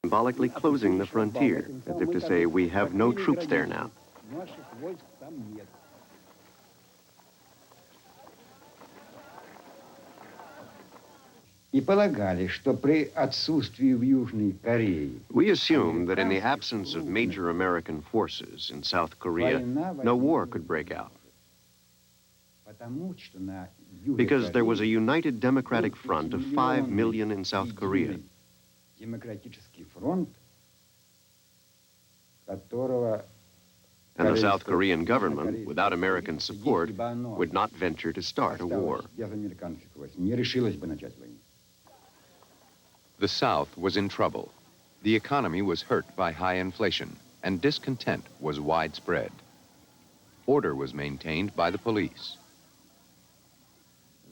symbolically closing the frontier, as if to say, we have no troops there now. We assume that in the absence of major American forces in South Korea, no war could break out, because there was a united democratic front of 5 million in South Korea. And the South Korean government, without American support, would not venture to start a war. The South was in trouble. The economy was hurt by high inflation, and discontent was widespread. Order was maintained by the police.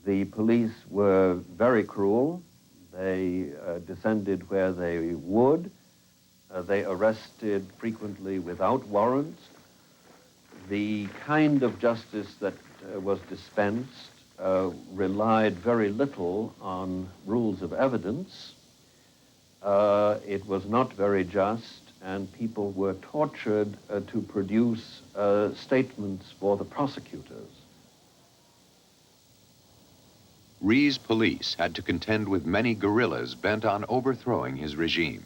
The police were very cruel. They descended where they would. They arrested frequently without warrants. The kind of justice that was dispensed relied very little on rules of evidence. It was not very just, and people were tortured to produce statements for the prosecutors. Rhee's police had to contend with many guerrillas bent on overthrowing his regime.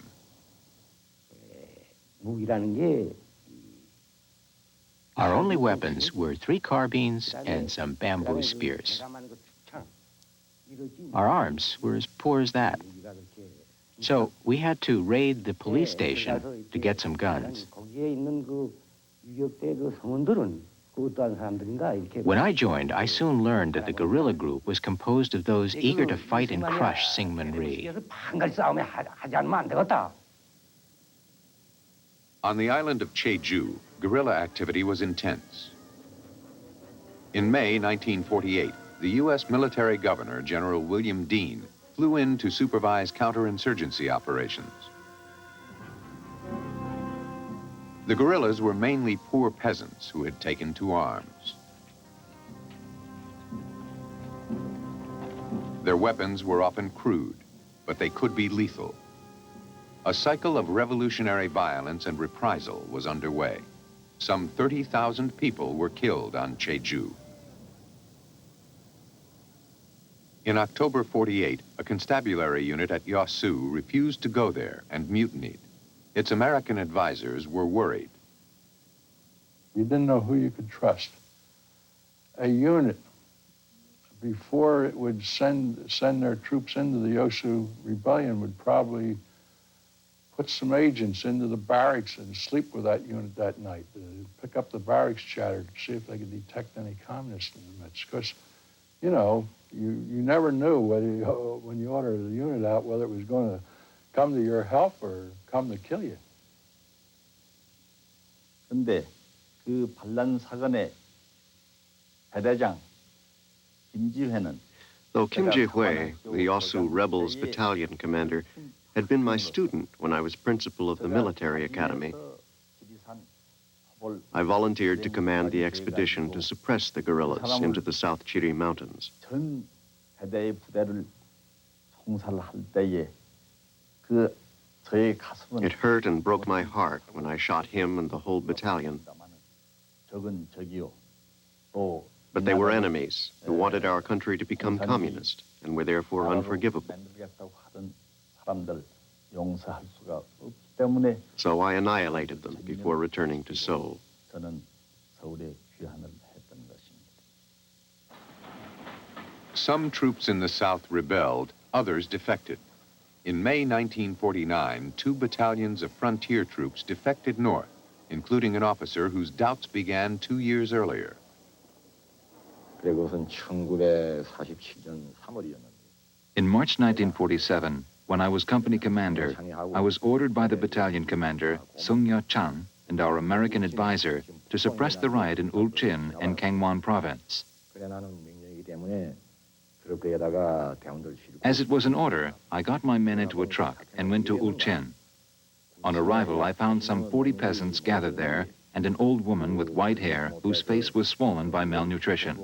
Our only weapons were 3 carbines and some bamboo spears. Our arms were as poor as that. So we had to raid the police station to get some guns. When I joined, I soon learned that the guerrilla group was composed of those eager to fight and crush Syngman Rhee. On the island of Jeju, guerrilla activity was intense. In May 1948, the U.S. military governor, General William Dean, flew in to supervise counterinsurgency operations. The guerrillas were mainly poor peasants who had taken to arms. Their weapons were often crude, but they could be lethal. A cycle of revolutionary violence and reprisal was underway. Some 30,000 people were killed on Jeju. In October 48, a constabulary unit at Yosu refused to go there and mutinied. Its American advisors were worried. You didn't know who you could trust. A unit, before it would send their troops into the Yosu rebellion, would probably put some agents into the barracks and sleep with that unit that night, pick up the barracks chatter to see if they could detect any communists in the midst. Because, you know, you never knew whether when you ordered the unit out whether it was going to come to your help or come to kill you. 근데 그 반란 사건의 대대장 김지회는 Though Kim Ji-hui, the Yosu Rebels battalion commander, had been my student when I was principal of the military academy, I volunteered to command the expedition to suppress the guerrillas into the South Chiri Mountains. 전 대대의 부대를 총살할 때에 그 저의 가슴은 It hurt and broke my heart when I shot him and the whole battalion. 적은 적이요. 또 But they were enemies who wanted our country to become communist and were therefore unforgivable. 사람들 용서할 수가 없기 때문에 So I annihilated them before returning to Seoul. 저는 서울에 귀환을 했던 것입니다. Some troops in the South rebelled, others defected. In May 1949, 2 battalions of frontier troops defected north, including an officer whose doubts began 2 years earlier. 그리고선 1947년 3월이었는데 In March 1947, when I was company commander, I was ordered by the battalion commander, Sung Yo-chan, and our American advisor to suppress the riot in Ulchin and Gangwon province. As it was an order, I got my men into a truck and went to Ulchin. On arrival, I found some 40 peasants gathered there and an old woman with white hair whose face was swollen by malnutrition.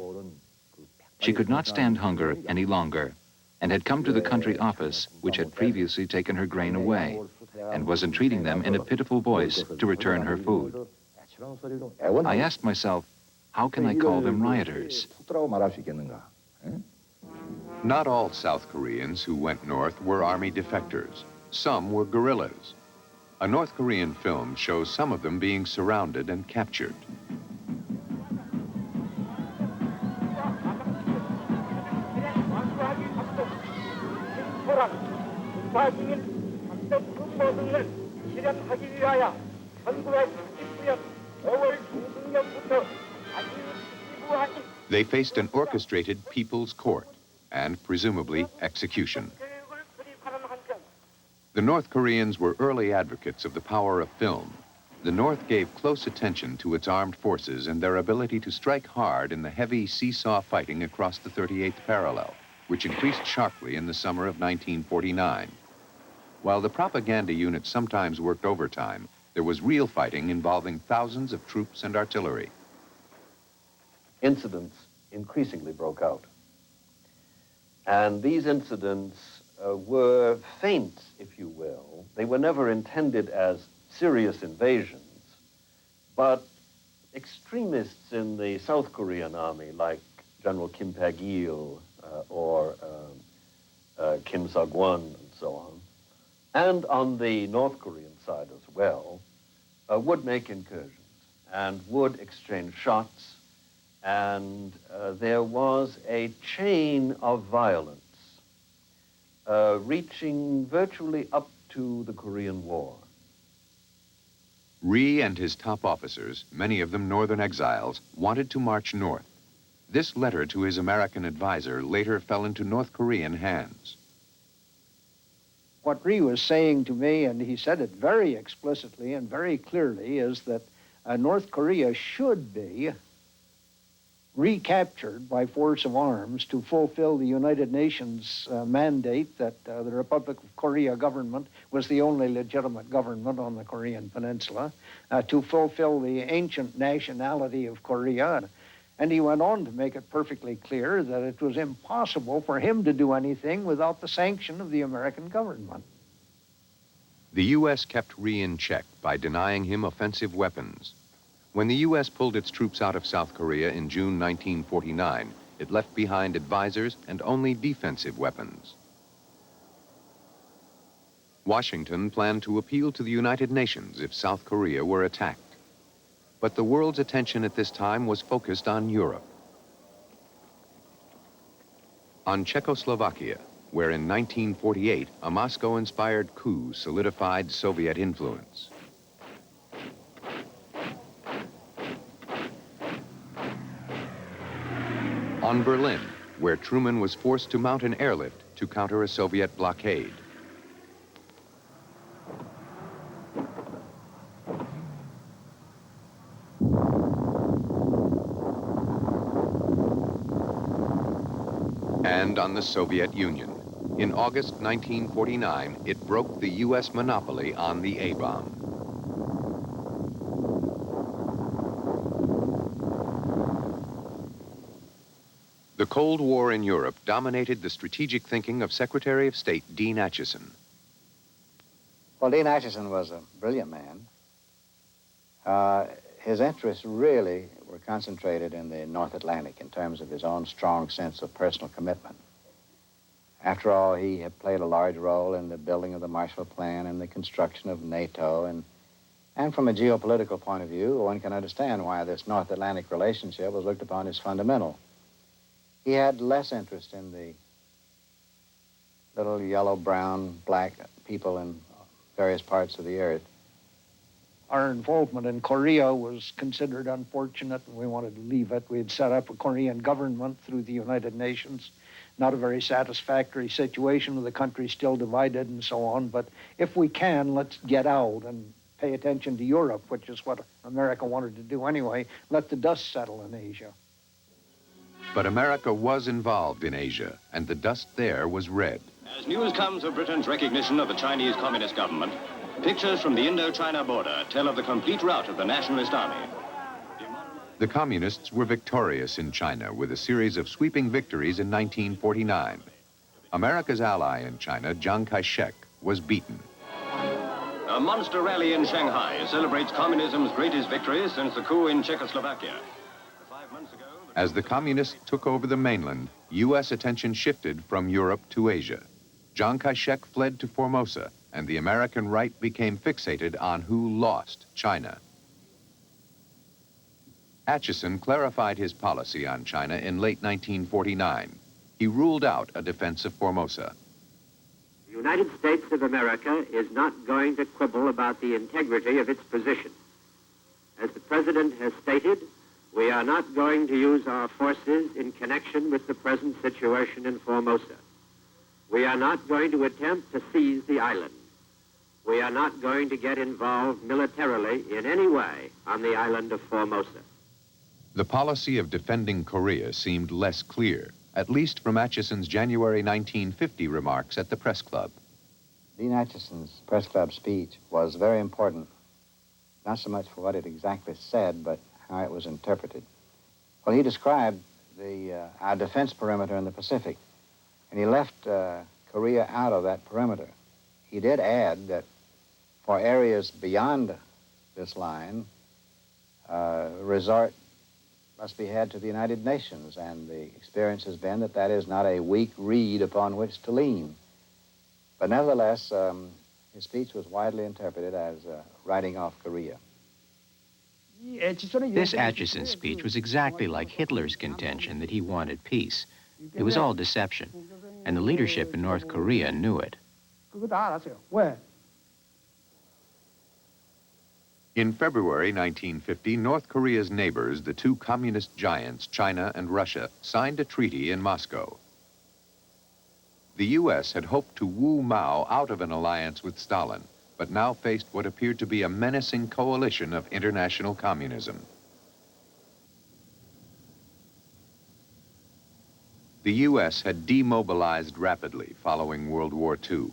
She could not stand hunger any longer and had come to the country office, which had previously taken her grain away. and was entreating them in a pitiful voice to return her food. I asked myself, how can I call them rioters? Not all South Koreans who went north were army defectors. Some were guerrillas. A North Korean film shows some of them being surrounded and captured. They faced an orchestrated people's court and presumably execution. The North Koreans were early advocates of the power of film. The North gave close attention to its armed forces and their ability to strike hard in the heavy seesaw fighting across the 38th parallel, which increased sharply in the summer of 1949. While the propaganda units sometimes worked overtime, there was real fighting involving thousands of troops and artillery. Incidents increasingly broke out. And these incidents were feint, if you will. They were never intended as serious invasions, but extremists in the South Korean army, like General Kim Pag-il or Kim Seok-won and so on, and on the North Korean side as well, would make incursions and would exchange shots, and there was a chain of violence reaching virtually up to the Korean War. Rhee and his top officers, many of them Northern exiles, wanted to march north. This letter to his American advisor later fell into North Korean hands. What Rhee was saying to me, and he said it very explicitly and very clearly, is that North Korea should be recaptured by force of arms to fulfill the United Nations mandate that the Republic of Korea government was the only legitimate government on the Korean Peninsula, to fulfill the ancient nationality of Korea. And he went on to make it perfectly clear that it was impossible for him to do anything without the sanction of the American government. The U.S. kept Rhee in check by denying him offensive weapons. When the U.S. pulled its troops out of South Korea in June 1949, it left behind advisors and only defensive weapons. Washington planned to appeal to the United Nations if South Korea were attacked. But the world's attention at this time was focused on Europe. On Czechoslovakia, where in 1948, a Moscow-inspired coup solidified Soviet influence. On Berlin, where Truman was forced to mount an airlift to counter a Soviet blockade. And on the Soviet Union. In August 1949, it broke the U.S. monopoly on the A-bomb. The Cold War in Europe dominated the strategic thinking of Secretary of State Dean Acheson. Well, Dean Acheson was a brilliant man. His interests really were concentrated in the North Atlantic in terms of his own strong sense of personal commitment. After all, he had played a large role in the building of the Marshall Plan and the construction of NATO, and from a geopolitical point of view, one can understand why this North Atlantic relationship was looked upon as fundamental. He had less interest in the little yellow, brown, black people in various parts of the earth. Our involvement in Korea was considered unfortunate, and we wanted to leave it. We had set up a Korean government through the United Nations. Not a very satisfactory situation with the country still divided and so on, but if we can, let's get out and pay attention to Europe, which is what America wanted to do anyway. Let the dust settle in Asia. But America was involved in Asia, and the dust there was red. As news comes of Britain's recognition of the Chinese Communist government, pictures from the Indo-China border tell of the complete rout of the nationalist army. The communists were victorious in China with a series of sweeping victories in 1949. America's ally in China, Chiang Kai-shek, was beaten. A monster rally in Shanghai celebrates communism's greatest victory since the coup in Czechoslovakia. 5 months ago... As the communists took over the mainland, U.S. attention shifted from Europe to Asia. Chiang Kai-shek fled to Formosa, and the American right became fixated on who lost China. Acheson clarified his policy on China in late 1949. He ruled out a defense of Formosa. The United States of America is not going to quibble about the integrity of its position. As the President has stated, we are not going to use our forces in connection with the present situation in Formosa. We are not going to attempt to seize the island. We are not going to get involved militarily in any way on the island of Formosa. The policy of defending Korea seemed less clear, at least from Acheson's January 1950 remarks at the press club. Dean Acheson's press club speech was very important, not so much for what it exactly said, but how it was interpreted. Well, he described our defense perimeter in the Pacific, and he left Korea out of that perimeter. He did add that for areas beyond this line, resort must be had to the United Nations, and the experience has been that that is not a weak reed upon which to lean. But nevertheless, his speech was widely interpreted as writing off Korea. This Acheson speech was exactly like Hitler's contention that he wanted peace. It was all deception, and the leadership in North Korea knew it. In February 1950, North Korea's neighbors, the two communist giants, China and Russia, signed a treaty in Moscow. The U.S. had hoped to woo Mao out of an alliance with Stalin, but now faced what appeared to be a menacing coalition of international communism. The U.S. had demobilized rapidly following World War II.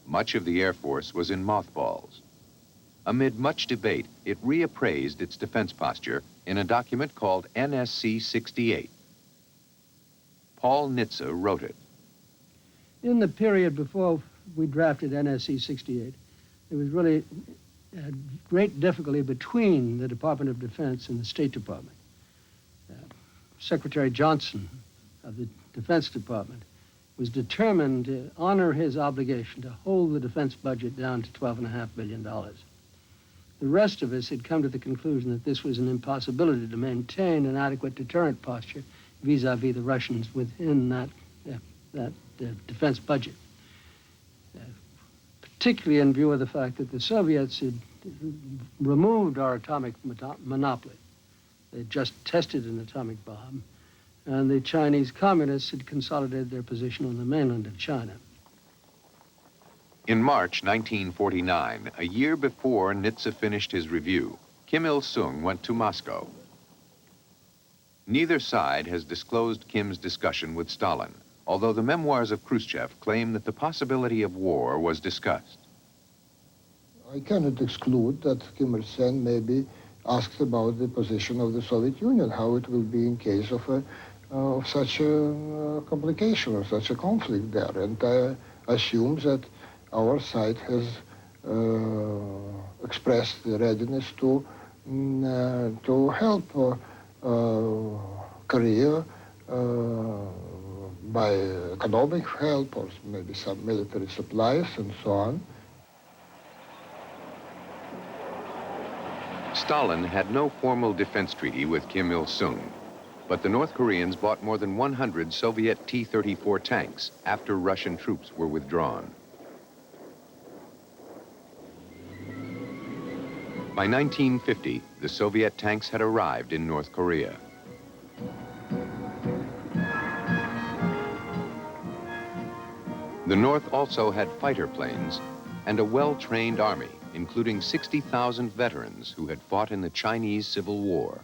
Much of the Air Force was in mothballs. Amid much debate, it reappraised its defense posture in a document called NSC 68. Paul Nitze wrote it. In the period before we drafted NSC 68, there was really great difficulty between the Department of Defense and the State Department. Secretary Johnson of the Defense Department was determined to honor his obligation to hold the defense budget down to $12.5 billion. The rest of us had come to the conclusion that this was an impossibility to maintain an adequate deterrent posture vis-a-vis the Russians within that defense budget, particularly in view of the fact that the Soviets had removed our atomic monopoly. They just tested an atomic bomb, and the Chinese communists had consolidated their position on the mainland of China. In March 1949, a year before Nitze finished his review, Kim Il-sung went to Moscow. Neither side has disclosed Kim's discussion with Stalin, although the memoirs of Khrushchev claim that the possibility of war was discussed. I cannot exclude that Kim Il-sung maybe asked about the position of the Soviet Union, how it will be in case of such a complication, of such a conflict there, and assumes that our side has expressed the readiness to help Korea by economic help or maybe some military supplies and so on. Stalin had no formal defense treaty with Kim Il-sung, but the North Koreans bought more than 100 Soviet T-34 tanks after Russian troops were withdrawn. By 1950, the Soviet tanks had arrived in North Korea. The North also had fighter planes and a well-trained army, including 60,000 veterans who had fought in the Chinese Civil War.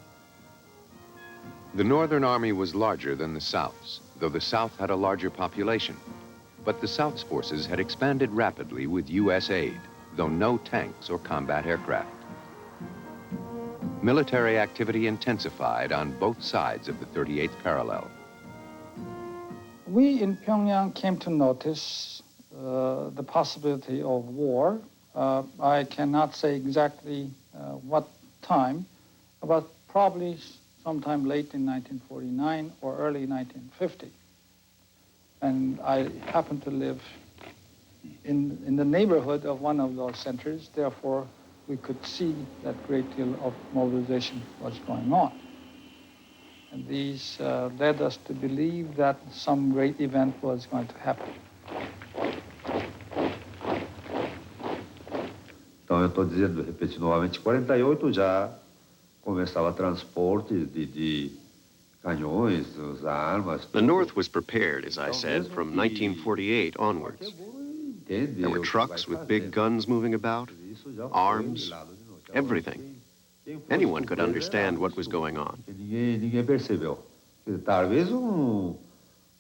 The Northern Army was larger than the South's, though the South had a larger population. But the South's forces had expanded rapidly with U.S. aid, though no tanks or combat aircraft. Military activity intensified on both sides of the 38th parallel. We in Pyongyang came to notice the possibility of war I cannot say exactly what time, but probably sometime late in 1949 or early 1950. And I happened to live in the neighborhood of one of those centers, therefore we could see that great deal of mobilization was going on. And these led us to believe that some great event was going to happen. Então, eu estou dizendo, repetindo novamente, 48 já começava transporte de canhões, armas. The North was prepared, as I said, from 1948 onwards. There were trucks with big guns moving about, arms, everything. Anyone could understand what was going on. Ninguém percebeu. Talvez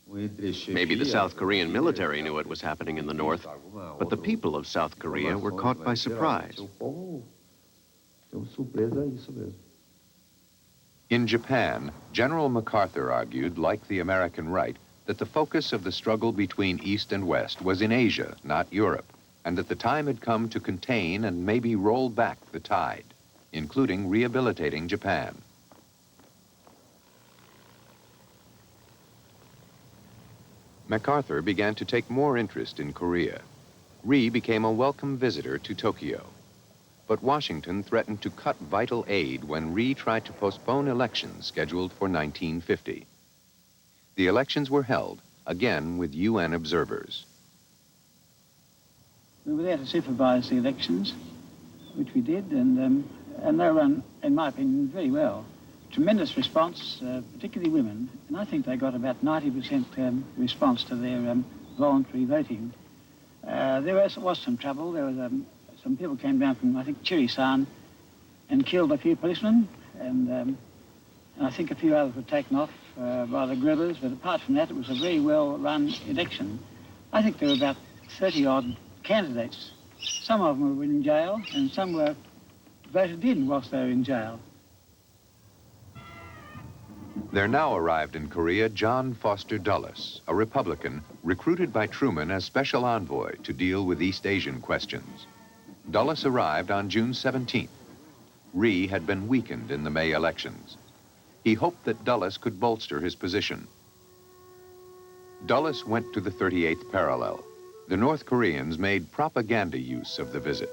Maybe the South Korean military knew what was happening in the North, but the people of South Korea were caught by surprise. In Japan, General MacArthur argued, like the American right, that the focus of the struggle between East and West was in Asia, not Europe, and that the time had come to contain and maybe roll back the tide, including rehabilitating Japan. MacArthur began to take more interest in Korea. Rhee became a welcome visitor to Tokyo. But Washington threatened to cut vital aid when Rhee tried to postpone elections scheduled for 1950. The elections were held, again with UN observers. We were there to supervise the elections, which we did, and they ran, in my opinion, very well. Tremendous response, particularly women, and I think they got about 90% response to their voluntary voting. There was some trouble. There was some people came down from, I think, Chirisan and killed a few policemen, and I think a few others were taken off by the guerrillas, but apart from that, it was a very well-run election. I think there were about 30-odd candidates. Some of them were in jail, and some were voted in whilst they were in jail. There now arrived in Korea John Foster Dulles, a Republican recruited by Truman as special envoy to deal with East Asian questions. Dulles arrived on June 17th. Rhee had been weakened in the May elections. He hoped that Dulles could bolster his position. Dulles went to the 38th parallel. The North Koreans made propaganda use of the visit.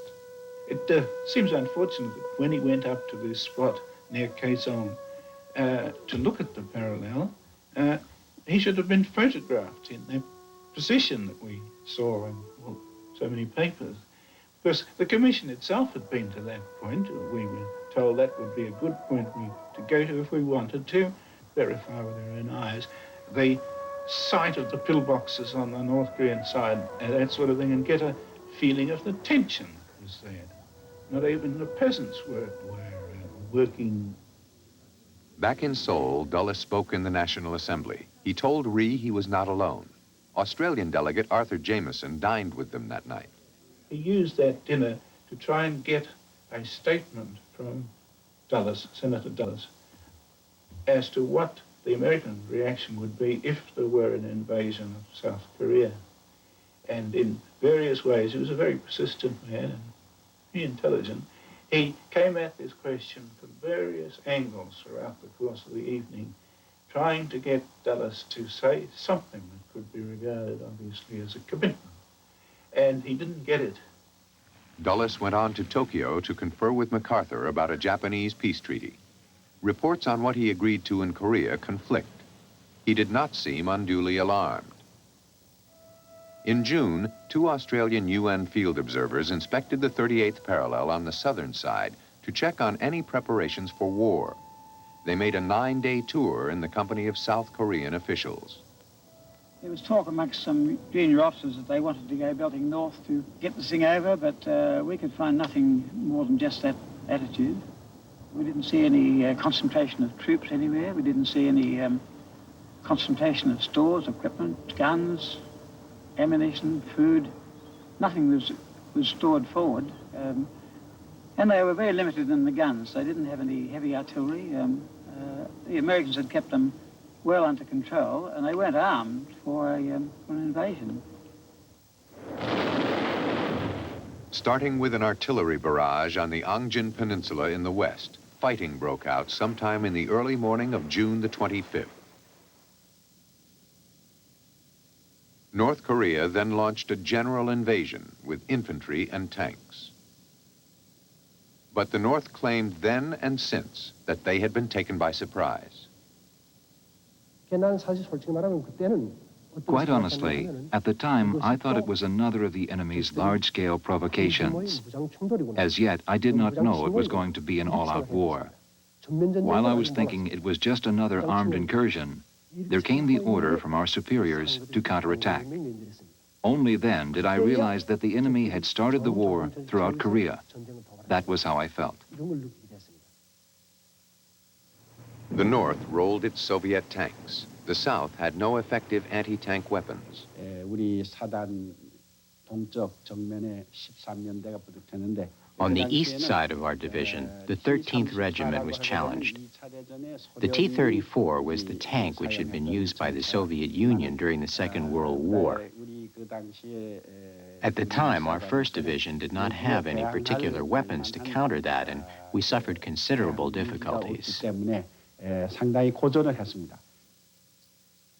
It seems unfortunate that when he went up to this spot near Kaesong to look at the parallel, he should have been photographed in the position that we saw in so many papers. Because the commission itself had been to that point. We were told that would be a good point to go to if we wanted to verify with our own eyes the site of the pillboxes on the North Korean side, that sort of thing, and get a feeling of the tension that was there. Not even the peasants were working. Back in Seoul, Dulles spoke in the National Assembly. He told Rhee he was not alone. Australian delegate Arthur Jameson dined with them that night. He used that dinner to try and get a statement from Dulles, Senator Dulles, as to what the American reaction would be if there were an invasion of South Korea. And in various ways, he was a very persistent man and very intelligent. He came at this question from various angles throughout the course of the evening, trying to get Dulles to say something that could be regarded, obviously, as a commitment. And he didn't get it. Dulles went on to Tokyo to confer with MacArthur about a Japanese peace treaty. Reports on what he agreed to in Korea conflict. He did not seem unduly alarmed. In June, 2 Australian UN field observers inspected the 38th parallel on the southern side to check on any preparations for war. They made a 9-day tour in the company of South Korean officials. There was talk amongst some junior officers that they wanted to go belting north to get this thing over, but we could find nothing more than just that attitude. We didn't see any concentration of troops anywhere. We didn't see any concentration of stores, equipment, guns, ammunition, food. Nothing was stored forward. And they were very limited in the guns. They didn't have any heavy artillery. The Americans had kept them well under control, and they weren't armed for an invasion. Starting with an artillery barrage on the Angjin Peninsula in the west, fighting broke out sometime in the early morning of June the 25th. North Korea then launched a general invasion with infantry and tanks. But the North claimed then and since that they had been taken by surprise. Quite honestly, at the time, I thought it was another of the enemy's large-scale provocations. As yet, I did not know it was going to be an all-out war. While I was thinking it was just another armed incursion, there came the order from our superiors to counterattack. Only then did I realize that the enemy had started the war throughout Korea. That was how I felt. The North rolled its Soviet tanks. The South had no effective anti-tank weapons. On the east side of our division, the 13th Regiment was challenged. The T-34 was the tank which had been used by the Soviet Union during the Second World War. At the time, our 1st Division did not have any particular weapons to counter that, and we suffered considerable difficulties.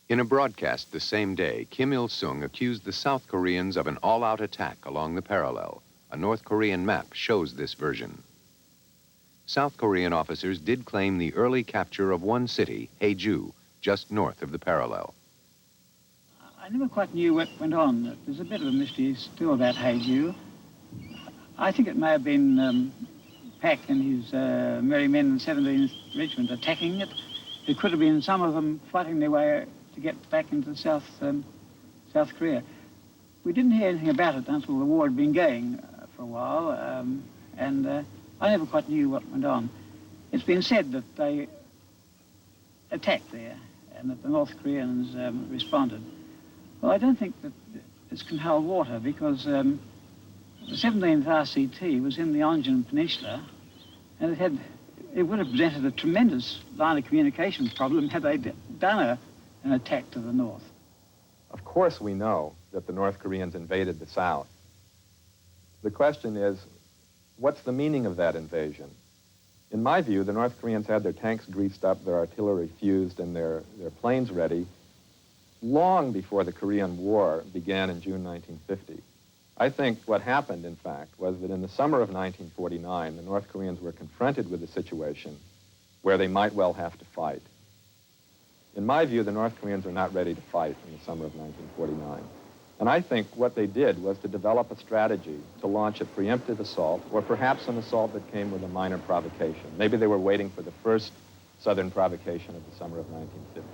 In a broadcast the same day, Kim Il-sung accused the South Koreans of an all-out attack along the parallel. A North Korean map shows this version. South Korean officers did claim the early capture of one city, Haeju, just north of the parallel. I never quite knew what went on. There's a bit of a mystery still about Haeju. I think it may have been Pak and his merry men in the 17th Regiment attacking it. It could have been some of them fighting their way to get back into South Korea. We didn't hear anything about it until the war had been going for a while, and I never quite knew what went on. It's been said that they attacked there and that the North Koreans responded. Well, I don't think that this can hold water because the 17th RCT was in the Angjin Peninsula, and it would have presented a tremendous line of communication problem had they done an attack to the north. Of course we know that the North Koreans invaded the South. The question is, what's the meaning of that invasion? In my view, the North Koreans had their tanks greased up, their artillery fused, and their planes ready long before the Korean War began in June 1950. I think what happened, in fact, was that in the summer of 1949, the North Koreans were confronted with a situation where they might well have to fight. In my view, the North Koreans are not ready to fight in the summer of 1949. And I think what they did was to develop a strategy to launch a preemptive assault, or perhaps an assault that came with a minor provocation. Maybe they were waiting for the first southern provocation of the summer of 1950.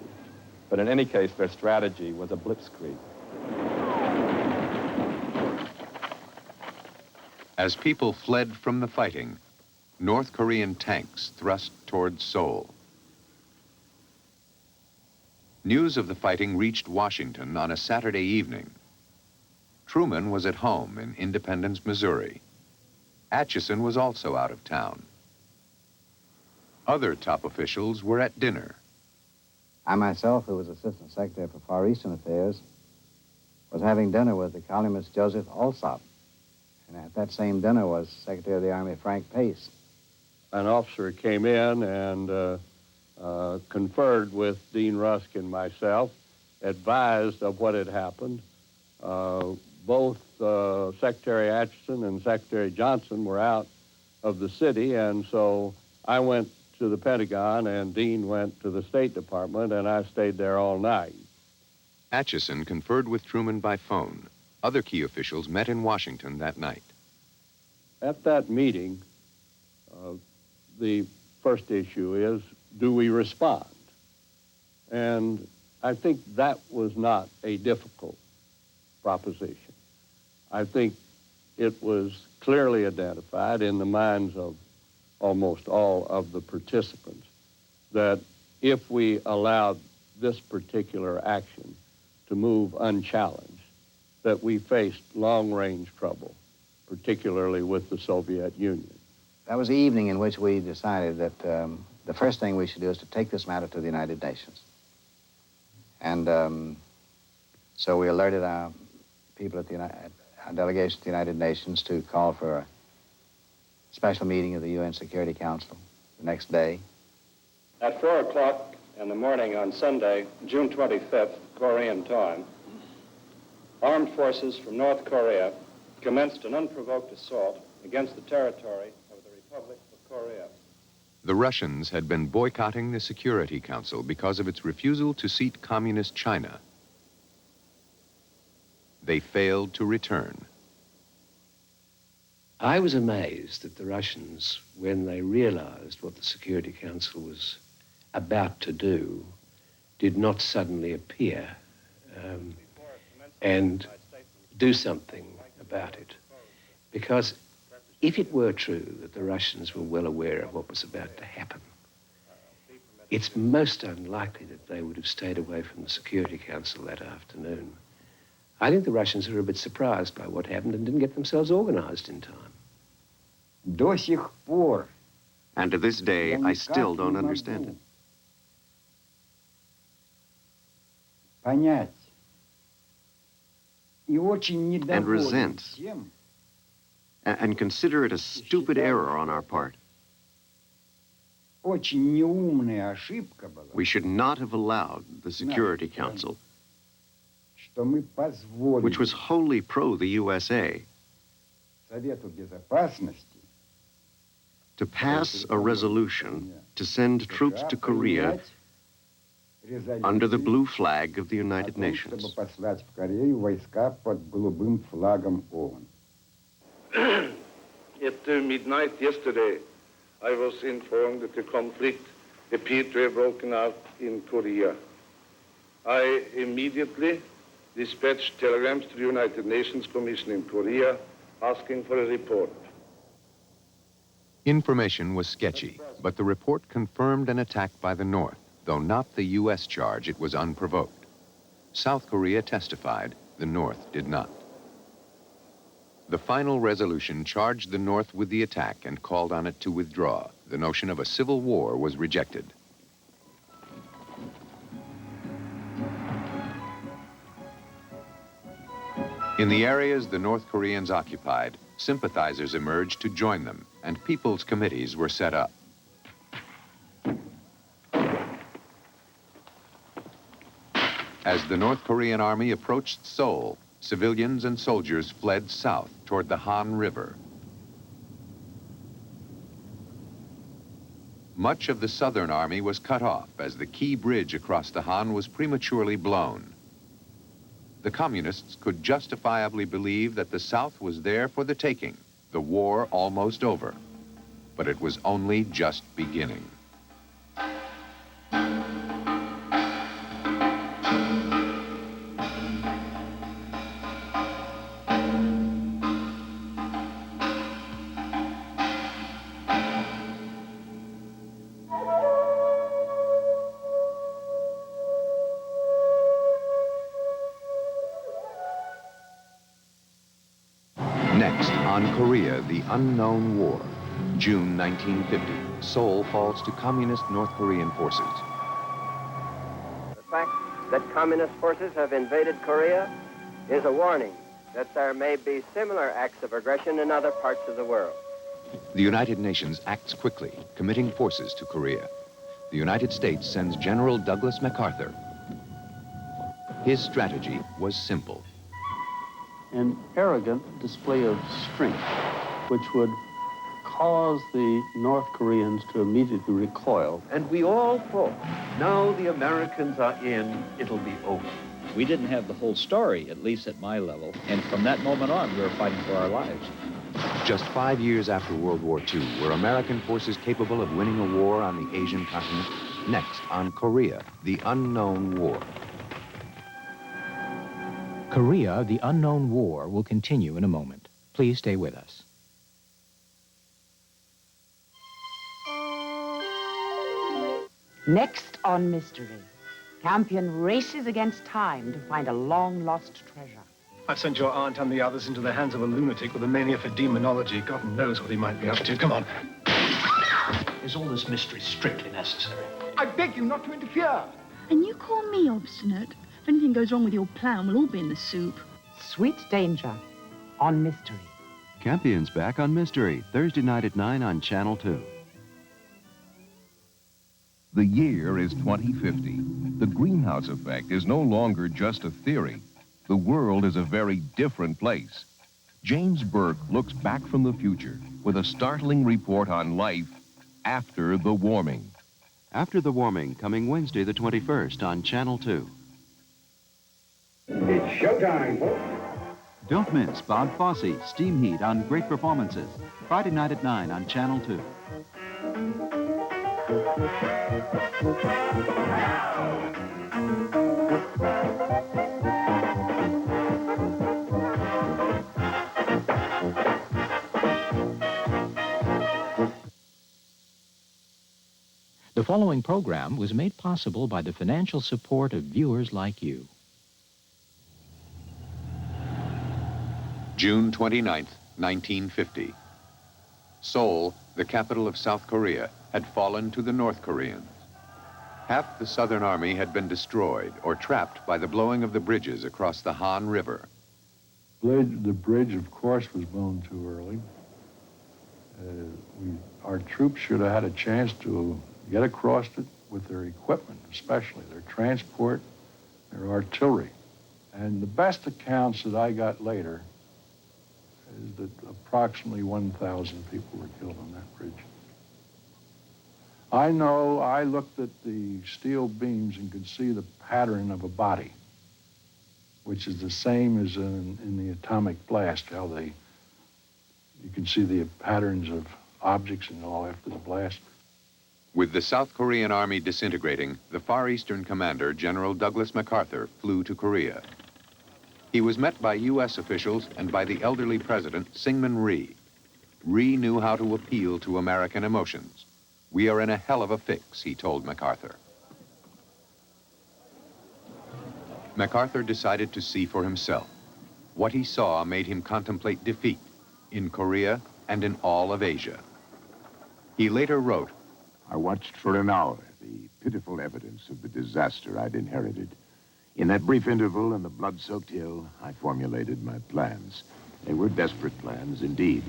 But in any case, their strategy was a blitzkrieg. As people fled from the fighting, North Korean tanks thrust toward Seoul. News of the fighting reached Washington on a Saturday evening. Truman was at home in Independence, Missouri. Atchison was also out of town. Other top officials were at dinner. I myself, who was Assistant Secretary for Far Eastern Affairs, was having dinner with the columnist Joseph Alsop. And at that same dinner was Secretary of the Army Frank Pace. An officer came in and conferred with Dean Rusk and myself, advised of what had happened. Both Secretary Atchison and Secretary Johnson were out of the city, and so I went to the Pentagon and Dean went to the State Department, and I stayed there all night. Atchison conferred with Truman by phone. Other key officials met in Washington that night. At that meeting, the first issue is, do we respond? And I think that was not a difficult proposition. I think it was clearly identified in the minds of almost all of the participants that if we allowed this particular action to move unchallenged, that we faced long-range trouble, particularly with the Soviet Union. That was the evening in which we decided that the first thing we should do is to take this matter to the United Nations. And so we alerted our people at a delegation to the United Nations to call for a special meeting of the UN Security Council the next day. At 4 o'clock in the morning on Sunday, June 25th, Korean time, armed forces from North Korea commenced an unprovoked assault against the territory of the Republic of Korea. The Russians had been boycotting the Security Council because of its refusal to seat Communist China. They failed to return. I was amazed that the Russians, when they realized what the Security Council was about to do, did not suddenly appear and do something about it. Because if it were true that the Russians were well aware of what was about to happen, it's most unlikely that they would have stayed away from the Security Council that afternoon. I think the Russians were a bit surprised by what happened and didn't get themselves organized in time. До сих пор. And to this day, I still don't understand it. Понять. And resent. And consider it a stupid error on our part. We should not have allowed the Security Council, which was wholly pro the USA, to pass a resolution to send troops to Korea under the blue flag of the United Nations. At midnight yesterday, I was informed that the conflict appeared to have broken out in Korea. I immediately dispatched telegrams to the United Nations Commission in Korea asking for a report. Information was sketchy, but the report confirmed an attack by the North, though not the U.S. charge. It was unprovoked. South Korea testified, the North did not. The final resolution charged the North with the attack and called on it to withdraw. The notion of a civil war was rejected. In the areas the North Koreans occupied, sympathizers emerged to join them, and people's committees were set up. As the North Korean army approached Seoul, civilians and soldiers fled south toward the Han River. Much of the Southern Army was cut off as the key bridge across the Han was prematurely blown. The communists could justifiably believe that the South was there for the taking, the war almost over. But it was only just beginning. Next, on Korea, the unknown war. June 1950, Seoul falls to communist North Korean forces. The fact that communist forces have invaded Korea is a warning that there may be similar acts of aggression in other parts of the world. The United Nations acts quickly, committing forces to Korea. The United States sends General Douglas MacArthur. His strategy was simple. An arrogant display of strength, which would cause the North Koreans to immediately recoil. And we all thought, now the Americans are in, it'll be over. We didn't have the whole story, at least at my level, and from that moment on, we were fighting for our lives. Just 5 years after World War II, were American forces capable of winning a war on the Asian continent? Next, on Korea, the unknown war. Korea, the unknown war, will continue in a moment. Please stay with us. Next on Mystery, Campion races against time to find a long-lost treasure. I've sent your aunt and the others into the hands of a lunatic with a mania for demonology. God knows what he might be up to. Come on. Is all this mystery strictly necessary? I beg you not to interfere. And you call me obstinate? If anything goes wrong with your plan, we'll all be in the soup. Sweet Danger. on Mystery. Campion's back on Mystery, Thursday night at 9 on Channel 2. The year is 2050. The greenhouse effect is no longer just a theory. The world is a very different place. James Burke looks back from the future with a startling report on life after the warming. After the Warming, coming Wednesday the 21st on Channel 2. It's showtime, folks. Don't miss Bob Fosse, Steam Heat on Great Performances, Friday night at 9 on Channel 2. The following program was made possible by the financial support of viewers like you. June 29th, 1950. Seoul, the capital of South Korea, had fallen to the North Koreans. Half the Southern Army had been destroyed or trapped by the blowing of the bridges across the Han River. The bridge, of course, was blown too early. Our troops should have had a chance to get across it with their equipment, especially their transport, their artillery. And the best accounts that I got later is that approximately 1,000 people were killed on that bridge. I know I looked at the steel beams and could see the pattern of a body, which is the same as in the atomic blast, how you can see the patterns of objects and all after the blast. With the South Korean army disintegrating, the Far Eastern commander, General Douglas MacArthur, flew to Korea. He was met by U.S. officials and by the elderly president, Syngman Rhee. Rhee knew how to appeal to American emotions. "We are in a hell of a fix," he told MacArthur. MacArthur decided to see for himself. What he saw made him contemplate defeat in Korea and in all of Asia. He later wrote, "I watched for an hour the pitiful evidence of the disaster I'd inherited. In that brief interval on the blood-soaked hill, I formulated my plans. They were desperate plans indeed,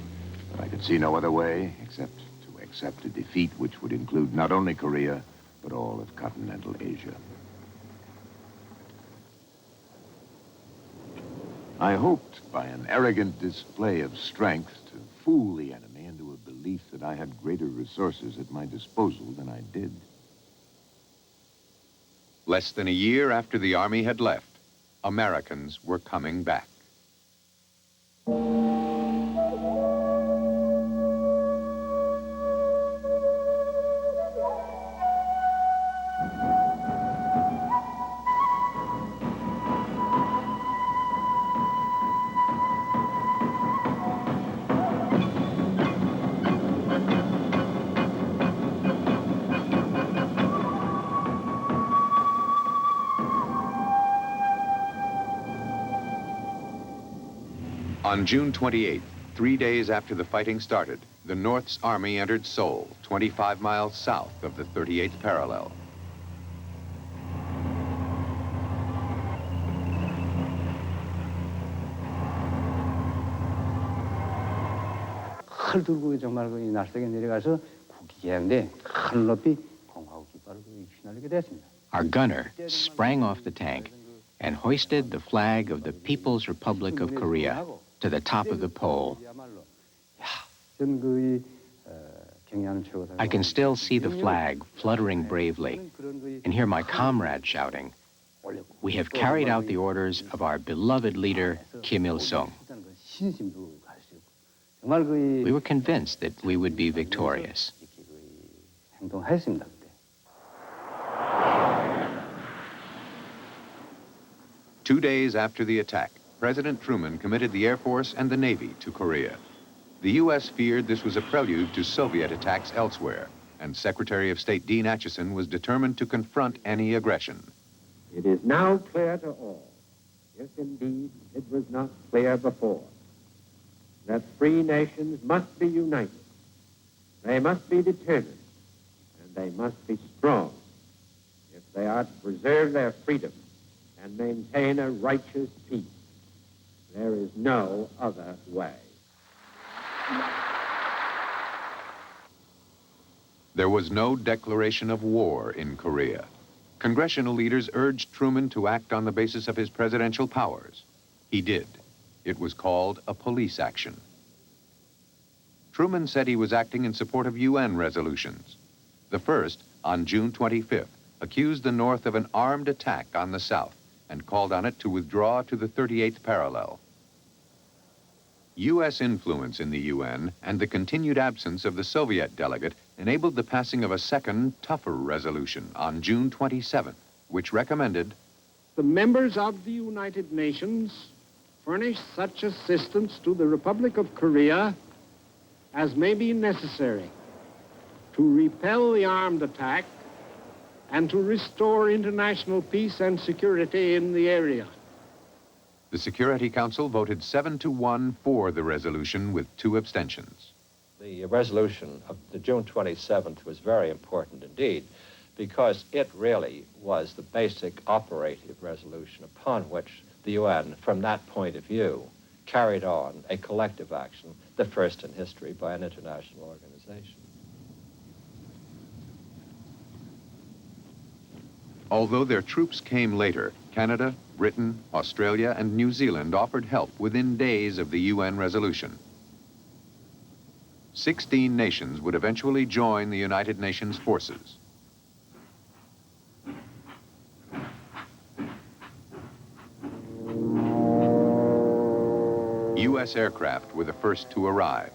but I could see no other way except to accept a defeat which would include not only Korea, but all of continental Asia. I hoped by an arrogant display of strength to fool the enemy into a belief that I had greater resources at my disposal than I did. Less than a year after the army had left, Americans were coming back. On June 28th, 3 days after the fighting started, the North's army entered Seoul, 25 miles south of the 38th parallel. 칼 들고 정말 이 날색에 내려가서 국기계인데 하늘 높이 공화국 깃발을 휘날리게 됐습니다. Our gunner sprang off the tank and hoisted the flag of the People's Republic of Korea to the top of the pole. I can still see the flag fluttering bravely and hear my comrades shouting, "We have carried out the orders of our beloved leader, Kim Il-sung." We were convinced that we would be victorious. 2 days after the attack, President Truman committed the Air Force and the Navy to Korea. The U.S. feared this was a prelude to Soviet attacks elsewhere, and Secretary of State Dean Acheson was determined to confront any aggression. It is now clear to all, if indeed it was not clear before, that free nations must be united. They must be determined, and they must be strong if they are to preserve their freedom and maintain a righteous peace. There is no other way. There was no declaration of war in Korea. Congressional leaders urged Truman to act on the basis of his presidential powers. He did. It was called a police action. Truman said he was acting in support of UN resolutions. The first, on June 25th, accused the North of an armed attack on the South and called on it to withdraw to the 38th parallel. U.S. influence in the UN and the continued absence of the Soviet delegate enabled the passing of a second, tougher resolution on June 27th, which recommended the members of the United Nations furnish such assistance to the Republic of Korea as may be necessary to repel the armed attack and to restore international peace and security in the area. The Security Council voted 7-1 for the resolution with 2 abstentions. The resolution of the June 27th was very important indeed, because it really was the basic operative resolution upon which the UN, from that point of view, carried on a collective action, the first in history by an international organization. Although their troops came later, Canada, Britain, Australia, and New Zealand offered help within days of the UN resolution. 16 nations would eventually join the United Nations forces. U.S. aircraft were the first to arrive.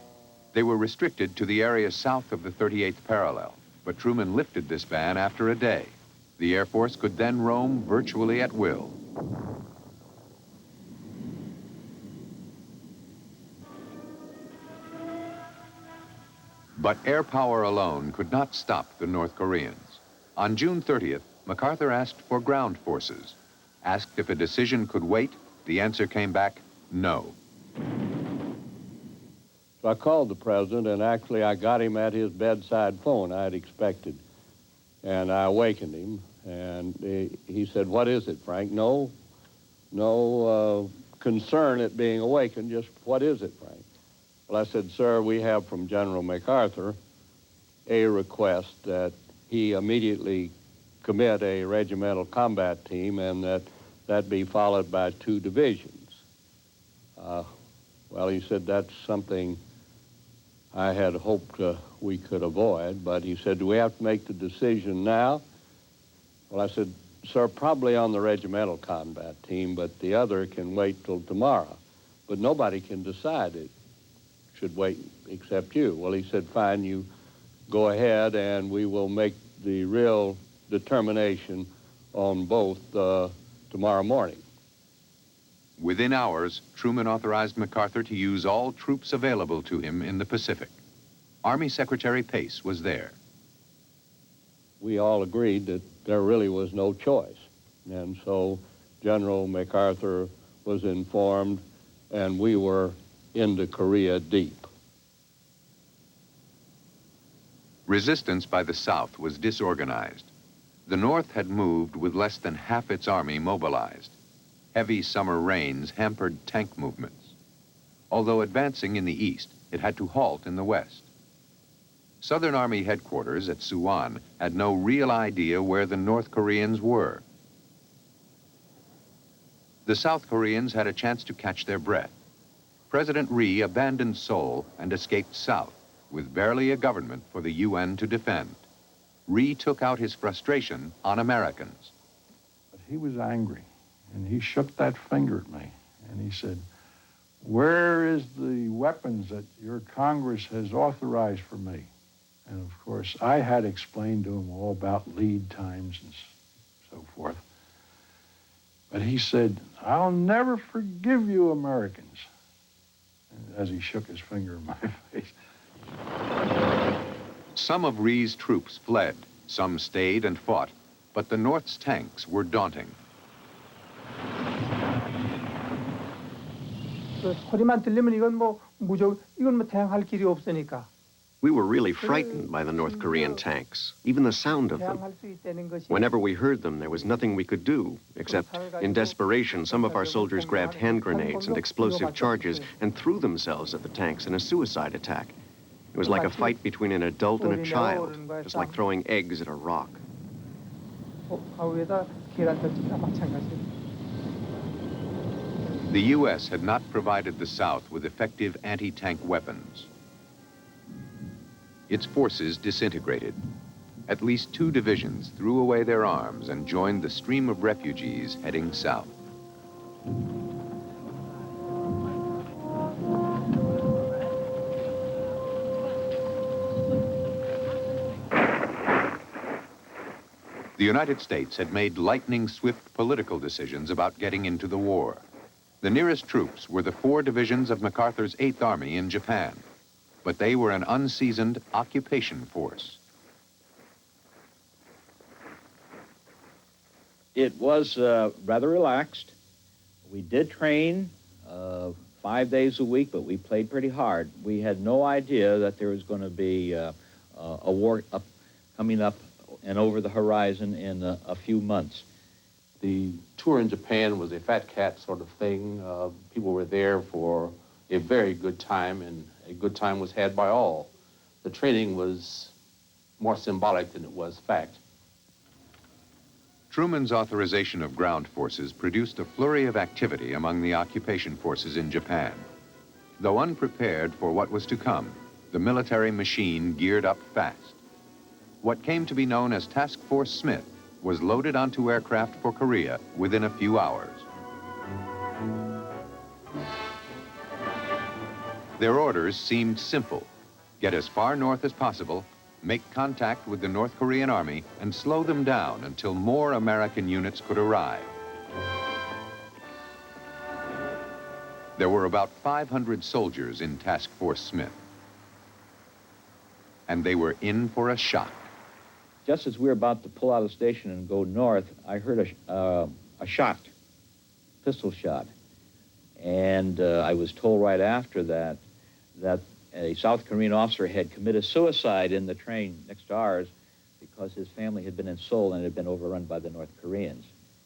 They were restricted to the area south of the 38th parallel, but Truman lifted this ban after a day. The Air Force could then roam virtually at will. But air power alone could not stop the North Koreans. On June 30th, MacArthur asked for ground forces. Asked if a decision could wait, the answer came back, no. So I called the president, and actually I got him at his bedside phone, I had expected. And I awakened him, and he said, "What is it, Frank?" No concern at being awakened, just, "What is it, Frank?" Well, I said, "Sir, we have from General MacArthur a request that he immediately commit a regimental combat team and that be followed by 2 divisions. Well, he said, "That's something I had hoped we could avoid," but he said, "Do we have to make the decision now?" Well, I said, "Sir, probably on the regimental combat team, but the other can wait till tomorrow. But nobody can decide it should wait except you." Well, he said, "Fine, you go ahead and we will make the real determination on both tomorrow morning." Within hours, Truman authorized MacArthur to use all troops available to him in the Pacific. Army Secretary Pace was there. We all agreed that there really was no choice. And so General MacArthur was informed, and we were into Korea deep. Resistance by the South was disorganized. The North had moved with less than half its army mobilized. Heavy summer rains hampered tank movements. Although advancing in the east, it had to halt in the west. Southern Army headquarters at Suwon had no real idea where the North Koreans were. The South Koreans had a chance to catch their breath. President Rhee abandoned Seoul and escaped south, with barely a government for the UN to defend. Rhee took out his frustration on Americans. But he was angry, and he shook that finger at me, and he said, "Where is the weapons that your Congress has authorized for me?" And of course, I had explained to him all about lead times and so forth. But he said, "I'll never forgive you Americans," as he shook his finger in my face. Some of Rhee's troops fled, some stayed and fought, but the North's tanks were daunting. 소리만 들리면 이건 뭐 대항할 길이 없으니까. We were really frightened by the North Korean tanks, even the sound of them. Whenever we heard them, there was nothing we could do, except in desperation, some of our soldiers grabbed hand grenades and explosive charges and threw themselves at the tanks in a suicide attack. It was like a fight between an adult and a child, just like throwing eggs at a rock. The U.S. had not provided the South with effective anti-tank weapons. Its forces disintegrated. At least 2 divisions threw away their arms and joined the stream of refugees heading south. The United States had made lightning-swift political decisions about getting into the war. The nearest troops were the 4 divisions of MacArthur's 8th Army in Japan, but they were an unseasoned occupation force. It was rather relaxed. We did train 5 days a week, but we played pretty hard. We had no idea that there was going to be a war coming up and over the horizon in a few months. The tour in Japan was a fat cat sort of thing. People were there for a very good time, and a good time was had by all. The training was more symbolic than it was fact. Truman's authorization of ground forces produced a flurry of activity among the occupation forces in Japan. Though unprepared for what was to come, the military machine geared up fast. What came to be known as Task Force Smith was loaded onto aircraft for Korea within a few hours. Their orders seemed simple: get as far north as possible, make contact with the North Korean Army, and slow them down until more American units could arrive. There were about 500 soldiers in Task Force Smith, and they were in for a shock. Just as we were about to pull out of the station and go north, I heard a shot, pistol shot. And I was told right after that a South Korean officer had committed suicide in the train next to ours because his family had been in Seoul and had been overrun by the North Koreans.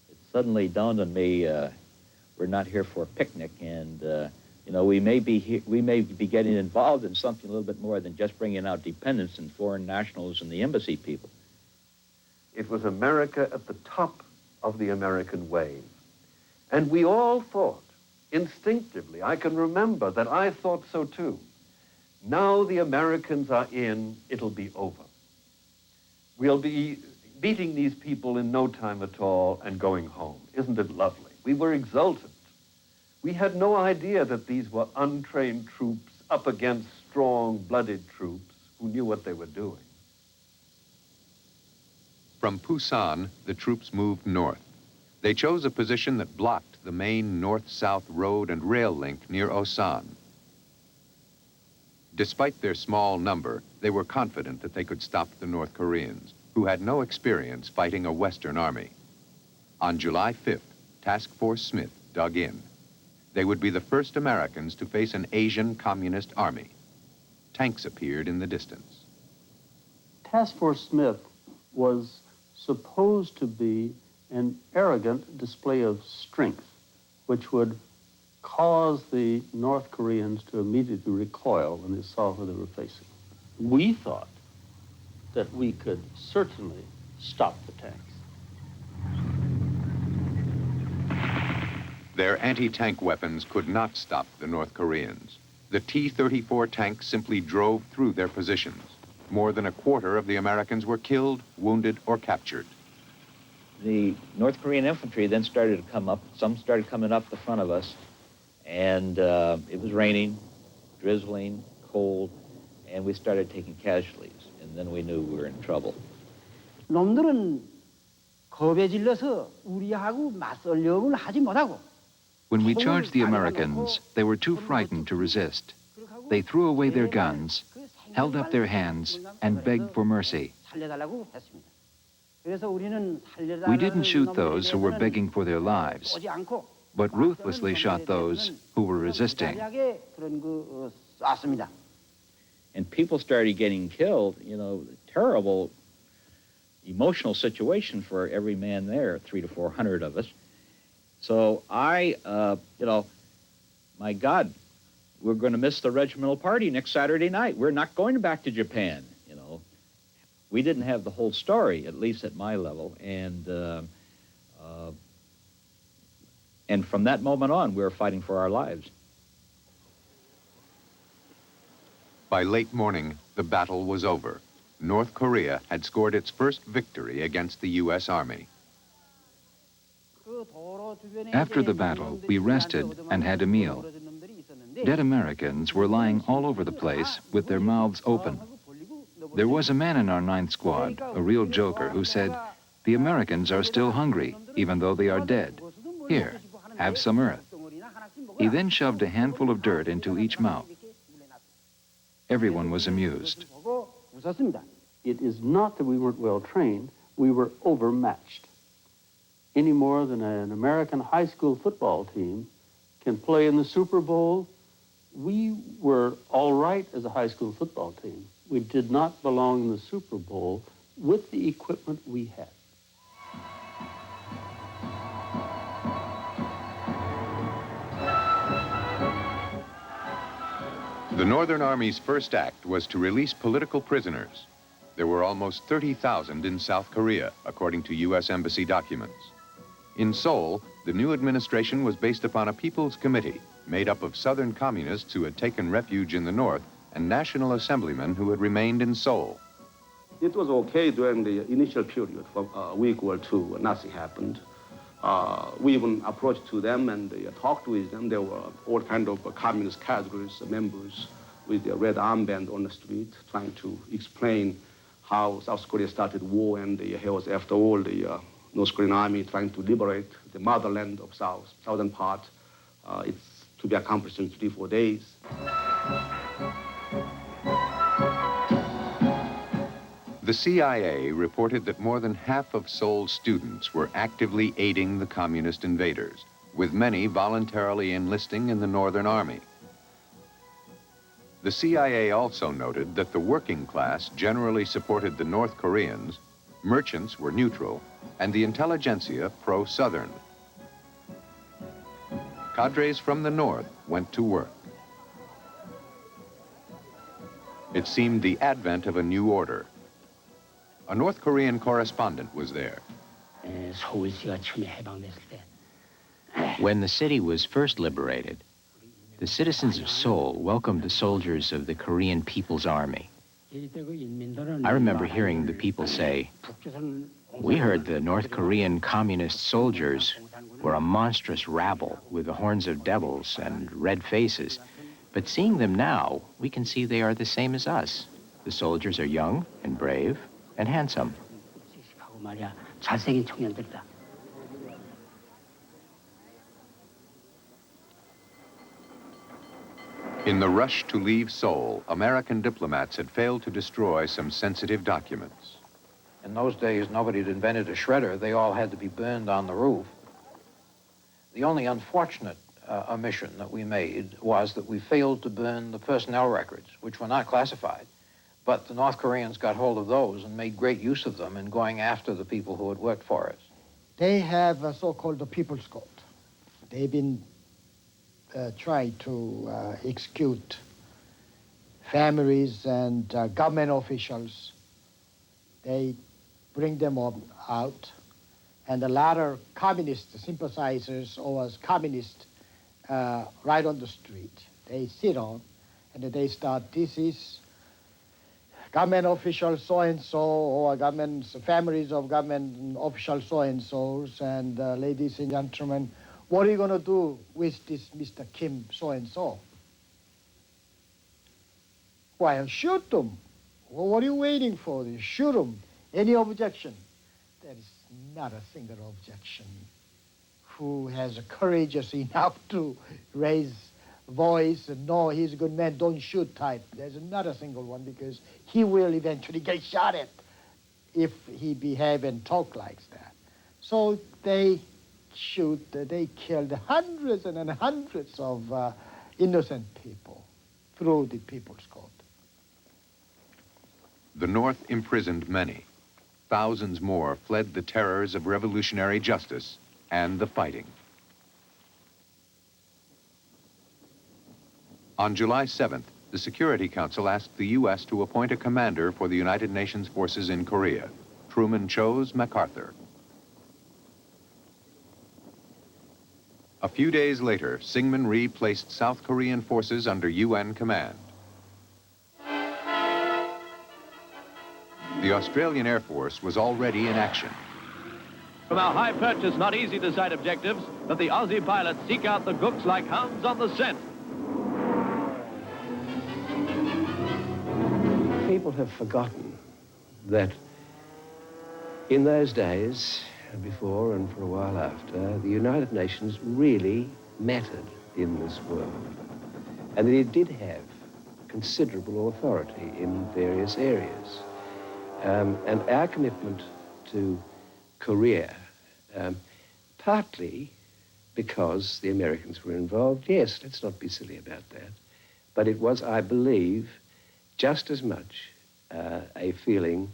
It suddenly dawned on me, we're not here for a picnic, and you know, we may be getting involved in something a little bit more than just bringing out dependents and foreign nationals and the embassy people. It was America at the top of the American wave. And we all thought, instinctively, I can remember that I thought so too. Now the Americans are in, it'll be over. We'll be beating these people in no time at all and going home. Isn't it lovely? We were exultant. We had no idea that these were untrained troops up against strong-blooded troops who knew what they were doing. From Busan, the troops moved north. They chose a position that blocked the main north-south road and rail link near Osan. Despite their small number, they were confident that they could stop the North Koreans, who had no experience fighting a Western army. On July 5th, Task Force Smith dug in. They would be the first Americans to face an Asian communist army. Tanks appeared in the distance. Task Force Smith was supposed to be an arrogant display of strength, which would cause the North Koreans to immediately recoil when they saw who they were facing. We thought that we could certainly stop the tanks. Their anti-tank weapons could not stop the North Koreans. The T-34 tanks simply drove through their positions. More than a quarter of the Americans were killed, wounded, or captured. The North Korean infantry then started to come up. Some started coming up the front of us, and it was raining, drizzling, cold, and we started taking casualties, and then we knew we were in trouble. 놈들은 겁에 질려서 우리하고 맞설력을 하지 못하고 When we charged the Americans, they were too frightened to resist. They threw away their guns, held up their hands, and begged for mercy. We didn't shoot those who were begging for their lives, but ruthlessly shot those who were resisting. and people started getting killed, you know, terrible emotional situation for every man there, 300 to 400 of us. So I, you know, my God, we're going to miss the regimental party next Saturday night. We're not going back to Japan, you know. We didn't have the whole story, at least at my level, and from that moment on, we were fighting for our lives. By late morning, the battle was over. North Korea had scored its first victory against the U.S. Army. After the battle, we rested and had a meal. Dead Americans were lying all over the place with their mouths open. There was a man in our 9th Squad, a real joker, who said, "The Americans are still hungry, even though they are dead. Here, have some earth." He then shoved a handful of dirt into each mouth. Everyone was amused. It is not that we weren't well trained, we were overmatched. Any more than an American high school football team can play in the Super Bowl. We were all right as a high school football team. We did not belong in the Super Bowl with the equipment we had. The Northern Army's first act was to release political prisoners. There were almost 30,000 in South Korea, according to U.S. Embassy documents. In Seoul, the new administration was based upon a People's Committee made up of Southern communists who had taken refuge in the North and National Assemblymen who had remained in Seoul. It was okay during the initial period, from a week or two, nothing happened. We even approached to them and talked with them. There were all kinds of communist cadres, members with their red armband on the street, trying to explain how South Korea started war, and here was, after all, the North Korean army trying to liberate the motherland of southern part. It's to be accomplished in 3-4 days. The CIA reported that more than half of Seoul's students were actively aiding the communist invaders, with many voluntarily enlisting in the Northern Army. The CIA also noted that the working class generally supported the North Koreans, merchants were neutral, and the intelligentsia pro-Southern. Cadres from the North went to work. It seemed the advent of a new order. A North Korean correspondent was there. When the city was first liberated, the citizens of Seoul welcomed the soldiers of the Korean People's Army. I remember hearing the people say, "We heard the North Korean communist soldiers were a monstrous rabble with the horns of devils and red faces. But seeing them now, we can see they are the same as us. The soldiers are young and brave and handsome." In the rush to leave Seoul, American diplomats had failed to destroy some sensitive documents. In those days, nobody had invented a shredder. They all had to be burned on the roof. The only unfortunate omission that we made was that we failed to burn the personnel records, which were not classified. But the North Koreans got hold of those and made great use of them in going after the people who had worked for us. They have a so-called People's Code. They've been trying to execute families and government officials. They bring them out, and a lot of communist sympathizers or communists right on the street. They sit on, and they start, "This is government official so-and-so, or government families of government official so-and-sos, and ladies and gentlemen, what are you going to do with this Mr. Kim so-and-so?" Why, shoot them. Well, what are you waiting for? You shoot them. Any objection? There is not a single objection. Who has courageous enough to raise voice and no, he's a good man, don't shoot type. There's not a single one, because he will eventually get shot at if he behave and talk like that. So they shoot, they killed hundreds and hundreds of innocent people through the People's Code. The North imprisoned many. Thousands more fled the terrors of revolutionary justice and the fighting. On July 7th, the Security Council asked the U.S. to appoint a commander for the United Nations forces in Korea. Truman chose MacArthur. A few days later, Syngman Rhee placed South Korean forces under UN command. The Australian Air Force was already in action. From our high perch, it's not easy to sight objectives, but the Aussie pilots seek out the gooks like hounds on the scent. People have forgotten that in those days, before and for a while after, the United Nations really mattered in this world, and that it did have considerable authority in various areas. And our commitment to Korea, partly because the Americans were involved, yes, let's not be silly about that, but it was, I believe, just as much a feeling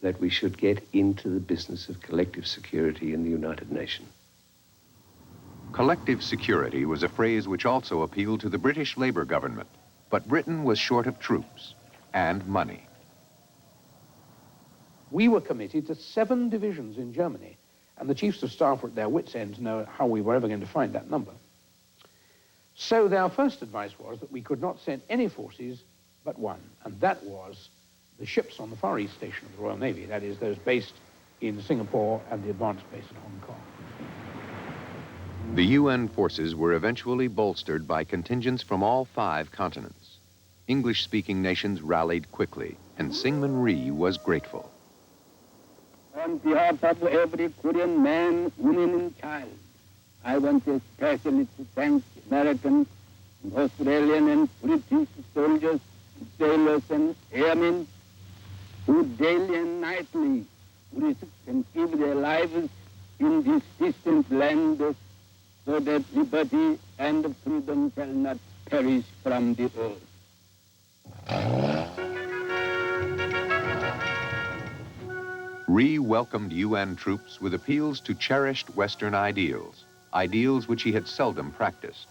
that we should get into the business of collective security in the United Nations. Collective security was a phrase which also appealed to the British Labour government, but Britain was short of troops and money. We were committed to 7 divisions in Germany, and the chiefs of staff were at their wits' end to know how we were ever going to find that number. So their first advice was that we could not send any forces but one, and that was the ships on the Far East Station of the Royal Navy, that is, those based in Singapore and the advanced base in Hong Kong. The UN forces were eventually bolstered by contingents from all 5 continents. English-speaking nations rallied quickly, and Syngman Rhee was grateful. On behalf of every Korean man, woman, and child, I want especially to thank American, Australian, and British soldiers, sailors, and airmen who daily and nightly risk and give their lives in this distant land so that liberty and freedom shall not perish from the earth. Rhee welcomed UN troops with appeals to cherished Western ideals, ideals which he had seldom practiced.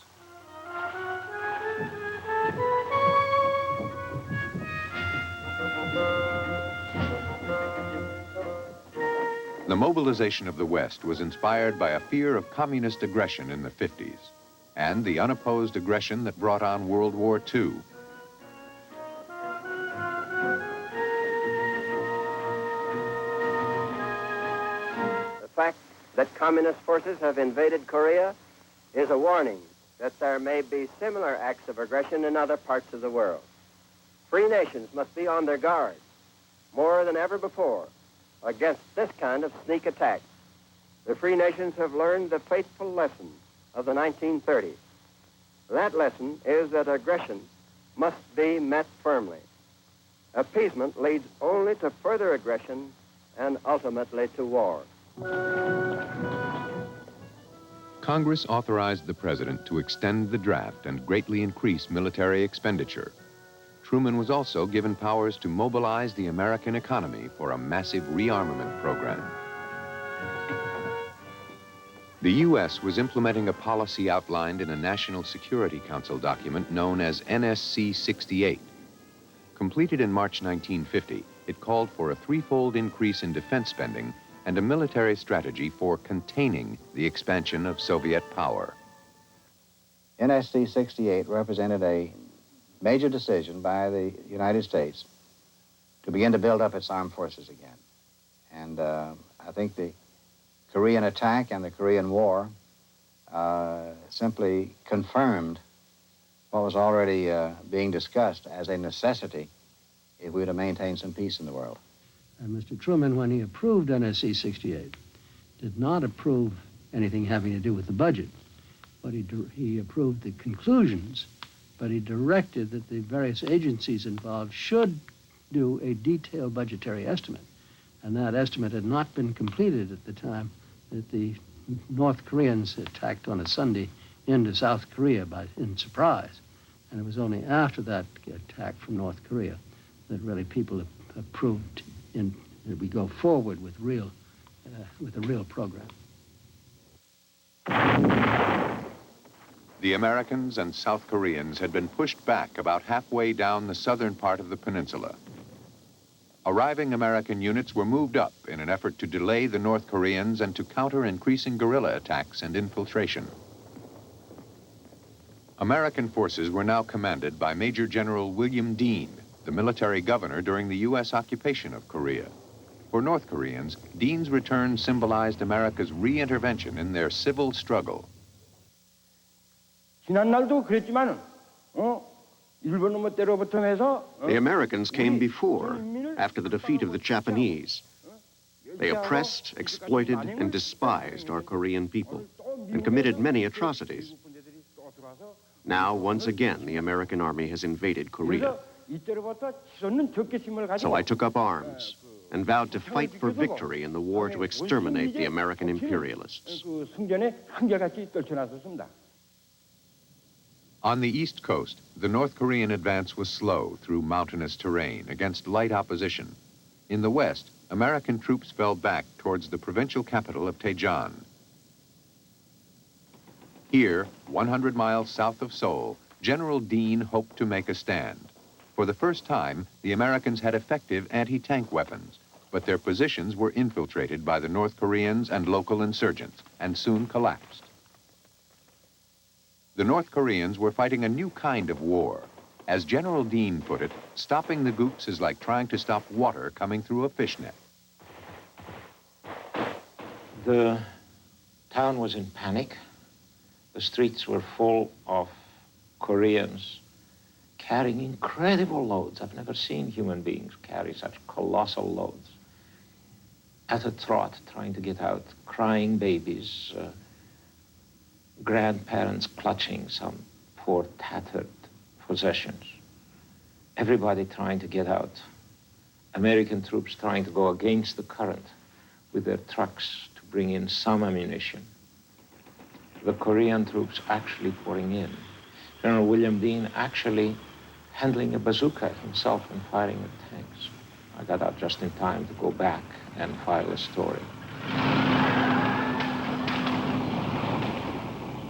The mobilization of the West was inspired by a fear of communist aggression in the 50s, and the unopposed aggression that brought on World War II. The fact that communist forces have invaded Korea is a warning that there may be similar acts of aggression in other parts of the world. Free nations must be on their guard, more than ever before, against this kind of sneak attack. The free nations have learned the fateful lesson of the 1930s. That lesson is that aggression must be met firmly. Appeasement leads only to further aggression and ultimately to war. Congress authorized the president to extend the draft and greatly increase military expenditure. Truman was also given powers to mobilize the American economy for a massive rearmament program. The U.S. was implementing a policy outlined in a National Security Council document known as NSC 68. Completed in March 1950, it called for a 3-fold increase in defense spending and a military strategy for containing the expansion of Soviet power. NSC 68 represented a major decision by the United States to begin to build up its armed forces again. And I think the Korean attack and the Korean War simply confirmed what was already being discussed as a necessity if we were to maintain some peace in the world. And Mr. Truman, when he approved NSC 68, did not approve anything having to do with the budget, but he approved the conclusions, but he directed that the various agencies involved should do a detailed budgetary estimate. And that estimate had not been completed at the time that the North Koreans attacked on a Sunday into South Korea in surprise. And it was only after that attack from North Korea that really people proved that we go forward with a real program. The Americans and South Koreans had been pushed back about halfway down the southern part of the peninsula. Arriving American units were moved up in an effort to delay the North Koreans and to counter increasing guerrilla attacks and infiltration. American forces were now commanded by Major General William Dean, the military governor during the U.S. occupation of Korea. For North Koreans, Dean's return symbolized America's re-intervention in their civil struggle. The Americans came before, after the defeat of the Japanese. They oppressed, exploited, and despised our Korean people, and committed many atrocities. Now, once again, the American army has invaded Korea. So I took up arms and vowed to fight for victory in the war to exterminate the American imperialists. On the east coast, the North Korean advance was slow through mountainous terrain against light opposition. In the west, American troops fell back towards the provincial capital of Daejeon. Here, 100 miles south of Seoul, General Dean hoped to make a stand. For the first time, the Americans had effective anti-tank weapons, but their positions were infiltrated by the North Koreans and local insurgents, and soon collapsed. The North Koreans were fighting a new kind of war. As General Dean put it, stopping the Gooks is like trying to stop water coming through a fishnet. The town was in panic. The streets were full of Koreans carrying incredible loads. I've never seen human beings carry such colossal loads. At a trot, trying to get out, crying babies, grandparents clutching some poor tattered possessions. Everybody trying to get out. American troops trying to go against the current with their trucks to bring in some ammunition. The Korean troops actually pouring in. General William Dean actually handling a bazooka himself and firing at tanks. I got out just in time to go back and file a story.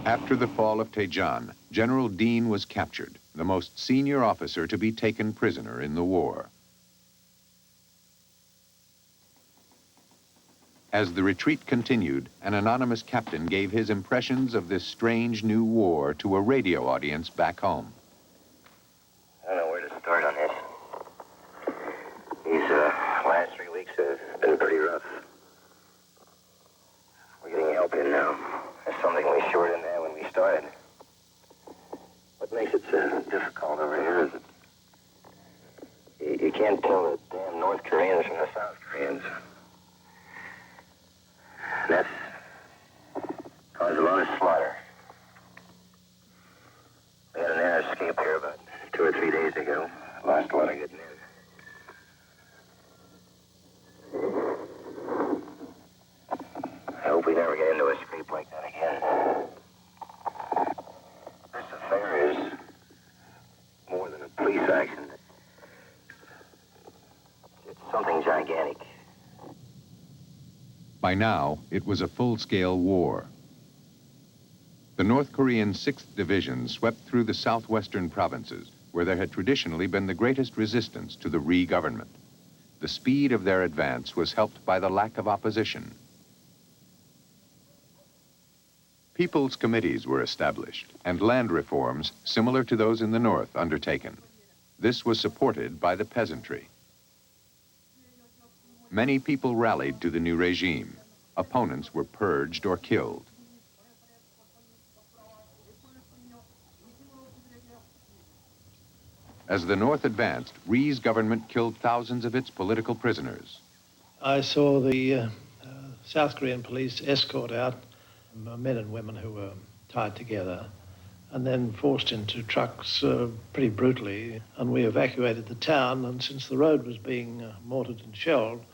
After the fall of Daejeon, General Dean was captured, the most senior officer to be taken prisoner in the war. As the retreat continued, an anonymous captain gave his impressions of this strange new war to a radio audience back home. I don't know where to start on this. These last 3 weeks have been pretty rough. We're getting help in now. There's something we short in there when we started. What makes it so difficult over here is that you can't tell the damn North Koreans from the South Koreans. And that's caused a lot of slaughter. We had an air escape here about 2 or 3 days ago. Lost a lot of good men. I hope we never get into a scrape like that again. This affair is more than a police action. It's something gigantic. By now, it was a full-scale war. The North Korean 6th Division swept through the southwestern provinces, where there had traditionally been the greatest resistance to the re-government. The speed of their advance was helped by the lack of opposition. People's committees were established, and land reforms, similar to those in the north, undertaken. This was supported by the peasantry. Many people rallied to the new regime. Opponents were purged or killed. As the North advanced, Rhee's government killed thousands of its political prisoners. I saw the South Korean police escort out men and women who were tied together and then forced into trucks pretty brutally. And we evacuated the town, and since the road was being mortared and shelled,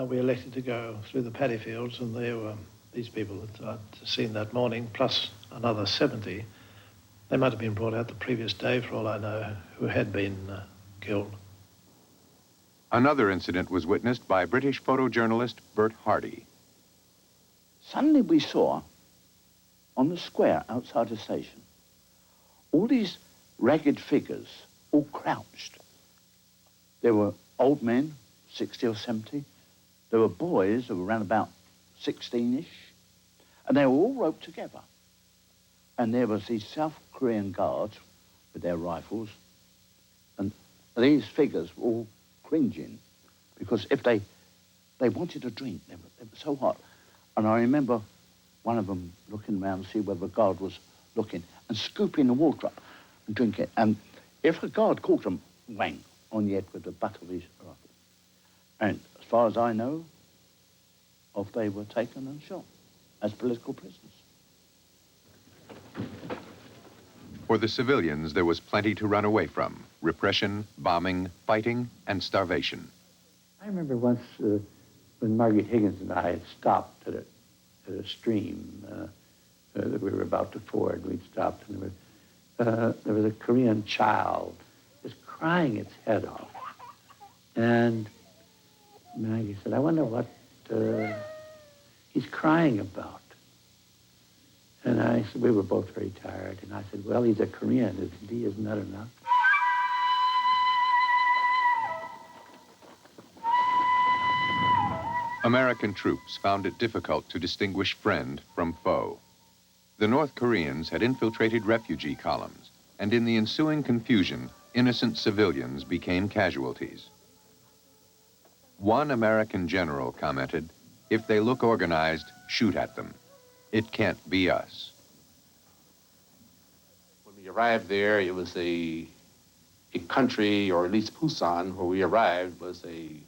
we elected to go through the paddy fields, and there were these people that I'd seen that morning, plus another 70. They might have been brought out the previous day, for all I know, who had been killed. Another incident was witnessed by British photojournalist Bert Hardy. Suddenly we saw on the square outside the station all these ragged figures all crouched. There were old men, 60 or 70. There were boys who were around about 16-ish. And they were all roped together. And there was these South Korean guards with their rifles. And these figures were all cringing because if they wanted a drink, they were so hot. And I remember one of them looking around to see whether the guard was looking and scooping the water up and drinking it. And if a guard caught them, whang, on the head with the butt of his rifle. And as far as I know, off they were taken and shot as political prisoners. For the civilians, there was plenty to run away from: repression, bombing, fighting, and starvation. I remember once when Margaret Higgins and I had stopped at a stream that we were about to ford. We'd stopped, and there was a Korean child just crying its head off. And Maggie said, I wonder what he's crying about. And I said, we were both very tired. And I said, well, he's a Korean, isn't he? Isn't that enough? American troops found it difficult to distinguish friend from foe. The North Koreans had infiltrated refugee columns, and in the ensuing confusion, innocent civilians became casualties. One American general commented, "If they look organized, shoot at them. It can't be us." When we arrived there, it was a country, or at least Busan, where we arrived, was a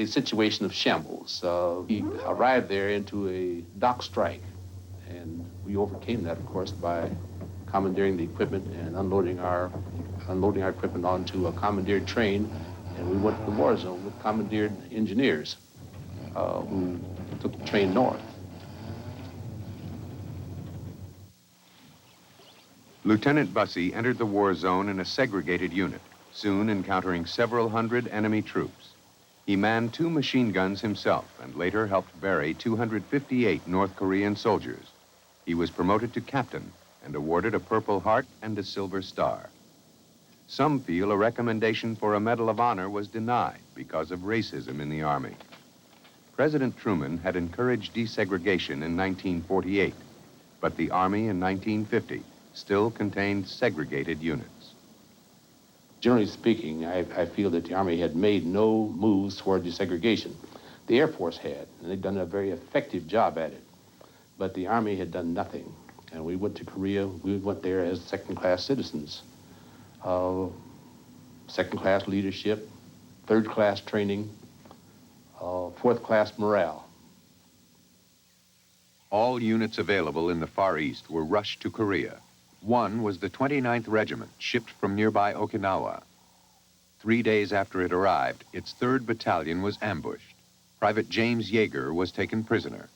situation of shambles. We arrived there into a dock strike, and we overcame that, of course, by commandeering the equipment and unloading our equipment onto a commandeered train, and we went to the war zone with commandeered engineers who took the train north. Lieutenant Bussey entered the war zone in a segregated unit, soon encountering several hundred enemy troops. He manned 2 machine guns himself and later helped bury 258 North Korean soldiers. He was promoted to captain and awarded a Purple Heart and a Silver Star. Some feel a recommendation for a Medal of Honor was denied because of racism in the Army. President Truman had encouraged desegregation in 1948, but the Army in 1950 still contained segregated units. Generally speaking, I feel that the Army had made no moves toward desegregation. The Air Force had, and they'd done a very effective job at it. But the Army had done nothing. And we went to Korea, we went there as second-class citizens. Second-class leadership, third-class training, fourth-class morale. All units available in the Far East were rushed to Korea. One was the 29th Regiment, shipped from nearby Okinawa. 3 days after it arrived, its 3rd Battalion was ambushed. Private James Yeager was taken prisoner.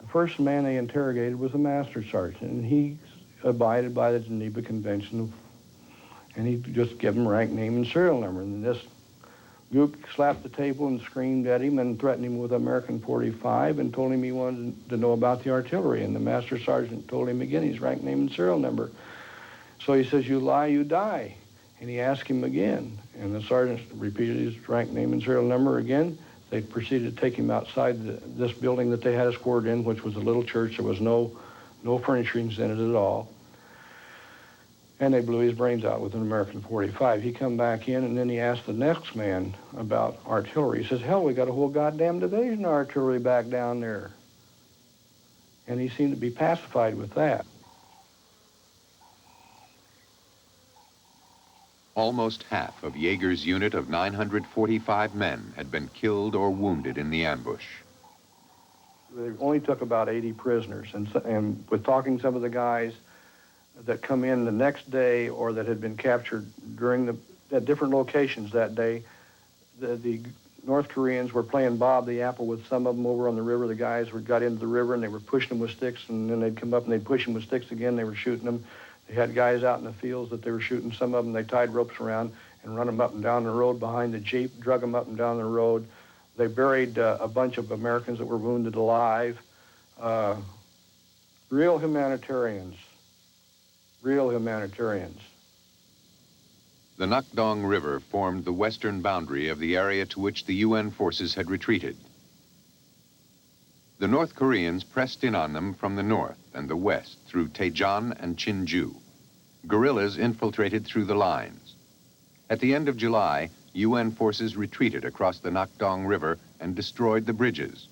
The first man they interrogated was a master sergeant, and he abided by the Geneva Convention, and he just gave him rank, name, and serial number. And this Gook slapped the table and screamed at him and threatened him with American 45 and told him he wanted to know about the artillery. And the master sergeant told him again his rank, name, and serial number. So he says, you lie, you die. And he asked him again. And the sergeant repeated his rank, name, and serial number again. They proceeded to take him outside this building that they had us quartered in, which was a little church. There was no furnishings in it at all. And they blew his brains out with an American 45. He come back in, and then he asked the next man about artillery. He says, hell, we got a whole goddamn division of artillery back down there. And he seemed to be pacified with that. Almost half of Yeager's unit of 945 men had been killed or wounded in the ambush. They only took about 80 prisoners. And with talking to some of the guys that come in the next day or that had been captured at different locations that day, the North Koreans were playing Bob the Apple with some of them over on the river. The guys got into the river and they were pushing them with sticks, and then they'd come up and they'd push them with sticks again. They were shooting them. They had guys out in the fields that they were shooting. Some of them, they tied ropes around and run them up and down the road behind the Jeep, drug them up and down the road. They buried a bunch of Americans that were wounded alive. Real humanitarians. Real humanitarians. The Nakdong River formed the western boundary of the area to which the UN forces had retreated. The North Koreans pressed in on them from the north and the west through Taejon and Chinju. Guerrillas infiltrated through the lines. At the end of July, UN forces retreated across the Nakdong River and destroyed the bridges.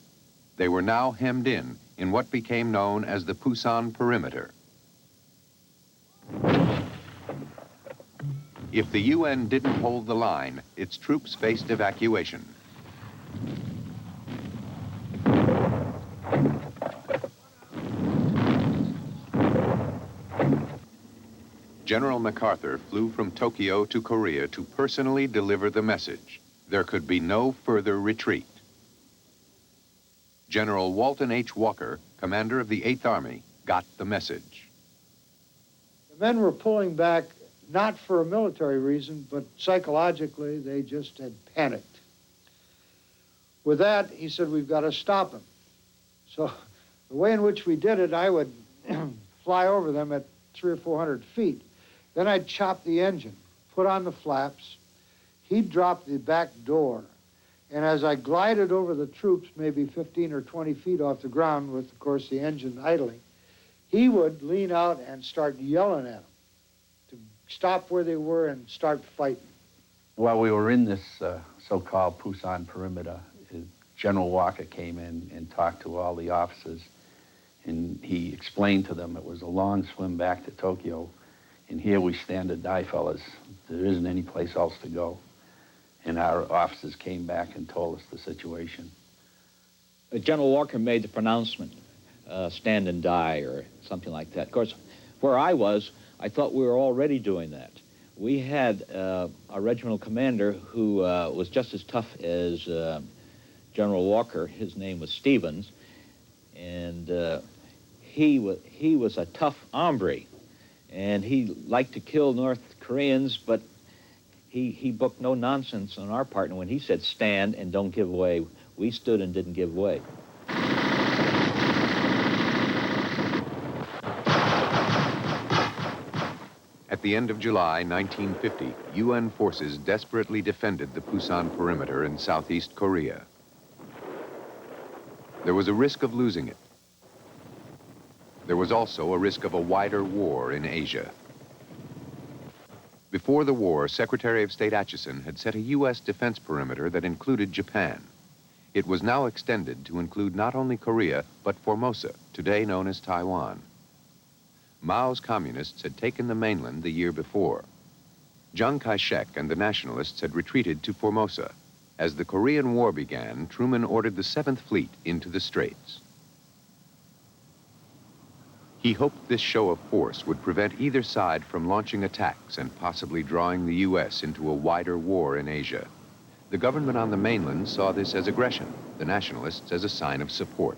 They were now hemmed in what became known as the Pusan Perimeter. If the UN didn't hold the line, its troops faced evacuation. General MacArthur flew from Tokyo to Korea to personally deliver the message. There could be no further retreat. General Walton H. Walker, commander of the 8th Army, got the message. The men were pulling back not for a military reason, but psychologically they just had panicked. With that, he said, we've got to stop them. So the way in which we did it, I would fly over them at 300 or 400 feet. Then I'd chop the engine, put on the flaps. He'd drop the back door. And as I glided over the troops, maybe 15 or 20 feet off the ground with, of course, the engine idling, he would lean out and start yelling at them to stop where they were and start fighting. While we were in this so-called Pusan Perimeter, General Walker came in and talked to all the officers, and he explained to them it was a long swim back to Tokyo, and here we stand to die, fellas. There isn't any place else to go. And our officers came back and told us the situation. General Walker made the pronouncement, stand and die, or something like that. Of course, where I was, I thought we were already doing that. We had a regimental commander who was just as tough as General Walker. His name was Stevens, and he was a tough hombre, and he liked to kill North Koreans, but he booked no nonsense on our part, and when he said stand and don't give way, we stood and didn't give way. At the end of July 1950, UN forces desperately defended the Pusan Perimeter in Southeast Korea. There was a risk of losing it. There was also a risk of a wider war in Asia. Before the war, Secretary of State Acheson had set a U.S. defense perimeter that included Japan. It was now extended to include not only Korea, but Formosa, today known as Taiwan. Mao's communists had taken the mainland the year before. Chiang Kai-shek and the nationalists had retreated to Formosa. As the Korean War began, Truman ordered the 7th Fleet into the Straits. He hoped this show of force would prevent either side from launching attacks and possibly drawing the U.S. into a wider war in Asia. The government on the mainland saw this as aggression, the nationalists as a sign of support.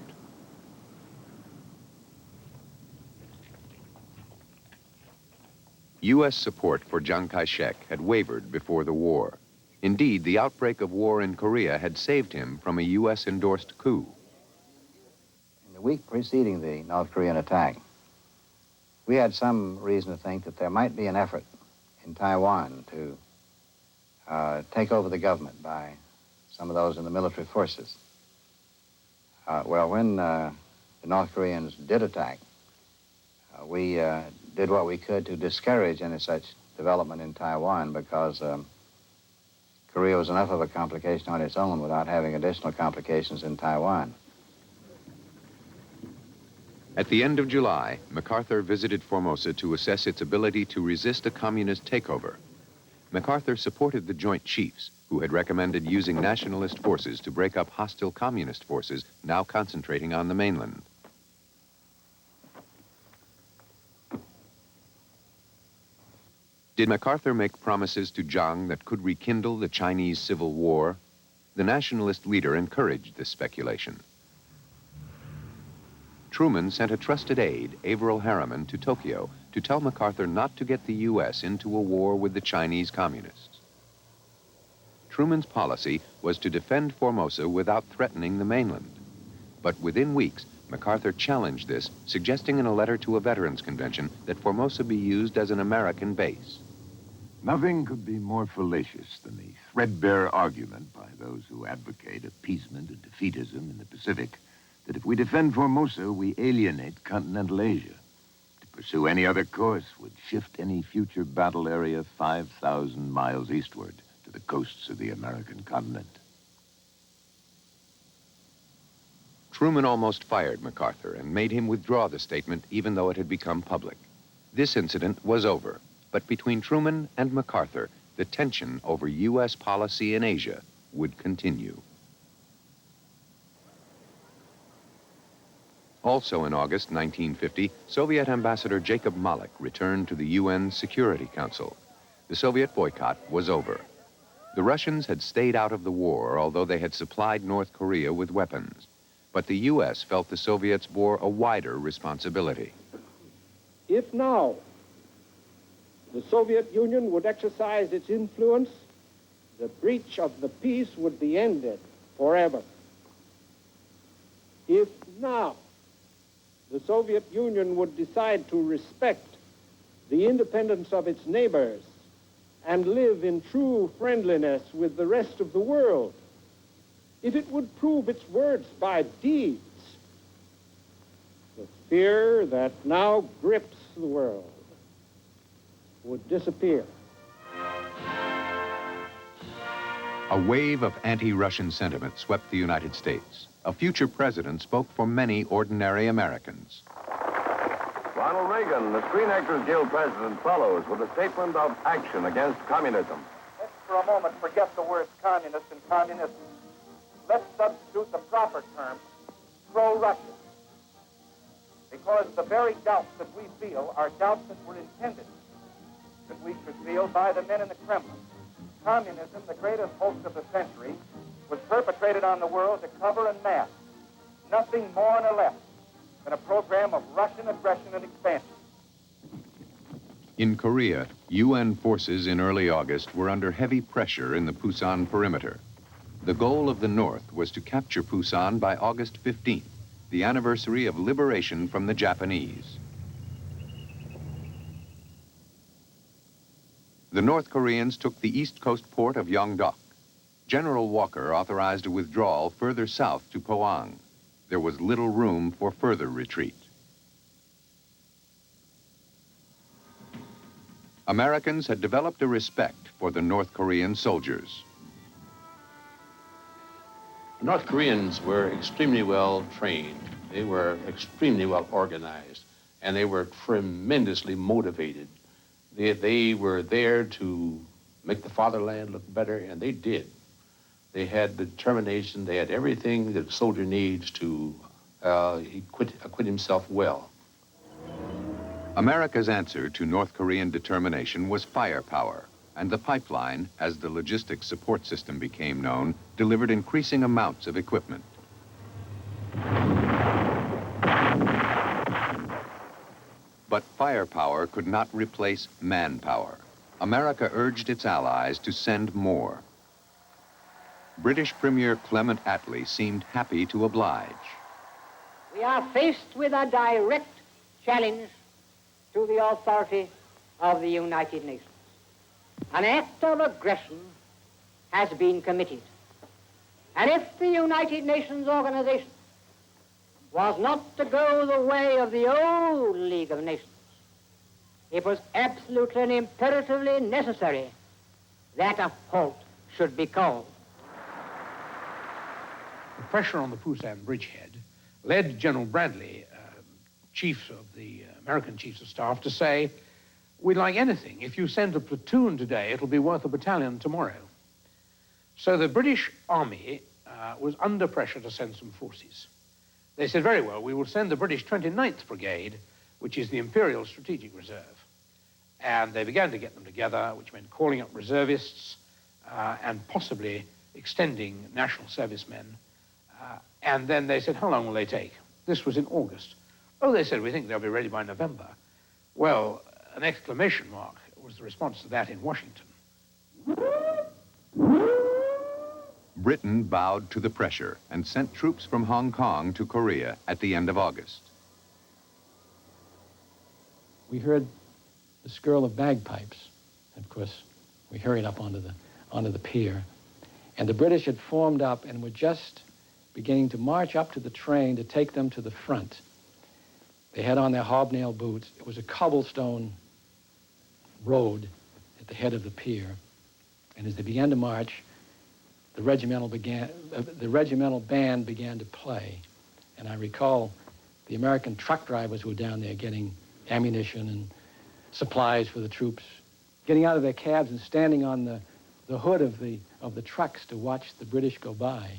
U.S. support for Chiang Kai-shek had wavered before the war. Indeed, the outbreak of war in Korea had saved him from a U.S.-endorsed coup. In the week preceding the North Korean attack, we had some reason to think that there might be an effort in Taiwan to take over the government by some of those in the military forces. Well, when the North Koreans did attack, we did what we could to discourage any such development in Taiwan because Korea was enough of a complication on its own without having additional complications in Taiwan. At the end of July, MacArthur visited Formosa to assess its ability to resist a communist takeover. MacArthur supported the Joint Chiefs, who had recommended using nationalist forces to break up hostile communist forces now concentrating on the mainland. Did MacArthur make promises to Chiang that could rekindle the Chinese Civil War? The nationalist leader encouraged this speculation. Truman sent a trusted aide, Averell Harriman, to Tokyo to tell MacArthur not to get the U.S. into a war with the Chinese communists. Truman's policy was to defend Formosa without threatening the mainland. But within weeks, MacArthur challenged this, suggesting in a letter to a veterans convention that Formosa be used as an American base. Nothing could be more fallacious than the threadbare argument by those who advocate appeasement and defeatism in the Pacific that if we defend Formosa, we alienate continental Asia. To pursue any other course would shift any future battle area 5,000 miles eastward to the coasts of the American continent. Truman almost fired MacArthur and made him withdraw the statement even though it had become public. This incident was over, but between Truman and MacArthur, the tension over U.S. policy in Asia would continue. Also in August 1950, Soviet Ambassador Jacob Malik returned to the UN Security Council. The Soviet boycott was over. The Russians had stayed out of the war, although they had supplied North Korea with weapons. But the U.S. felt the Soviets bore a wider responsibility. If now the Soviet Union would exercise its influence, the breach of the peace would be ended forever. If now the Soviet Union would decide to respect the independence of its neighbors and live in true friendliness with the rest of the world, if it would prove its words by deeds, the fear that now grips the world would disappear. A wave of anti-Russian sentiment swept the United States. A future president spoke for many ordinary Americans. Ronald Reagan, the Screen Actors Guild president, follows with a statement of action against communism. Let's for a moment forget the words communist and communism. Let's substitute the proper term, pro-Russian. Because the very doubts that we feel are doubts that were intended that we should feel by the men in the Kremlin. Communism, the greatest hoax of the century, was perpetrated on the world to cover and mask nothing more nor less than a program of Russian aggression and expansion. In Korea, UN forces in early August were under heavy pressure in the Pusan perimeter. The goal of the North was to capture Pusan by August 15th, the anniversary of liberation from the Japanese. The North Koreans took the east coast port of Yeongdeok. General Walker authorized a withdrawal further south to Pohang. There was little room for further retreat. Americans had developed a respect for the North Korean soldiers. North Koreans were extremely well trained. They were extremely well organized, and they were tremendously motivated. They were there to make the fatherland look better, and they did. They had determination. They had everything that a soldier needs to acquit himself well. America's answer to North Korean determination was firepower, and the pipeline, as the logistics support system became known, delivered increasing amounts of equipment. But firepower could not replace manpower. America urged its allies to send more. British Premier Clement Attlee seemed happy to oblige. We are faced with a direct challenge to the authority of the United Nations. An act of aggression has been committed. And if the United Nations organization was not to go the way of the old League of Nations, it was absolutely and imperatively necessary that a halt should be called. The pressure on the Pusan bridgehead led General Bradley, chief of the American Chiefs of Staff, to say, we'd like anything. If you send a platoon today, it'll be worth a battalion tomorrow. So the British Army was under pressure to send some forces. They said, very well, we will send the British 29th Brigade, which is the Imperial Strategic Reserve. And they began to get them together, which meant calling up reservists and possibly extending national servicemen. And then they said, how long will they take? This was in August. Oh, they said, we think they'll be ready by November. Well, an exclamation mark was the response to that in Washington. Britain bowed to the pressure and sent troops from Hong Kong to Korea at the end of August. We heard the skirl of bagpipes. Of course, we hurried up onto the pier. And the British had formed up and were just beginning to march up to the train to take them to the front. They had on their hobnail boots. It was a cobblestone road at the head of the pier. And as they began to march, the regimental band began to play. And I recall the American truck drivers who were down there getting ammunition and supplies for the troops, getting out of their cabs and standing on the hood of the trucks to watch the British go by.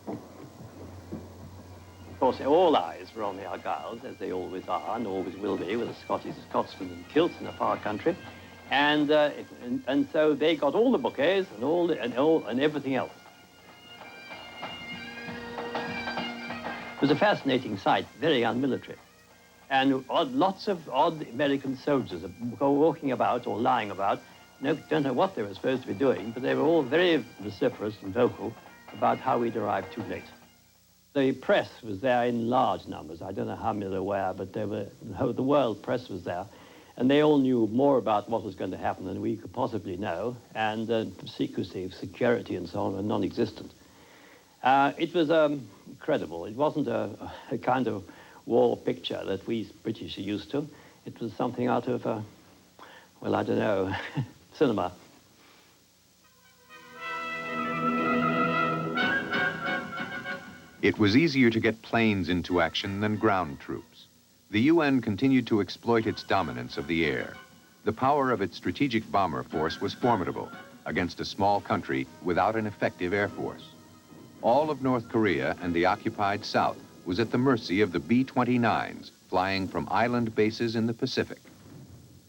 Of course, all eyes were on the Argylls, as they always are and always will be, with the Scotsmen in kilts in a far country. And so they got all the bouquets and everything else. It was a fascinating sight, very unmilitary. And lots of odd American soldiers walking about or lying about. Don't know what they were supposed to be doing, but they were all very vociferous and vocal about how we'd arrived too late. The press was there in large numbers. I don't know how many there were, but the world press was there. And they all knew more about what was going to happen than we could possibly know, and secrecy, security, and so on were non-existent. It was incredible. It wasn't a kind of war picture that we British are used to. It was something out of, well, I don't know, cinema. It was easier to get planes into action than ground troops. The UN continued to exploit its dominance of the air. The power of its strategic bomber force was formidable against a small country without an effective air force. All of North Korea and the occupied South was at the mercy of the B-29s flying from island bases in the Pacific.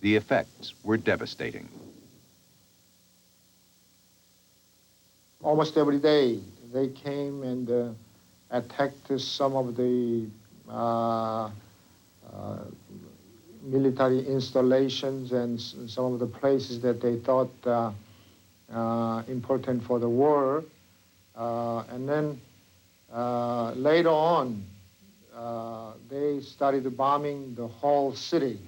The effects were devastating. Almost every day they came and attacked some of the military installations and some of the places that they thought important for the war. And then later on, they started bombing the whole city.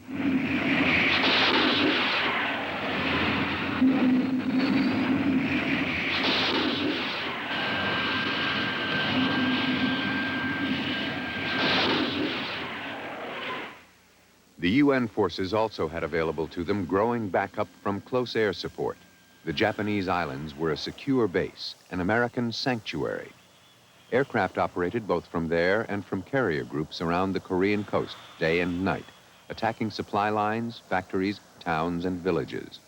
The UN forces also had available to them growing backup from close air support. The Japanese islands were a secure base, an American sanctuary. Aircraft operated both from there and from carrier groups around the Korean coast, day and night, attacking supply lines, factories, towns, and villages.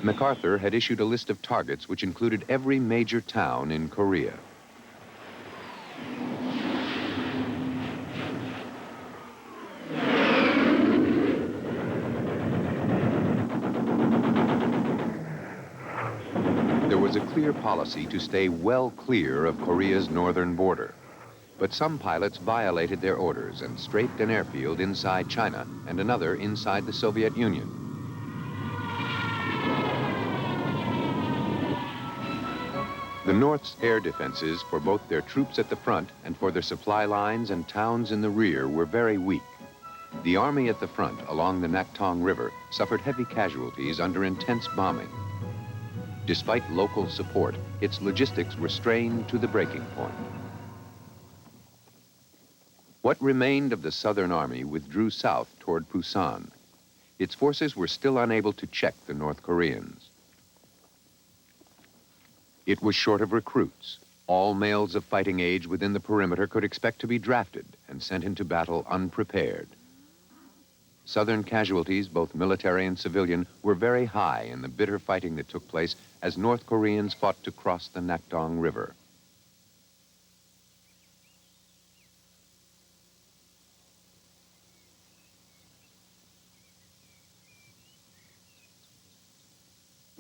MacArthur had issued a list of targets which included every major town in Korea. There was a clear policy to stay well clear of Korea's northern border. But some pilots violated their orders and strafed an airfield inside China and another inside the Soviet Union. The North's air defenses for both their troops at the front and for their supply lines and towns in the rear were very weak. The army at the front along the Naktong River suffered heavy casualties under intense bombing. Despite local support, its logistics were strained to the breaking point. What remained of the Southern Army withdrew south toward Busan. Its forces were still unable to check the North Koreans. It was short of recruits. All males of fighting age within the perimeter could expect to be drafted and sent into battle unprepared. Southern casualties, both military and civilian, were very high in the bitter fighting that took place as North Koreans fought to cross the Naktong River.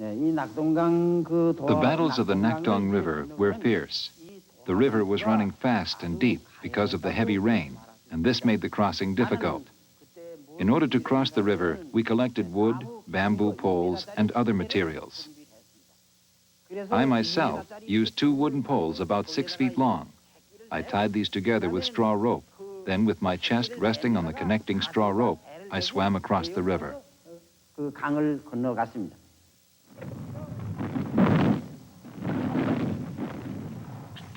이 The battles of the Nakdong River were fierce. The river was running fast and deep because of the heavy rain, and this made the crossing difficult. In order to cross the river, we collected wood, bamboo poles, and other materials. I myself used 2 wooden poles about 6 feet long. I tied these together with straw rope. Then, with my chest resting on the connecting straw rope, I swam across the river.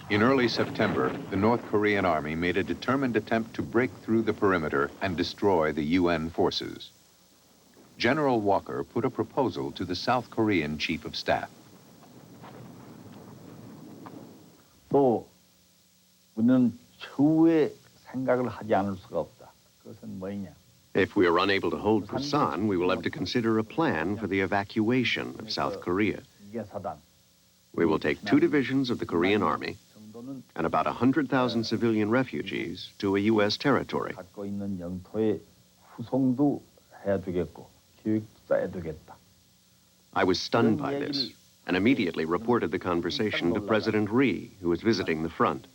In early September, the North Korean Army made a determined attempt to break through the perimeter and destroy the UN forces. General Walker put a proposal to the South Korean Chief of Staff. 또 우리는 추후에 생각을 하지 않을 수가 없다. 그것은 뭐냐? If we are unable to hold Busan, we will have to consider a plan for the evacuation of South Korea. We will take 2 divisions of the Korean Army and about 100,000 civilian refugees to a U.S. territory. 갖고 있는 영토에 후송도 해야 되겠고 교육도 해야 되겠다. I was stunned by this and immediately reported the conversation to President Ri, who was visiting the front.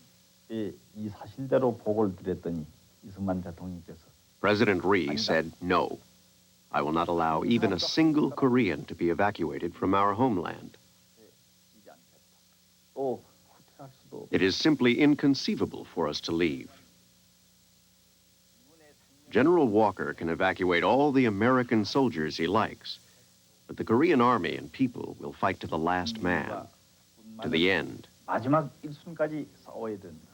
이 사실대로 보고를 드렸더니 이승만 대통령께서 President Ri said, no, I will not allow even a single Korean to be evacuated from our homeland. 또 It is simply inconceivable for us to leave. General Walker can evacuate all the American soldiers he likes, but the Korean Army and people will fight to the last man, to the end. 마지막 일순까지 싸워야 된다.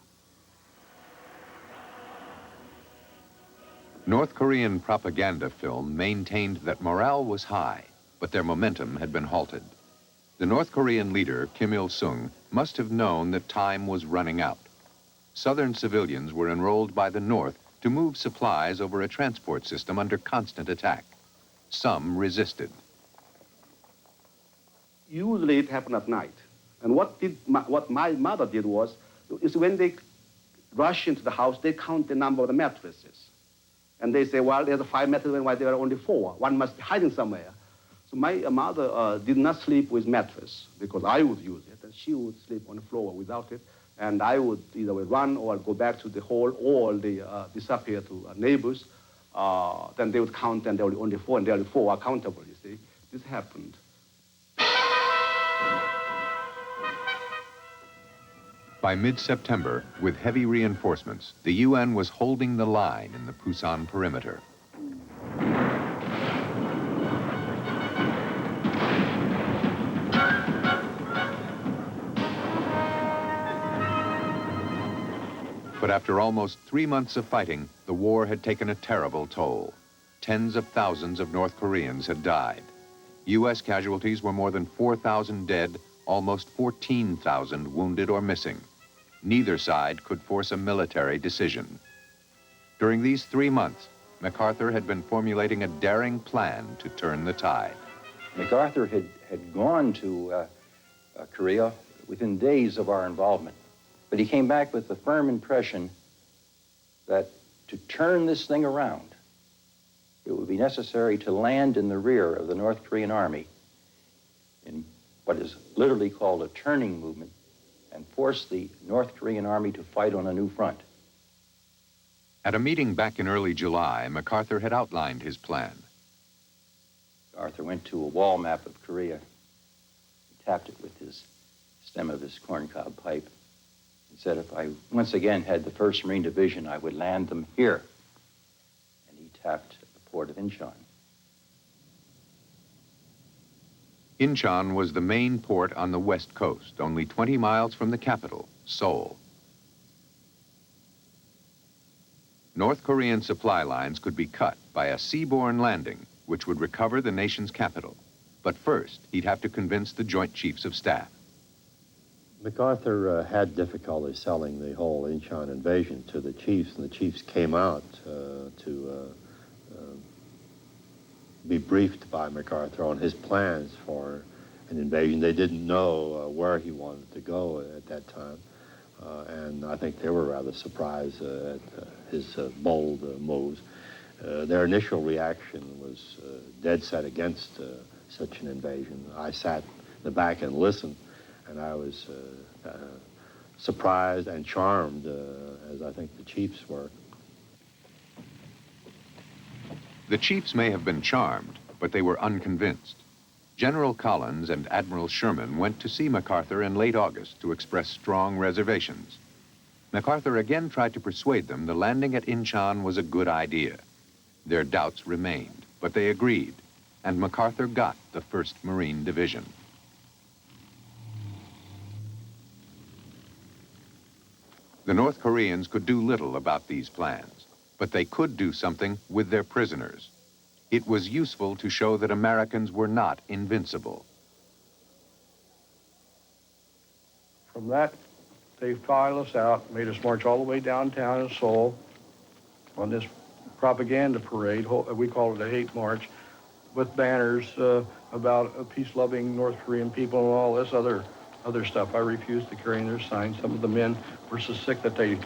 North Korean propaganda film maintained that morale was high, but their momentum had been halted. The North Korean leader, Kim Il-sung, must have known that time was running out. Southern civilians were enrolled by the North to move supplies over a transport system under constant attack. Some resisted. Usually it happened at night. And what my mother did was, is when they rush into the house, they count the number of the mattresses. And they say, well, there's 5 mattresses, why there are only 4? One must be hiding somewhere. So my mother did not sleep with mattress because I would use it, and she would sleep on the floor without it. And I would either run or go back to the hall, or they disappear to neighbors. Then they would count, and there were only 4, and there were 4 are countable, you see. This happened. By mid-September, with heavy reinforcements, the UN was holding the line in the Pusan perimeter. But after almost 3 months of fighting, the war had taken a terrible toll. Tens of thousands of North Koreans had died. U.S. casualties were more than 4,000 dead, almost 14,000 wounded or missing. Neither side could force a military decision. During these 3 months, MacArthur had been formulating a daring plan to turn the tide. MacArthur had gone to Korea within days of our involvement, but he came back with the firm impression that to turn this thing around, it would be necessary to land in the rear of the North Korean army in what is literally called a turning movement, and force the North Korean army to fight on a new front. At a meeting back in early July, MacArthur had outlined his plan. Arthur went to a wall map of Korea. He tapped it with his stem of his corncob pipe. He said, if I once again had the 1st Marine Division, I would land them here. And he tapped the port of Incheon. Incheon was the main port on the west coast, only 20 miles from the capital, Seoul. North Korean supply lines could be cut by a seaborne landing, which would recover the nation's capital. But first, he'd have to convince the Joint Chiefs of Staff. MacArthur had difficulty selling the whole Incheon invasion to the chiefs, and the chiefs came out to be briefed by MacArthur on his plans for an invasion. They didn't know where he wanted to go at that time, and I think they were rather surprised at his bold moves. Their initial reaction was dead set against such an invasion. I sat the back and listen. And I was surprised and charmed, as I think the chiefs were. The chiefs may have been charmed, but they were unconvinced. General Collins and Admiral Sherman went to see MacArthur in late August to express strong reservations. MacArthur again tried to persuade them the landing at Incheon was a good idea. Their doubts remained, but they agreed, and MacArthur got the 1st Marine Division. The North Koreans could do little about these plans, but they could do something with their prisoners. It was useful to show that Americans were not invincible. From that, they filed us out, made us march all the way downtown in Seoul on this propaganda parade. We call it a hate march, with banners about peace-loving North Korean people and all this other stuff. I refused to carry their signs. Some of the men were so sick that they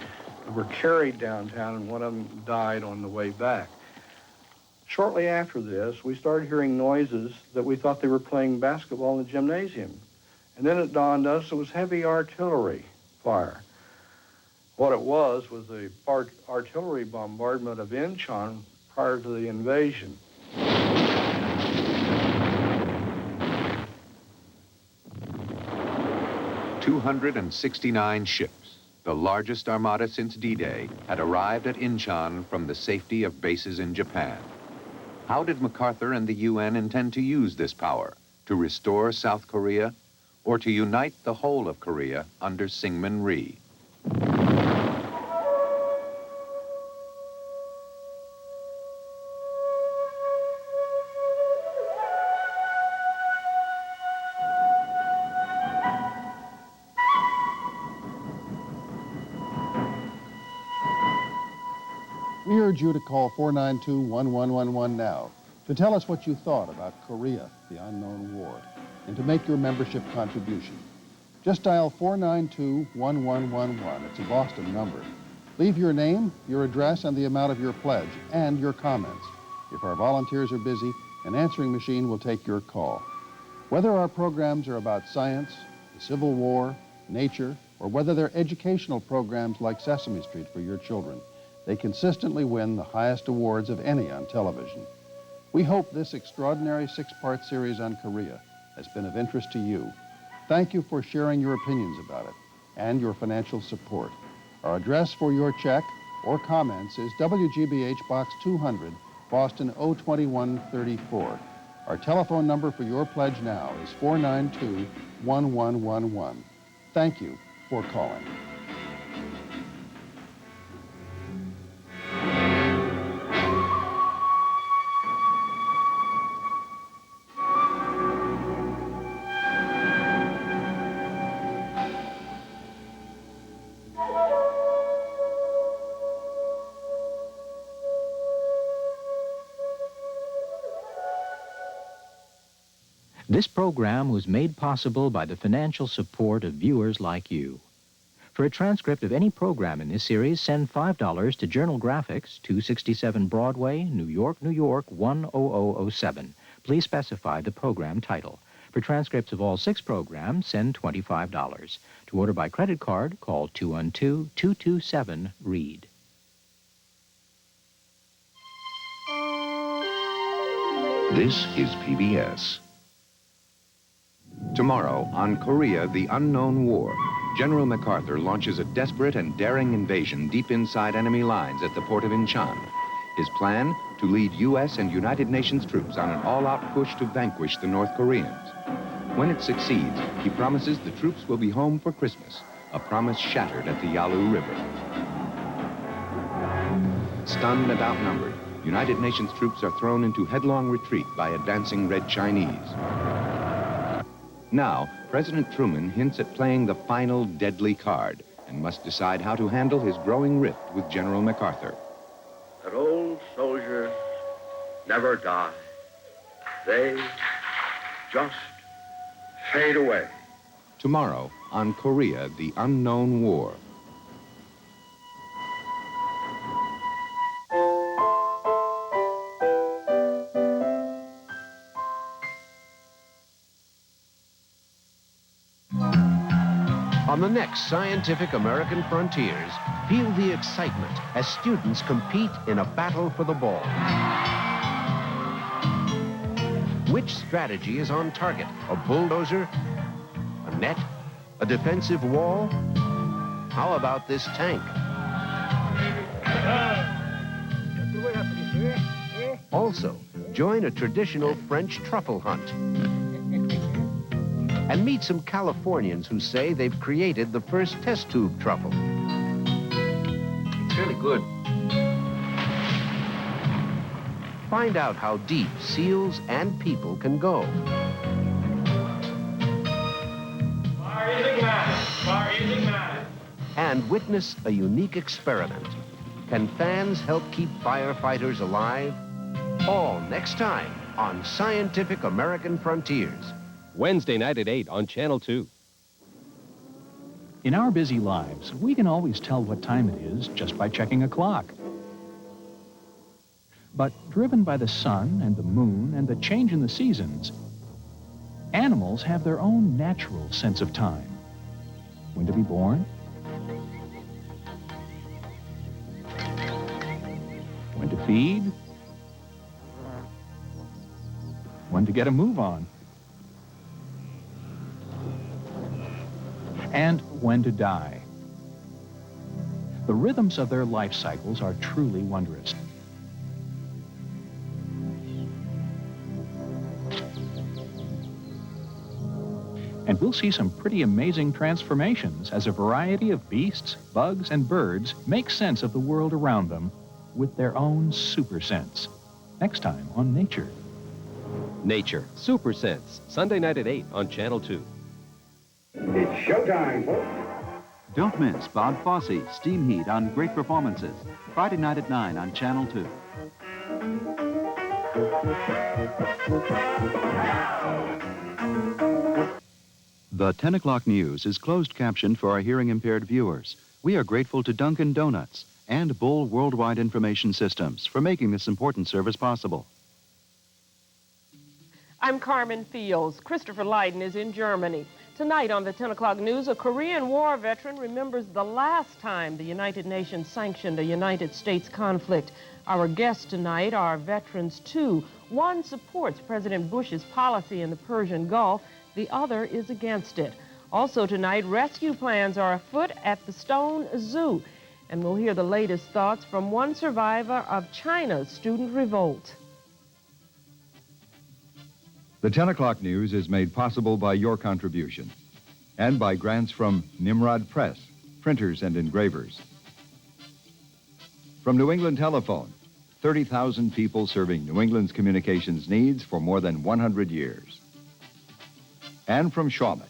were carried downtown, and one of them died on the way back. Shortly after this, we started hearing noises that we thought they were playing basketball in the gymnasium. And then it dawned on us it was heavy artillery fire. What it was the artillery bombardment of Incheon prior to the invasion. 269 ships, the largest armada since D-Day, had arrived at Incheon from the safety of bases in Japan. How did MacArthur and the UN intend to use this power? To restore South Korea, or to unite the whole of Korea under Syngman Rhee? We urge you to call 492-1111 now to tell us what you thought about Korea, the unknown war, and to make your membership contribution. Just dial 492-1111. It's a Boston number. Leave your name, your address, and the amount of your pledge, and your comments. If our volunteers are busy, an answering machine will take your call. Whether our programs are about science, the Civil War, nature, or whether they're educational programs like Sesame Street for your children, they consistently win the highest awards of any on television. We hope this extraordinary 6-part series on Korea has been of interest to you. Thank you for sharing your opinions about it and your financial support. Our address for your check or comments is WGBH Box 200, Boston 02134. Our telephone number for your pledge now is 492-1111. Thank you for calling. This program was made possible by the financial support of viewers like you. For a transcript of any program in this series, send $5 to Journal Graphics, 267 Broadway, New York, New York, 10007. Please specify the program title. For transcripts of all 6 programs, send $25. To order by credit card, call 212-227-READ. This is PBS. Tomorrow, on Korea, the unknown war, General MacArthur launches a desperate and daring invasion deep inside enemy lines at the port of Incheon. His plan, to lead U.S. and United Nations troops on an all-out push to vanquish the North Koreans. When it succeeds, he promises the troops will be home for Christmas, a promise shattered at the Yalu River. Stunned and outnumbered, United Nations troops are thrown into headlong retreat by advancing Red Chinese. Now, President Truman hints at playing the final deadly card and must decide how to handle his growing rift with General MacArthur. That old soldiers never die. They just fade away. Tomorrow, on Korea, the unknown war. On the next Scientific American Frontiers, feel the excitement as students compete in a battle for the ball. Which strategy is on target? A bulldozer? A net? A defensive wall? How about this tank? Also, join a traditional French truffle hunt. And meet some Californians who say they've created the first test tube truffle. It's really good. Find out how deep seals and people can go. And witness a unique experiment. Can fans help keep firefighters alive? All next time on Scientific American Frontiers. Wednesday night at 8 on Channel 2. In our busy lives, we can always tell what time it is just by checking a clock. But driven by the sun and the moon and the change in the seasons, animals have their own natural sense of time. When to be born, when to feed, when to get a move on, and when to die. The rhythms of their life cycles are truly wondrous. And we'll see some pretty amazing transformations as a variety of beasts, bugs, and birds make sense of the world around them with their own super sense. Next time on Nature. Nature, Super Sense, Sunday night at 8 on Channel 2. It's showtime, folks. Don't miss Bob Fosse, Steam Heat on Great Performances, Friday night at 9 on Channel 2. The 10 o'clock news is closed captioned for our hearing-impaired viewers. We are grateful to Dunkin' Donuts and Bull Worldwide Information Systems for making this important service possible. I'm Carmen Fields. Christopher Lydon is in Germany. Tonight on the 10 o'clock news, a Korean War veteran remembers the last time the United Nations sanctioned a United States conflict. Our guests tonight are veterans too. One supports President Bush's policy in the Persian Gulf. The other is against it. Also tonight, rescue plans are afoot at the Stone Zoo. And we'll hear the latest thoughts from one survivor of China's student revolt. The 10 o'clock news is made possible by your contribution and by grants from Nimrod Press, printers and engravers. From New England Telephone, 30,000 people serving New England's communications needs for more than 100 years. And from Shawmut,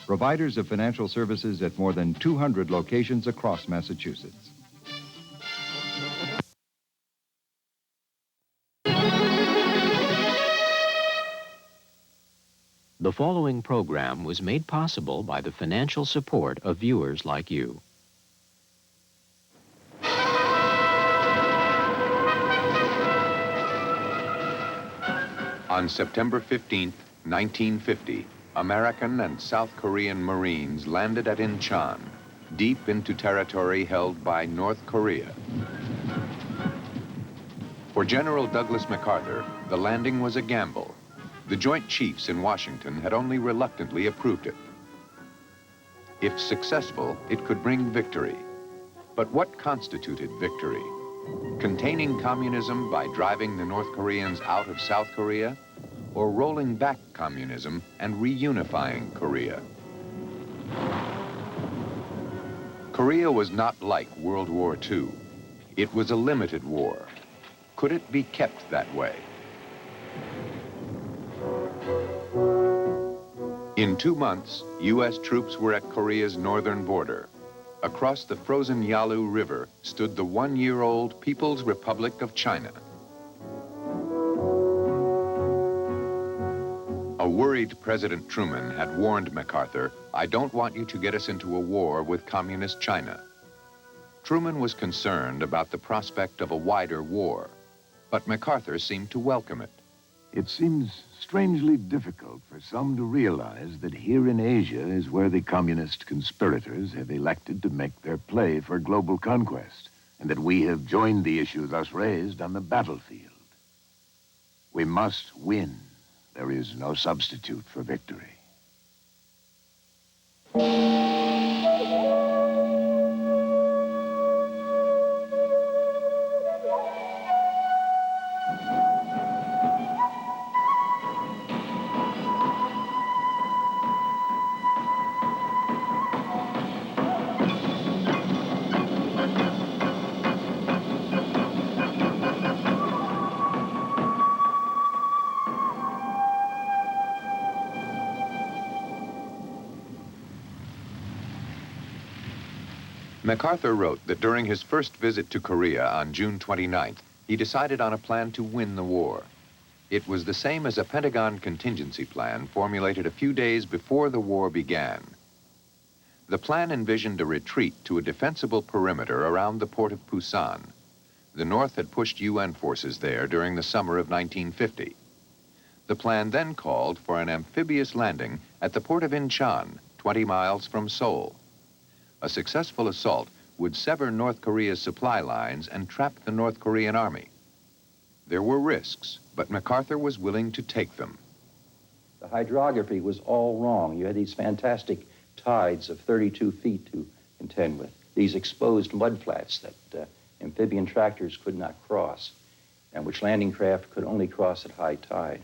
providers of financial services at more than 200 locations across Massachusetts. The following program was made possible by the financial support of viewers like you. On September 15th, 1950, American and South Korean Marines landed at Incheon, deep into territory held by North Korea. For General Douglas MacArthur, the landing was a gamble. The Joint Chiefs in Washington had only reluctantly approved it. If successful, it could bring victory. But what constituted victory? Containing communism by driving the North Koreans out of South Korea, or rolling back communism and reunifying Korea? Korea was not like World War II. It was a limited war. Could it be kept that way? In 2 months, U.S. troops were at Korea's northern border. Across the frozen Yalu River stood the 1-year-old People's Republic of China. A worried President Truman had warned MacArthur, "I don't want you to get us into a war with Communist China." Truman was concerned about the prospect of a wider war, but MacArthur seemed to welcome it. It seems strangely difficult for some to realize that here in Asia is where the communist conspirators have elected to make their play for global conquest, and that we have joined the issue thus raised on the battlefield. We must win. There is no substitute for victory. MacArthur wrote that during his first visit to Korea on June 29th, he decided on a plan to win the war. It was the same as a Pentagon contingency plan formulated a few days before the war began. The plan envisioned a retreat to a defensible perimeter around the port of Pusan. The North had pushed UN forces there during the summer of 1950. The plan then called for an amphibious landing at the port of Incheon, 20 miles from Seoul. A successful assault would sever North Korea's supply lines and trap the North Korean army. There were risks, but MacArthur was willing to take them. The hydrography was all wrong. You had these fantastic tides of 32 feet to contend with, these exposed mudflats that amphibian tractors could not cross, and which landing craft could only cross at high tide.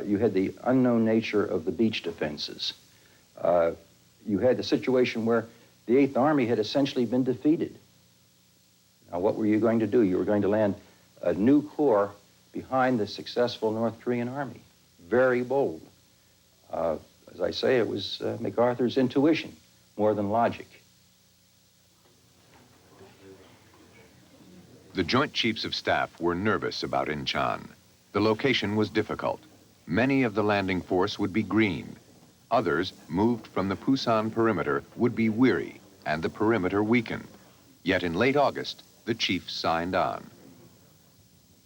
You had the unknown nature of the beach defenses. You had the situation where the 8th Army had essentially been defeated. Now, what were you going to do? You were going to land a new corps behind the successful North Korean army. Very bold. As I say, it was MacArthur's intuition more than logic. The Joint Chiefs of Staff were nervous about Incheon. The location was difficult. Many of the landing force would be green. Others, moved from the Pusan perimeter, would be weary, and the perimeter weakened. Yet in late August, the chiefs signed on.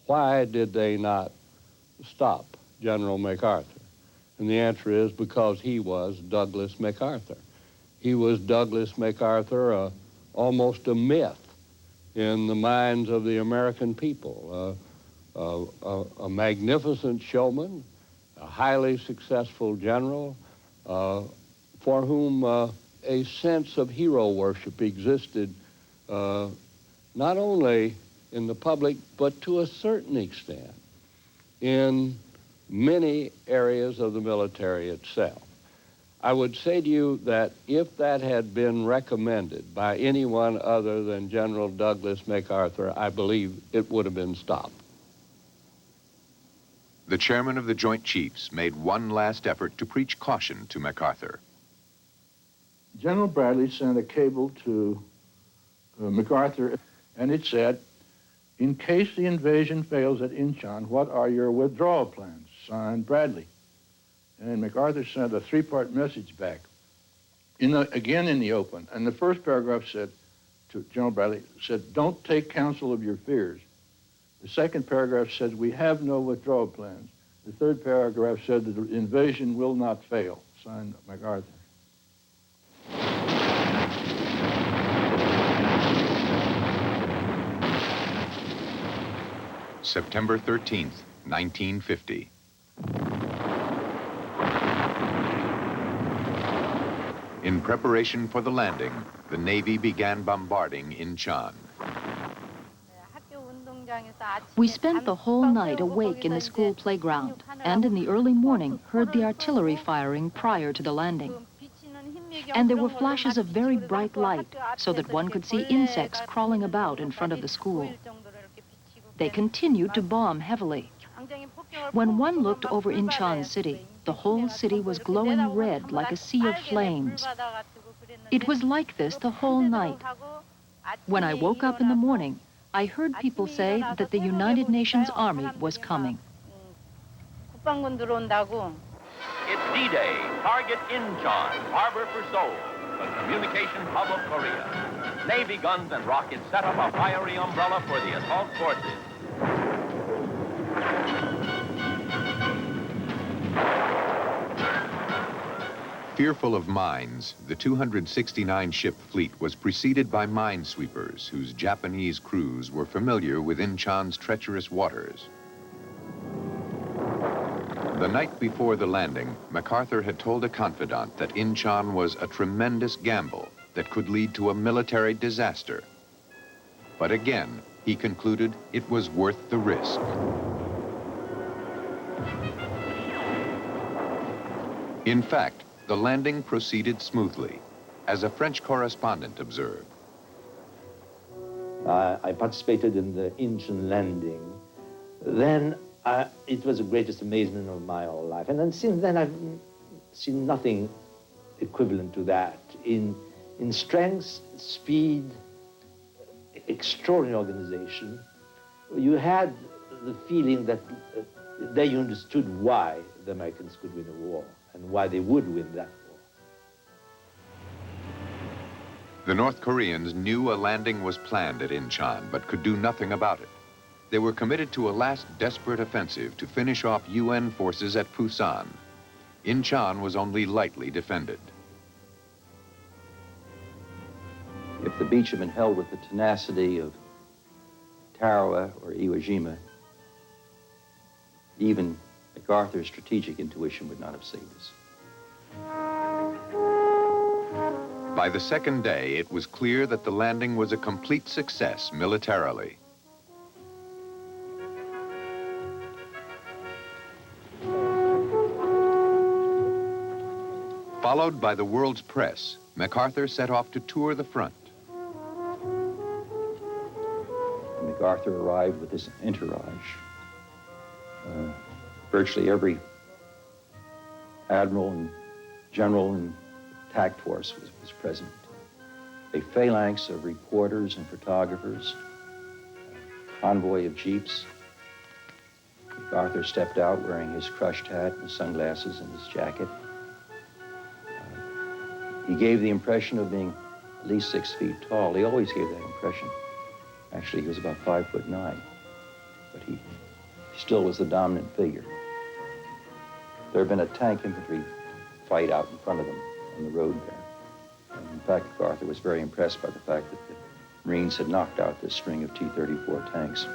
Why did they not stop General MacArthur? And the answer is because he was Douglas MacArthur. He was Douglas MacArthur, almost a myth in the minds of the American people. A magnificent showman, a highly successful general, for whom a sense of hero worship existed not only in the public, but to a certain extent in many areas of the military itself. I would say to you that if that had been recommended by anyone other than General Douglas MacArthur, I believe it would have been stopped. The chairman of the Joint Chiefs made one last effort to preach caution to MacArthur. General Bradley sent a cable to MacArthur, and it said, "In case the invasion fails at Incheon, what are your withdrawal plans?" Signed, Bradley. And MacArthur sent a three-part message back, again in the open. And the first paragraph said, to General Bradley, said, "Don't take counsel of your fears." The second paragraph said, "We have no withdrawal plans." The third paragraph said that the invasion will not fail. Signed, MacArthur. September 13th, 1950. In preparation for the landing, the Navy began bombarding Incheon. We spent the whole night awake in the school playground, and in the early morning heard the artillery firing prior to the landing. And there were flashes of very bright light, so that one could see insects crawling about in front of the school. They continued to bomb heavily. When one looked over Incheon city, the whole city was glowing red like a sea of flames. It was like this the whole night. When I woke up in the morning, I heard people say that the United Nations Army was coming. It's D-Day. Target Incheon, harbor for Seoul, the communications hub of Korea. Navy guns and rockets set up a fiery umbrella for the assault forces. Fearful of mines, the 269-ship fleet was preceded by minesweepers whose Japanese crews were familiar with Incheon's treacherous waters. The night before the landing, MacArthur had told a confidant that Incheon was a tremendous gamble that could lead to a military disaster. But again, he concluded it was worth the risk. In fact, the landing proceeded smoothly, as a French correspondent observed. I participated in the Incheon landing. Then it was the greatest amazement of my whole life. And then since then, I've seen nothing equivalent to that in strength, speed, extraordinary organization. You had the feeling that they understood why the Americans could win a war and why they would win that war. The North Koreans knew a landing was planned at Incheon, but could do nothing about it. They were committed to a last desperate offensive to finish off UN forces at Pusan. Incheon was only lightly defended. If the beach had been held with the tenacity of Tarawa or Iwo Jima, even MacArthur's strategic intuition would not have saved us. By the second day, it was clear that the landing was a complete success militarily. Followed by the world's press, MacArthur set off to tour the front. MacArthur arrived with his entourage. Virtually every admiral and general and attack force was present. A phalanx of reporters and photographers, a convoy of jeeps. MacArthur stepped out wearing his crushed hat and sunglasses and his jacket. He gave the impression of being at least 6 feet tall. He always gave that impression. Actually, he was about 5'9", but he still was the dominant figure. There had been a tank infantry fight out in front of them on the road there. And in fact, MacArthur was very impressed by the fact that the Marines had knocked out this string of T-34 tanks.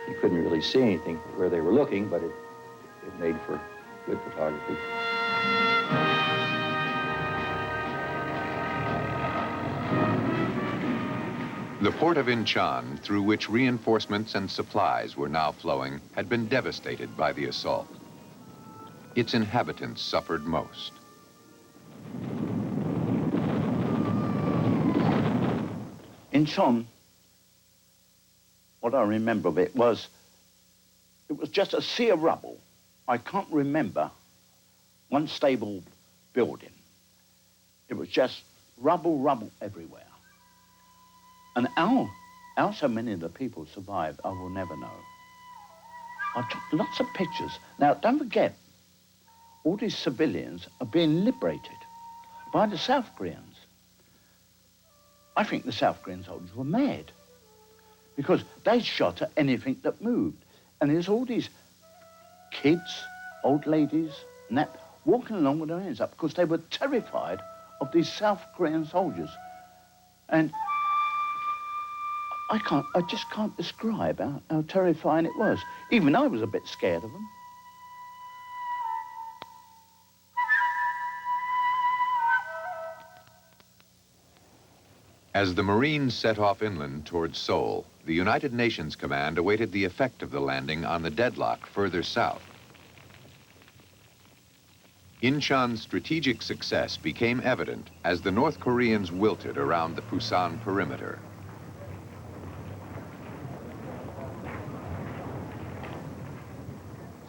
He couldn't really see anything where they were looking, but it made for good photography. The port of Incheon, through which reinforcements and supplies were now flowing, had been devastated by the assault. Its inhabitants suffered most. Incheon, what I remember of it was just a sea of rubble. I can't remember one stable building. It was just rubble, rubble everywhere. And how so many of the people survived, I will never know. I took lots of pictures. Now, don't forget, all these civilians are being liberated by the South Koreans. I think the South Korean soldiers were mad because they shot at anything that moved. And there's all these kids, old ladies, and that, walking along with their hands up because they were terrified of these South Korean soldiers. And I just can't describe how terrifying it was. Even I was a bit scared of them. As the Marines set off inland towards Seoul, the United Nations Command awaited the effect of the landing on the deadlock further south. Incheon's strategic success became evident as the North Koreans wilted around the Pusan perimeter.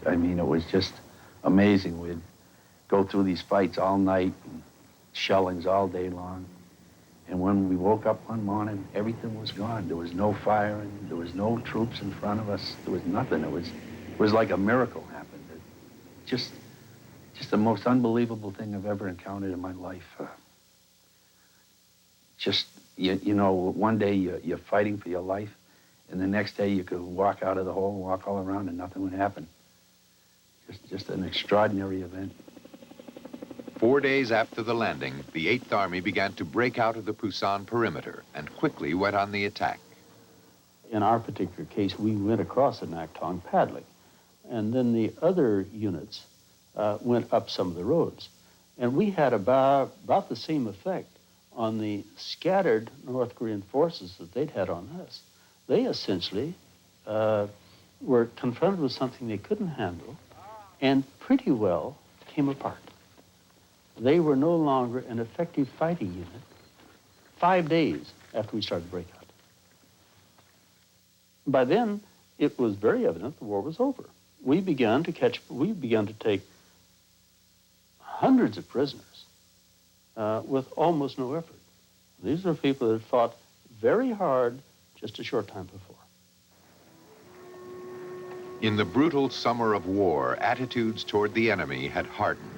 I mean, it was just amazing. We'd go through these fights all night, and shellings all day long. And when we woke up one morning, everything was gone. There was no firing. There was no troops in front of us. There was nothing. It was like a miracle happened. Just the most unbelievable thing I've ever encountered in my life. You know, one day you're fighting for your life, and the next day you could walk out of the hole, walk all around, and nothing would happen. Just an extraordinary event. 4 days after the landing, the 8th Army began to break out of the Pusan perimeter and quickly went on the attack. In our particular case, we went across the Nakhtong paddling, and then the other units went up some of the roads. And we had about the same effect on the scattered North Korean forces that they'd had on us. They essentially were confronted with something they couldn't handle and pretty well came apart. They were no longer an effective fighting unit 5 days after we started the breakout. By then, it was very evident the war was over. We began to take hundreds of prisoners with almost no effort. These were people that had fought very hard just a short time before. In the brutal summer of war, attitudes toward the enemy had hardened.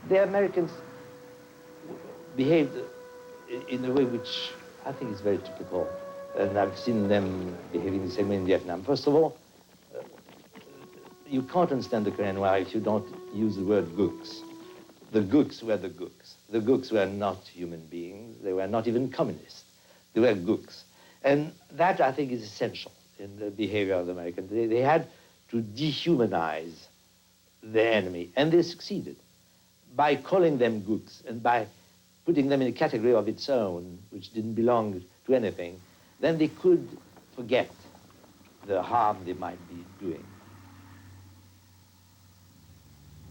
The Americans behaved in a way which I think is very typical, and I've seen them behaving the same way in Vietnam. First of all, you can't understand the Korean War if you don't use the word gooks. The gooks were the gooks. The gooks were not human beings. They were not even communists. They were gooks. And that, I think, is essential in the behavior of the Americans. They had to dehumanize the enemy, and they succeeded by calling them gooks and by putting them in a category of its own, which didn't belong to anything. Then they could forget the harm they might be doing.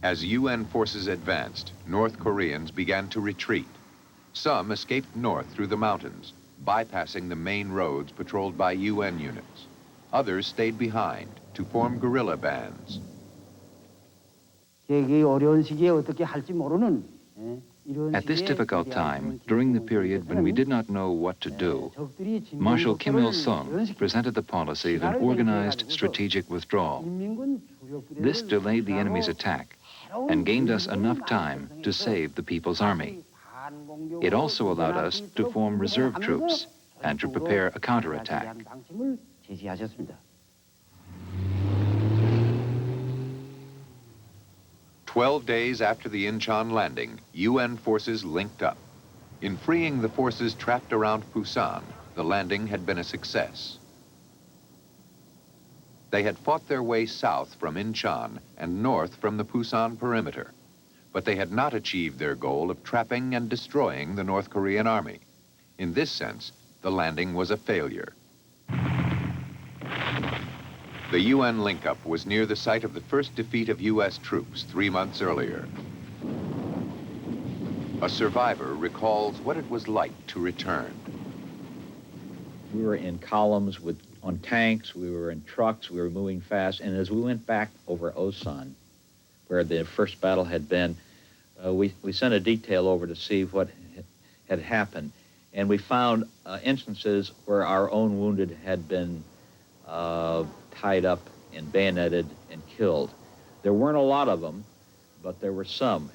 As UN forces advanced, North Koreans began to retreat. Some escaped north through the mountains, bypassing the main roads patrolled by UN units. Others stayed behind to form guerrilla bands. At this difficult time, during the period when we did not know what to do, Marshal Kim Il-sung presented the policy of an organized strategic withdrawal. This delayed the enemy's attack and gained us enough time to save the People's Army. It also allowed us to form reserve troops and to prepare a counterattack. 12 days after the Incheon landing, UN forces linked up. In freeing the forces trapped around Pusan, the landing had been a success. They had fought their way south from Incheon and north from the Pusan perimeter, but they had not achieved their goal of trapping and destroying the North Korean army. In this sense, the landing was a failure. The UN link-up was near the site of the first defeat of U.S. troops 3 months earlier. A survivor recalls what it was like to return. We were in columns on tanks, we were in trucks, we were moving fast, and as we went back over Osan, where the first battle had been, we sent a detail over to see what had happened, and we found instances where our own wounded had been tied up and bayoneted and killed. There weren't a lot of them, but there were some.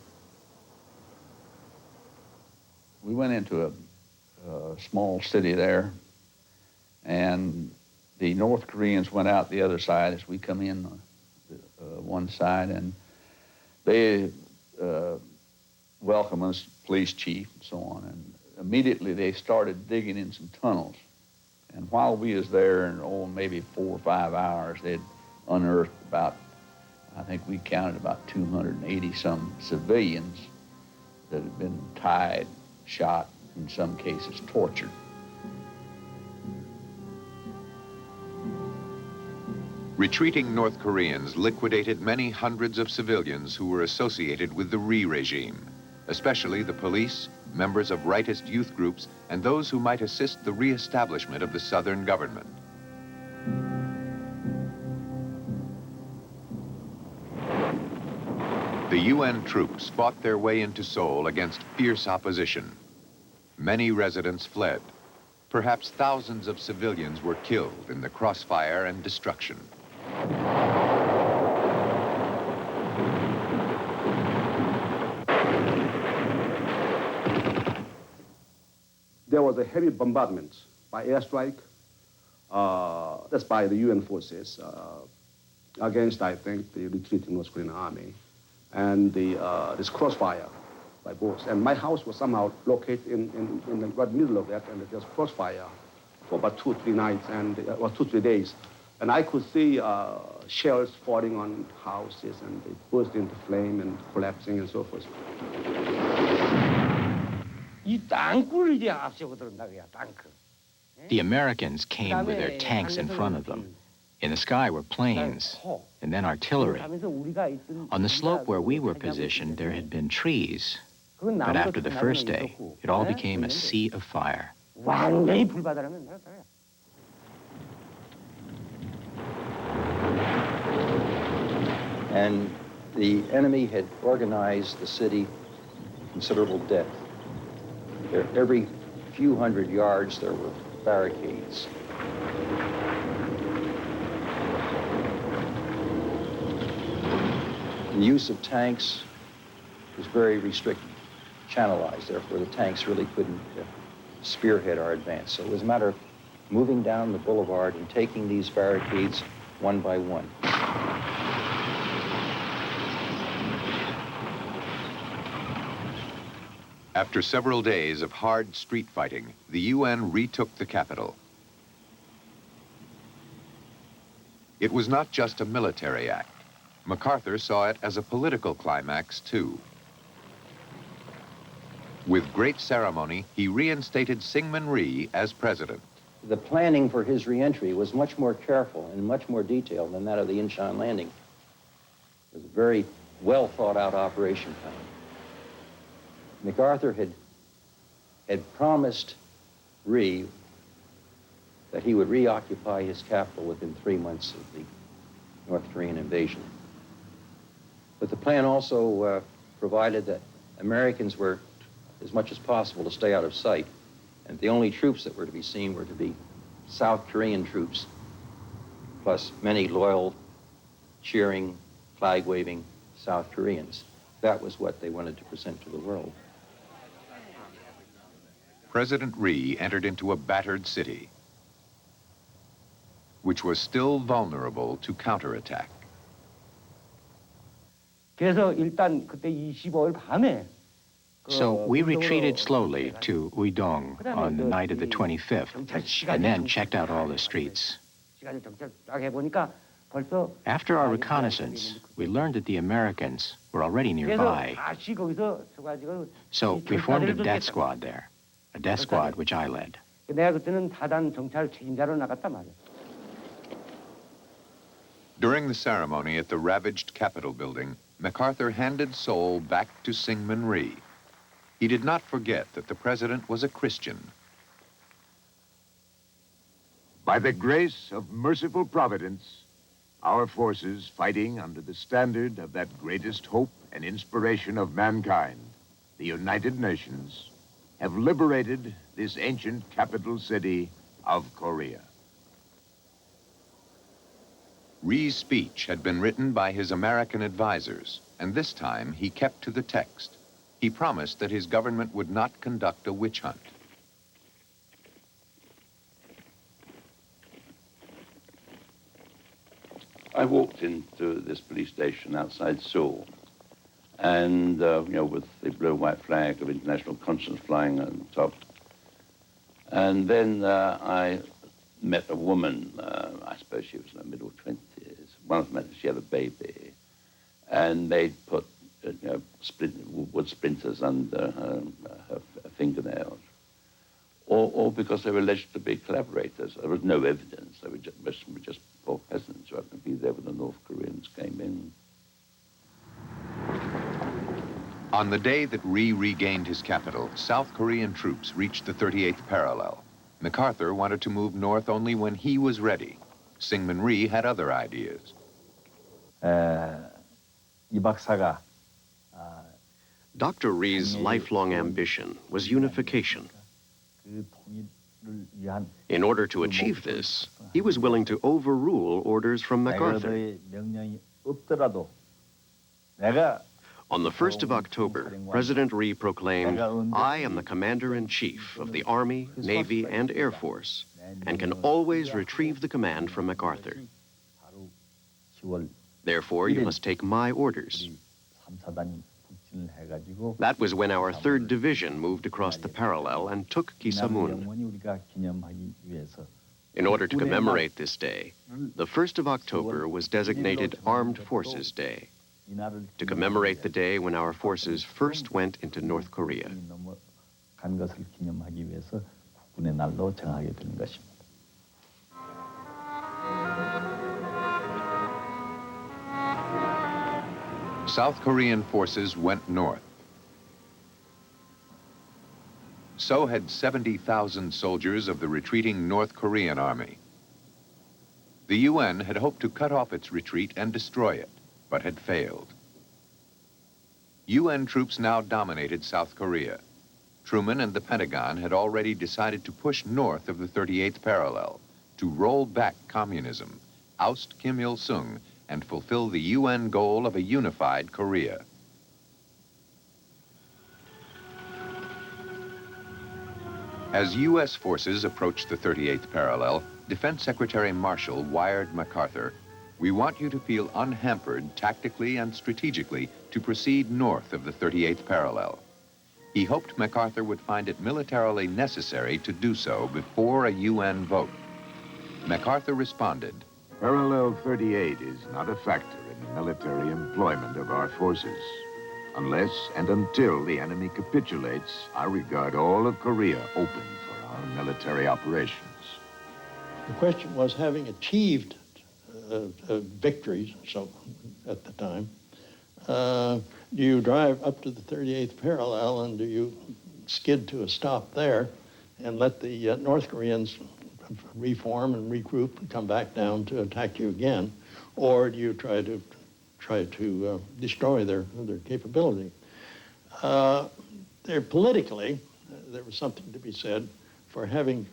We went into a small city there, and the North Koreans went out the other side as we come in one side, and they welcomed us, police chief and so on, and immediately they started digging in some tunnels. And while we was there in maybe 4 or 5 hours, they'd unearthed about, I think we counted about 280 some civilians that had been tied, shot, in some cases tortured. Retreating North Koreans liquidated many hundreds of civilians who were associated with the Rhee regime, especially the police, members of rightist youth groups, and those who might assist the re-establishment of the Southern government. The UN troops fought their way into Seoul against fierce opposition. Many residents fled. Perhaps thousands of civilians were killed in the crossfire and destruction. There was a heavy bombardment by airstrike, that's by the UN forces, against, I think, the retreating North Korean army. and this crossfire by both. And my house was somehow located in the right middle of that, and it was crossfire for about 2 or 3 nights, and or 2 or 3 days. And I could see shells falling on houses, and they burst into flame and collapsing and so forth. The Americans came with their tanks in front of them. In the sky were planes, and then artillery. On the slope where we were positioned, there had been trees. But after the first day, it all became a sea of fire. And the enemy had organized the city considerable depth. There, every few hundred yards, there were barricades. The use of tanks was very restricted, channelized. Therefore, the tanks really couldn't spearhead our advance. So it was a matter of moving down the boulevard and taking these barricades one by one. After several days of hard street fighting, the UN retook the capital. It was not just a military act. MacArthur saw it as a political climax, too. With great ceremony, he reinstated Syngman Rhee as president. The planning for his reentry was much more careful and much more detailed than that of the Incheon landing. It was a very well thought out operation plan. MacArthur had promised Rhee that he would reoccupy his capital within 3 months of the North Korean invasion. But the plan also provided that Americans were, as much as possible, to stay out of sight. And the only troops that were to be seen were to be South Korean troops, plus many loyal, cheering, flag-waving South Koreans. That was what they wanted to present to the world. President Rhee entered into a battered city, which was still vulnerable to counterattack. So we retreated slowly to Uidong on the night of the 25th, and then checked out all the streets. After our reconnaissance, we learned that the Americans were already nearby. So we formed a death squad there, a death squad which I led. During the ceremony at the ravaged Capitol building, MacArthur handed Seoul back to Syngman Rhee. He did not forget that the president was a Christian. By the grace of merciful providence, our forces fighting under the standard of that greatest hope and inspiration of mankind, the United Nations, have liberated this ancient capital city of Korea. Rhee's speech had been written by his American advisors, and this time he kept to the text. He promised that his government would not conduct a witch hunt. I walked into this police station outside Seoul, and, with the blue-white flag of international conscience flying on top. And then I met a woman, I suppose she was in her middle 20s. One of them, she had a baby, and they put wood splinters under her fingernails, all because they were alleged to be collaborators. There was no evidence. They were just poor peasants who happened to be there when the North Koreans came in. On the day that Rhee regained his capital, South Korean troops reached the 38th parallel. MacArthur wanted to move north only when he was ready. Syngman Rhee had other ideas. Dr. Rhee's lifelong ambition was unification. In order to achieve this, he was willing to overrule orders from MacArthur. On the 1st of October, President Rhee proclaimed, "I am the Commander-in-Chief of the Army, Navy, and Air Force, and can always retrieve the command from MacArthur. Therefore, you must take my orders." That was when our 3rd Division moved across the parallel and took Kisamun. In order to commemorate this day, the 1st of October was designated Armed Forces Day, to commemorate the day when our forces first went into North Korea. South Korean forces went north. So had 70,000 soldiers of the retreating North Korean army. The UN had hoped to cut off its retreat and destroy it, but had failed. UN troops now dominated South Korea. Truman and the Pentagon had already decided to push north of the 38th parallel, to roll back communism, oust Kim Il-sung, and fulfill the UN goal of a unified Korea. As U.S. forces approached the 38th parallel, Defense Secretary Marshall wired MacArthur, "We want you to feel unhampered tactically and strategically to proceed north of the 38th parallel." He hoped MacArthur would find it militarily necessary to do so before a UN vote. MacArthur responded, Parallel 38 is not a factor in the military employment of our forces. Unless and until the enemy capitulates, I regard all of Korea open for our military operations. The question was, having achieved victories at the time, do you drive up to the 38th parallel and do you skid to a stop there and let the North Koreans reform and regroup and come back down to attack you again, or do you try to destroy their capability? Politically, there was something to be said for having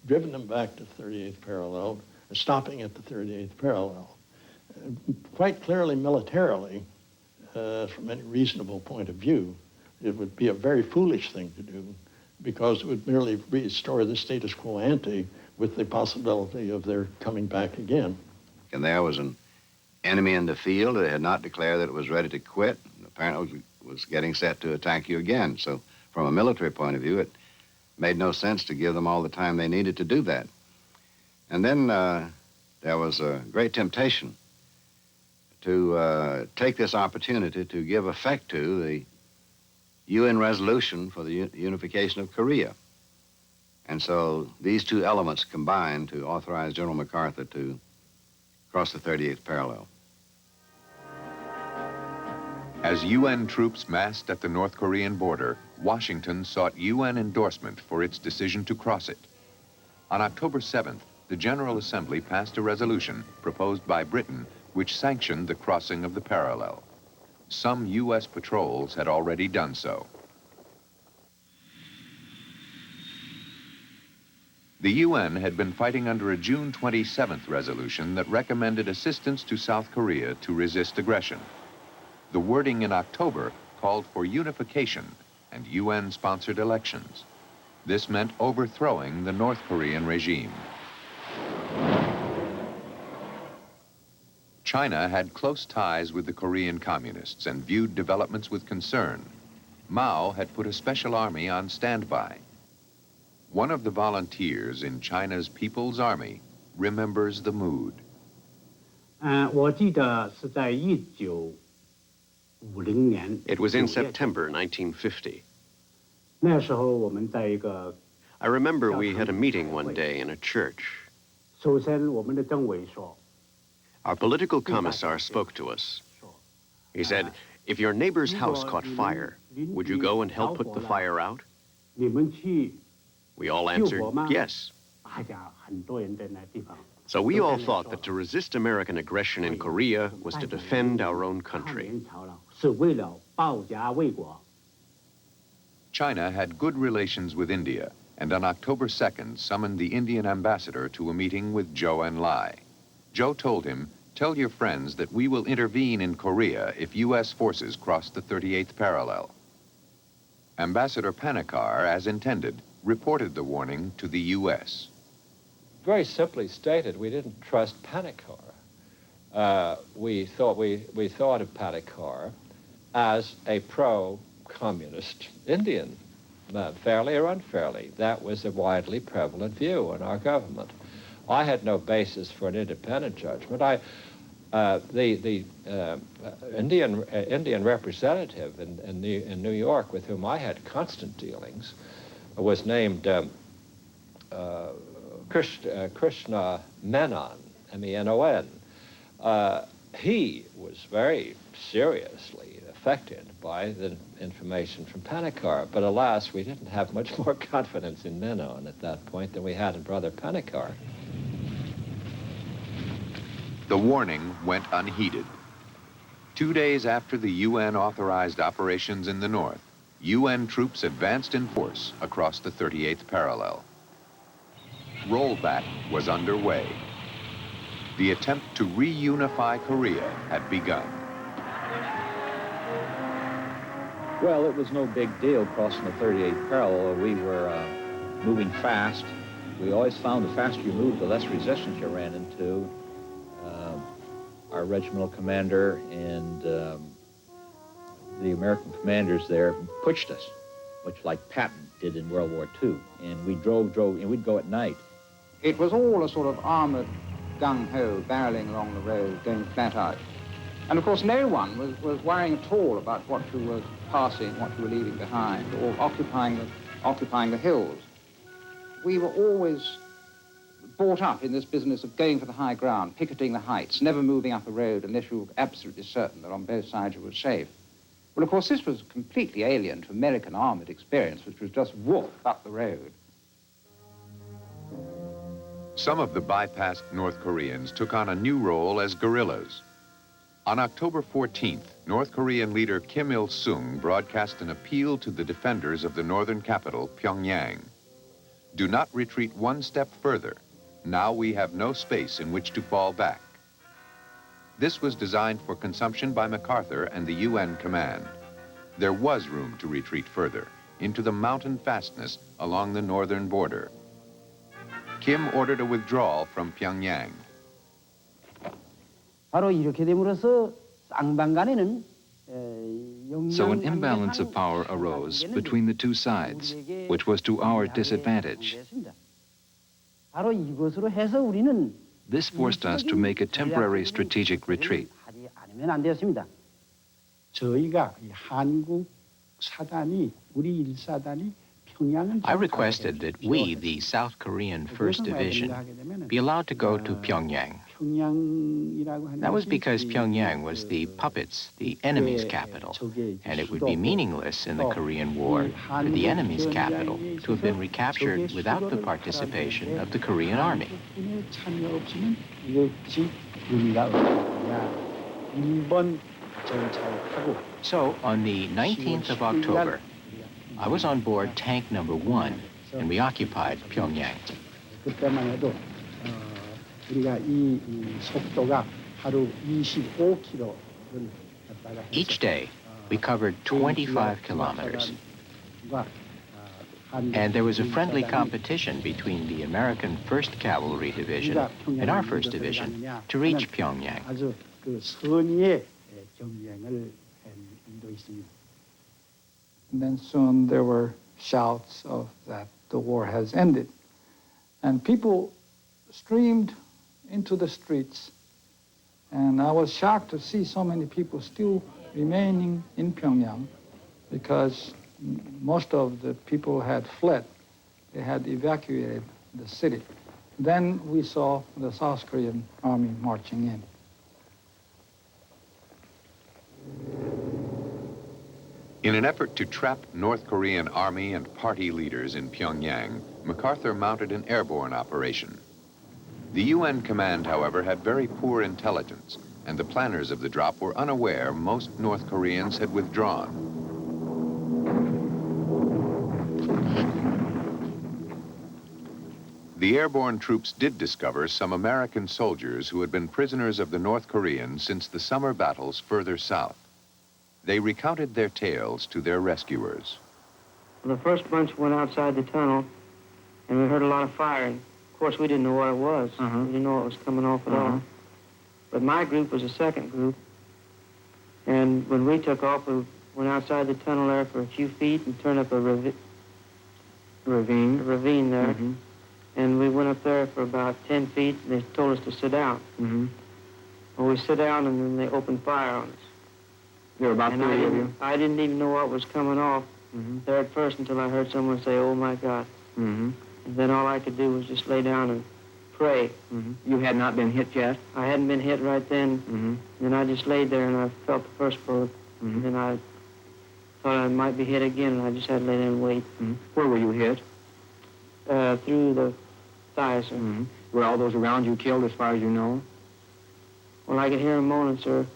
driven them back to the 38th parallel, stopping at the 38th parallel. Quite clearly, militarily, from any reasonable point of view, it would be a very foolish thing to do, because it would merely restore the status quo ante with the possibility of their coming back again. And there was an enemy in the field that had not declared that it was ready to quit, and apparently was getting set to attack you again. So from a military point of view, it made no sense to give them all the time they needed to do that. And then there was a great temptation to take this opportunity to give effect to the UN resolution for the unification of Korea. And so these two elements combined to authorize General MacArthur to cross the 38th parallel. As UN troops massed at the North Korean border, Washington sought UN endorsement for its decision to cross it. On October 7th, the General Assembly passed a resolution proposed by Britain which sanctioned the crossing of the parallel. Some U.S. patrols had already done so. The UN had been fighting under a June 27th resolution that recommended assistance to South Korea to resist aggression. The wording in October called for unification and UN-sponsored elections. This meant overthrowing the North Korean regime. China had close ties with the Korean communists and viewed developments with concern. Mao had put a special army on standby. One of the volunteers in China's People's Army remembers the mood. It was in September 1950. I remember we had a meeting one day in a church. Our political commissar spoke to us. He said, "If your neighbor's house caught fire, would you go and help put the fire out?" We all answered, yes. So we all thought that to resist American aggression in Korea was to defend our own country. China had good relations with India, and on October 2nd summoned the Indian ambassador to a meeting with Zhou Enlai. Zhou told him, "Tell your friends that we will intervene in Korea if U.S. forces cross the 38th parallel." Ambassador Panikar, as intended, reported the warning to the U.S. Very simply stated, we didn't trust Panikar. We thought of Panikar as a pro-communist Indian, fairly or unfairly. That was a widely prevalent view in our government. I had no basis for an independent judgment. The Indian representative in New York with whom I had constant dealings was named Krishna Menon, M-E-N-O-N. He was very seriously affected by the information from Panikar, but alas, we didn't have much more confidence in Menon at that point than we had in Brother Panikar. The warning went unheeded. 2 days after the UN authorized operations in the north, UN troops advanced in force across the 38th parallel. Rollback was underway. The attempt to reunify Korea had begun. Well, it was no big deal crossing the 38th parallel. We were moving fast. We always found the faster you moved, the less resistance you ran into. Our regimental commander and the American commanders there pushed us, much like Patton did in World War II. And we drove, and we'd go at night. It was all a sort of armored gung-ho, barreling along the road, going flat out. And of course, no one was worrying at all about what you were passing, what you were leaving behind, or occupying the hills. We were always brought up in this business of going for the high ground, picketing the heights, never moving up a road unless you were absolutely certain that on both sides you were safe. Well, of course, this was completely alien to American armored experience, which was just woof up the road. Some of the bypassed North Koreans took on a new role as guerrillas. On October 14th, North Korean leader Kim Il-sung broadcast an appeal to the defenders of the northern capital, Pyongyang. Do not retreat one step further. Now we have no space in which to fall back. This was designed for consumption by MacArthur and the UN command. There was room to retreat further, into the mountain fastness along the northern border. Kim ordered a withdrawal from Pyongyang. So an imbalance of power arose between the two sides, which was to our disadvantage. This forced us to make a temporary strategic retreat. I requested that we, the South Korean 1st Division, be allowed to go to Pyongyang. That was because Pyongyang was the puppet's, the enemy's capital, and it would be meaningless in the Korean War for the enemy's capital to have been recaptured without the participation of the Korean army. So, on the 19th of October, I was on board tank number 1, and we occupied Pyongyang. Each day, we covered 25 kilometers. And there was a friendly competition between the American 1st Cavalry Division and our 1st Division to reach Pyongyang. And then soon there were shouts of that the war has ended. And people streamed into the streets. And I was shocked to see so many people still remaining in Pyongyang because most of the people had fled. They had evacuated the city. Then we saw the South Korean army marching in. In an effort to trap North Korean army and party leaders in Pyongyang, MacArthur mounted an airborne operation. The UN command, however, had very poor intelligence, and the planners of the drop were unaware most North Koreans had withdrawn. The airborne troops did discover some American soldiers who had been prisoners of the North Koreans since the summer battles further south. They recounted their tales to their rescuers. The first bunch went outside the tunnel, and we heard a lot of firing. Of course, we didn't know what it was. We didn't know it was coming off at all. But my group was the second group, And when we took off, we went outside the tunnel there for a few feet and turned up a ravine there. Mm-hmm. And we went up there for about 10 feet, and they told us to sit down. Mm-hmm. Well, we sit down, and then they opened fire on us. There were about And 30 of you. I didn't even know what was coming off there at first until I heard someone say, "Oh, my God." Mm-hmm. And then all I could do was just lay down and pray. Mm-hmm. You had not been hit yet? I hadn't been hit right then. Mm-hmm. Then I just laid there, and I felt the first bullet. Mm-hmm. And then I thought I might be hit again, and I just had to lay there and wait. Mm-hmm. Where were you hit? Through the thighs, sir. Mm-hmm. Were all those around you killed, as far as you know? Well, I could hear them moaning, sir.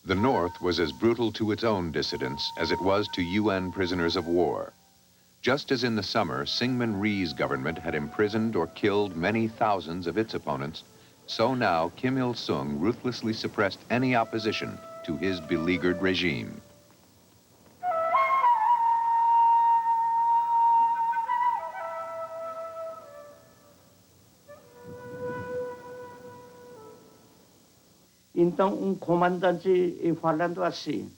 The North was as brutal to its own dissidents as it was to UN prisoners of war. Just as in the summer, Syngman Rhee's government had imprisoned or killed many thousands of its opponents, so now Kim Il-sung ruthlessly suppressed any opposition to his beleaguered regime. Então, comandante falando assim.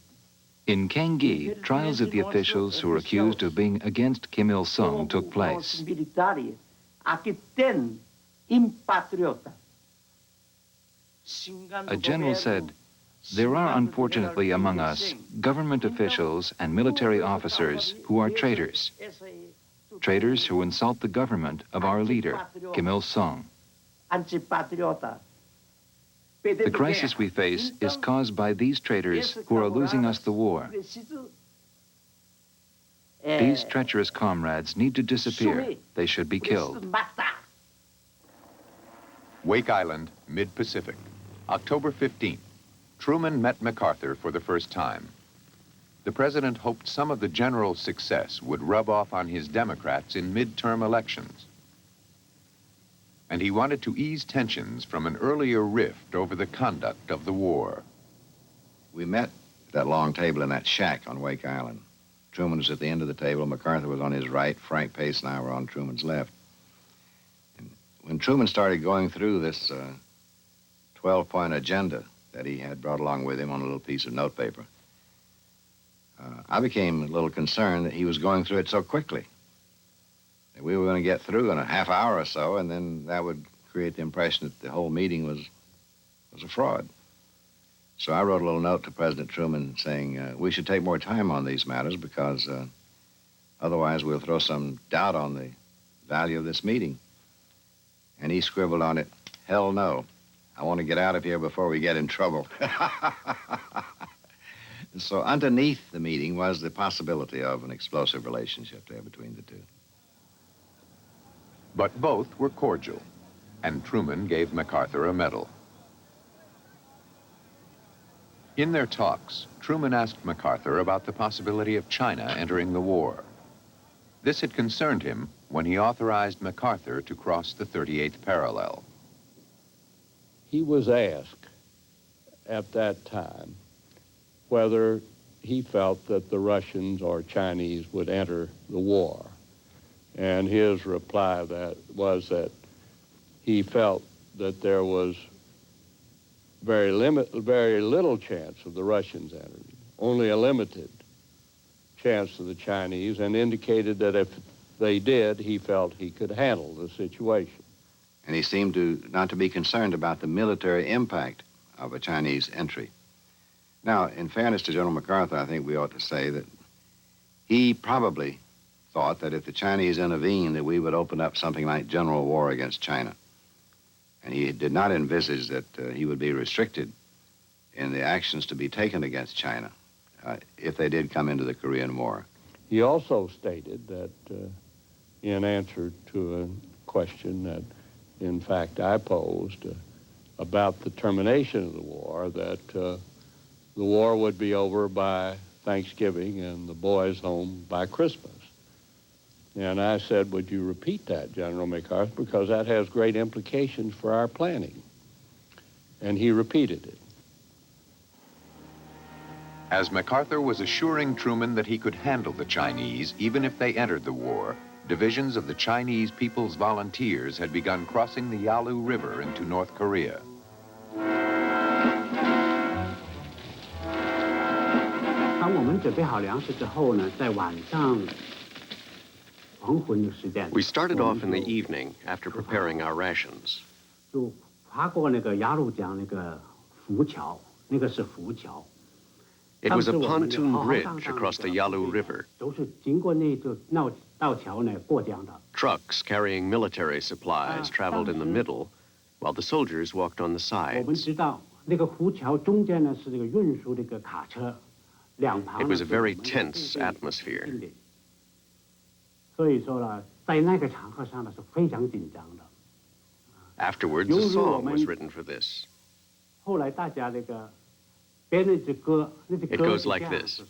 In Kangui, trials of the officials who were accused of being against Kim Il-sung took place. Militares, aqui tem impatriota. A general said, "There are unfortunately among us government officials and military officers who are traitors. Traitors who insult the government of our leader, Kim Il-sung. Antipatriota. The crisis we face is caused by these traitors who are losing us the war. These treacherous comrades need to disappear. They should be killed." Wake Island, mid-Pacific, October 15th. Truman met MacArthur for the first time. The president hoped some of the general's success would rub off on his Democrats in midterm elections. And he wanted to ease tensions from an earlier rift over the conduct of the war. We met at that long table in that shack on Wake Island. Truman was at the end of the table, MacArthur was on his right, Frank Pace and I were on Truman's left. And when Truman started going through this 12-point agenda that he had brought along with him on a little piece of notepaper, I became a little concerned that he was going through it so quickly. We were going to get through in a half hour or so, and then that would create the impression that the whole meeting was a fraud. So I wrote a little note to President Truman saying we should take more time on these matters because otherwise we'll throw some doubt on the value of this meeting. And he scribbled on it, "Hell no. I want to get out of here before we get in trouble." So underneath the meeting was the possibility of an explosive relationship there between the two. But both were cordial, and Truman gave MacArthur a medal. In their talks, Truman asked MacArthur about the possibility of China entering the war. This had concerned him when he authorized MacArthur to cross the 38th parallel. He was asked at that time whether he felt that the Russians or Chinese would enter the war. And his reply was that he felt that there was very little chance of the Russians entering, only a limited chance of the Chinese, and indicated that if they did, he felt he could handle the situation. And he seemed not to be concerned about the military impact of a Chinese entry. Now, in fairness to General MacArthur, I think we ought to say that he probably thought that if the Chinese intervened, that we would open up something like general war against China. And he did not envisage that he would be restricted in the actions to be taken against China if they did come into the Korean War. He also stated that in answer to a question that, in fact, I posed about the termination of the war, that the war would be over by Thanksgiving and the boys home by Christmas. And I said, "Would you repeat that, General MacArthur, because that has great implications for our planning." And he repeated it. As MacArthur was assuring Truman that he could handle the Chinese even if they entered the war, divisions of the Chinese People's Volunteers had begun crossing the Yalu River into North Korea. We started off in the evening after preparing our rations. It was a pontoon bridge across the Yalu River. Trucks carrying military supplies traveled in the middle, while the soldiers walked on the sides. It was a very tense atmosphere. Afterwards, a song was written for this. It goes like this.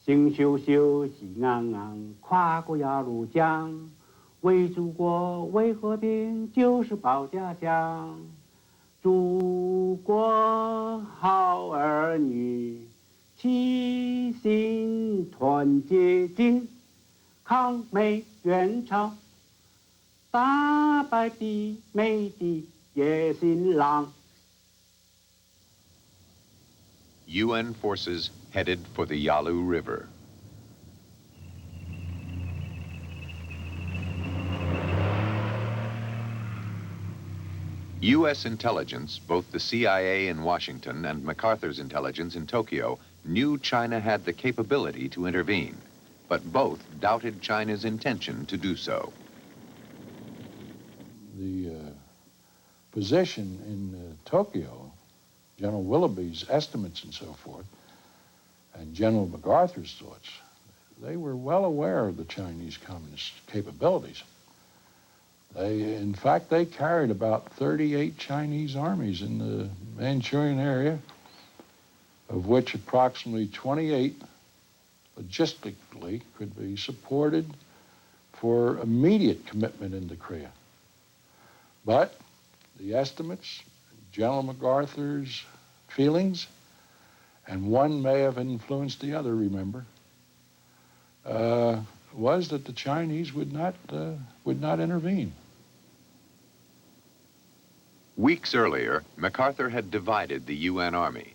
星宿宿，喜昂昂，跨过鸭绿江，为祖国，为和平，就是保家乡。祖国好儿女，齐心团结劲，抗美援朝，打败敌美的野心狼。 UN forces headed for the Yalu River. U.S. intelligence, both the CIA in Washington and MacArthur's intelligence in Tokyo, knew China had the capability to intervene, but both doubted China's intention to do so. The position in Tokyo, General Willoughby's estimates and so forth, and General MacArthur's thoughts, they were well aware of the Chinese communist capabilities. In fact, they carried about 38 Chinese armies in the Manchurian area, of which approximately 28 logistically could be supported for immediate commitment into Korea. But the estimates, General MacArthur's feelings, and one may have influenced the other, remember, was that the Chinese would not intervene. Weeks earlier, MacArthur had divided the UN Army.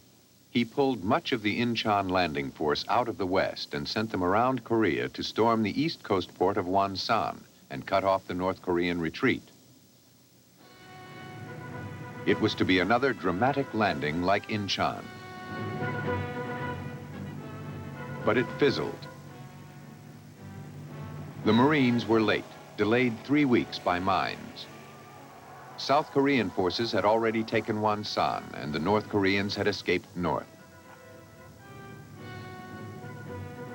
He pulled much of the Incheon landing force out of the west and sent them around Korea to storm the east coast port of Wonsan and cut off the North Korean retreat. It was to be another dramatic landing like Incheon. But it fizzled. The Marines were late, delayed 3 weeks by mines. South Korean forces had already taken Wonsan, and the North Koreans had escaped north.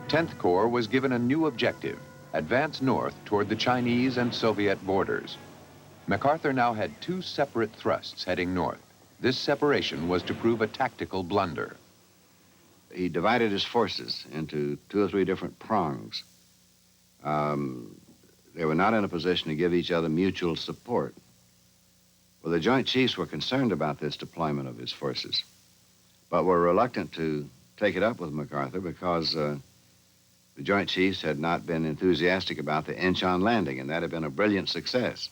10th Corps was given a new objective, advance north toward the Chinese and Soviet borders. MacArthur now had 2 separate thrusts heading north. This separation was to prove a tactical blunder. He divided his forces into 2 or 3 different prongs. They were not in a position to give each other mutual support. Well, the Joint Chiefs were concerned about this deployment of his forces, but were reluctant to take it up with MacArthur because the Joint Chiefs had not been enthusiastic about the Incheon landing, and that had been a brilliant success.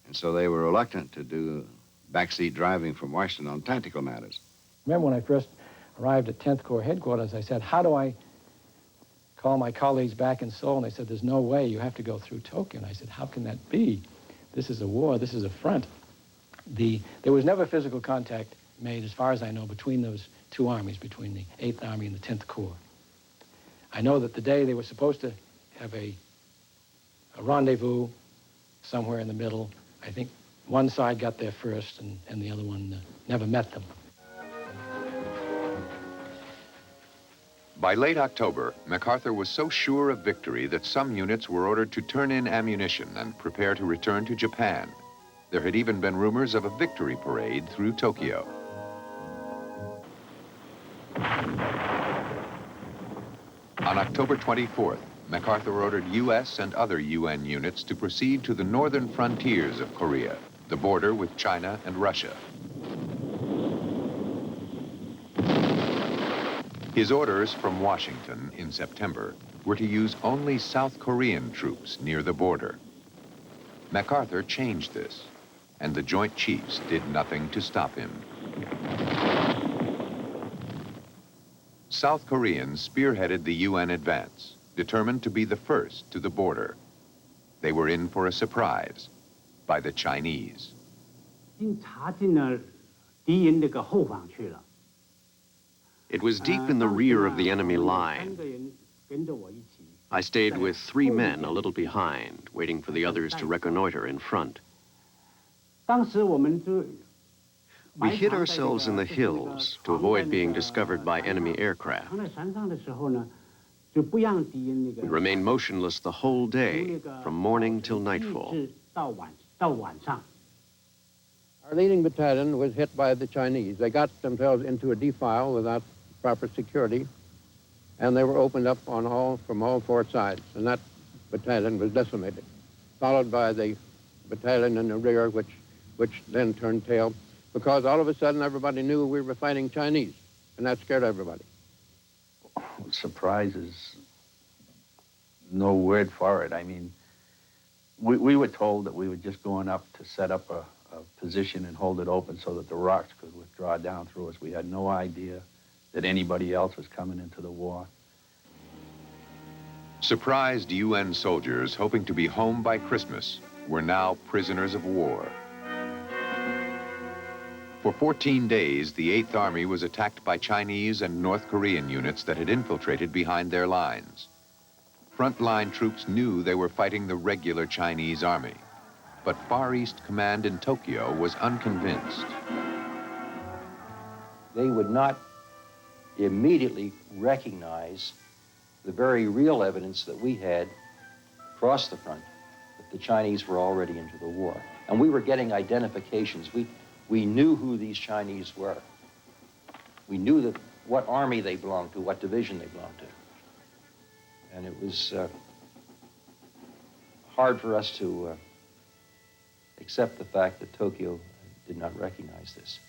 And so they were reluctant to do backseat driving from Washington on tactical matters. Remember when I first arrived at 10th Corps headquarters, I said, how do I call my colleagues back in Seoul? And they said, there's no way, you have to go through Tokyo. And I said, how can that be? This is a war, this is a front. There was never physical contact made, as far as I know, between those 2 armies, between the 8th Army and the 10th Corps. I know that the day they were supposed to have a rendezvous somewhere in the middle, I think one side got there first and the other one never met them. By late October, MacArthur was so sure of victory that some units were ordered to turn in ammunition and prepare to return to Japan. There had even been rumors of a victory parade through Tokyo. On October 24th, MacArthur ordered U.S. and other UN units to proceed to the northern frontiers of Korea, the border with China and Russia. His orders from Washington in September were to use only South Korean troops near the border. MacArthur changed this, and the Joint Chiefs did nothing to stop him. South Koreans spearheaded the UN advance, determined to be the first to the border. They were in for a surprise by the Chinese. It was deep in the rear of the enemy line. I stayed with 3 men a little behind, waiting for the others to reconnoiter in front. We hid ourselves in the hills to avoid being discovered by enemy aircraft. We remained motionless the whole day, from morning till nightfall. Our leading battalion was hit by the Chinese. They got themselves into a defile without proper security, and they were opened up from all 4 sides, and that battalion was decimated, followed by the battalion in the rear, which then turned tail, because all of a sudden everybody knew we were fighting Chinese, and that scared everybody. Surprise is no word for it. I mean, we were told that we were just going up to set up a position and hold it open so that the rocks could withdraw down through us. We had no idea that anybody else was coming into the war. Surprised UN soldiers hoping to be home by Christmas were now prisoners of war. For 14 days, the 8th Army was attacked by Chinese and North Korean units that had infiltrated behind their lines. Frontline troops knew they were fighting the regular Chinese army, but Far East Command in Tokyo was unconvinced. They would not immediately recognize the very real evidence that we had across the front that the Chinese were already into the war. And we were getting identifications. We knew who these Chinese were. We knew what army they belonged to, what division they belonged to. And it was hard for us to accept the fact that Tokyo did not recognize this.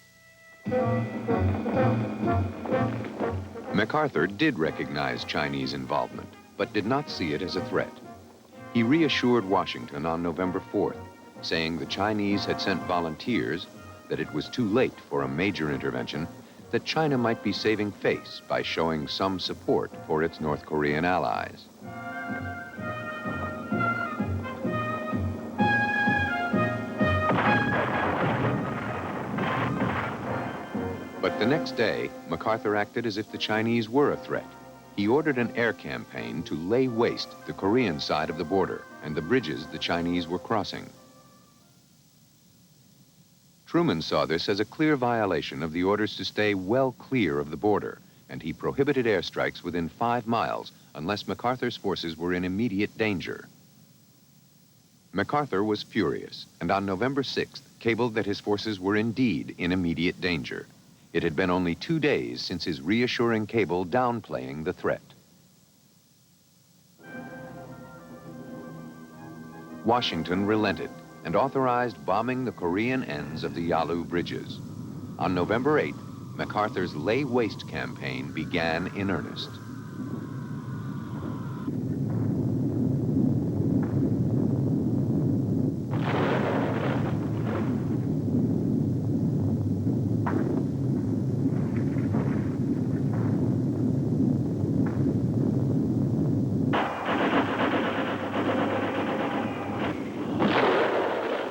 MacArthur did recognize Chinese involvement, but did not see it as a threat. He reassured Washington on November 4th, saying the Chinese had sent volunteers, that it was too late for a major intervention, that China might be saving face by showing some support for its North Korean allies. But the next day, MacArthur acted as if the Chinese were a threat. He ordered an air campaign to lay waste the Korean side of the border and the bridges the Chinese were crossing. Truman saw this as a clear violation of the orders to stay well clear of the border, and he prohibited airstrikes within 5 miles unless MacArthur's forces were in immediate danger. MacArthur was furious, and on November 6th cabled that his forces were indeed in immediate danger. It had been only 2 days since his reassuring cable downplaying the threat. Washington relented and authorized bombing the Korean ends of the Yalu bridges. On November 8th, MacArthur's lay waste campaign began in earnest.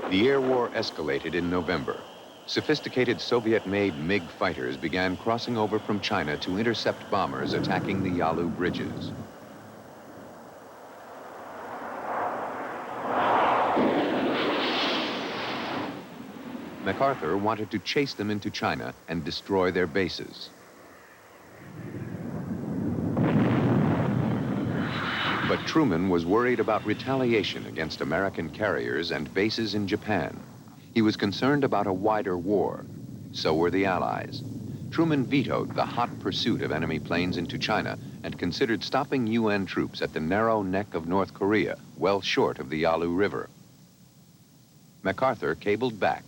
The air war escalated in November. Sophisticated Soviet-made MiG fighters began crossing over from China to intercept bombers attacking the Yalu bridges. MacArthur wanted to chase them into China and destroy their bases. But Truman was worried about retaliation against American carriers and bases in Japan. He was concerned about a wider war. So were the Allies. Truman vetoed the hot pursuit of enemy planes into China and considered stopping UN troops at the narrow neck of North Korea, well short of the Yalu River. MacArthur cabled back.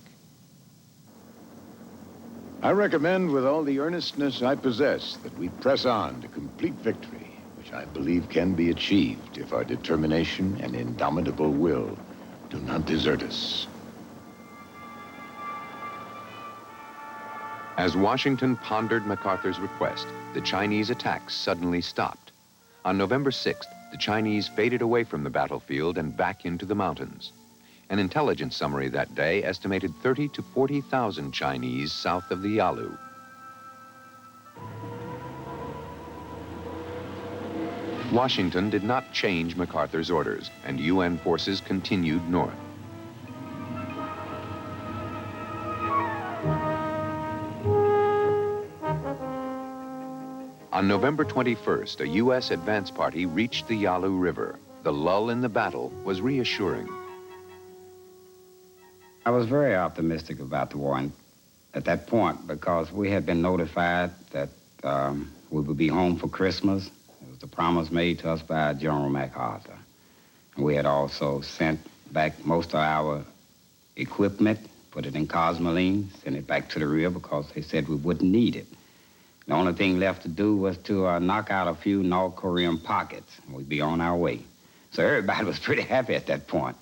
I recommend with all the earnestness I possess that we press on to complete victory, which I believe can be achieved if our determination and indomitable will do not desert us. As Washington pondered MacArthur's request, the Chinese attacks suddenly stopped. On November 6th, the Chinese faded away from the battlefield and back into the mountains. An intelligence summary that day estimated 30 to 40,000 Chinese south of the Yalu. Washington did not change MacArthur's orders, and UN forces continued north. On November 21st, a U.S. advance party reached the Yalu River. The lull in the battle was reassuring. I was very optimistic about the war at that point because we had been notified that we would be home for Christmas. It was the promise made to us by General MacArthur. And we had also sent back most of our equipment, put it in Cosmoline, sent it back to the rear because they said we wouldn't need it. The only thing left to do was to knock out a few North Korean pockets, and we'd be on our way. So everybody was pretty happy at that point.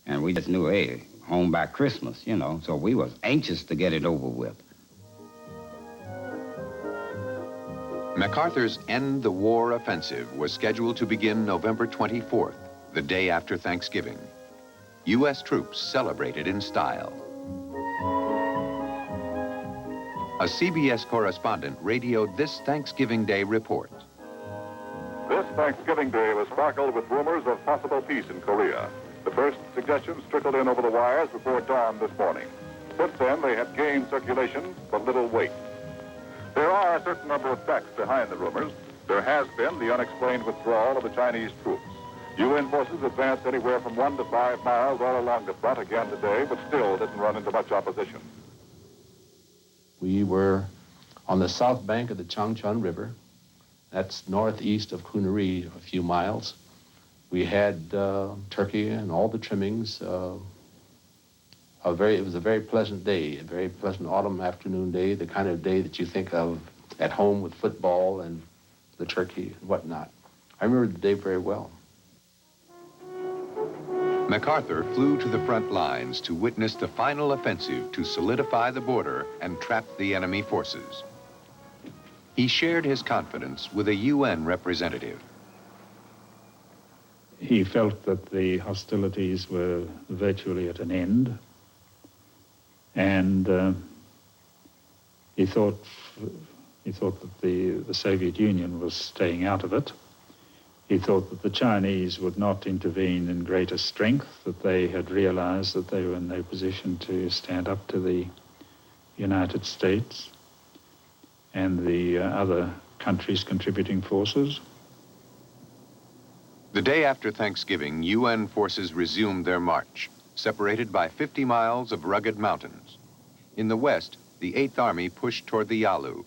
And we just knew, hey, home by Christmas, you know, so we was anxious to get it over with. MacArthur's End the War offensive was scheduled to begin November 24th, the day after Thanksgiving. U.S. troops celebrated in style. A CBS correspondent radioed this Thanksgiving Day report. This Thanksgiving Day was sparkled with rumors of possible peace in Korea. The first suggestions trickled in over the wires before dawn this morning. Since then, they have gained circulation, but little weight. There are a certain number of facts behind the rumors. There has been the unexplained withdrawal of the Chinese troops. UN forces advanced anywhere from 1 to 5 miles all along the front again today, but still didn't run into much opposition. We were on the south bank of the Changchun River. That's northeast of Kunuri, a few miles. We had turkey and all the trimmings. It was a very pleasant day, a very pleasant autumn afternoon day, the kind of day that you think of at home with football and the turkey and whatnot. I remember the day very well. MacArthur flew to the front lines to witness the final offensive to solidify the border and trap the enemy forces. He shared his confidence with a UN representative. He felt that the hostilities were virtually at an end, and he thought that the Soviet Union was staying out of it. He thought that the Chinese would not intervene in greater strength, that they had realized that they were in no position to stand up to the United States and the other countries contributing forces. The day after Thanksgiving, UN forces resumed their march, separated by 50 miles of rugged mountains. In the west, the 8th Army pushed toward the Yalu.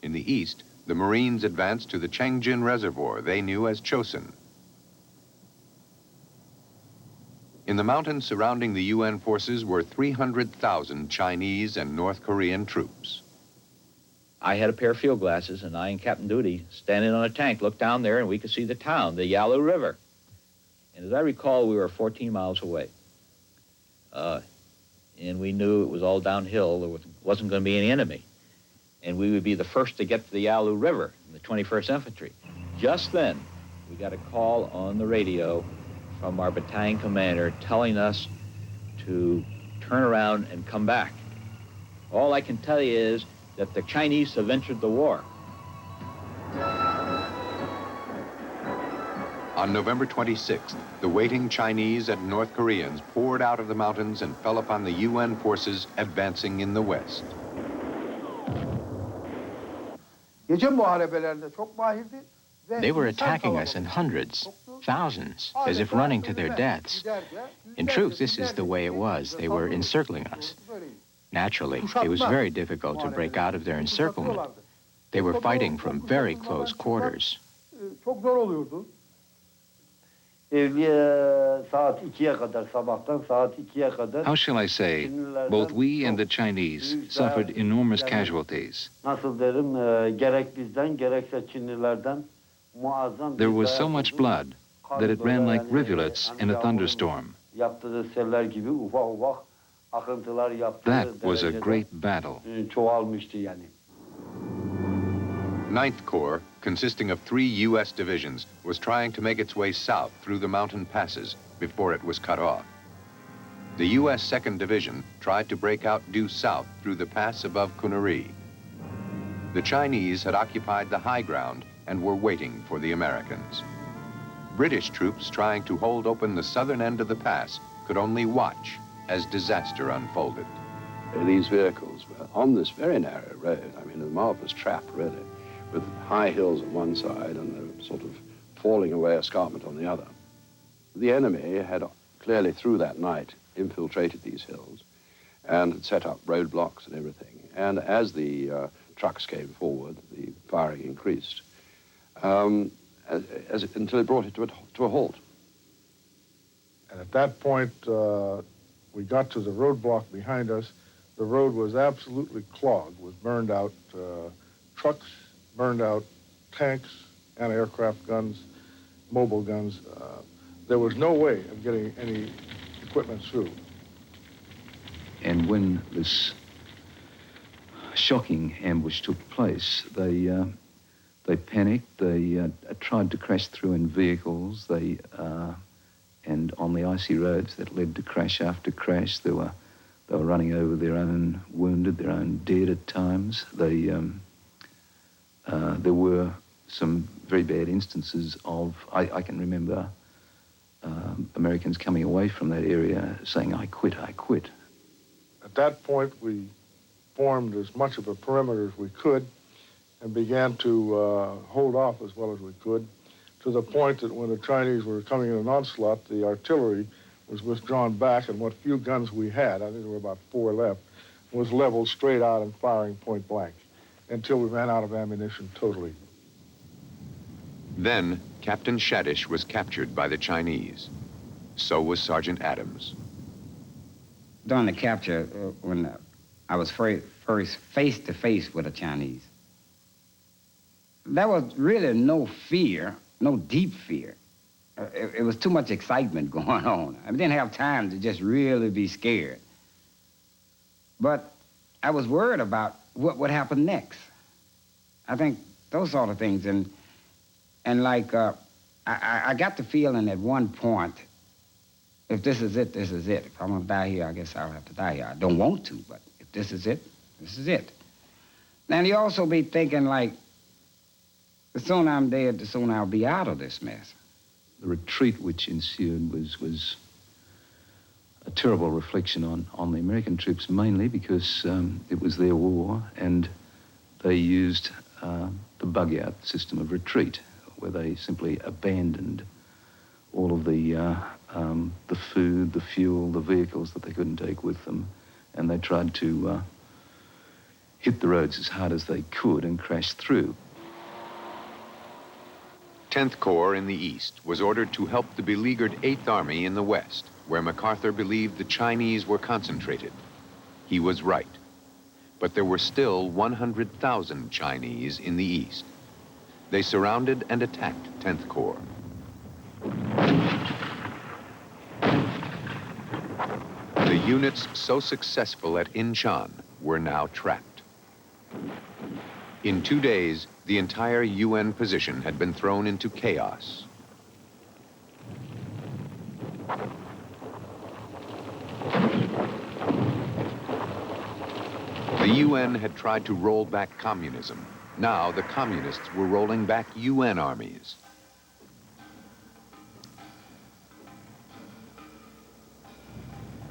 In the east, the Marines advanced to the Changjin Reservoir they knew as Chosin. In the mountains surrounding the UN forces were 300,000 Chinese and North Korean troops. I had a pair of field glasses, and I and Captain Duty, standing on a tank, looked down there, and we could see the town, the Yalu River. And as I recall, we were 14 miles away. And we knew it was all downhill. There wasn't going to be any enemy. And we would be the first to get to the Yalu River, the 21st Infantry. Just then, we got a call on the radio from our battalion commander telling us to turn around and come back. All I can tell you is that the Chinese have entered the war. On November 26th, the waiting Chinese and North Koreans poured out of the mountains and fell upon the UN forces advancing in the west. They were attacking us in hundreds, thousands, as if running to their deaths. In truth, this is the way it was. They were encircling us. Naturally, it was very difficult to break out of their encirclement. They were fighting from very close quarters. How shall I say, both we and the Chinese suffered enormous casualties. There was so much blood that it ran like rivulets in a thunderstorm. That was a great battle. Ninth Corps, consisting of 3 U.S. divisions, was trying to make its way south through the mountain passes before it was cut off. The U.S. 2nd Division tried to break out due south through the pass above Conakry. The Chinese had occupied the high ground and were waiting for the Americans. British troops trying to hold open the southern end of the pass could only watch as disaster unfolded. These vehicles were on this very narrow road, I mean, a marvelous trap, really, with high hills on one side and a sort of falling away escarpment on the other. The enemy had clearly through that night infiltrated these hills and had set up roadblocks and everything. And as the trucks came forward, the firing increased until it brought it to a halt. And at that point, we got to the roadblock behind us. The road was absolutely clogged with burned out trucks, burned out tanks, anti-aircraft guns, mobile guns. There was no way of getting any equipment through. And when this shocking ambush took place, they panicked. They tried to crash through in vehicles. And on the icy roads that led to crash after crash, they were running over their own wounded, their own dead at times. There were some very bad instances of, I can remember Americans coming away from that area saying, I quit, I quit. At that point, we formed as much of a perimeter as we could and began to hold off as well as we could, to the point that when the Chinese were coming in an onslaught, the artillery was withdrawn back, and what few guns we had, I think there were about 4 left, was leveled straight out and firing point blank until we ran out of ammunition totally. Then, Captain Shadish was captured by the Chinese. So was Sergeant Adams. During the capture, when I was first face-to-face with the Chinese, there was really no fear, no deep fear. It was too much excitement going on. I didn't have time to just really be scared. But I was worried about what would happen next. I think those sort of things. And like, I got the feeling at one point, if this is it, this is it. If I'm gonna die here, I guess I'll have to die here. I don't want to, but if this is it, this is it. And you also be thinking like, the sooner I'm dead, the sooner I'll be out of this mess. The retreat which ensued was a terrible reflection on the American troops, mainly because it was their war, and they used the bug-out system of retreat, where they simply abandoned all of the food, the fuel, the vehicles that they couldn't take with them, and they tried to hit the roads as hard as they could and crash through. 10th Corps in the east was ordered to help the beleaguered 8th Army in the west, where MacArthur believed the Chinese were concentrated. He was right. But there were still 100,000 Chinese in the east. They surrounded and attacked 10th Corps. The units so successful at Incheon were now trapped. In 2 days, the entire UN position had been thrown into chaos. The UN had tried to roll back communism. Now the communists were rolling back UN armies.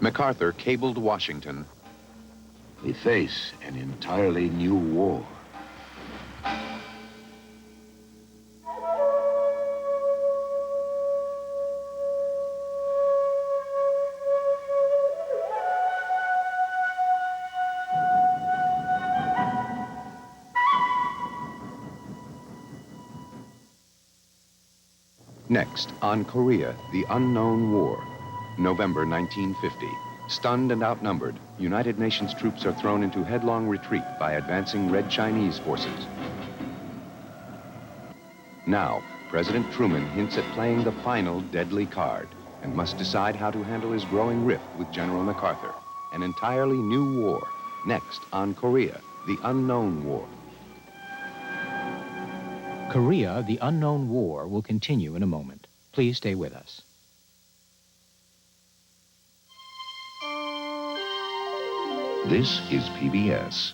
MacArthur cabled Washington. We face an entirely new war. Next, on Korea, the unknown war, November 1950. Stunned and outnumbered, United Nations troops are thrown into headlong retreat by advancing Red Chinese forces. Now, President Truman hints at playing the final deadly card and must decide how to handle his growing rift with General MacArthur an entirely new war. Next on Korea, the unknown war. Korea, the unknown war, will continue in a moment. Please stay with us. This is PBS.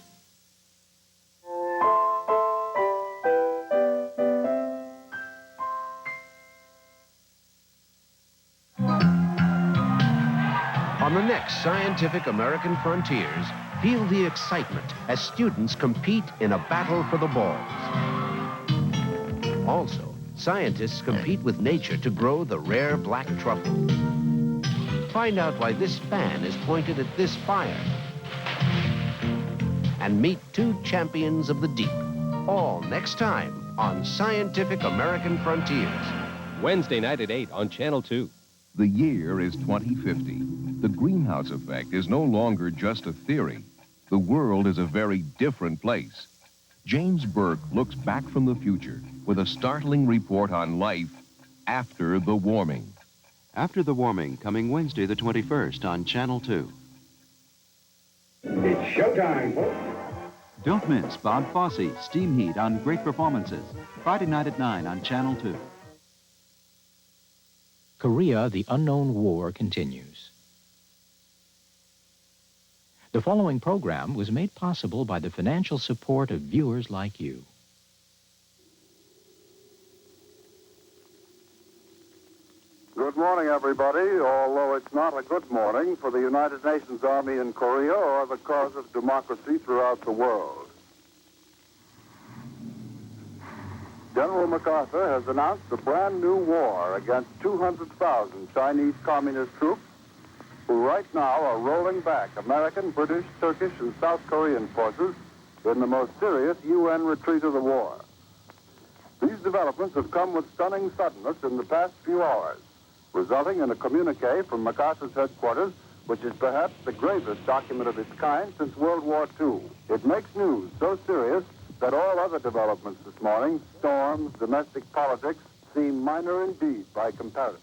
On the next Scientific American Frontiers, feel the excitement as students compete in a battle for the balls. Also, scientists compete with nature to grow the rare black truffle. Find out why this fan is pointed at this fire. And meet two champions of the deep. All next time on Scientific American Frontiers. Wednesday night at 8 on Channel 2. The year is 2050. The greenhouse effect is no longer just a theory. The world is a very different place. James Burke looks back from the future with a startling report on life after the warming. After the Warming, coming Wednesday the 21st on Channel 2. It's showtime, folks. Don't miss Bob Fosse, Steam Heat on Great Performances. Friday night at 9 on Channel 2. Korea, the unknown war continues. The following program was made possible by the financial support of viewers like you. Good morning, everybody, although it's not a good morning for the United Nations Army in Korea or the cause of democracy throughout the world. General MacArthur has announced a brand new war against 200,000 Chinese communist troops who right now are rolling back American, British, Turkish, and South Korean forces in the most serious UN retreat of the war. These developments have come with stunning suddenness in the past few hours, resulting in a communique from MacArthur's headquarters, which is perhaps the gravest document of its kind since World War II. It makes news so serious that all other developments this morning, storms, domestic politics, seem minor indeed by comparison.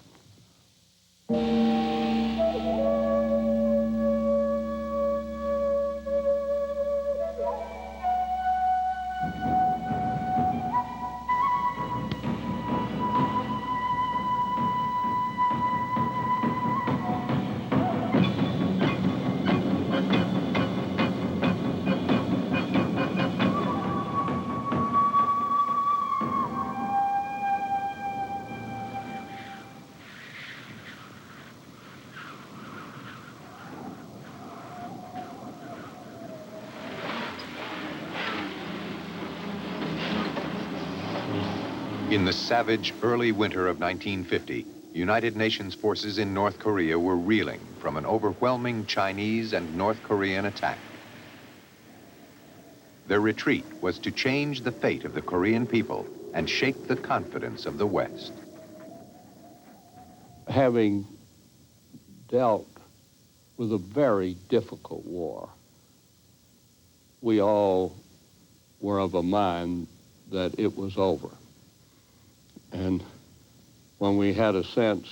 In the savage early winter of 1950, United Nations forces in North Korea were reeling from an overwhelming Chinese and North Korean attack. Their retreat was to change the fate of the Korean people and shake the confidence of the West. Having dealt with a very difficult war, we all were of a mind that it was over. And when we had a sense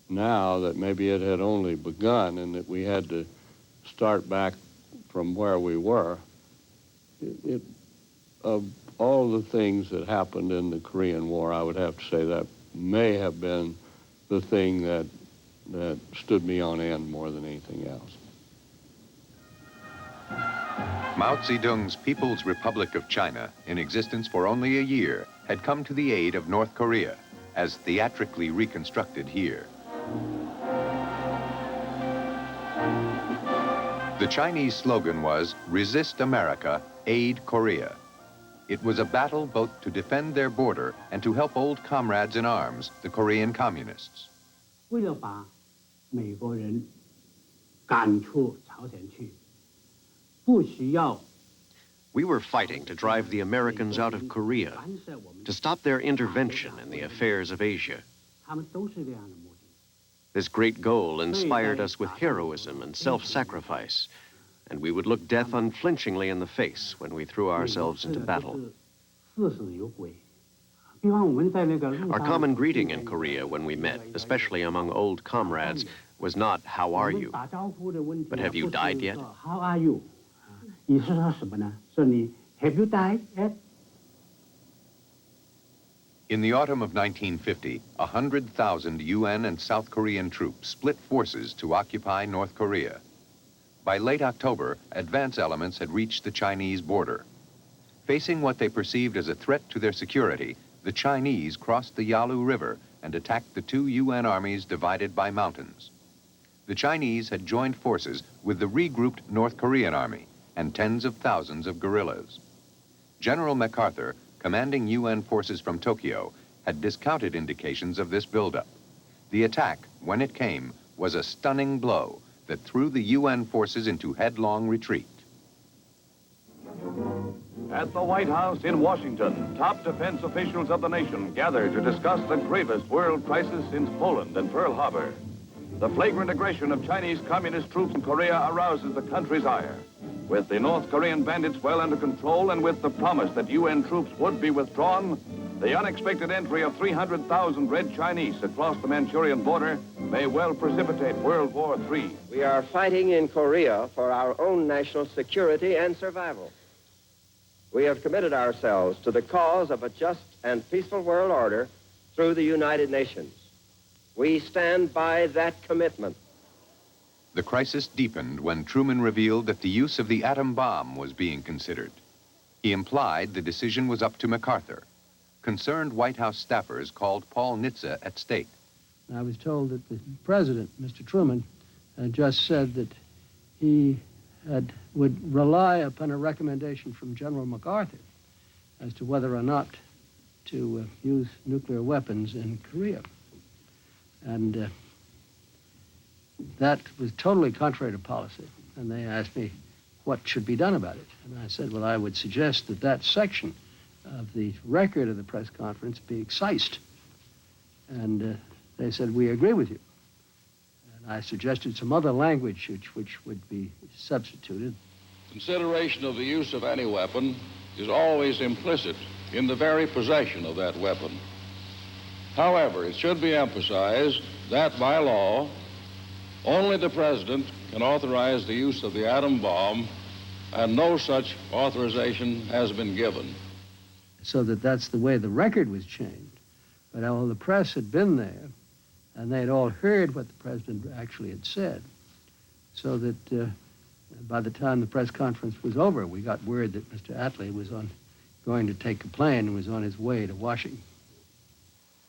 now that maybe it had only begun and that we had to start back from where we were, of all the things that happened in the Korean War, I would have to say that may have been the thing that stood me on end more than anything else. Mao Zedong's People's Republic of China, in existence for only a year, had come to the aid of North Korea, as theatrically reconstructed here. The Chinese slogan was, "Resist America, aid Korea." It was a battle both to defend their border and to help old comrades in arms, the Korean communists. 为了把美国人赶出朝鲜去，不需要 We were fighting to drive the Americans out of Korea, to stop their intervention in the affairs of Asia. 他们都是这样的目的。 This great goal inspired us with heroism and self-sacrifice, and we would look death unflinchingly in the face when we threw ourselves into battle. 四死有鬼。比方我们在那个路 Our 上 common greeting in Korea when we met, especially among old comrades, was not, how are you? But have you died yet? How are you? 你是说什么呢？说你 Have you died yet? In the autumn of 1950, 100,000 UN and South Korean troops split forces to occupy North Korea. By late October, advance elements had reached the Chinese border. Facing what they perceived as a threat to their security, the Chinese crossed the Yalu River and attacked the two UN armies divided by mountains. The Chinese had joined forces with the regrouped North Korean army and tens of thousands of guerrillas. General MacArthur, commanding UN forces from Tokyo, had discounted indications of this buildup. The attack, when it came, was a stunning blow that threw the UN forces into headlong retreat. At the White House in Washington, top defense officials of the nation gathered to discuss the gravest world crisis since Poland and Pearl Harbor. The flagrant aggression of Chinese communist troops in Korea arouses the country's ire. With the North Korean bandits well under control and with the promise that UN troops would be withdrawn, the unexpected entry of 300,000 Red Chinese across the Manchurian border may well precipitate World War III. We are fighting in Korea for our own national security and survival. We have committed ourselves to the cause of a just and peaceful world order through the United Nations. We stand by that commitment. The crisis deepened when Truman revealed that the use of the atom bomb was being considered. He implied the decision was up to MacArthur. Concerned White House staffers called Paul Nitze at state. I was told that the president, Mr. Truman, just said that he would rely upon a recommendation from General MacArthur as to whether or not to use nuclear weapons in Korea. And that was totally contrary to policy. And they asked me what should be done about it. And I said, well, I would suggest that that section of the record of the press conference be excised. And they said, we agree with you. And I suggested some other language which would be substituted. Consideration of the use of any weapon is always implicit in the very possession of that weapon. However, it should be emphasized that by law, only the president can authorize the use of the atom bomb, and no such authorization has been given. So that's the way the record was changed. But all the press had been there, and they'd all heard what the president actually had said. So that by the time the press conference was over, we got word that Mr. Attlee was going to take a plane and was on his way to Washington.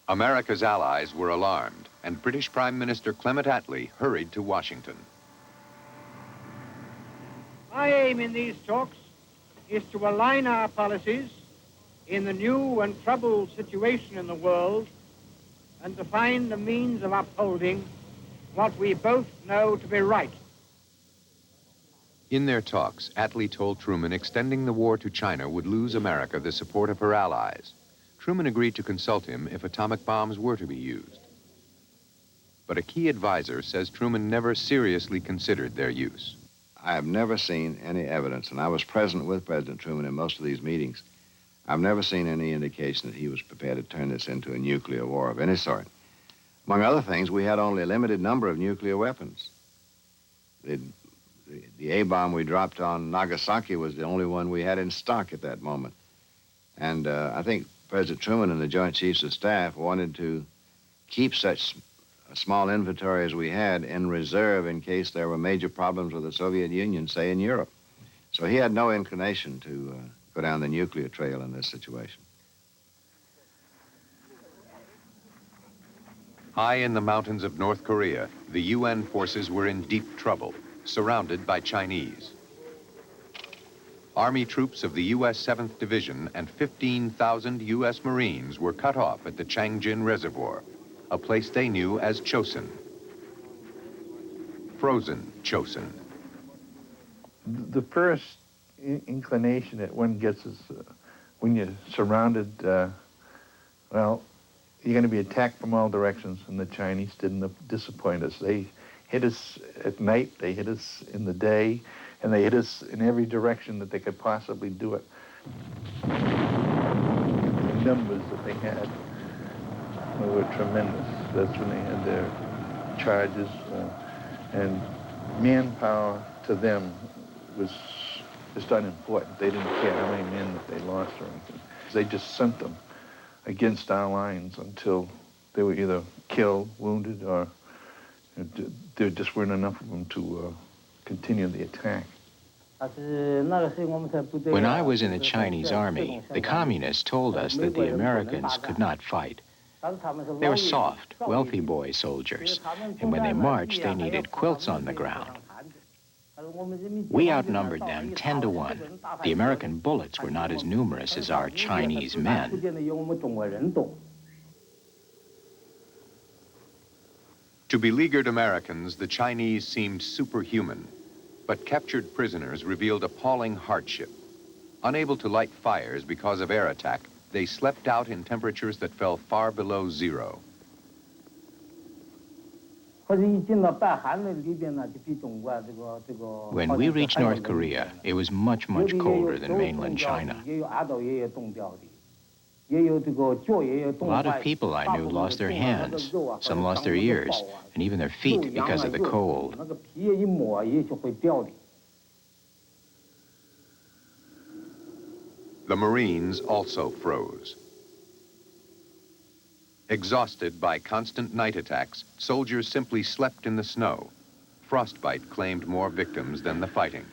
America's allies were alarmed, and British Prime Minister Clement Attlee hurried to Washington. My aim in these talks is to align our policies in the new and troubled situation in the world and to find the means of upholding what we both know to be right. In their talks, Attlee told Truman extending the war to China would lose America the support of her allies. Truman agreed to consult him if atomic bombs were to be used. But a key advisor says Truman never seriously considered their use. I have never seen any evidence, and I was present with President Truman in most of these meetings. I've never seen any indication that he was prepared to turn this into a nuclear war of any sort. Among other things, we had only a limited number of nuclear weapons. The A-bomb we dropped on Nagasaki was the only one we had in stock at that moment. And I think President Truman and the Joint Chiefs of Staff wanted to keep such a small inventory as we had in reserve in case there were major problems with the Soviet Union, say, in Europe. So he had no inclination to go down the nuclear trail in this situation. High in the mountains of North Korea, the UN forces were in deep trouble, surrounded by Chinese. Army troops of the U.S. 7th Division and 15,000 U.S. Marines were cut off at the Changjin Reservoir, a place they knew as Chosin. Frozen Chosin. The first inclination that one gets is when you're surrounded, well, you're going to be attacked from all directions, and the Chinese didn't disappoint us. They hit us at night, they hit us in the day, and they hit us in every direction that they could possibly do it. The numbers that they had were tremendous. That's when they had their charges And manpower to them was just unimportant. They didn't care how many men that they lost or anything. They just sent them against our lines until they were either killed, wounded, or there just weren't enough of them to continue the attack. When I was in the Chinese army, the communists told us that the Americans could not fight. They were soft, wealthy boy soldiers, and when they marched, they needed quilts on the ground. We outnumbered them 10 to 1. The American bullets were not as numerous as our Chinese men. To beleaguered Americans, the Chinese seemed superhuman, but captured prisoners revealed appalling hardship. Unable to light fires because of air attack, they slept out in temperatures that fell far below zero. When we reached North Korea, it was much, much colder than mainland China. A lot of people I knew lost their hands, some lost their ears, and even their feet because of the cold. The Marines also froze. Exhausted by constant night attacks, soldiers simply slept in the snow. Frostbite claimed more victims than the fighting.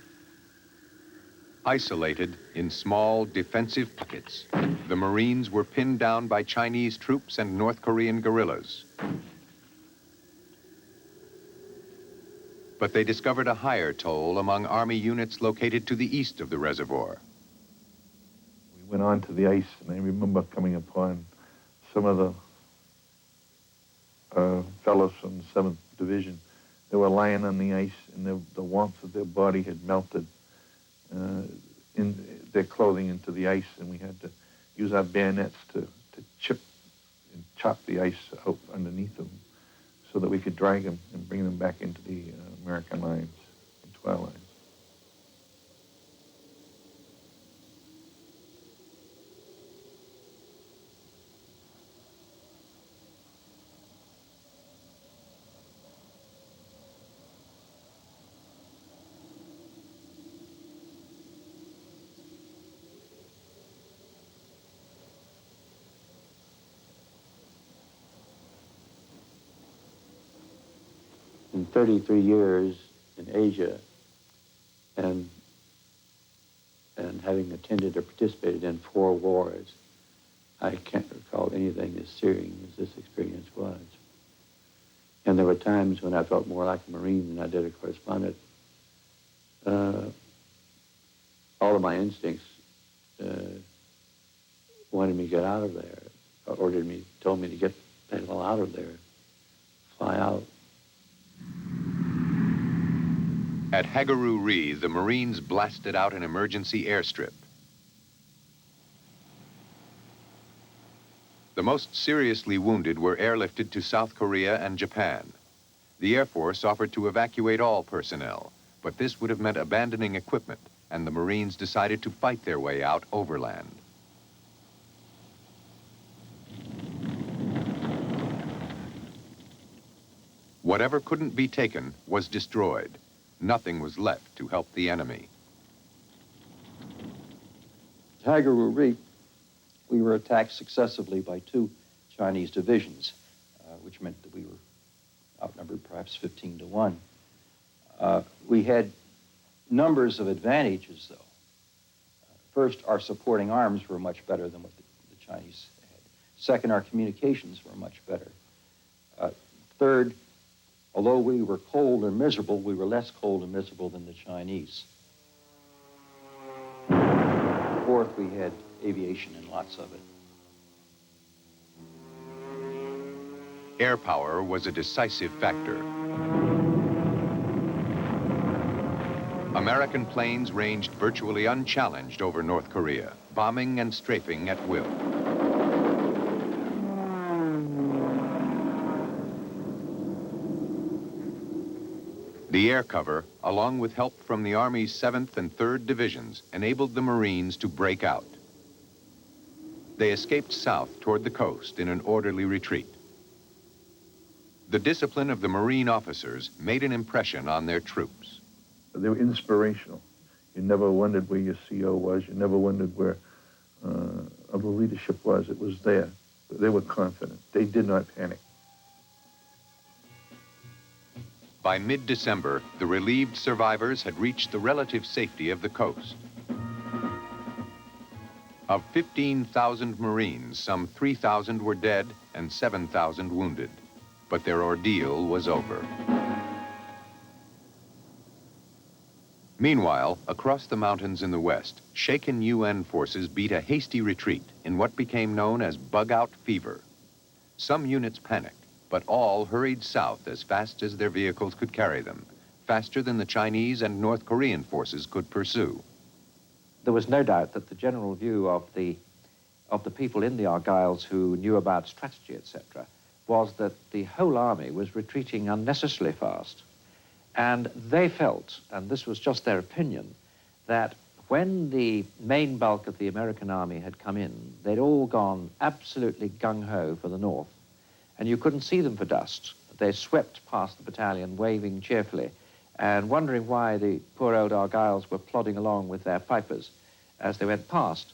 Isolated in small defensive pockets, the Marines were pinned down by Chinese troops and North Korean guerrillas. But they discovered a higher toll among Army units located to the east of the reservoir. We went on to the ice, and I remember coming upon some of the fellows from the 7th Division. They were lying on the ice, and the warmth of their body had melted in their clothing into the ice, and we had to use our bayonets to chip and chop the ice out underneath them so that we could drag them and bring them back into the American lines, into our lines. In 33 years in Asia, and having attended or participated in 4 wars, I can't recall anything as searing as this experience was. And there were times when I felt more like a Marine than I did a correspondent. All of my instincts wanted me to get out of there, told me to get the hell out of there, fly out. At Hagaru-ri, the Marines blasted out an emergency airstrip. The most seriously wounded were airlifted to South Korea and Japan. The Air Force offered to evacuate all personnel, but this would have meant abandoning equipment, and the Marines decided to fight their way out overland. Whatever couldn't be taken was destroyed. Nothing was left to help the enemy. At Hagaru-ri, we were attacked successively by 2 Chinese divisions, which meant that we were outnumbered perhaps 15 to 1. We had numbers of advantages, though. First, our supporting arms were much better than what the Chinese had. Second, our communications were much better. Third, although we were cold and miserable, we were less cold and miserable than the Chinese. Fourth, we had aviation and lots of it. Air power was a decisive factor. American planes ranged virtually unchallenged over North Korea, bombing and strafing at will. The air cover, along with help from the Army's 7th and 3rd Divisions, enabled the Marines to break out. They escaped south toward the coast in an orderly retreat. The discipline of the Marine officers made an impression on their troops. They were inspirational. You never wondered where your CO was. You never wondered where the leadership was. It was there. They were confident. They did not panic. By mid-December, the relieved survivors had reached the relative safety of the coast. Of 15,000 Marines, some 3,000 were dead and 7,000 wounded. But their ordeal was over. Meanwhile, across the mountains in the west, shaken UN forces beat a hasty retreat in what became known as bug-out fever. Some units panicked, but all hurried south as fast as their vehicles could carry them, faster than the Chinese and North Korean forces could pursue. There was no doubt that the general view of the people in the Argylls who knew about strategy, etc., was that the whole army was retreating unnecessarily fast. And they felt, and this was just their opinion, that when the main bulk of the American army had come in, they'd all gone absolutely gung-ho for the north, and you couldn't see them for dust. They swept past the battalion, waving cheerfully, and wondering why the poor old Argylls were plodding along with their pipers as they went past.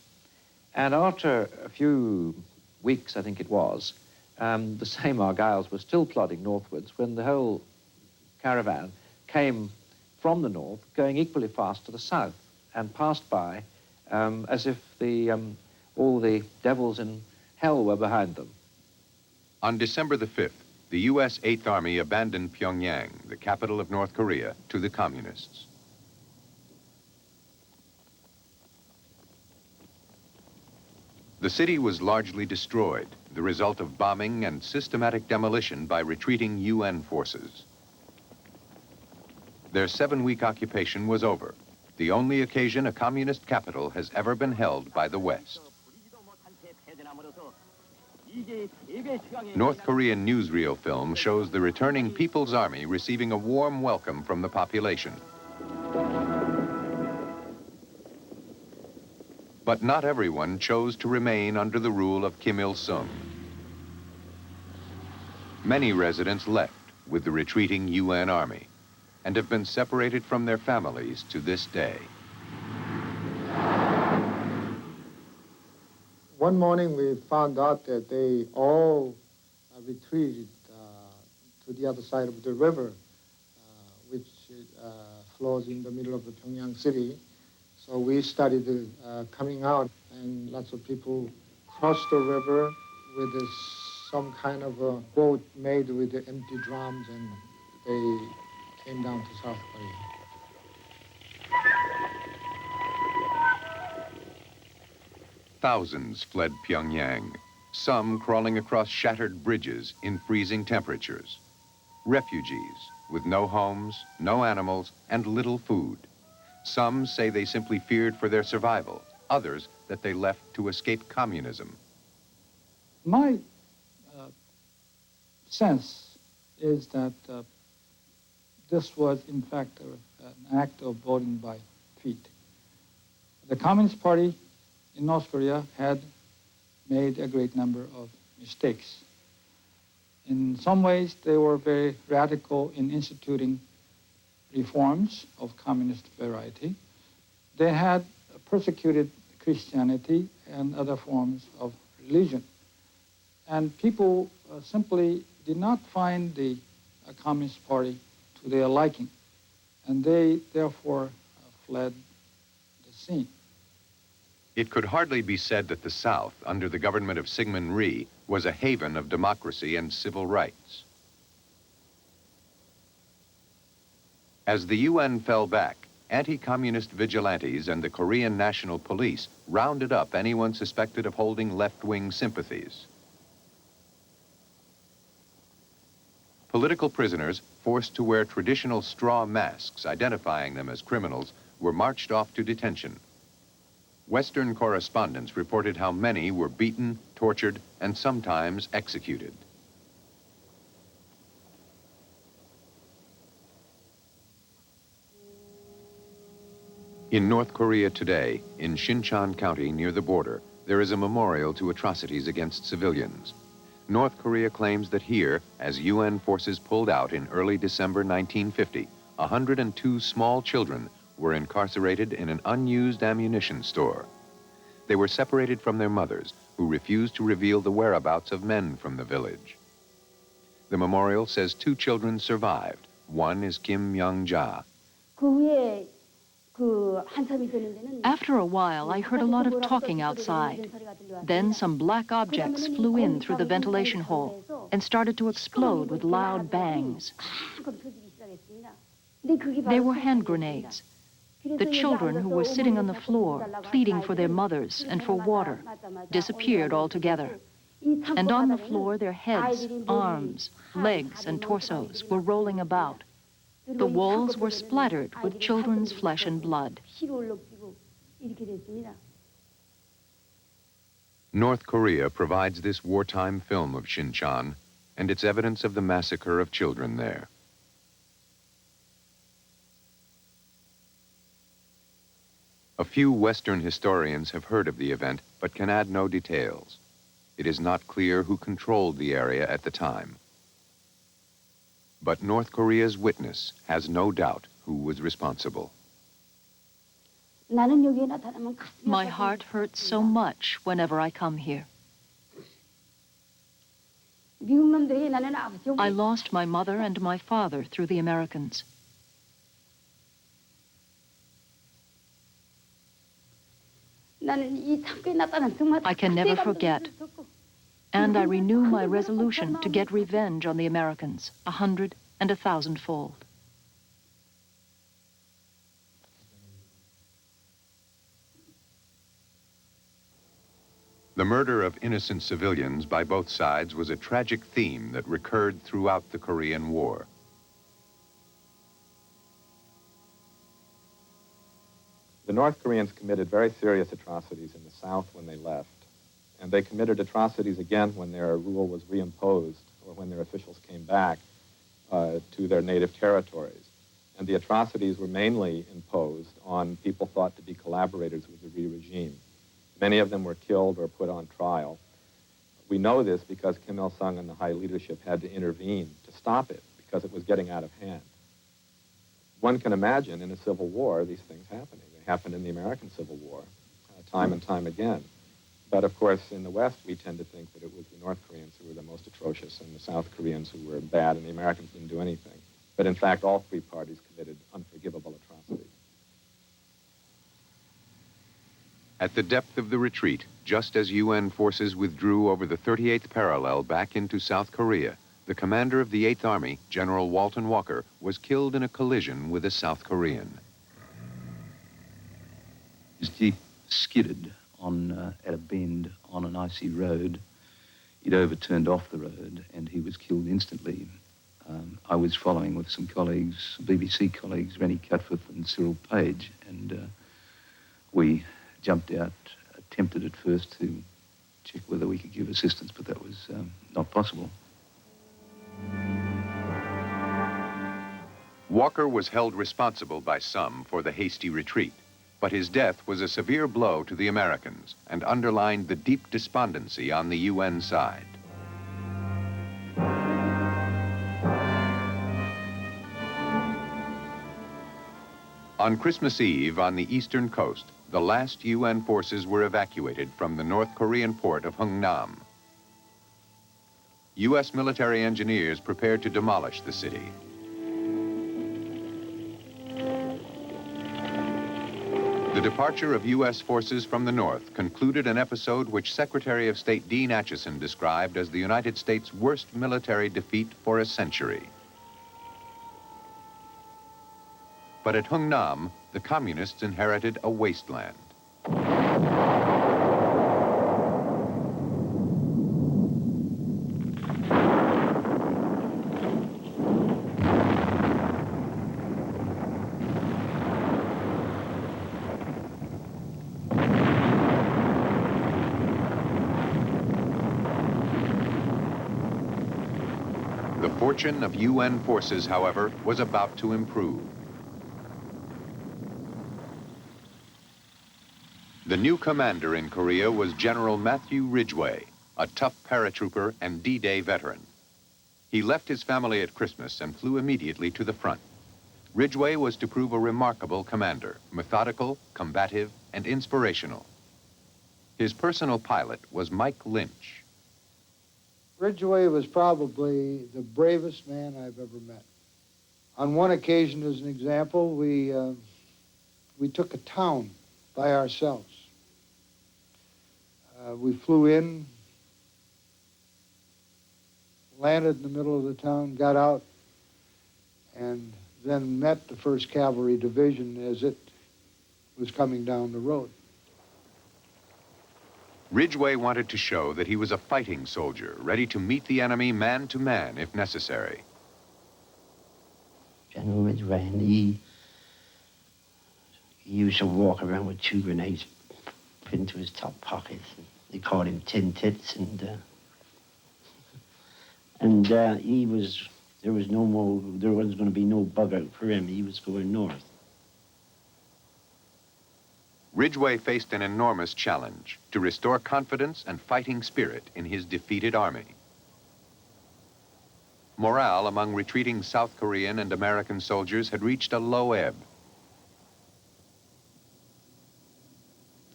And after a few weeks, I think it was, the same Argylls were still plodding northwards when the whole caravan came from the north, going equally fast to the south, and passed by as if all the devils in hell were behind them. On December the 5th, the U.S. 8th Army abandoned Pyongyang, the capital of North Korea, to the communists. The city was largely destroyed, the result of bombing and systematic demolition by retreating UN forces. Their 7-week occupation was over, the only occasion a communist capital has ever been held by the West. North Korean newsreel film shows the returning People's Army receiving a warm welcome from the population. But not everyone chose to remain under the rule of Kim Il-sung. Many residents left with the retreating UN army and have been separated from their families to this day. One morning we found out that they all retreated to the other side of the river, which flows in the middle of the Pyongyang city. So we started coming out, and lots of people crossed the river with some kind of a boat made with the empty drums, and they came down to South Korea. Thousands fled Pyongyang, some crawling across shattered bridges in freezing temperatures. Refugees with no homes, no animals, and little food. Some say they simply feared for their survival, others that they left to escape communism. My sense is that this was, in fact, an act of voting by feet. The Communist Party in North Korea had made a great number of mistakes. In some ways, they were very radical in instituting reforms of communist variety. They had persecuted Christianity and other forms of religion. And people simply did not find the Communist Party to their liking, and they therefore fled the scene. It could hardly be said that the South, under the government of Syngman Rhee, was a haven of democracy and civil rights. As the UN fell back, anti-communist vigilantes and the Korean National Police rounded up anyone suspected of holding left-wing sympathies. Political prisoners, forced to wear traditional straw masks identifying them as criminals, were marched off to detention. Western correspondents reported how many were beaten, tortured, and sometimes executed. In North Korea today, in Sinchon County near the border, there is a memorial to atrocities against civilians. North Korea claims that here, as UN forces pulled out in early December 1950, 102 small children were incarcerated in an unused ammunition store. They were separated from their mothers, who refused to reveal the whereabouts of men from the village. The memorial says 2 children survived. One is Kim Young-ja. After a while, I heard a lot of talking outside. Then some black objects flew in through the ventilation hole and started to explode with loud bangs. They were hand grenades. The children who were sitting on the floor, pleading for their mothers and for water, disappeared altogether. And on the floor, their heads, arms, legs, and torsos were rolling about. The walls were splattered with children's flesh and blood. North Korea provides this wartime film of Shincheon, and it's evidence of the massacre of children there. A few Western historians have heard of the event, but can add no details. It is not clear who controlled the area at the time. But North Korea's witness has no doubt who was responsible. My heart hurts so much whenever I come here. I lost my mother and my father through the Americans. I can never forget. And I renew my resolution to get revenge on the Americans, 100 and 1,000-fold. The murder of innocent civilians by both sides was a tragic theme that recurred throughout the Korean War. The North Koreans committed very serious atrocities in the South when they left, and they committed atrocities again when their rule was reimposed or when their officials came back to their native territories. And the atrocities were mainly imposed on people thought to be collaborators with the regime. Many of them were killed or put on trial. We know this because Kim Il-sung and the high leadership had to intervene to stop it because it was getting out of hand. One can imagine in a civil war these things happening. They happened in the American Civil War time and time again. But of course, in the West, we tend to think that it was the North Koreans who were the most atrocious and the South Koreans who were bad and the Americans didn't do anything. But in fact, all 3 parties committed unforgivable atrocities. At the depth of the retreat, just as UN forces withdrew over the 38th parallel back into South Korea, the commander of the 8th Army, General Walton Walker, was killed in a collision with a South Korean. His jeep skidded at a bend on an icy road. It overturned off the road and he was killed instantly. I was following with some colleagues, BBC colleagues, Rennie Cutforth and Cyril Page, and we jumped out, attempted at first to check whether we could give assistance, but that was not possible. Walker was held responsible by some for the hasty retreat, but his death was a severe blow to the Americans and underlined the deep despondency on the UN side. On Christmas Eve on the eastern coast, the last UN forces were evacuated from the North Korean port of Hungnam. U.S. military engineers prepared to demolish the city. The departure of U.S. forces from the north concluded an episode which Secretary of State Dean Acheson described as the United States' worst military defeat for a century. But at Hungnam, the communists inherited a wasteland. The fortune of UN forces, however, was about to improve. The new commander in Korea was General Matthew Ridgway. a tough paratrooper and D-Day veteran. He left his family at Christmas and flew immediately to the front. Ridgway was to prove a remarkable commander, methodical, combative, and inspirational. His personal pilot was Mike Lynch. Ridgway was probably the bravest man I've ever met. On one occasion, as an example, we took a town by ourselves. We flew in, landed in the middle of the town, got out, and then met the 1st Cavalry Division as it was coming down the road. Ridgway wanted to show that he was a fighting soldier, ready to meet the enemy man to man if necessary. General Ridgway, and he used to walk around with 2 grenades put into his top pockets. They called him Tin Tits, and he was, there wasn't going to be no bug out for him. He was going north. Ridgway faced an enormous challenge to restore confidence and fighting spirit in his defeated army. Morale among retreating South Korean and American soldiers had reached a low ebb.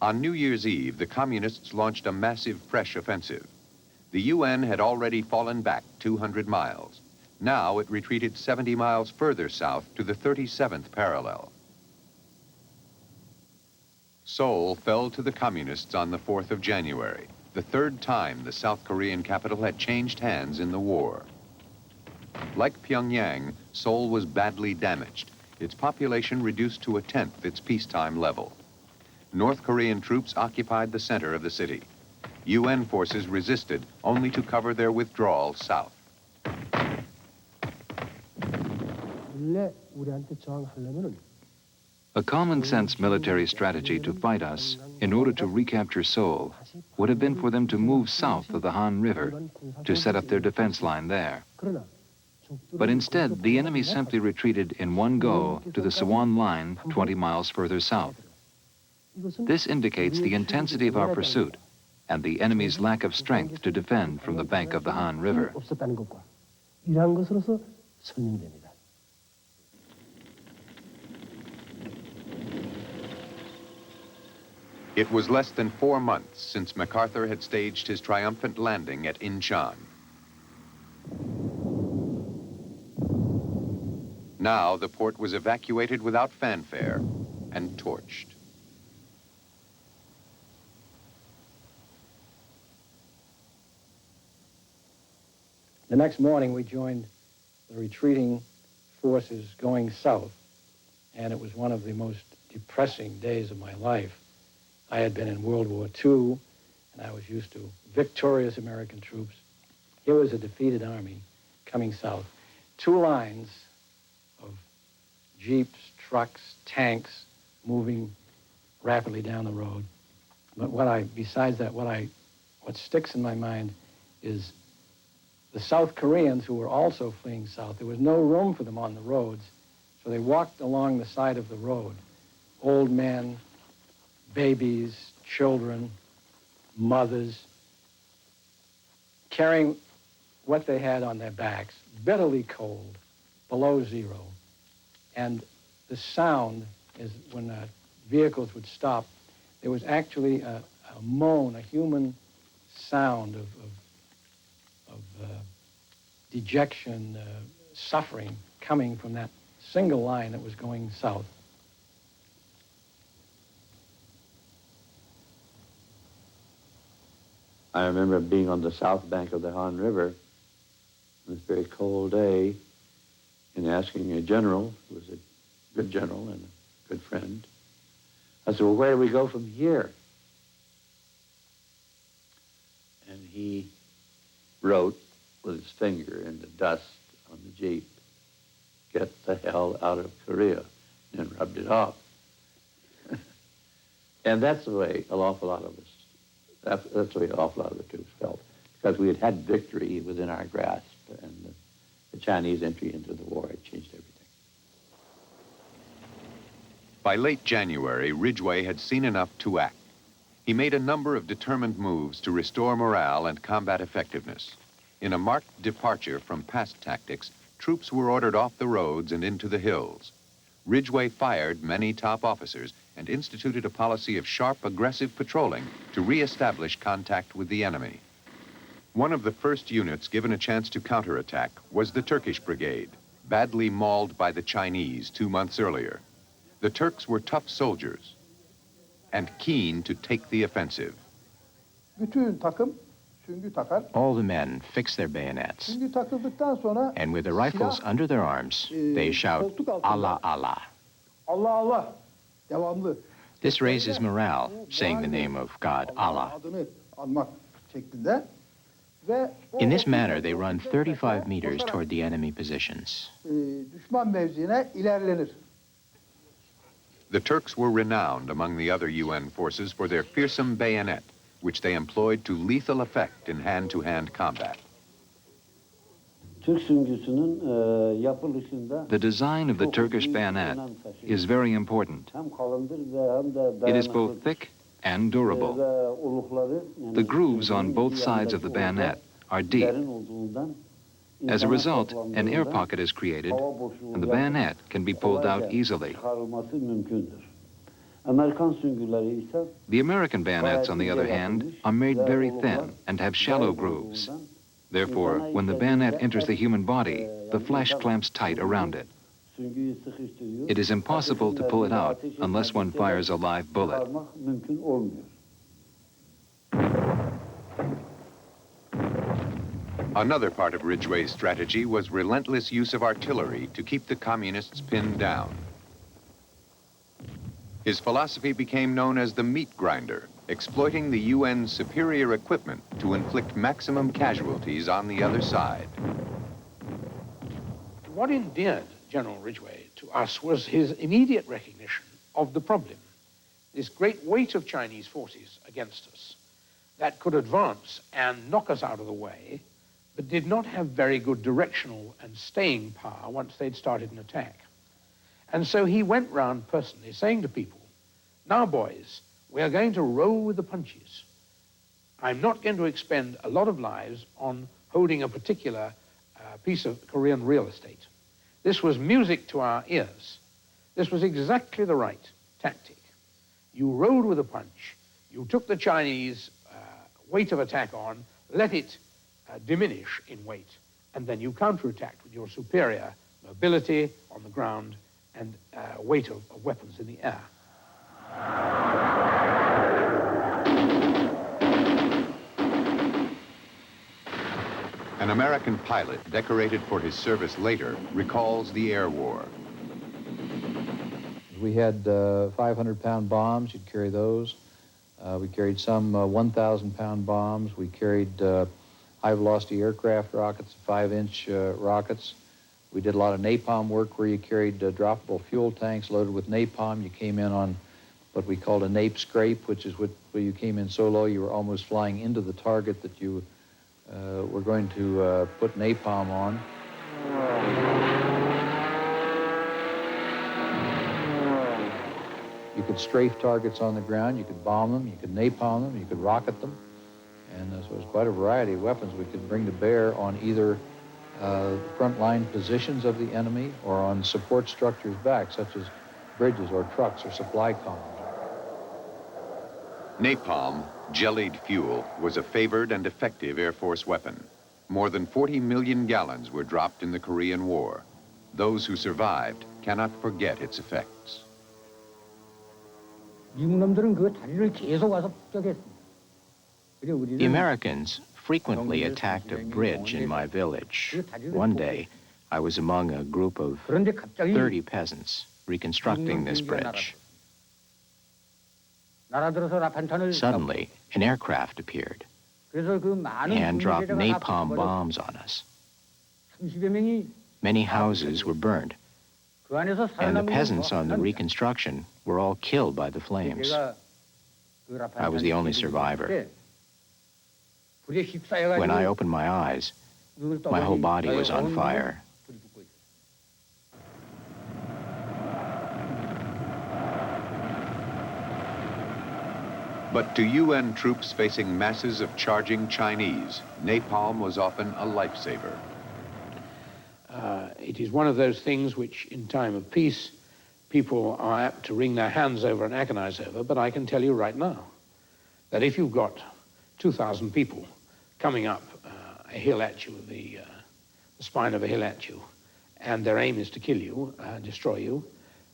On New Year's Eve, the communists launched a massive fresh offensive. The UN had already fallen back 200 miles. Now it retreated 70 miles further south to the 37th parallel. Seoul fell to the communists on the 4th of January, the 3rd time the South Korean capital had changed hands in the war. Like Pyongyang, Seoul was badly damaged, its population reduced to 1/10 its peacetime level. North Korean troops occupied the center of the city. UN forces resisted, only to cover their withdrawal south. A common-sense military strategy to fight us in order to recapture Seoul would have been for them to move south of the Han River to set up their defense line there. But instead, the enemy simply retreated in one go to the Suwon Line 20 miles further south. This indicates the intensity of our pursuit and the enemy's lack of strength to defend from the bank of the Han River. It was less than 4 months since MacArthur had staged his triumphant landing at Incheon. Now the port was evacuated without fanfare and torched. The next morning, we joined the retreating forces going south, and it was one of the most depressing days of my life. I had been in World War II, and I was used to victorious American troops. Here was a defeated army coming south. 2 lines of jeeps, trucks, tanks moving rapidly down the road. But besides that, what sticks in my mind is the South Koreans who were also fleeing south. There was no room for them on the roads, so they walked along the side of the road. Old men, babies, children, mothers, carrying what they had on their backs, bitterly cold, below zero. And the sound is when vehicles would stop, there was actually a moan, a human sound of dejection, suffering coming from that single line that was going south. I remember being on the south bank of the Han River on this very cold day and asking a general, who was a good general and a good friend, I said, well, where do we go from here? And he wrote with his finger in the dust on the Jeep, "Get the hell out of Korea," and rubbed it off. And that's the way an awful lot of us, that's the way an awful lot of the troops felt, because we had had victory within our grasp, and the Chinese entry into the war had changed everything. By late January, Ridgway had seen enough to act. He made a number of determined moves to restore morale and combat effectiveness. In a marked departure from past tactics, troops were ordered off the roads and into the hills. Ridgway fired many top officers and instituted a policy of sharp, aggressive patrolling to re-establish contact with the enemy. One of the first units given a chance to counterattack was the Turkish Brigade, badly mauled by the Chinese 2 months earlier. The Turks were tough soldiers and keen to take the offensive. All the men fix their bayonets, and with their rifles under their arms, they shout, Allah, Allah. This raises morale, saying the name of God, Allah. In this manner, they run 35 meters toward the enemy positions. The Turks were renowned among the other UN forces for their fearsome bayonet, which they employed to lethal effect in hand-to-hand combat. The design of the Turkish bayonet is very important. It is both thick and durable. The grooves on both sides of the bayonet are deep. As a result, an air pocket is created, and the bayonet can be pulled out easily. The American bayonets, on the other hand, are made very thin and have shallow grooves. Therefore, when the bayonet enters the human body, the flesh clamps tight around it. It is impossible to pull it out unless one fires a live bullet. Another part of Ridgway's strategy was relentless use of artillery to keep the communists pinned down. His philosophy became known as the meat grinder, exploiting the UN's superior equipment to inflict maximum casualties on the other side. What endeared General Ridgway to us was his immediate recognition of the problem, this great weight of Chinese forces against us that could advance and knock us out of the way, but did not have very good directional and staying power once they'd started an attack. And so he went round personally saying to people, now boys, we are going to roll with the punches. I'm not going to expend a lot of lives on holding a particular piece of Korean real estate. This was music to our ears. This was exactly the right tactic. You rolled with a punch. You took the Chinese weight of attack on, let it diminish in weight, and then you counterattacked with your superior mobility on the ground and weight of weapons in the air. An American pilot, decorated for his service later, recalls the air war. We had 500-pound bombs. You'd carry those. We carried some 1,000-pound bombs. We carried high-velocity aircraft rockets, 5-inch rockets. We did a lot of napalm work where you carried droppable fuel tanks loaded with napalm. You came in on what we called a nape scrape, which is where you came in so low you were almost flying into the target that you were going to put napalm on. You could strafe targets on the ground, you could bomb them, you could napalm them, you could rocket them. And so there's quite a variety of weapons we could bring to bear on either front-line positions of the enemy or on support structures back, such as bridges or trucks or supply columns. Napalm, jellied fuel, was a favored and effective Air Force weapon. More than 40 million gallons were dropped in the Korean War. Those who survived cannot forget its effects. The Americans frequently attacked a bridge in my village. One day, I was among a group of 30 peasants reconstructing this bridge. Suddenly, an aircraft appeared and dropped napalm bombs on us. Many houses were burned, and the peasants on the reconstruction were all killed by the flames. I was the only survivor. When I opened my eyes, my whole body was on fire. But to UN troops facing masses of charging Chinese, napalm was often a lifesaver. It is one of those things which, in time of peace, people are apt to wring their hands over and agonize over, but I can tell you right now that if you've got 2,000 people coming up a hill at you, the spine of a hill at you, and their aim is to kill you, destroy you,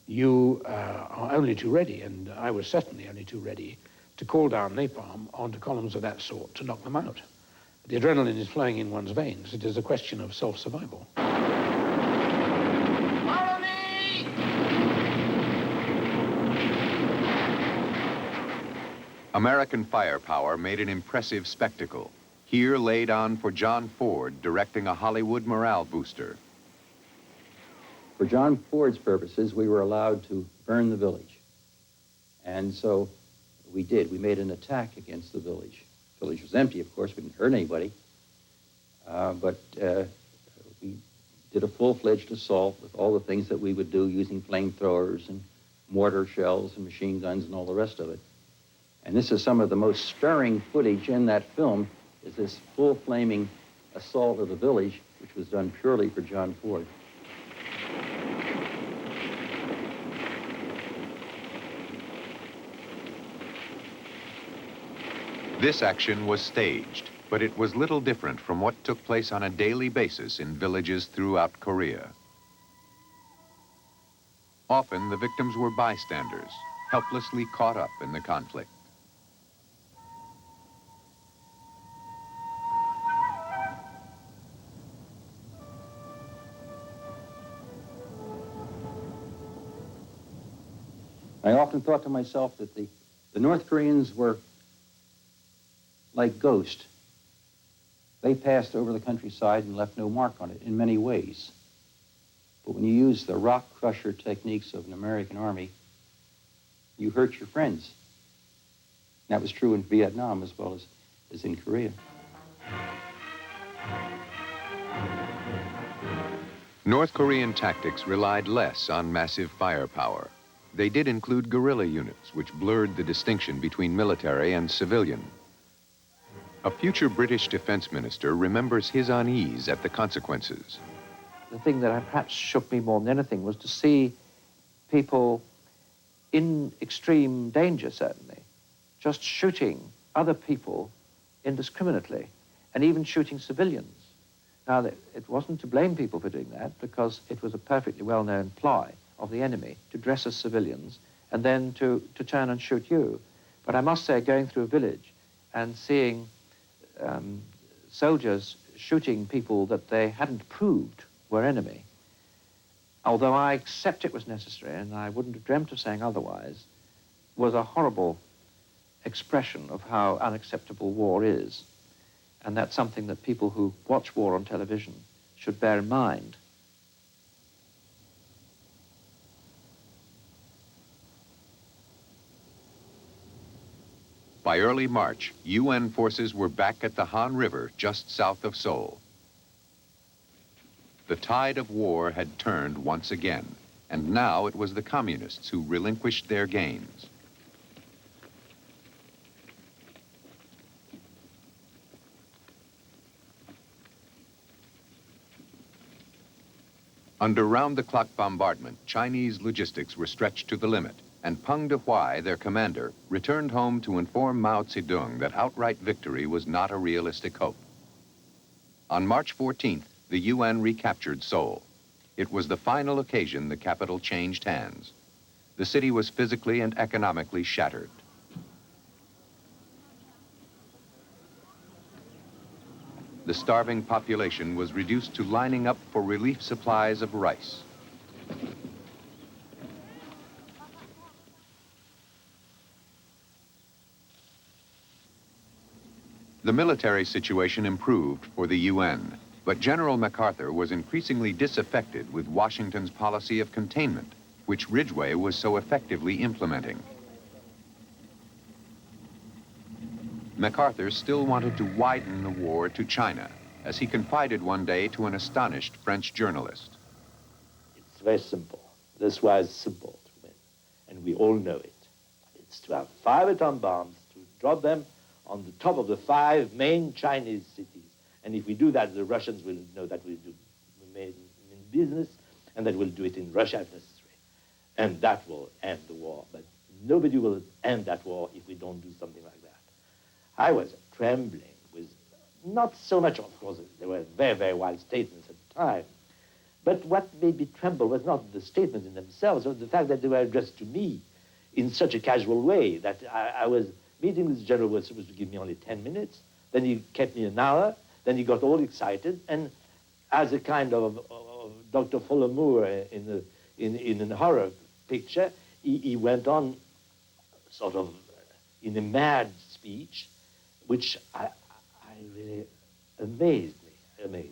you are only too ready, and I was certainly only too ready, to call down napalm onto columns of that sort to knock them out. The adrenaline is flowing in one's veins. It is a question of self-survival. American firepower made an impressive spectacle. Here laid on for John Ford directing a Hollywood morale booster. For John Ford's purposes, we were allowed to burn the village. And so we did. We made an attack against the village. The village was empty, of course. We didn't hurt anybody. But we did a full-fledged assault with all the things that we would do using flamethrowers and mortar shells and machine guns and all the rest of it. And this is some of the most stirring footage in that film, is this full-flaming assault of the village, which was done purely for John Ford. This action was staged, but it was little different from what took place on a daily basis in villages throughout Korea. Often the victims were bystanders, helplessly caught up in the conflict. I often thought to myself that the North Koreans were like ghosts. They passed over the countryside and left no mark on it in many ways. But when you use the rock crusher techniques of an American army, you hurt your friends. And that was true in Vietnam as well as in Korea. North Korean tactics relied less on massive firepower. They did include guerrilla units, which blurred the distinction between military and civilian. A future British defense minister remembers his unease at the consequences. The thing that perhaps shook me more than anything was to see people in extreme danger, certainly, just shooting other people indiscriminately, and even shooting civilians. Now, it wasn't to blame people for doing that, because it was a perfectly well-known ploy of the enemy to dress as civilians and then to turn and shoot you. But I must say, going through a village and seeing soldiers shooting people that they hadn't proved were enemy, although I accept it was necessary, and I wouldn't have dreamt of saying otherwise, was a horrible expression of how unacceptable war is. And that's something that people who watch war on television should bear in mind. By early March, UN forces were back at the Han River just south of Seoul. The tide of war had turned once again, and now it was the communists who relinquished their gains. Under round-the-clock bombardment, Chinese logistics were stretched to the limit, and Peng Dehuai, their commander, returned home to inform Mao Zedong that outright victory was not a realistic hope. On March 14th, the UN recaptured Seoul. It was the final occasion the capital changed hands. The city was physically and economically shattered. The starving population was reduced to lining up for relief supplies of rice. The military situation improved for the UN, but General MacArthur was increasingly disaffected with Washington's policy of containment, which Ridgway was so effectively implementing. MacArthur still wanted to widen the war to China, as he confided one day to an astonished French journalist. It's very simple. This war is simple to win, and we all know it. It's to have 5 atom bombs to drop them on the top of the 5 main Chinese cities. And if we do that, the Russians will know that we made in business, and that we'll do it in Russia if necessary. And that will end the war. But nobody will end that war if we don't do something like that. I was trembling with, not so much, of course, there were very, very wild statements at the time, but what made me tremble was not the statements in themselves, but the fact that they were addressed to me in such a casual way that I was meeting with the general, who was supposed to give me only 10 minutes, then he kept me an hour, then he got all excited, and as a kind of Dr. Folamour in a horror picture, he went on sort of in a mad speech, which I really amazed me.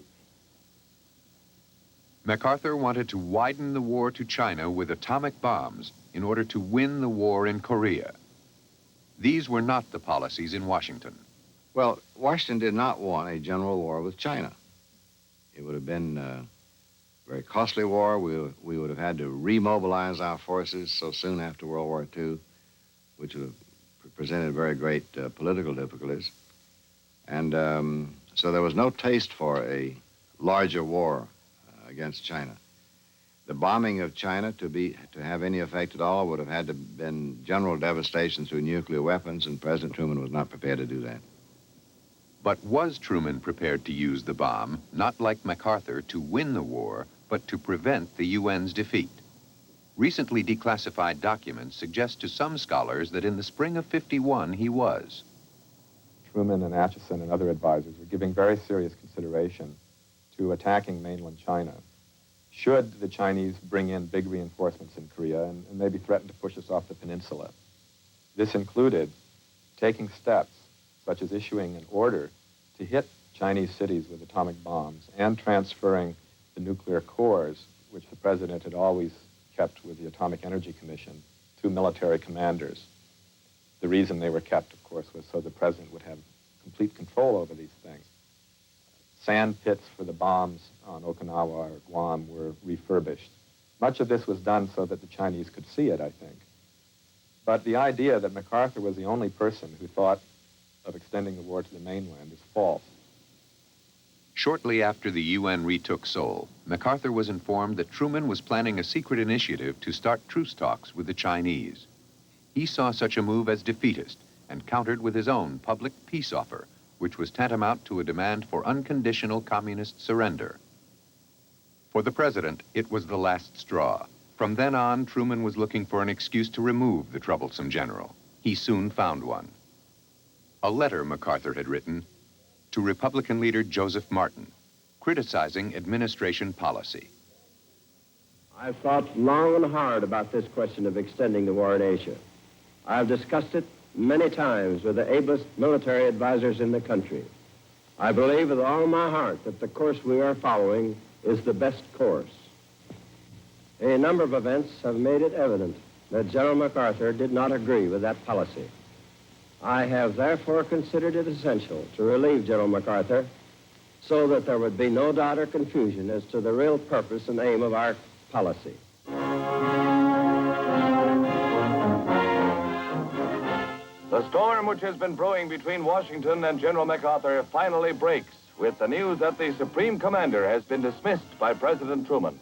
MacArthur wanted to widen the war to China with atomic bombs in order to win the war in Korea. These were not the policies in Washington. Well, Washington did not want a general war with China. It would have been a very costly war. We would have had to remobilize our forces so soon after World War II, which would have presented very great political difficulties. And so there was no taste for a larger war against China. The bombing of China, to have any effect at all, would have had to have been general devastation through nuclear weapons, and President Truman was not prepared to do that. But was Truman prepared to use the bomb, not like MacArthur, to win the war, but to prevent the UN's defeat? Recently declassified documents suggest to some scholars that in the spring of '51 he was. Truman and Acheson and other advisors were giving very serious consideration to attacking mainland China, should the Chinese bring in big reinforcements in Korea and maybe threaten to push us off the peninsula. This included taking steps such as issuing an order to hit Chinese cities with atomic bombs and transferring the nuclear cores, which the president had always kept with the Atomic Energy Commission, to military commanders. The reason they were kept, of course, was so the president would have complete control over these things. Sand pits for the bombs on Okinawa or Guam were refurbished. Much of this was done so that the Chinese could see it, I think. But the idea that MacArthur was the only person who thought of extending the war to the mainland is false. Shortly after the UN retook Seoul, MacArthur was informed that Truman was planning a secret initiative to start truce talks with the Chinese. He saw such a move as defeatist and countered with his own public peace offer, which was tantamount to a demand for unconditional communist surrender. For the president, it was the last straw. From then on, Truman was looking for an excuse to remove the troublesome general. He soon found one. A letter MacArthur had written to Republican leader Joseph Martin, criticizing administration policy. I've thought long and hard about this question of extending the war in Asia. I've discussed it many times with the ablest military advisors in the country. I believe with all my heart that the course we are following is the best course. A number of events have made it evident that General MacArthur did not agree with that policy. I have therefore considered it essential to relieve General MacArthur so that there would be no doubt or confusion as to the real purpose and aim of our policy. The storm which has been brewing between Washington and General MacArthur finally breaks with the news that the Supreme Commander has been dismissed by President Truman.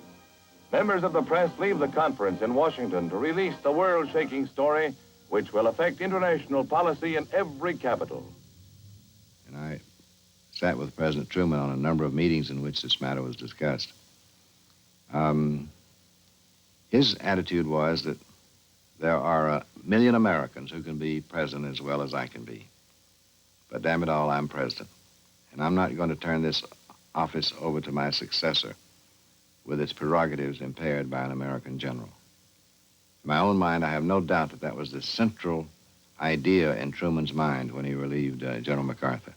Members of the press leave the conference in Washington to release the world-shaking story which will affect international policy in every capital. And I sat with President Truman on a number of meetings in which this matter was discussed. His attitude was that there are 1 million Americans who can be president as well as I can be. But damn it all, I'm president. And I'm not going to turn this office over to my successor with its prerogatives impaired by an American general. In my own mind, I have no doubt that that was the central idea in Truman's mind when he relieved General MacArthur.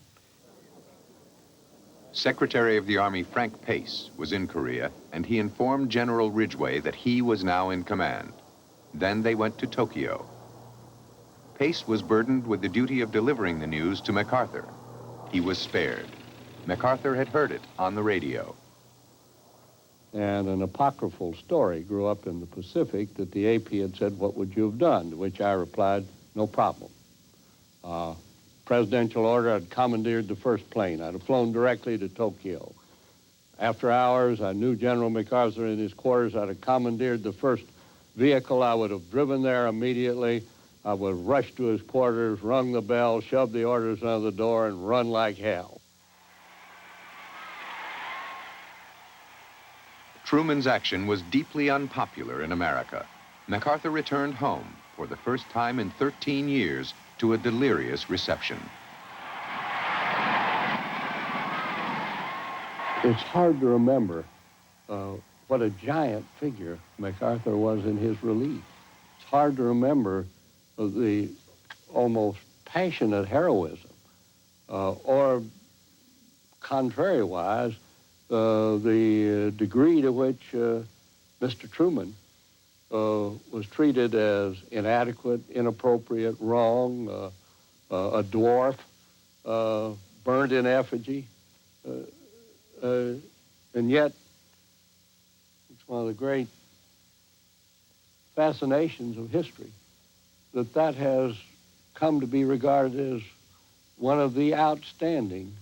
Secretary of the Army Frank Pace was in Korea, and he informed General Ridgway that he was now in command. Then they went to Tokyo. Pace was burdened with the duty of delivering the news to MacArthur. He was spared. MacArthur had heard it on the radio. And an apocryphal story grew up in the Pacific that the AP had said, "What would you have done?" To which I replied, "No problem." presidential order, I'd commandeered the first plane. I'd have flown directly to Tokyo. After hours, I knew General MacArthur in his quarters. I'd have commandeered the first vehicle. I would have driven there immediately. I would have rushed to his quarters, rung the bell, shoved the orders under the door, and run like hell. Truman's action was deeply unpopular in America. MacArthur returned home for the first time in 13 years to a delirious reception. It's hard to remember what a giant figure MacArthur was in his relief. It's hard to remember the almost passionate heroism, or contrary-wise, the degree to which Mr. Truman was treated as inadequate, inappropriate, wrong, a dwarf, burned in effigy. And yet, it's one of the great fascinations of history that has come to be regarded as one of the outstanding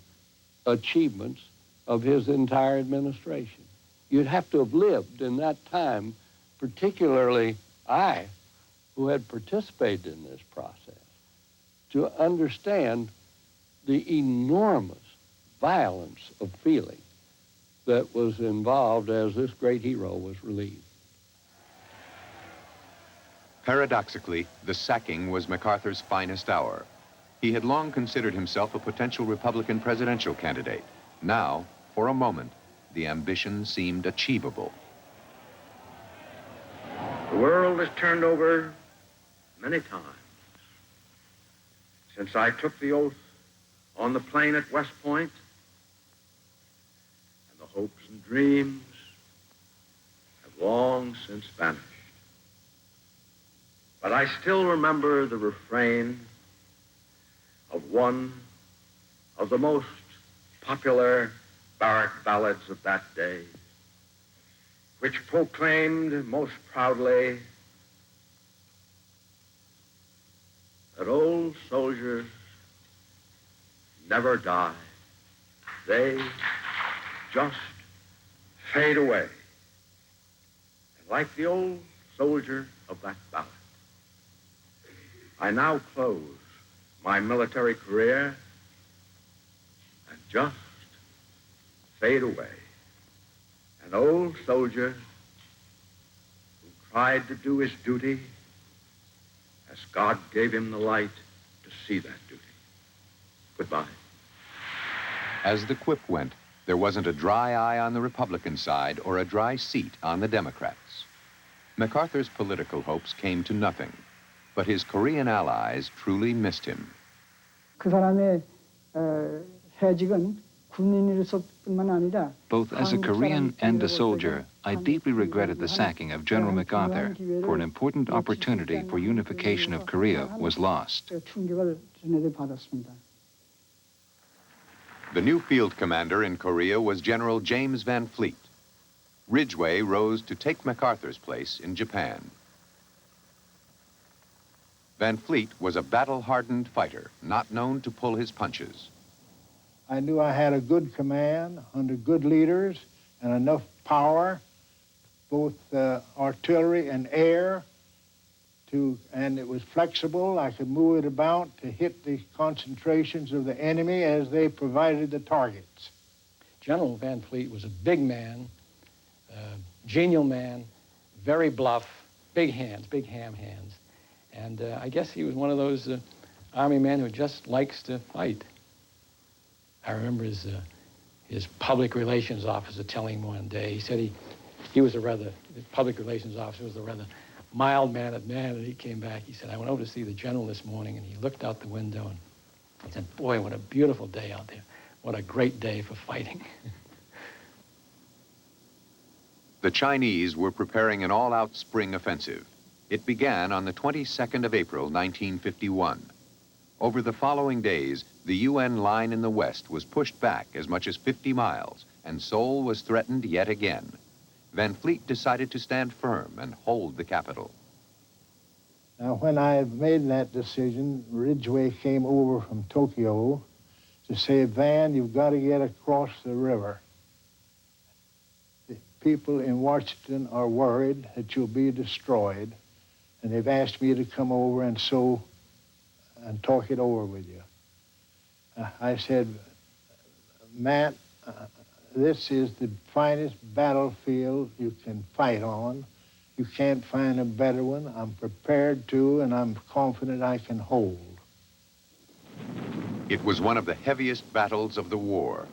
achievements of his entire administration. You'd have to have lived in that time, particularly I, who had participated in this process, to understand the enormous violence of feeling that was involved as this great hero was relieved. Paradoxically, the sacking was MacArthur's finest hour. He had long considered himself a potential Republican presidential candidate. Now, for a moment, the ambition seemed achievable. The world has turned over many times since I took the oath on the plain at West Point, and the hopes and dreams have long since vanished. But I still remember the refrain of one of the most popular barrack ballads of that day, which proclaimed most proudly that old soldiers never die. They just fade away. And like the old soldier of that ballad, I now close my military career and just fade away. An old soldier who tried to do his duty as God gave him the light to see that duty. Goodbye. As the quip went, there wasn't a dry eye on the Republican side or a dry seat on the Democrats. MacArthur's political hopes came to nothing, but his Korean allies truly missed him. 그 사람의 해직은 군인으로서뿐만 아니라 Both as a Korean and a soldier, I deeply regretted the sacking of General MacArthur, for an important opportunity for unification of Korea was lost. 충격을 받았습니다. The new field commander in Korea was General James Van Fleet. Ridgway rose to take MacArthur's place in Japan. Van Fleet was a battle-hardened fighter, not known to pull his punches. I knew I had a good command under good leaders and enough power, both artillery and air, and it was flexible. I could move it about to hit the concentrations of the enemy as they provided the targets. General Van Fleet was a big man, genial man, very bluff, big hands, big ham hands. And I guess he was one of those Army men who just likes to fight. I remember his public relations officer telling him one day, he said he was the public relations officer was a rather mild-mannered man, and he came back, he said, I went over to see the general this morning, and he looked out the window, and he said, boy, what a beautiful day out there. What a great day for fighting. The Chinese were preparing an all-out spring offensive. It began on the 22nd of April, 1951. Over the following days, the UN line in the west was pushed back as much as 50 miles, and Seoul was threatened yet again. Van Fleet decided to stand firm and hold the capital. Now, when I made that decision, Ridgway came over from Tokyo to say, Van, you've got to get across the river. The people in Washington are worried that you'll be destroyed, and they've asked me to come over and talk it over with you. I said, Matt, this is the finest battlefield you can fight on. You can't find a better one. I'm prepared to, and I'm confident I can hold. It was one of the heaviest battles of the war.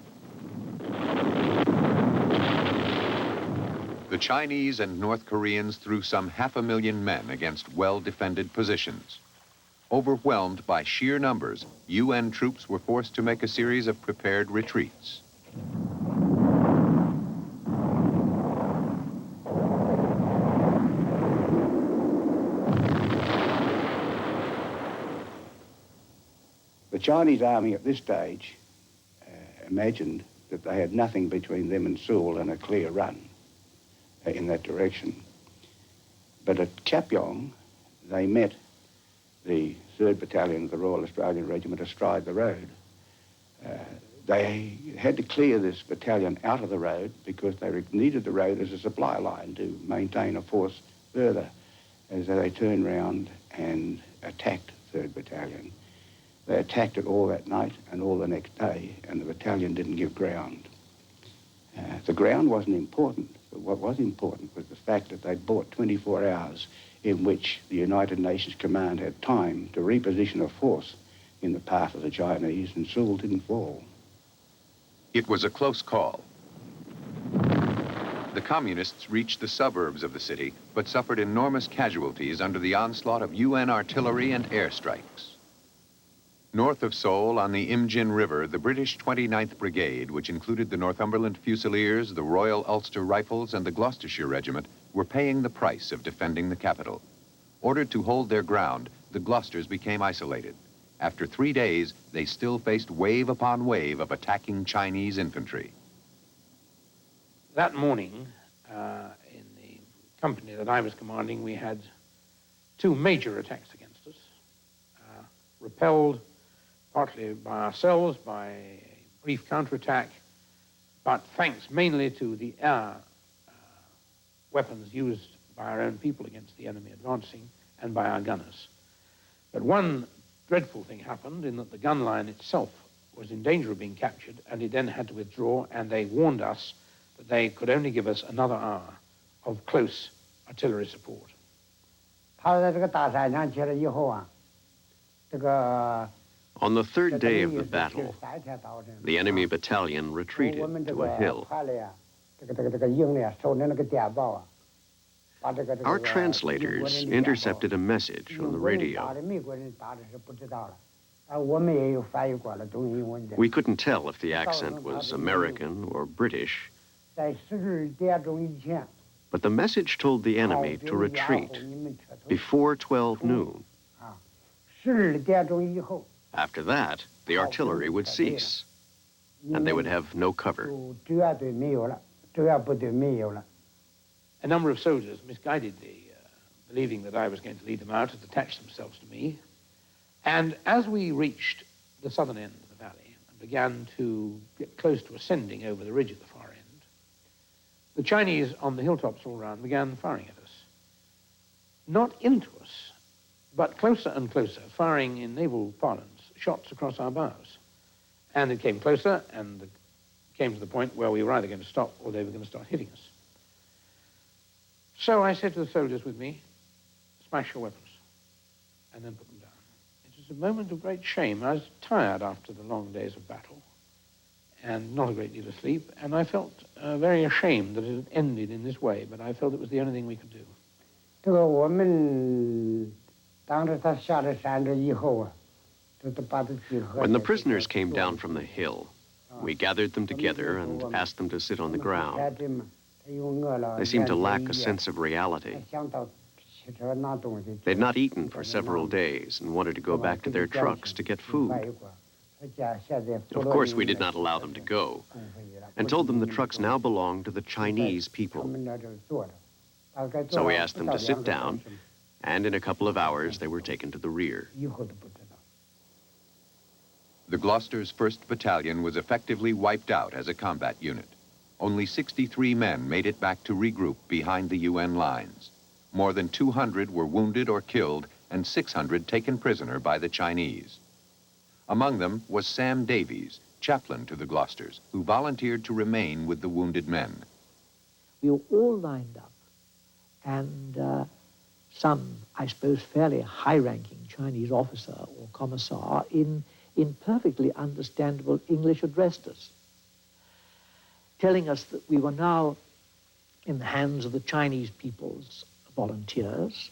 The Chinese and North Koreans threw some 500,000 men against well-defended positions. Overwhelmed by sheer numbers, UN troops were forced to make a series of prepared retreats. The Chinese army at this stage imagined that they had nothing between them and Seoul and a clear run in that direction. But at Kapyong, they met the 3rd Battalion of the Royal Australian Regiment astride the road. They had to clear this battalion out of the road because they needed the road as a supply line to maintain a force further as they turned round and attacked 3rd Battalion. They attacked it all that night and all the next day, and the battalion didn't give ground. The ground wasn't important, but what was important was the fact that they'd bought 24 hours in which the United Nations Command had time to reposition a force in the path of the Chinese, and Seoul didn't fall. It was a close call. The communists reached the suburbs of the city, but suffered enormous casualties under the onslaught of UN artillery and airstrikes. North of Seoul, on the Imjin River, the British 29th Brigade, which included the Northumberland Fusiliers, the Royal Ulster Rifles, and the Gloucestershire Regiment, were paying the price of defending the capital. Ordered to hold their ground, the Gloucesters became isolated. After 3 days, they still faced wave upon wave of attacking Chinese infantry. That morning, in the company that I was commanding, we had 2 major attacks against us, repelled partly by ourselves, by a brief counterattack, but thanks mainly to the air weapons used by our own people against the enemy advancing and by our gunners. But one dreadful thing happened in that the gun line itself was in danger of being captured, and it then had to withdraw, and they warned us that they could only give us another hour of close artillery support. On the 3rd day of the battle, the enemy battalion retreated to a hill. Our translators intercepted a message on the radio. We couldn't tell if the accent was American or British, but the message told the enemy to retreat before 12 noon. After that, the artillery would cease, and they would have no cover. A number of soldiers, misguidedly believing that I was going to lead them out, had attached themselves to me. And as we reached the southern end of the valley and began to get close to ascending over the ridge at the far end, the Chinese on the hilltops all around began firing at us. Not into us, but closer and closer, firing in naval parlance, shots across our bows. And it came closer, and it came to the point where we were either going to stop or they were going to start hitting us. So I said to the soldiers with me, smash your weapons, and then put them down. It was a moment of great shame. I was tired after the long days of battle, and not a great deal of sleep, and I felt very ashamed that it had ended in this way, but I felt it was the only thing we could do. When the prisoners came down from the hill, we gathered them together and asked them to sit on the ground. They seemed to lack a sense of reality. They'd not eaten for several days and wanted to go back to their trucks to get food. Of course, we did not allow them to go and told them the trucks now belonged to the Chinese people. So we asked them to sit down And in a couple of hours, they were taken to the rear. The Gloucester's 1st Battalion was effectively wiped out as a combat unit. Only 63 men made it back to regroup behind the UN lines. More than 200 were wounded or killed, and 600 taken prisoner by the Chinese. Among them was Sam Davies, chaplain to the Gloucesters, who volunteered to remain with the wounded men. We were all lined up, and some, I suppose, fairly high-ranking Chinese officer or commissar in perfectly understandable English addressed us, telling us that we were now in the hands of the Chinese people's volunteers,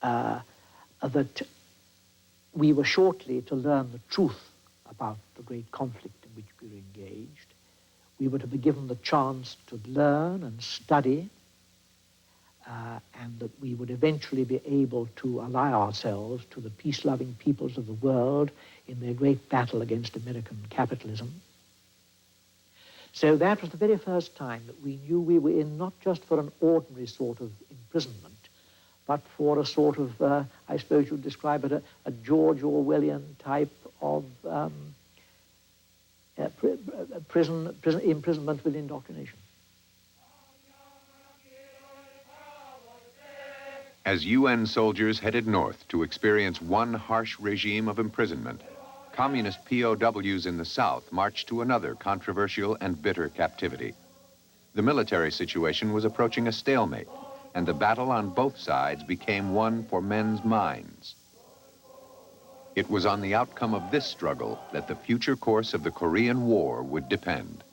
that we were shortly to learn the truth about the great conflict in which we were engaged. We were to be given the chance to learn and study, and that we would eventually be able to ally ourselves to the peace-loving peoples of the world in their great battle against American capitalism. So that was the very first time that we knew we were in not just for an ordinary sort of imprisonment, but for a sort of, I suppose you'd describe it, a George Orwellian type of imprisonment with indoctrination. As UN soldiers headed north to experience one harsh regime of imprisonment, communist POWs in the south marched to another controversial and bitter captivity. The military situation was approaching a stalemate, and the battle on both sides became one for men's minds. It was on the outcome of this struggle that the future course of the Korean War would depend.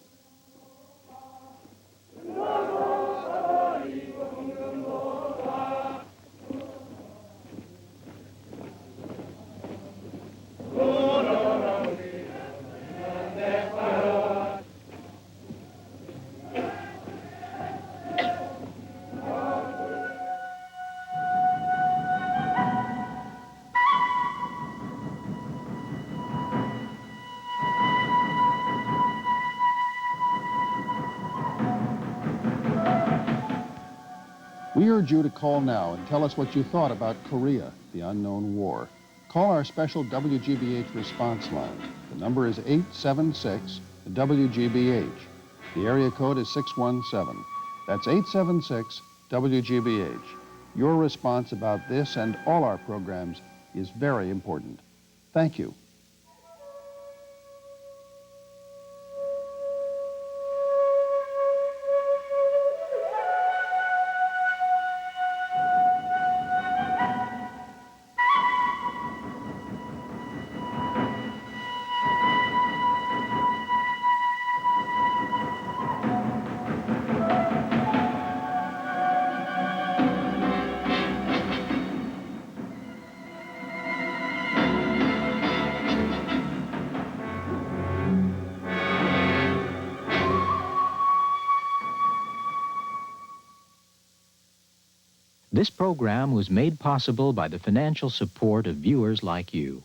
We urge you to call now and tell us what you thought about Korea, the unknown war. Call our special WGBH response line. The number is 876-WGBH. The area code is 617. That's 876-WGBH. Your response about this and all our programs is very important. Thank you. This program was made possible by the financial support of viewers like you.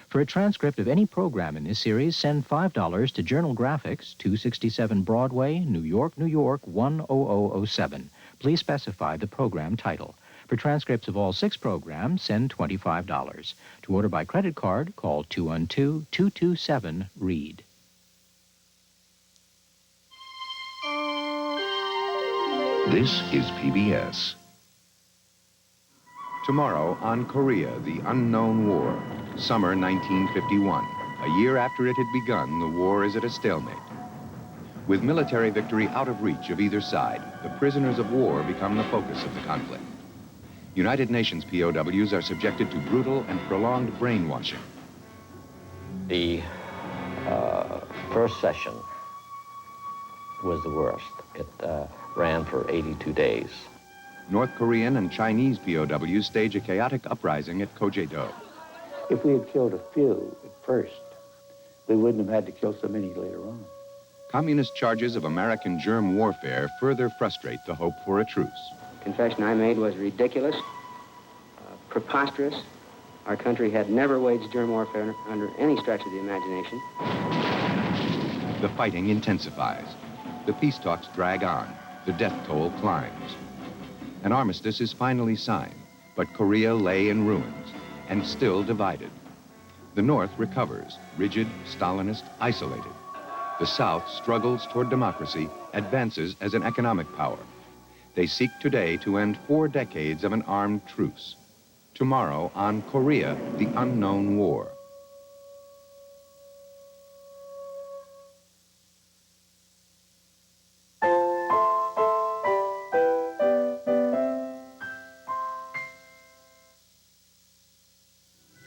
For a transcript of any program in this series, send $5 to Journal Graphics, 267 Broadway, New York, New York, 10007. Please specify the program title. For transcripts of all 6 programs, send $25. To order by credit card, call 212-227-READ. This is PBS. Tomorrow on Korea, the Unknown War, summer 1951. A year after it had begun, the war is at a stalemate. With military victory out of reach of either side, the prisoners of war become the focus of the conflict. United Nations POWs are subjected to brutal and prolonged brainwashing. The first session was the worst. It ran for 82 days. North Korean and Chinese POWs stage a chaotic uprising at Kojedo. If we had killed a few at first, we wouldn't have had to kill so many later on. Communist charges of American germ warfare further frustrate the hope for a truce. Confession I made was ridiculous, preposterous. Our country had never waged germ warfare under any stretch of the imagination. The fighting intensifies. The peace talks drag on. The death toll climbs. An armistice is finally signed. But Korea lay in ruins and still divided. The North recovers, rigid, Stalinist, isolated. The South struggles toward democracy, advances as an economic power. They seek today to end 4 decades of an armed truce. Tomorrow, on Korea, the unknown war.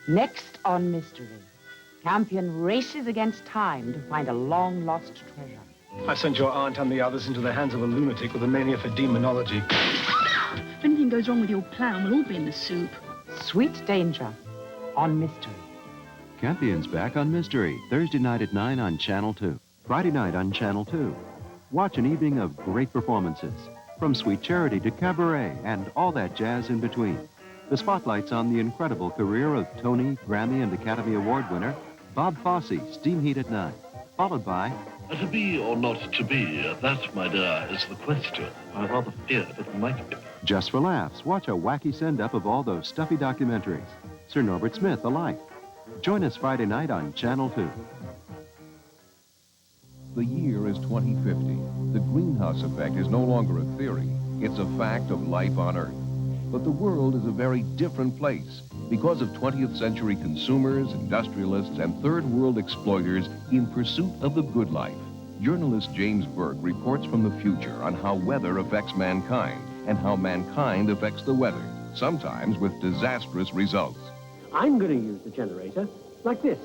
Next on Mystery, Campion races against time to find a long-lost treasure. I sent your aunt and the others into the hands of a lunatic with a mania for demonology. If anything goes wrong with your plan, we'll all be in the soup. Sweet Danger on Mystery. Campion's back on Mystery, Thursday night at 9 on Channel 2. Friday night on Channel 2. Watch an evening of great performances, from Sweet Charity to Cabaret and all that jazz in between. The spotlight's on the incredible career of Tony, Grammy, and Academy Award winner Bob Fosse, Steam Heat at 9, followed by... To be or not to be, that, my dear, is the question. I rather fear that it might be. Just for laughs, watch a wacky send-up of all those stuffy documentaries. Sir Norbert Smith, The Life. Join us Friday night on Channel 2. The year is 2050. The greenhouse effect is no longer a theory. It's a fact of life on Earth. But the world is a very different place because of 20th century consumers, industrialists, and third world exploiters in pursuit of the good life. Journalist James Burke reports from the future on how weather affects mankind and how mankind affects the weather, sometimes with disastrous results. I'm going to use the generator like this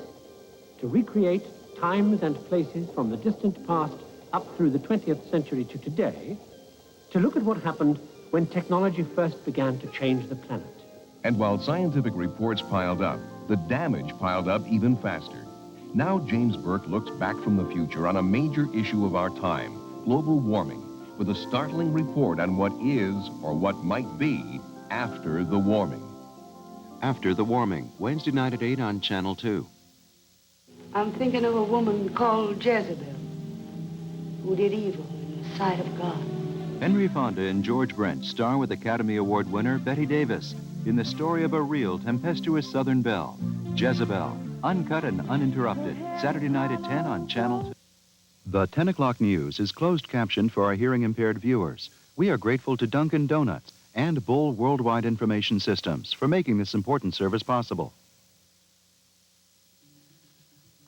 to recreate times and places from the distant past up through the 20th century to today to look at what happened when technology first began to change the planet. And while scientific reports piled up, the damage piled up even faster. Now James Burke looks back from the future on a major issue of our time, global warming, with a startling report on what is, or what might be, after the warming. After the Warming, Wednesday night at 8 on Channel 2. I'm thinking of a woman called Jezebel, who did evil in the sight of God. Henry Fonda and George Brent star with Academy Award winner Bette Davis in the story of a real tempestuous Southern belle, Jezebel, uncut and uninterrupted, Saturday night at 10 on Channel 2. The 10 o'clock news is closed captioned for our hearing-impaired viewers. We are grateful to Dunkin' Donuts and Bull Worldwide Information Systems for making this important service possible.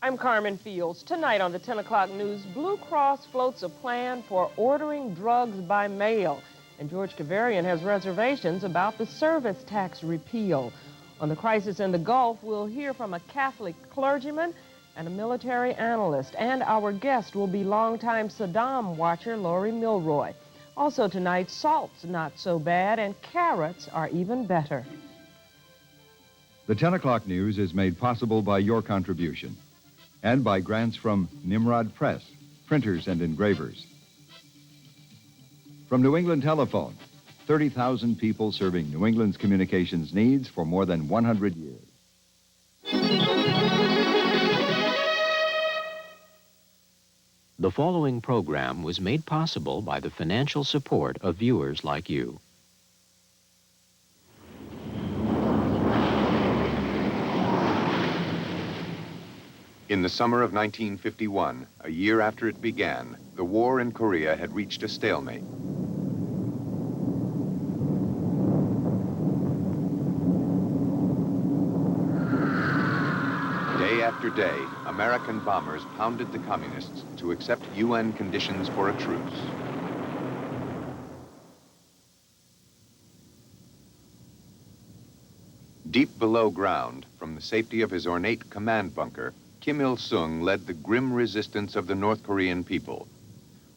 I'm Carmen Fields. Tonight on the 10 o'clock news, Blue Cross floats a plan for ordering drugs by mail. And George Kavarian has reservations about the service tax repeal. On the crisis in the Gulf, we'll hear from a Catholic clergyman and a military analyst. And our guest will be longtime Saddam watcher Lori Milroy. Also tonight, salt's not so bad and carrots are even better. The 10 o'clock news is made possible by your contribution and by grants from Nimrod Press, printers and engravers. From New England Telephone, 30,000 people serving New England's communications needs for more than 100 years. The following program was made possible by the financial support of viewers like you. In the summer of 1951, a year after it began, the war in Korea had reached a stalemate. Day after day, American bombers pounded the communists to accept UN conditions for a truce. Deep below ground, from the safety of his ornate command bunker, Kim Il-sung led the grim resistance of the North Korean people.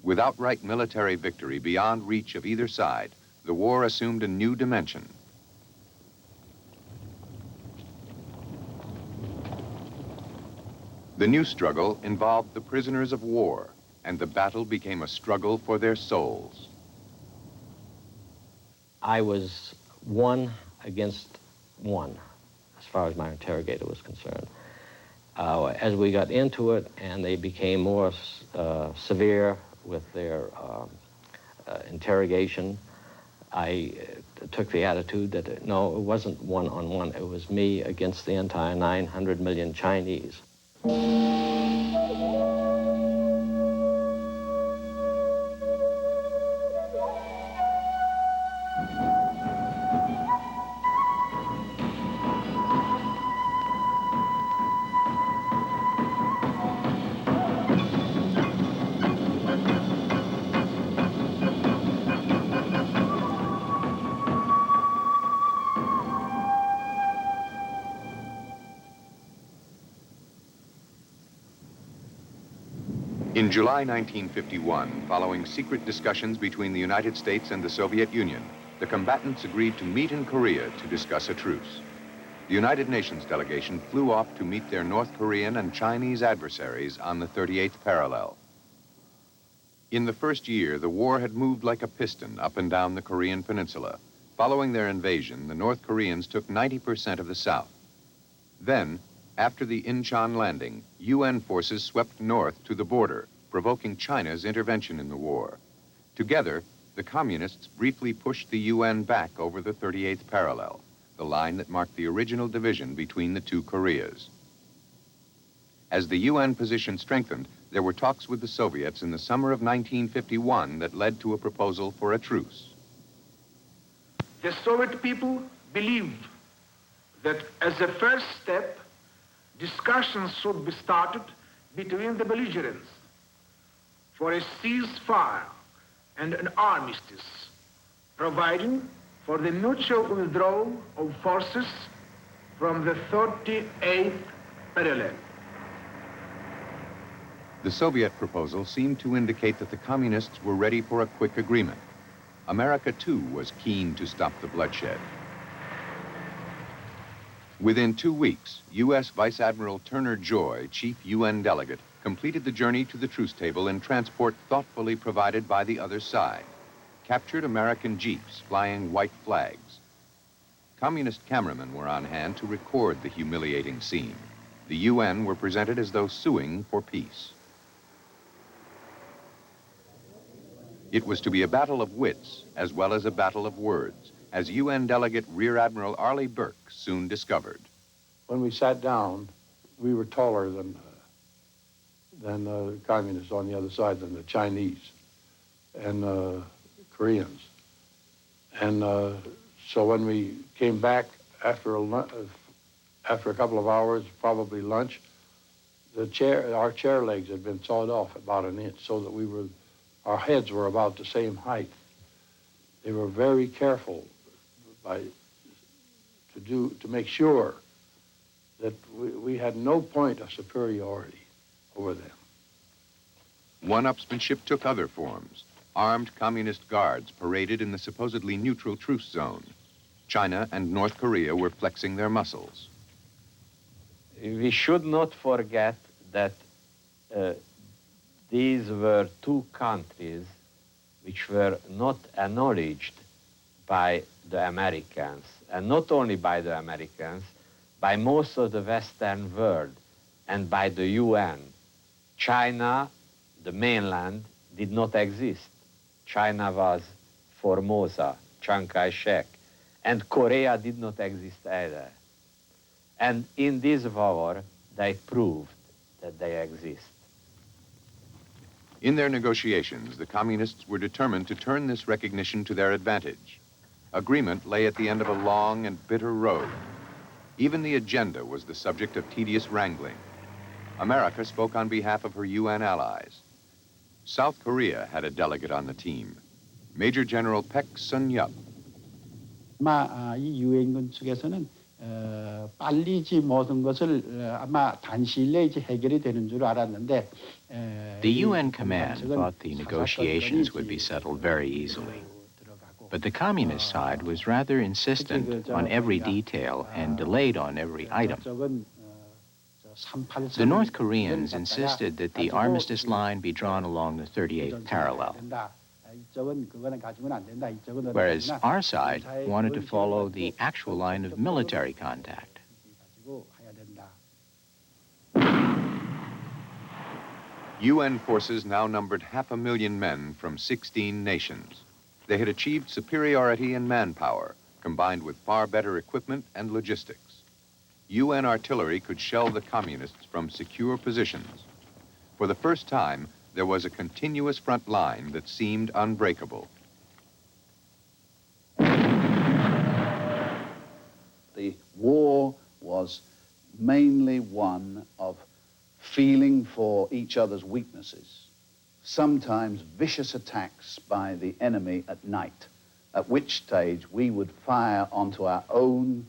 With outright military victory beyond reach of either side, the war assumed a new dimension. The new struggle involved the prisoners of war, and the battle became a struggle for their souls. I was 1 against 1, as far as my interrogator was concerned. As we got into it and they became more severe with their interrogation, I took the attitude that, no, it wasn't one-on-one. It was me against the entire 900 million Chinese. In July 1951, following secret discussions between the United States and the Soviet Union, the combatants agreed to meet in Korea to discuss a truce. The United Nations delegation flew off to meet their North Korean and Chinese adversaries on the 38th parallel. In the first year, the war had moved like a piston up and down the Korean peninsula. Following their invasion, the North Koreans took 90% of the South. Then, after the Incheon landing, UN forces swept north to the border, provoking China's intervention in the war. Together, the communists briefly pushed the UN back over the 38th parallel, the line that marked the original division between the two Koreas. As the UN position strengthened, there were talks with the Soviets in the summer of 1951 that led to a proposal for a truce. The Soviet people believed that as a first step, discussions should be started between the belligerents for a ceasefire and an armistice, providing for the mutual withdrawal of forces from the 38th parallel. The Soviet proposal seemed to indicate that the communists were ready for a quick agreement. America, too, was keen to stop the bloodshed. Within 2 weeks, U.S. Vice Admiral Turner Joy, chief UN delegate, completed the journey to the truce table in transport thoughtfully provided by the other side, captured American jeeps flying white flags. Communist cameramen were on hand to record the humiliating scene. The UN were presented as though suing for peace. It was to be a battle of wits as well as a battle of words, as UN Delegate Rear Admiral Arleigh Burke soon discovered. When we sat down, we were taller than the communists on the other side, than the Chinese and Koreans. And so when we came back after a couple of hours, probably lunch, our chair legs had been sawed off about an inch so that our heads were about the same height. They were very careful to make sure that we had no point of superiority over them. One-upsmanship took other forms. Armed communist guards paraded in the supposedly neutral truce zone. China and North Korea were flexing their muscles. We should not forget that these were two countries which were not acknowledged by the Americans, and not only by the Americans, by most of the Western world and by the UN. China, the mainland, did not exist. China was Formosa, Chiang Kai-shek, and Korea did not exist either. And in this war, they proved that they exist. In their negotiations, the communists were determined to turn this recognition to their advantage. Agreement lay at the end of a long and bitter road. Even the agenda was the subject of tedious wrangling. America spoke on behalf of her UN allies. South Korea had a delegate on the team, Major General Paek Sun-yup. 아마 이 유엔군 측에서는 빨리 이 모든 것을 아마 단시일 내에 해결이 되는 줄 알았는데. The UN command thought the negotiations would be settled very easily. But the communist side was rather insistent on every detail and delayed on every item. The North Koreans insisted that the armistice line be drawn along the 38th parallel, whereas our side wanted to follow the actual line of military contact. UN forces now numbered 500,000 men from 16 nations. They had achieved superiority in manpower, combined with far better equipment and logistics. UN artillery could shell the communists from secure positions. For the first time, there was a continuous front line that seemed unbreakable. The war was mainly one of feeling for each other's weaknesses, sometimes vicious attacks by the enemy at night, at which stage we would fire onto our own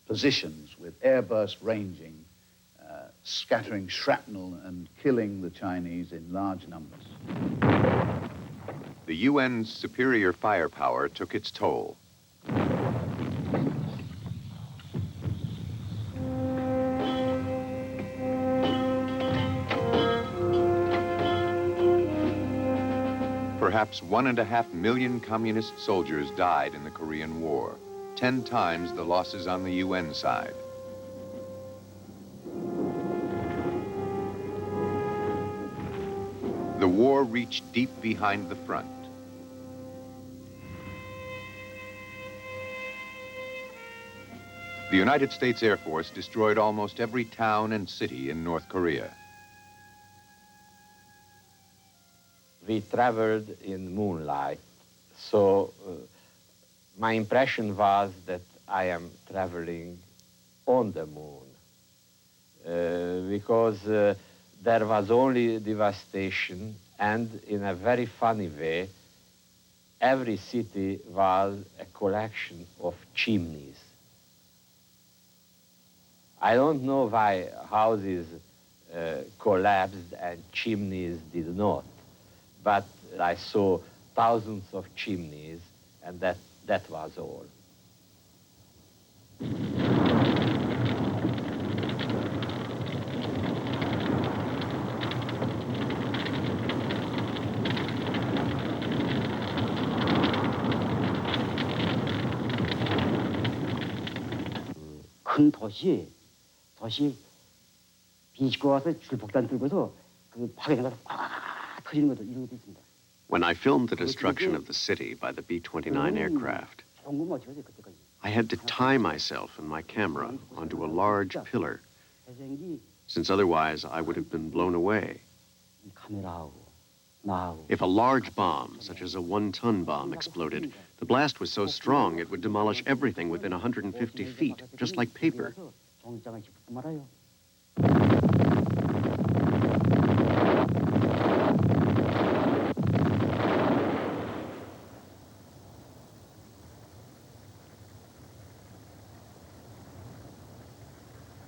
positions with airburst ranging, scattering shrapnel and killing the Chinese in large numbers. The UN's superior firepower took its toll. Perhaps 1.5 million communist soldiers died in the Korean War, 10 times the losses on the UN side. The war reached deep behind the front. The United States Air Force destroyed almost every town and city in North Korea. We traveled in moonlight, so my impression was that I am traveling on the moon, because there was only devastation, and in a very funny way, every city was a collection of chimneys. I don't know why houses collapsed and chimneys did not, but I saw thousands of chimneys, and that was all. 큰 도시 비집고 와서 줄폭탄 들고서 그 파괴해서 팍 터지는 것도 이런 것도 있습니다. When I filmed the destruction of the city by the B-29 aircraft, I had to tie myself and my camera onto a large pillar, since otherwise I would have been blown away. If a large bomb, such as a 1-ton bomb, exploded, the blast was so strong it would demolish everything within 150 feet, just like paper.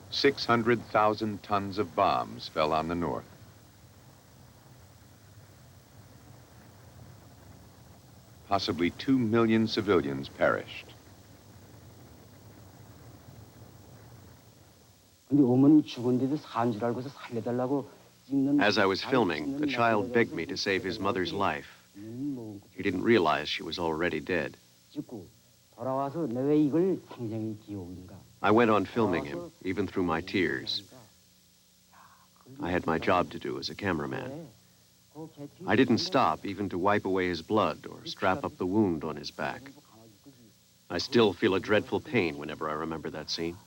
600,000 tons of bombs fell on the north. Possibly 2 million civilians perished. As I was filming, the child begged me to save his mother's life. He didn't realize she was already dead. I went on filming him, even through my tears. I had my job to do as a cameraman. I didn't stop even to wipe away his blood or strap up the wound on his back. I still feel a dreadful pain whenever I remember that scene.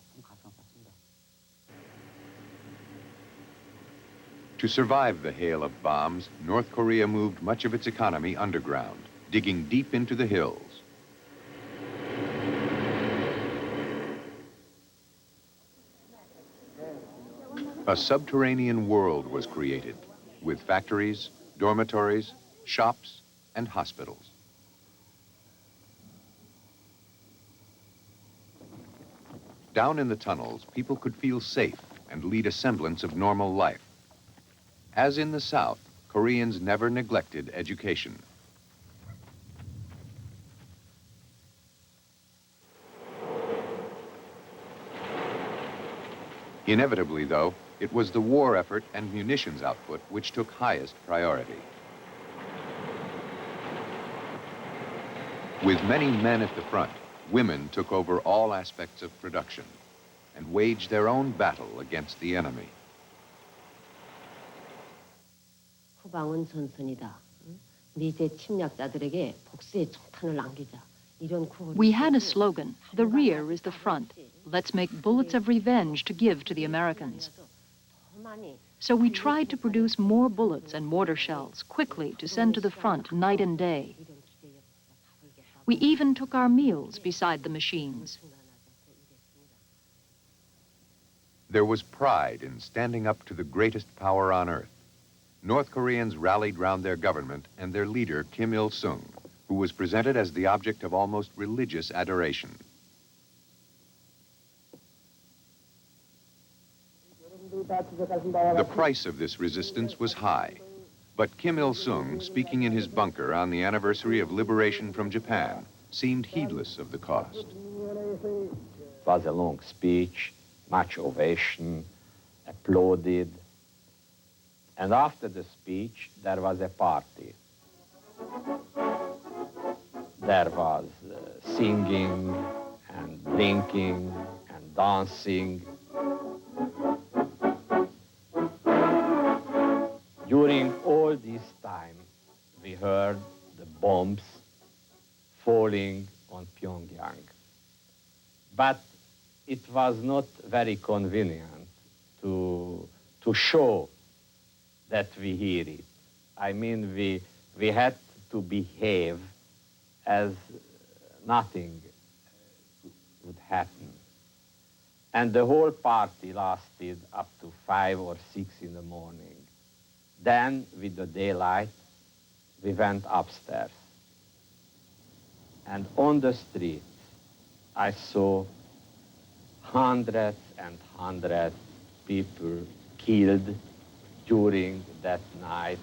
To survive the hail of bombs, North Korea moved much of its economy underground, digging deep into the hills. A subterranean world was created, with factories, dormitories, shops, and hospitals. Down in the tunnels, people could feel safe and lead a semblance of normal life. As in the South, Koreans never neglected education. Inevitably, though, it was the war effort and munitions output which took highest priority. With many men at the front, women took over all aspects of production and waged their own battle against the enemy. 후방은 선선이다. 미제 침략자들에게 복수의 총탄을 남기자. We had a slogan, the rear is the front. Let's make bullets of revenge to give to the Americans. So we tried to produce more bullets and mortar shells quickly to send to the front night and day. We even took our meals beside the machines. There was pride in standing up to the greatest power on earth. North Koreans rallied round their government and their leader, Kim Il-sung, who was presented as the object of almost religious adoration. The price of this resistance was high, but Kim Il-sung, speaking in his bunker on the anniversary of liberation from Japan, seemed heedless of the cost. It was a long speech, much ovation, applauded. And after the speech, there was a party. There was singing and drinking and dancing. During all this time, we heard the bombs falling on Pyongyang. But it was not very convenient to show that we hear it. I mean, we had to behave as nothing would happen. And the whole party lasted up to 5 or 6 in the morning. Then, with the daylight, we went upstairs. And on the street, I saw hundreds and hundreds of people killed during that night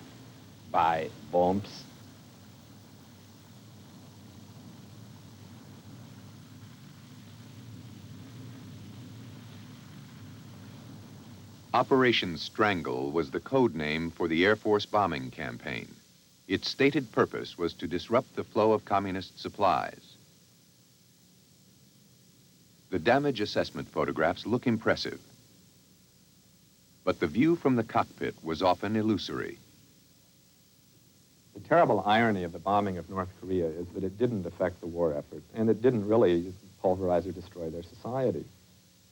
by bombs. Operation Strangle was the code name for the Air Force bombing campaign. Its stated purpose was to disrupt the flow of communist supplies. The damage assessment photographs look impressive, but the view from the cockpit was often illusory. The terrible irony of the bombing of North Korea is that it didn't affect the war effort, and it didn't really pulverize or destroy their society.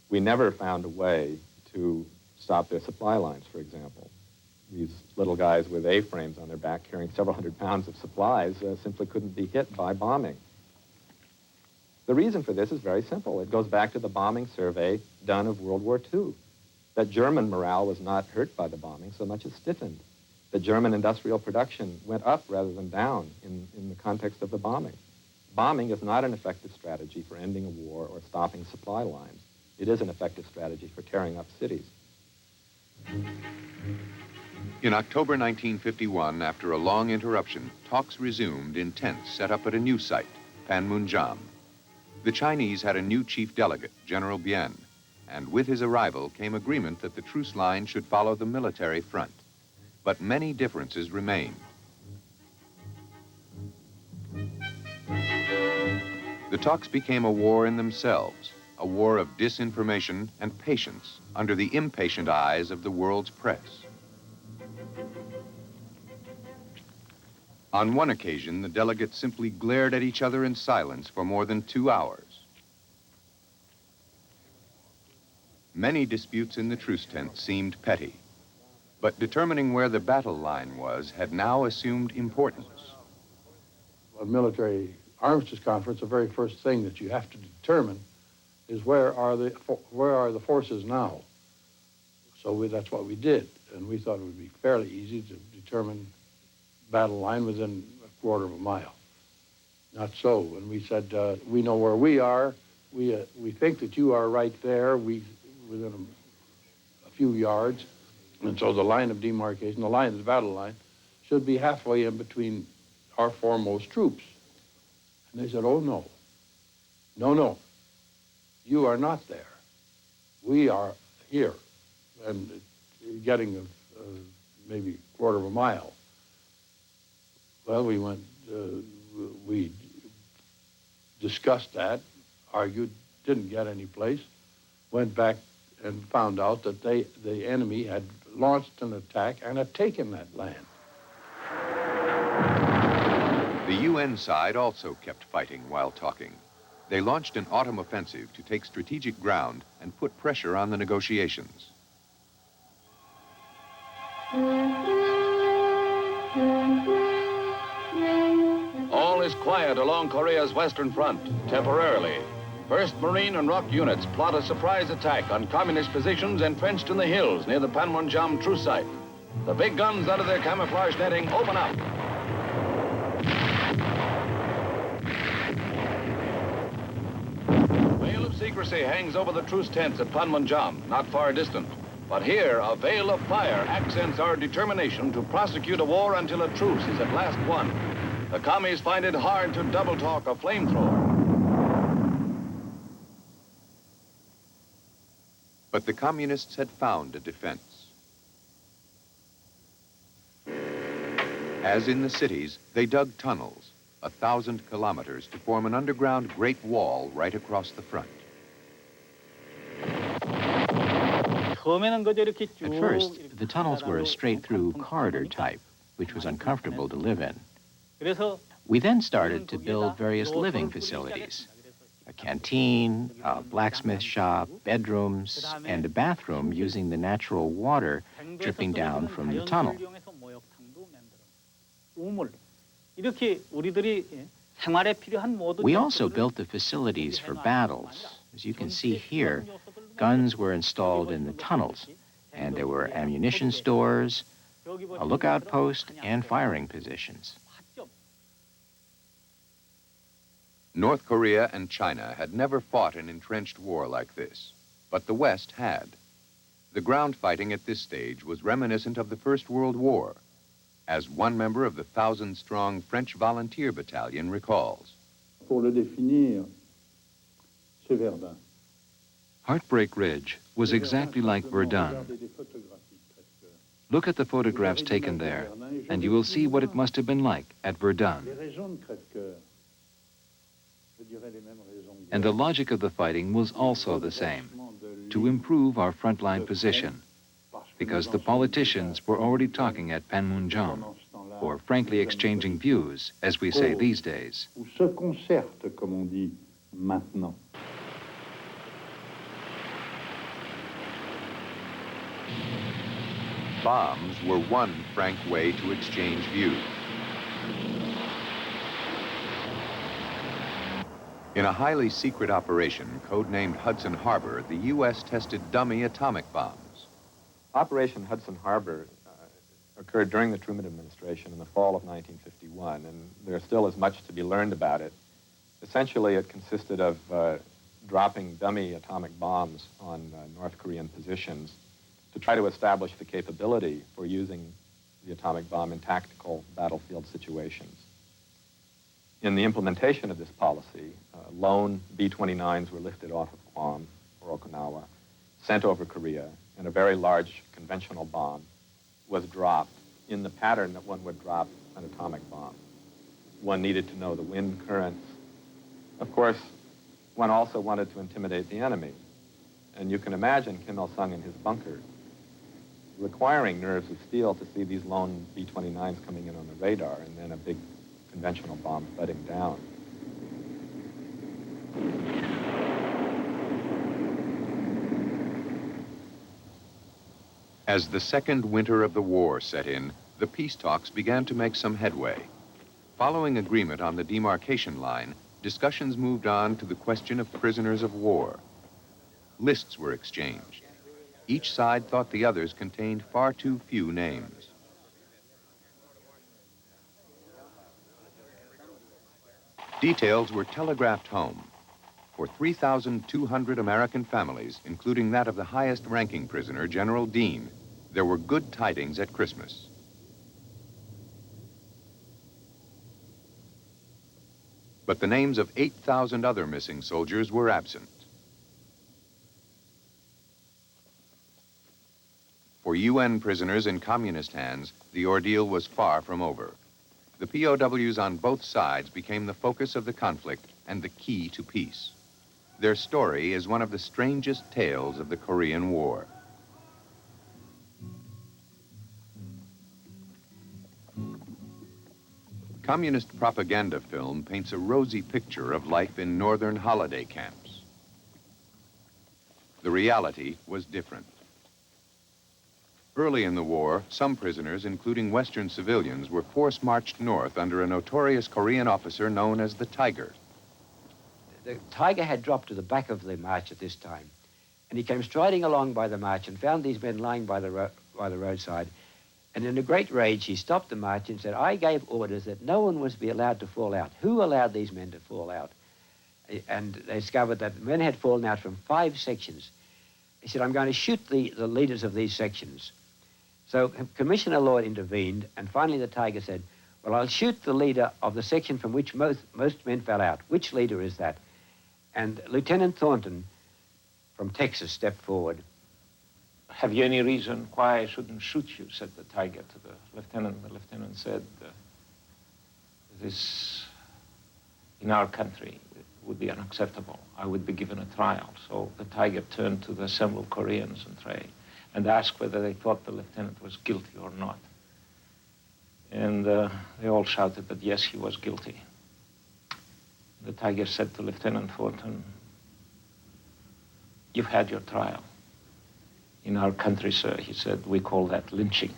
We never found a way to stop their supply lines, for example. These little guys with A-frames on their back carrying several hundred pounds of supplies simply couldn't be hit by bombing. The reason for this is very simple. It goes back to the bombing survey done of World War II. That German morale was not hurt by the bombing so much as stiffened. That German industrial production went up rather than down in the context of the bombing. Bombing is not an effective strategy for ending a war or stopping supply lines. It is an effective strategy for tearing up cities. In October 1951, after a long interruption, talks resumed in tents set up at a new site, Panmunjom. The Chinese had a new chief delegate, General Bien, and with his arrival came agreement that the truce line should follow the military front. But many differences remained. The talks became a war in themselves, a war of disinformation and patience under the impatient eyes of the world's press. On one occasion, the delegates simply glared at each other in silence for more than 2 hours. Many disputes in the truce tent seemed petty, but determining where the battle line was had now assumed importance. A military armistice conference, the very first thing that you have to determine is where are the forces now? So that's what we did, and we thought it would be fairly easy to determine battle line within a quarter of a mile. Not so. When we said, we know where we are, we think that you are right there, within a few yards, and so the line of demarcation, the battle line, should be halfway in between our foremost troops. And they said, oh, no. No. You are not there. We are here, and getting maybe a quarter of a mile. Well, we went, we discussed that, argued, didn't get any place, went back and found out that the enemy had launched an attack and had taken that land. UN side also kept fighting while talking. They launched an autumn offensive to take strategic ground and put pressure on the negotiations. All is quiet along Korea's western front, temporarily. 1st Marine and ROK units plot a surprise attack on communist positions entrenched in the hills near the Panmunjom truce site. The big guns under their camouflage netting open up. A veil of secrecy hangs over the truce tents at Panmunjom, not far distant. But here, a veil of fire accents our determination to prosecute a war until a truce is at last won. The commies find it hard to double-talk a flamethrower. But the communists had found a defense. As in the cities, they dug tunnels, 1,000 kilometers, to form an underground Great Wall right across the front. At first, the tunnels were a straight-through corridor type, which was uncomfortable to live in. We then started to build various living facilities. A canteen, a blacksmith shop, bedrooms, and a bathroom using the natural water dripping down from the tunnel. We also built the facilities for battles. As you can see here, guns were installed in the tunnels, and there were ammunition stores, a lookout post, and firing positions. North Korea and China had never fought an entrenched war like this, but the West had. The ground fighting at this stage was reminiscent of the First World War, as one member of the 1,000-strong French volunteer battalion recalls. Pour le définir, c'est Verdun. Heartbreak Ridge was exactly like Verdun. Look at the photographs taken there, and you will see what it must have been like at Verdun. And the logic of the fighting was also the same, to improve our frontline position, because the politicians were already talking at Panmunjom, or frankly exchanging views, as we say these days. Bombs were one frank way to exchange views. In a highly secret operation, codenamed Hudson Harbor, the U.S. tested dummy atomic bombs. Operation Hudson Harbor occurred during the Truman administration in the fall of 1951, and there still is much to be learned about it. Essentially, it consisted of dropping dummy atomic bombs on North Korean positions to try to establish the capability for using the atomic bomb in tactical battlefield situations. In the implementation of this policy, lone B-29s were lifted off of Guam or Okinawa, sent over Korea, and a very large conventional bomb was dropped in the pattern that one would drop an atomic bomb. One needed to know the wind currents. Of course, one also wanted to intimidate the enemy. And you can imagine Kim Il-sung in his bunker requiring nerves of steel to see these lone B-29s coming in on the radar and then a big conventional bomb thudding down. As the second winter of the war set in, the peace talks began to make some headway. Following agreement on the demarcation line, discussions moved on to the question of prisoners of war. Lists were exchanged. Each side thought the others contained far too few names. Details were telegraphed home. For 3,200 American families, including that of the highest-ranking prisoner, General Dean, there were good tidings at Christmas. But the names of 8,000 other missing soldiers were absent. For UN prisoners in communist hands, the ordeal was far from over. The POWs on both sides became the focus of the conflict and the key to peace. Their story is one of the strangest tales of the Korean War. Communist propaganda film paints a rosy picture of life in northern holiday camps. The reality was different. Early in the war, some prisoners, including Western civilians, were force-marched north under a notorious Korean officer known as the Tiger. The Tiger had dropped to the back of the march at this time, and he came striding along by the march and found these men lying by the roadside. And in a great rage, he stopped the march and said, I gave orders that no one was to be allowed to fall out. Who allowed these men to fall out? And they discovered that men had fallen out from 5 sections. He said, I'm going to shoot the leaders of these sections. So Commissioner Lloyd intervened, and finally the Tiger said, well, I'll shoot the leader of the section from which most men fell out. Which leader is that? And Lieutenant Thornton from Texas stepped forward. Have you any reason why I shouldn't shoot you, said the Tiger to the lieutenant. The lieutenant said, this, in our country, would be unacceptable. I would be given a trial. So the Tiger turned to the assembled Koreans and asked whether they thought the lieutenant was guilty or not. And they all shouted that yes, he was guilty. The Tiger said to Lieutenant Thornton, you've had your trial. In our country, sir, he said, we call that lynching.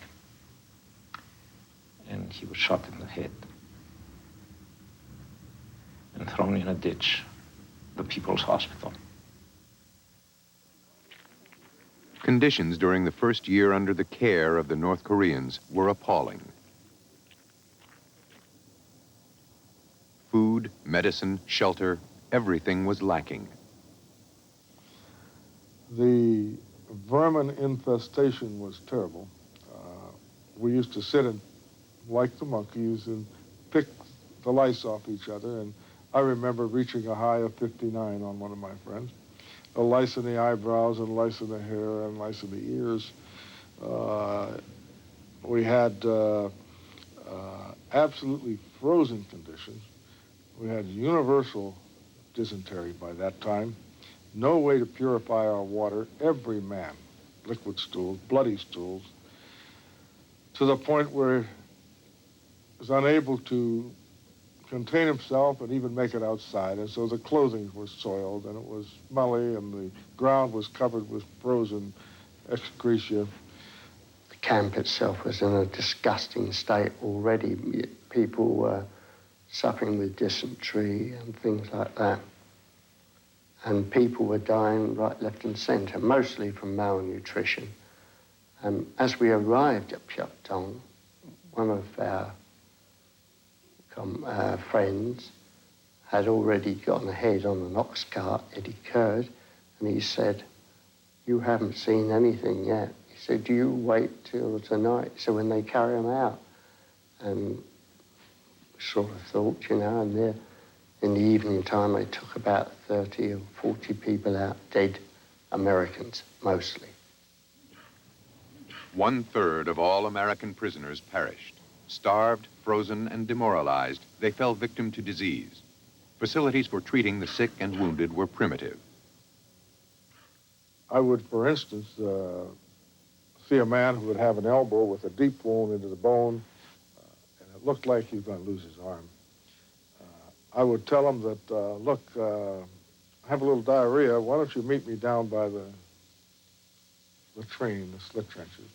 And he was shot in the head and thrown in a ditch, the People's Hospital. Conditions during the first year under the care of the North Koreans were appalling. Food, medicine, shelter, everything was lacking. The vermin infestation was terrible. We used to sit and, like the monkeys, and pick the lice off each other. And I remember reaching a high of 59 on one of my friends. A lice in the eyebrows and lice in the hair and lice in the ears. We had absolutely frozen conditions. We had universal dysentery by that time. No way to purify our water. Every man, liquid stools, bloody stools, to the point where he was unable to contain himself and even make it outside. And so the clothing was soiled and it was smelly and the ground was covered with frozen excretia. The camp itself was in a disgusting state already. People were suffering with dysentery and things like that. And people were dying right, left and center, mostly from malnutrition. As we arrived at Pyeongtaung, one of our friends had already gotten ahead on an ox cart, Eddie Curd, and he said, you haven't seen anything yet. He said, do you wait till tonight? So when they carry them out, and sort of thought, you know, and there, in the evening time, they took about 30 or 40 people out, dead Americans, mostly. 1/3 of all American prisoners perished. Starved, frozen, and demoralized, they fell victim to disease. Facilities for treating the sick and wounded were primitive. I would, for instance, see a man who would have an elbow with a deep wound into the bone, and it looked like he was going to lose his arm. I would tell him that, look, I have a little diarrhea. Why don't you meet me down by the latrine, the slit trenches?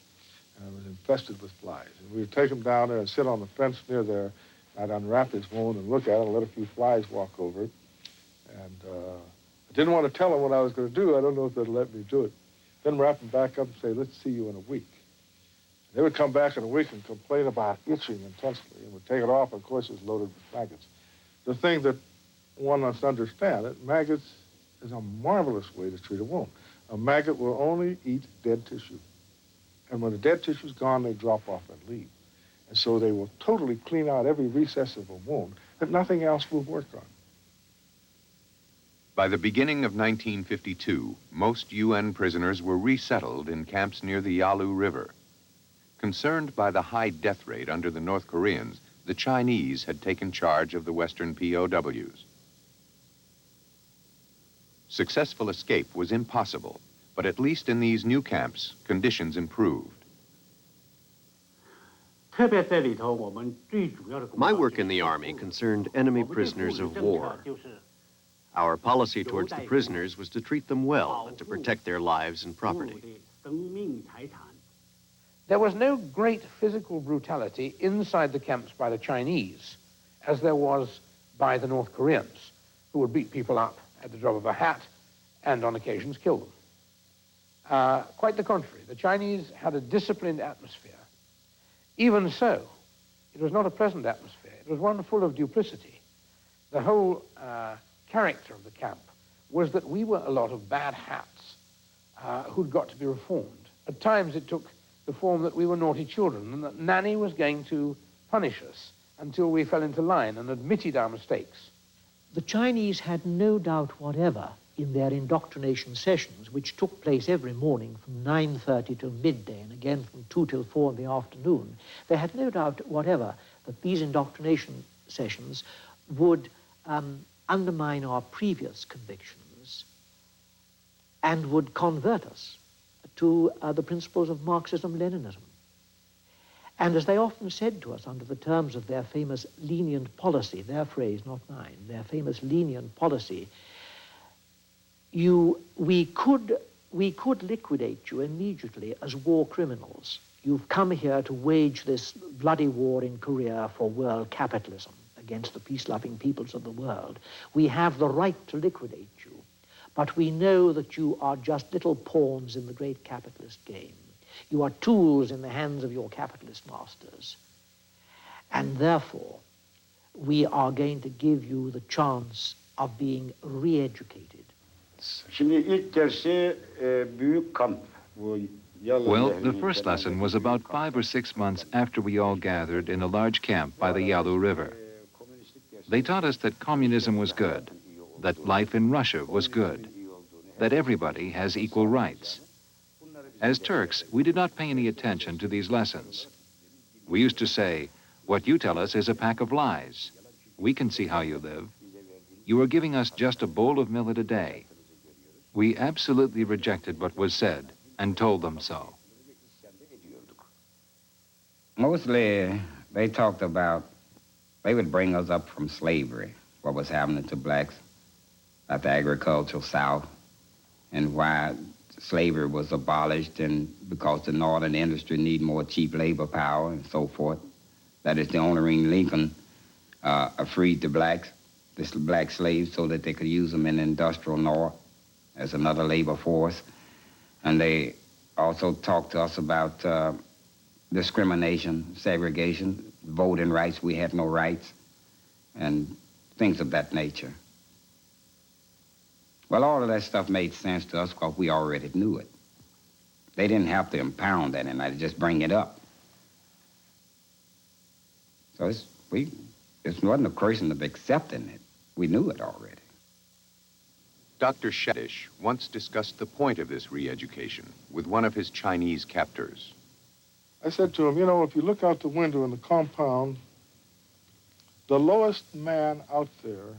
And it was infested with flies. And we would take him down there and sit on the fence near there. I'd unwrap his wound and look at it and let a few flies walk over it. And I didn't want to tell him what I was going to do. I don't know if they'd let me do it. Then wrap him back up and say, let's see you in a week. And they would come back in a week and complain about itching intensely. And would take it off, of course, it was loaded with maggots. The thing that one must understand, that maggots is a marvelous way to treat a wound. A maggot will only eat dead tissue. And when the dead tissue's gone, they drop off and leave. And so they will totally clean out every recess of a wound that nothing else will work on. By the beginning of 1952, most UN prisoners were resettled in camps near the Yalu River. Concerned by the high death rate under the North Koreans, the Chinese had taken charge of the Western POWs. Successful escape was impossible, but at least in these new camps, conditions improved. My work in the Army concerned enemy prisoners of war. Our policy towards the prisoners was to treat them well and to protect their lives and property. There was no great physical brutality inside the camps by the Chinese as there was by the North Koreans, who would beat people up at the drop of a hat and on occasions kill them. Quite the contrary, the Chinese had a disciplined atmosphere. Even so, it was not a pleasant atmosphere. It was one full of duplicity. The whole character of the camp was that we were a lot of bad hats who'd got to be reformed. At times it took the form that we were naughty children and that Nanny was going to punish us until we fell into line and admitted our mistakes. The Chinese had no doubt whatever in their indoctrination sessions, which took place every morning from 9:30 till midday and again from 2 till 4 in the afternoon. They had no doubt whatever that these indoctrination sessions would undermine our previous convictions and would convert us to the principles of Marxism-Leninism. And as they often said to us under the terms of their famous lenient policy, their phrase, not mine, their famous lenient policy, we could liquidate you immediately as war criminals. You've come here to wage this bloody war in Korea for world capitalism against the peace-loving peoples of the world. We have the right to liquidate you, but we know that you are just little pawns in the great capitalist game. You are tools in the hands of your capitalist masters. And therefore, we are going to give you the chance of being re-educated. Well, the first lesson was about 5 or 6 months after we all gathered in a large camp by the Yalu River. They taught us that communism was good, that life in Russia was good, that everybody has equal rights. As Turks, we did not pay any attention to these lessons. We used to say, what you tell us is a pack of lies. We can see how you live. You are giving us just a bowl of millet a day. We absolutely rejected what was said and told them so. Mostly, they talked about, they would bring us up from slavery, what was happening to blacks at the agricultural South, and why slavery was abolished, and because the northern industry need more cheap labor power and so forth. That is the only reason Lincoln freed the blacks, the black slaves, so that they could use them in the industrial north as another labor force. And they also talked to us about discrimination, segregation, voting rights, we had no rights, and things of that nature. Well, all of that stuff made sense to us because we already knew it. They didn't have to impound that, and they just bring it up. So it wasn't a question of accepting it. We knew it already. Dr. Shadish once discussed the point of this re-education with one of his Chinese captors. I said to him, you know, if you look out the window in the compound, the lowest man out there,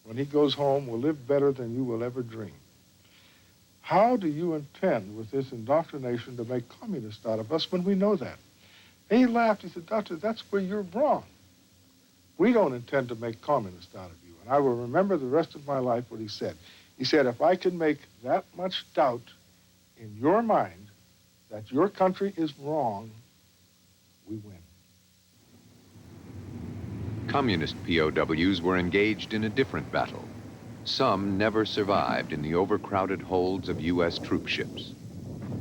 when he goes home, will live better than you will ever dream. How do you intend with this indoctrination to make communists out of us when we know that? And he laughed. He said, Doctor, that's where you're wrong. We don't intend to make communists out of you. And I will remember the rest of my life what he said. He said, if I can make that much doubt in your mind that your country is wrong, we win. Communist POWs were engaged in a different battle. Some never survived in the overcrowded holds of U.S. troop ships.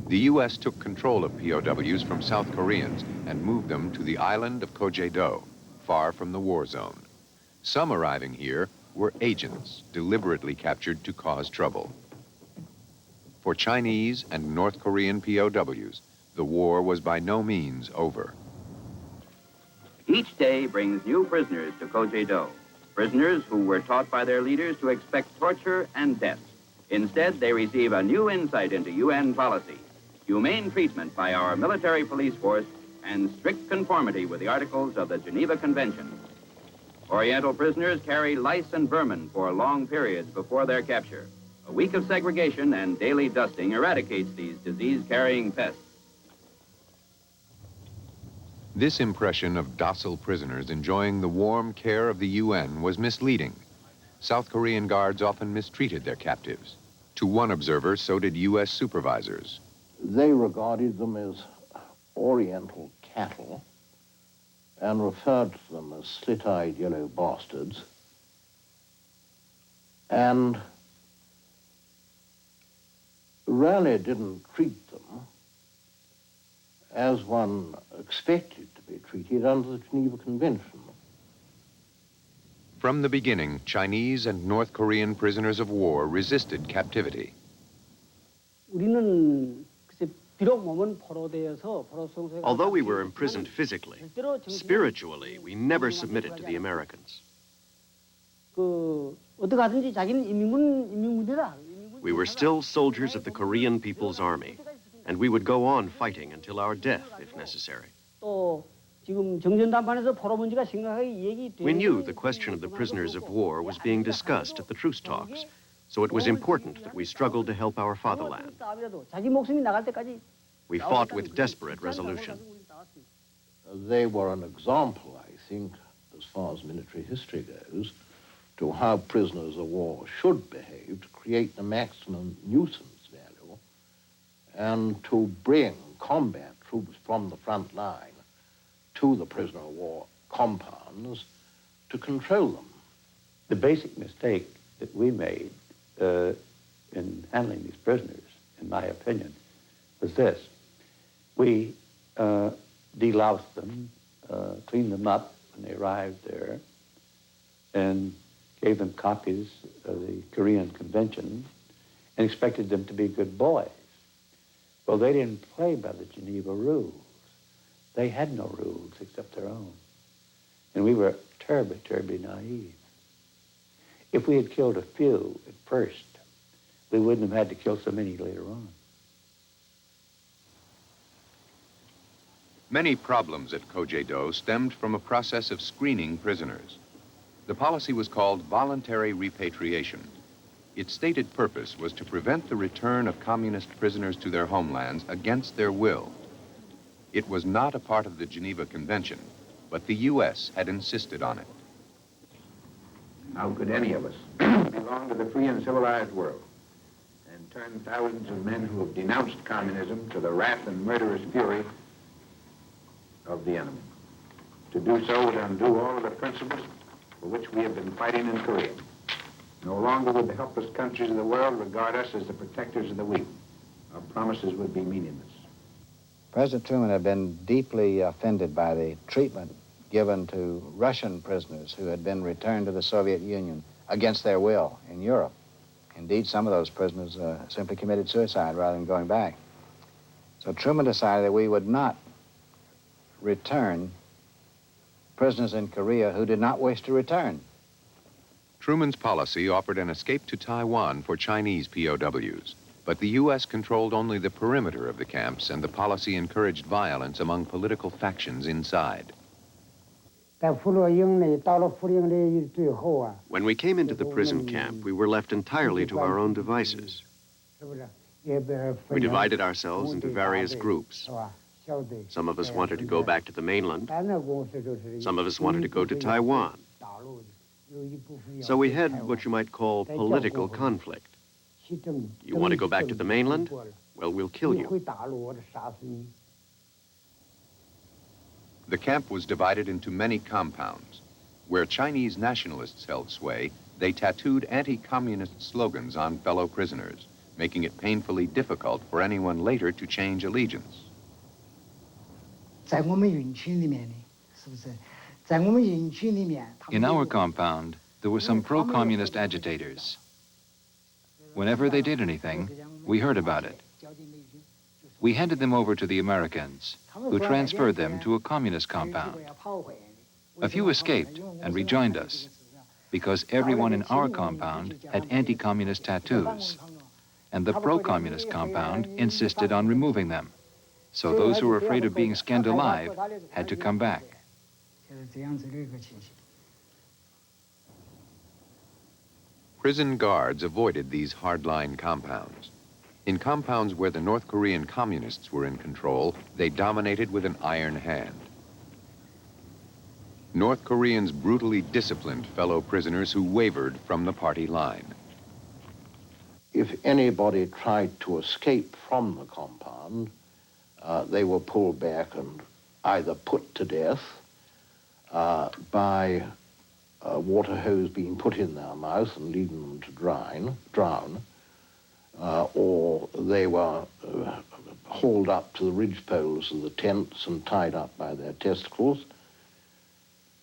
The U.S. took control of POWs from South Koreans and moved them to the island of Kojedo, far from the war zone. Some arriving here were agents deliberately captured to cause trouble. For Chinese and North Korean POWs, the war was by no means over. Each day brings new prisoners to Kojedo, prisoners who were taught by their leaders to expect torture and death. Instead, they receive a new insight into UN policy, humane treatment by our military police force, and strict conformity with the articles of the Geneva Convention. Oriental prisoners carry lice and vermin for long periods before their capture. A week of segregation and daily dusting eradicates these disease-carrying pests. This impression of docile prisoners enjoying the warm care of the UN was misleading. South Korean guards often mistreated their captives. To one observer, so did U.S. supervisors. They regarded them as Oriental cattle and referred to them as slit-eyed yellow bastards, and really didn't treat them as one expected to be treated under the Geneva Convention. From the beginning, Chinese and North Korean prisoners of war resisted captivity. Although we were imprisoned physically, spiritually, we never submitted to the Americans. We were still soldiers of the Korean People's Army, and we would go on fighting until our death, if necessary. We knew the question of the prisoners of war was being discussed at the truce talks, so it was important that we struggled to help our fatherland. We fought with desperate resolution. They were an example, I think, as far as military history goes, to how prisoners of war should behave to create the maximum nuisance value and to bring combat troops from the front line to the prisoner of war compounds to control them. The basic mistake that we made in handling these prisoners, in my opinion, was this. We deloused them, cleaned them up when they arrived there, and gave them copies of the Korean Convention and expected them to be good boys. Well, they didn't play by the Geneva rules. They had no rules except their own. And we were terribly, terribly naive. If we had killed a few at first, we wouldn't have had to kill so many later on. Many problems at Kojé-do stemmed from a process of screening prisoners. The policy was called voluntary repatriation. Its stated purpose was to prevent the return of communist prisoners to their homelands against their will. It was not a part of the Geneva Convention, but the U.S. had insisted on it. How could any of us belong to the free and civilized world and turn thousands of men who have denounced communism to the wrath and murderous fury of the enemy? To do so would undo all of the principles for which we have been fighting in Korea. No longer would the helpless countries of the world regard us as the protectors of the weak. Our promises would be meaningless. President Truman had been deeply offended by the treatment given to Russian prisoners who had been returned to the Soviet Union against their will in Europe. Indeed, some of those prisoners simply committed suicide rather than going back. So Truman decided that we would not return prisoners in Korea who did not wish to return. Truman's policy offered an escape to Taiwan for Chinese POWs, but the U.S. controlled only the perimeter of the camps, and the policy encouraged violence among political factions inside. When we came into the prison camp, we were left entirely to our own devices. We divided ourselves into various groups. Some of us wanted to go back to the mainland. Some of us wanted to go to Taiwan. So we had what you might call political conflict. You want to go back to the mainland? Well, we'll kill you. The camp was divided into many compounds. Where Chinese nationalists held sway, they tattooed anti-communist slogans on fellow prisoners, making it painfully difficult for anyone later to change allegiance. In our compound, there were some pro-communist agitators. Whenever they did anything, we heard about it. We handed them over to the Americans, who transferred them to a communist compound. A few escaped and rejoined us, because everyone in our compound had anti-communist tattoos, and the pro-communist compound insisted on removing them. So those who were afraid of being skinned alive had to come back. Prison guards avoided these hardline compounds. In compounds where the North Korean communists were in control, they dominated with an iron hand. North Koreans brutally disciplined fellow prisoners who wavered from the party line. If anybody tried to escape from the compound, they were pulled back and either put to death by a water hose being put in their mouth and leading them to drown, or they were hauled up to the ridge poles of the tents and tied up by their testicles,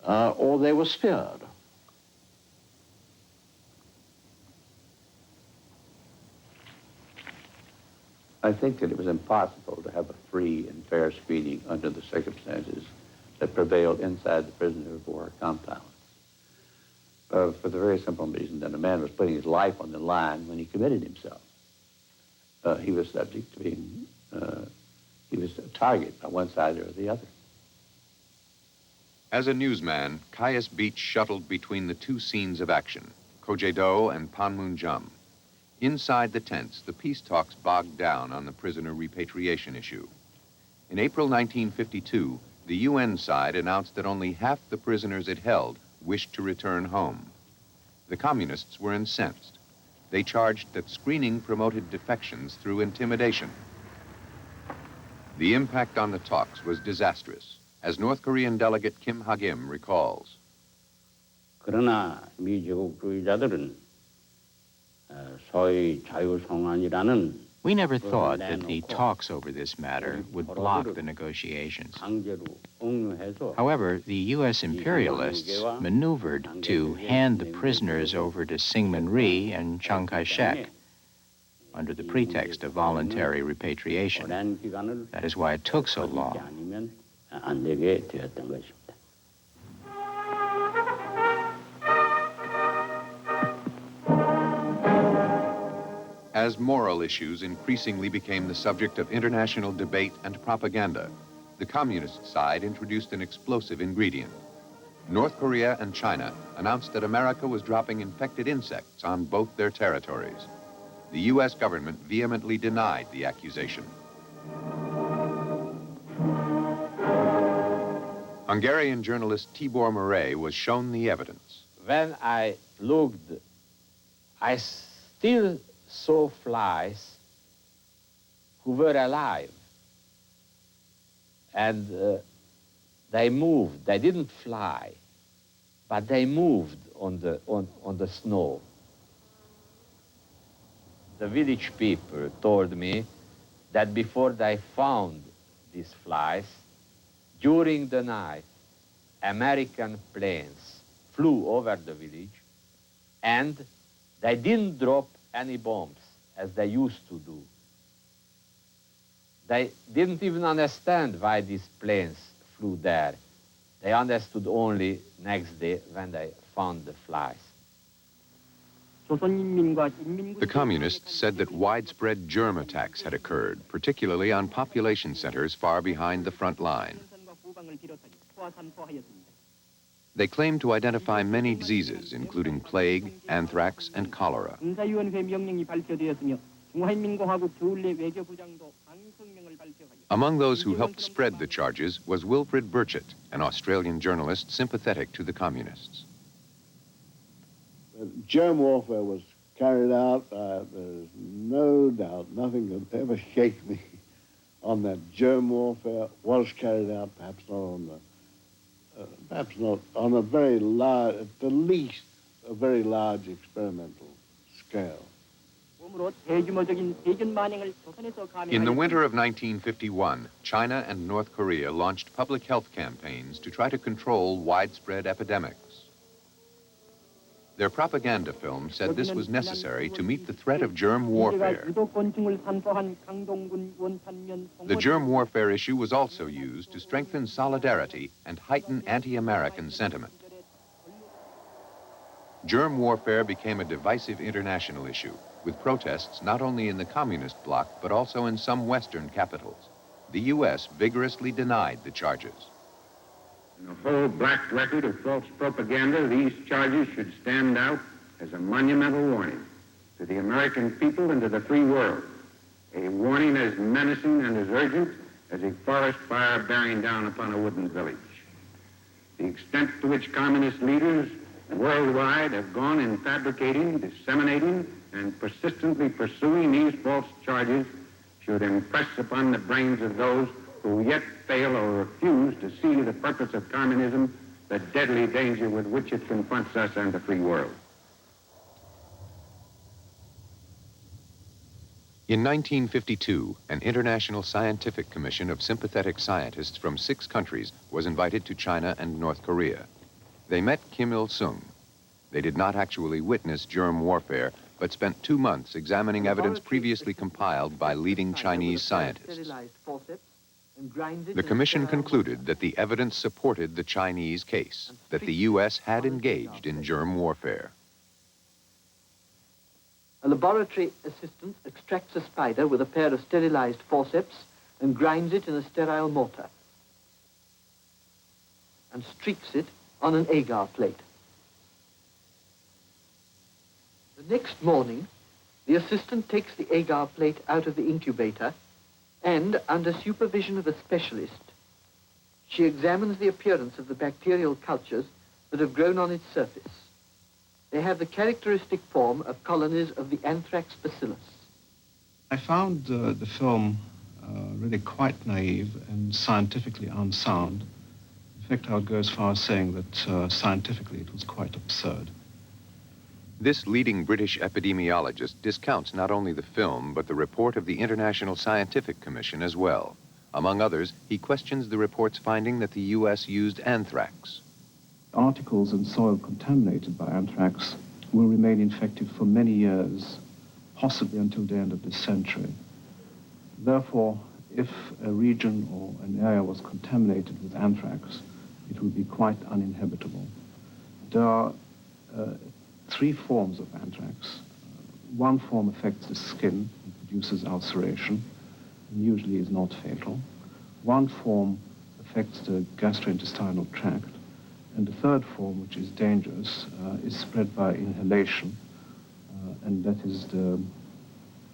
or they were speared. I think that it was impossible to have a free and fair screening under the circumstances that prevailed inside the prisoner of war compound. For the very simple reason that a man was putting his life on the line when he committed himself. He was subject to being, he was a target on one side or the other. As a newsman, Caius Beach shuttled between the two scenes of action, Kojedo and Panmunjom. Inside the tents, the peace talks bogged down on the prisoner repatriation issue. In April 1952, the UN side announced that only half the prisoners it held wished to return home. The communists were incensed. They charged that screening promoted defections through intimidation. The impact on the talks was disastrous, as North Korean delegate Kim Ha-kim recalls. 그러나 미 제국주의자들은 소위 자유송환이라는 We never thought that the talks over this matter would block the negotiations. However, the U.S. imperialists maneuvered to hand the prisoners over to Syngman Rhee and Chiang Kai-shek under the pretext of voluntary repatriation. That is why it took so long. As moral issues increasingly became the subject of international debate and propaganda, the communist side introduced an explosive ingredient. North Korea and China announced that America was dropping infected insects on both their territories. The U.S. government vehemently denied the accusation. Hungarian journalist Tibor Murray was shown the evidence. When I looked, I still saw flies who were alive. And they moved. They didn't fly, but they moved on the snow. The village people told me that before they found these flies, during the night, American planes flew over the village, and they didn't drop any bombs, as they used to do. They didn't even understand why these planes flew there. They understood only next day when they found the flies. The communists said that widespread germ attacks had occurred, particularly on population centers far behind the front line. They claimed to identify many diseases, including plague, anthrax, and cholera. Among those who helped spread the charges was Wilfred Burchett, an Australian journalist sympathetic to the communists. Germ warfare was carried out. There's no doubt, nothing could ever shake me on that. Germ warfare was carried out, perhaps not on a very large, at the least a very large experimental scale. In the winter of 1951, China and North Korea launched public health campaigns to try to control widespread epidemics. Their propaganda film said this was necessary to meet the threat of germ warfare. The germ warfare issue was also used to strengthen solidarity and heighten anti-American sentiment. Germ warfare became a divisive international issue, with protests not only in the communist bloc, but also in some Western capitals. The U.S. vigorously denied the charges. In the whole black record of false propaganda, these charges should stand out as a monumental warning to the American people and to the free world. A warning as menacing and as urgent as a forest fire bearing down upon a wooden village. the extent to which communist leaders worldwide have gone in fabricating, disseminating, and persistently pursuing these false charges should impress upon the brains of those who yet fail or refuse to see the purpose of communism, the deadly danger with which it confronts us and the free world. In 1952, an international scientific commission of sympathetic scientists from 6 countries was invited to China and North Korea. They met Kim Il-sung. They did not actually witness germ warfare, but spent 2 months examining evidence previously compiled by leading Chinese scientists. The commission concluded that the evidence supported the Chinese case, that the U.S. had engaged in germ warfare. A laboratory assistant extracts a spider with a pair of sterilized forceps and grinds it in a sterile mortar and streaks it on an agar plate. The next morning, the assistant takes the agar plate out of the incubator and, under supervision of a specialist, she examines the appearance of the bacterial cultures that have grown on its surface. They have the characteristic form of colonies of the anthrax bacillus. I found the film really quite naive and scientifically unsound. In fact, I would go as far as saying that scientifically it was quite absurd. This leading British epidemiologist discounts not only the film, but the report of the International Scientific Commission as well. Among others, he questions the report's finding that the U.S. used anthrax. Articles in soil contaminated by anthrax will remain infected for many years, possibly until the end of this century. Therefore, if a region or an area was contaminated with anthrax, it would be quite uninhabitable. There are 3 forms of anthrax. One form affects the skin and produces ulceration, and usually is not fatal. One form affects the gastrointestinal tract, and the third form, which is dangerous, is spread by inhalation, and that is the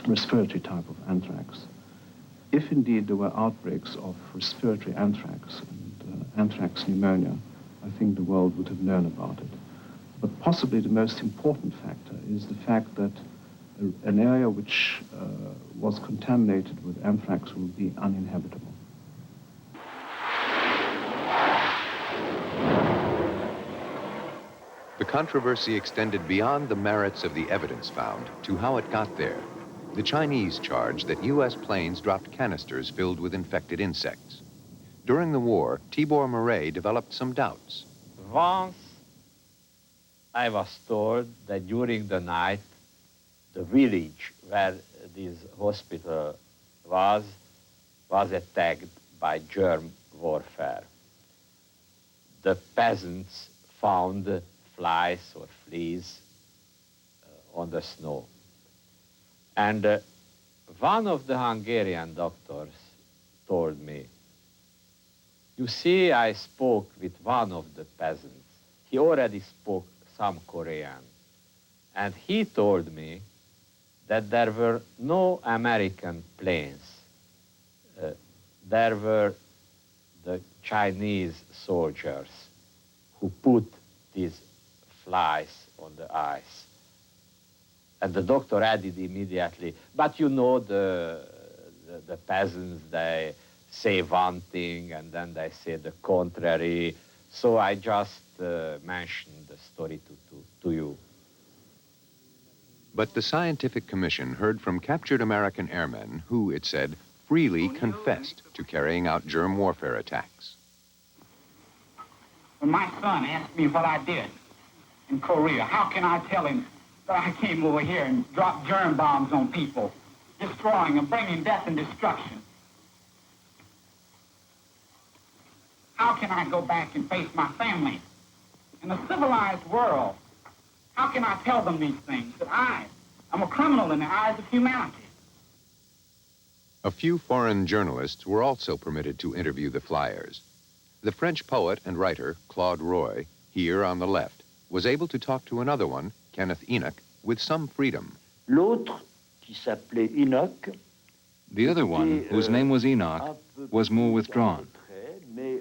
respiratory type of anthrax. If indeed there were outbreaks of respiratory anthrax and anthrax pneumonia, I think the world would have known about it. But possibly the most important factor is the fact that an area which was contaminated with anthrax will be uninhabitable. The controversy extended beyond the merits of the evidence found to how it got there. The Chinese charged that U.S. planes dropped canisters filled with infected insects. During the war, Tibor Murray developed some doubts. Once I was told that during the night, the village where this hospital was attacked by germ warfare. The peasants found flies or fleas on the snow. And one of the Hungarian doctors told me, you see, I spoke with one of the peasants. He already spoke some Korean. And he told me that there were no American planes. There were the Chinese soldiers who put these flies on the ice. And the doctor added immediately, but you know the peasants, they say one thing and then they say the contrary. So I just mentioned the story to you. But the Scientific Commission heard from captured American airmen who, it said, freely confessed to carrying out germ warfare attacks. When my son asked me what I did in Korea, how can I tell him that I came over here and dropped germ bombs on people, destroying and bringing death and destruction? How can I go back and face my family? In a civilized world, how can I tell them these things, that I'm a criminal in the eyes of humanity? A few foreign journalists were also permitted to interview the flyers. The French poet and writer, Claude Roy, here on the left, was able to talk to another one, Kenneth Enoch, with some freedom. L'autre, qui s'appelait Enoch, the other one, whose name was Enoch, was more withdrawn. mais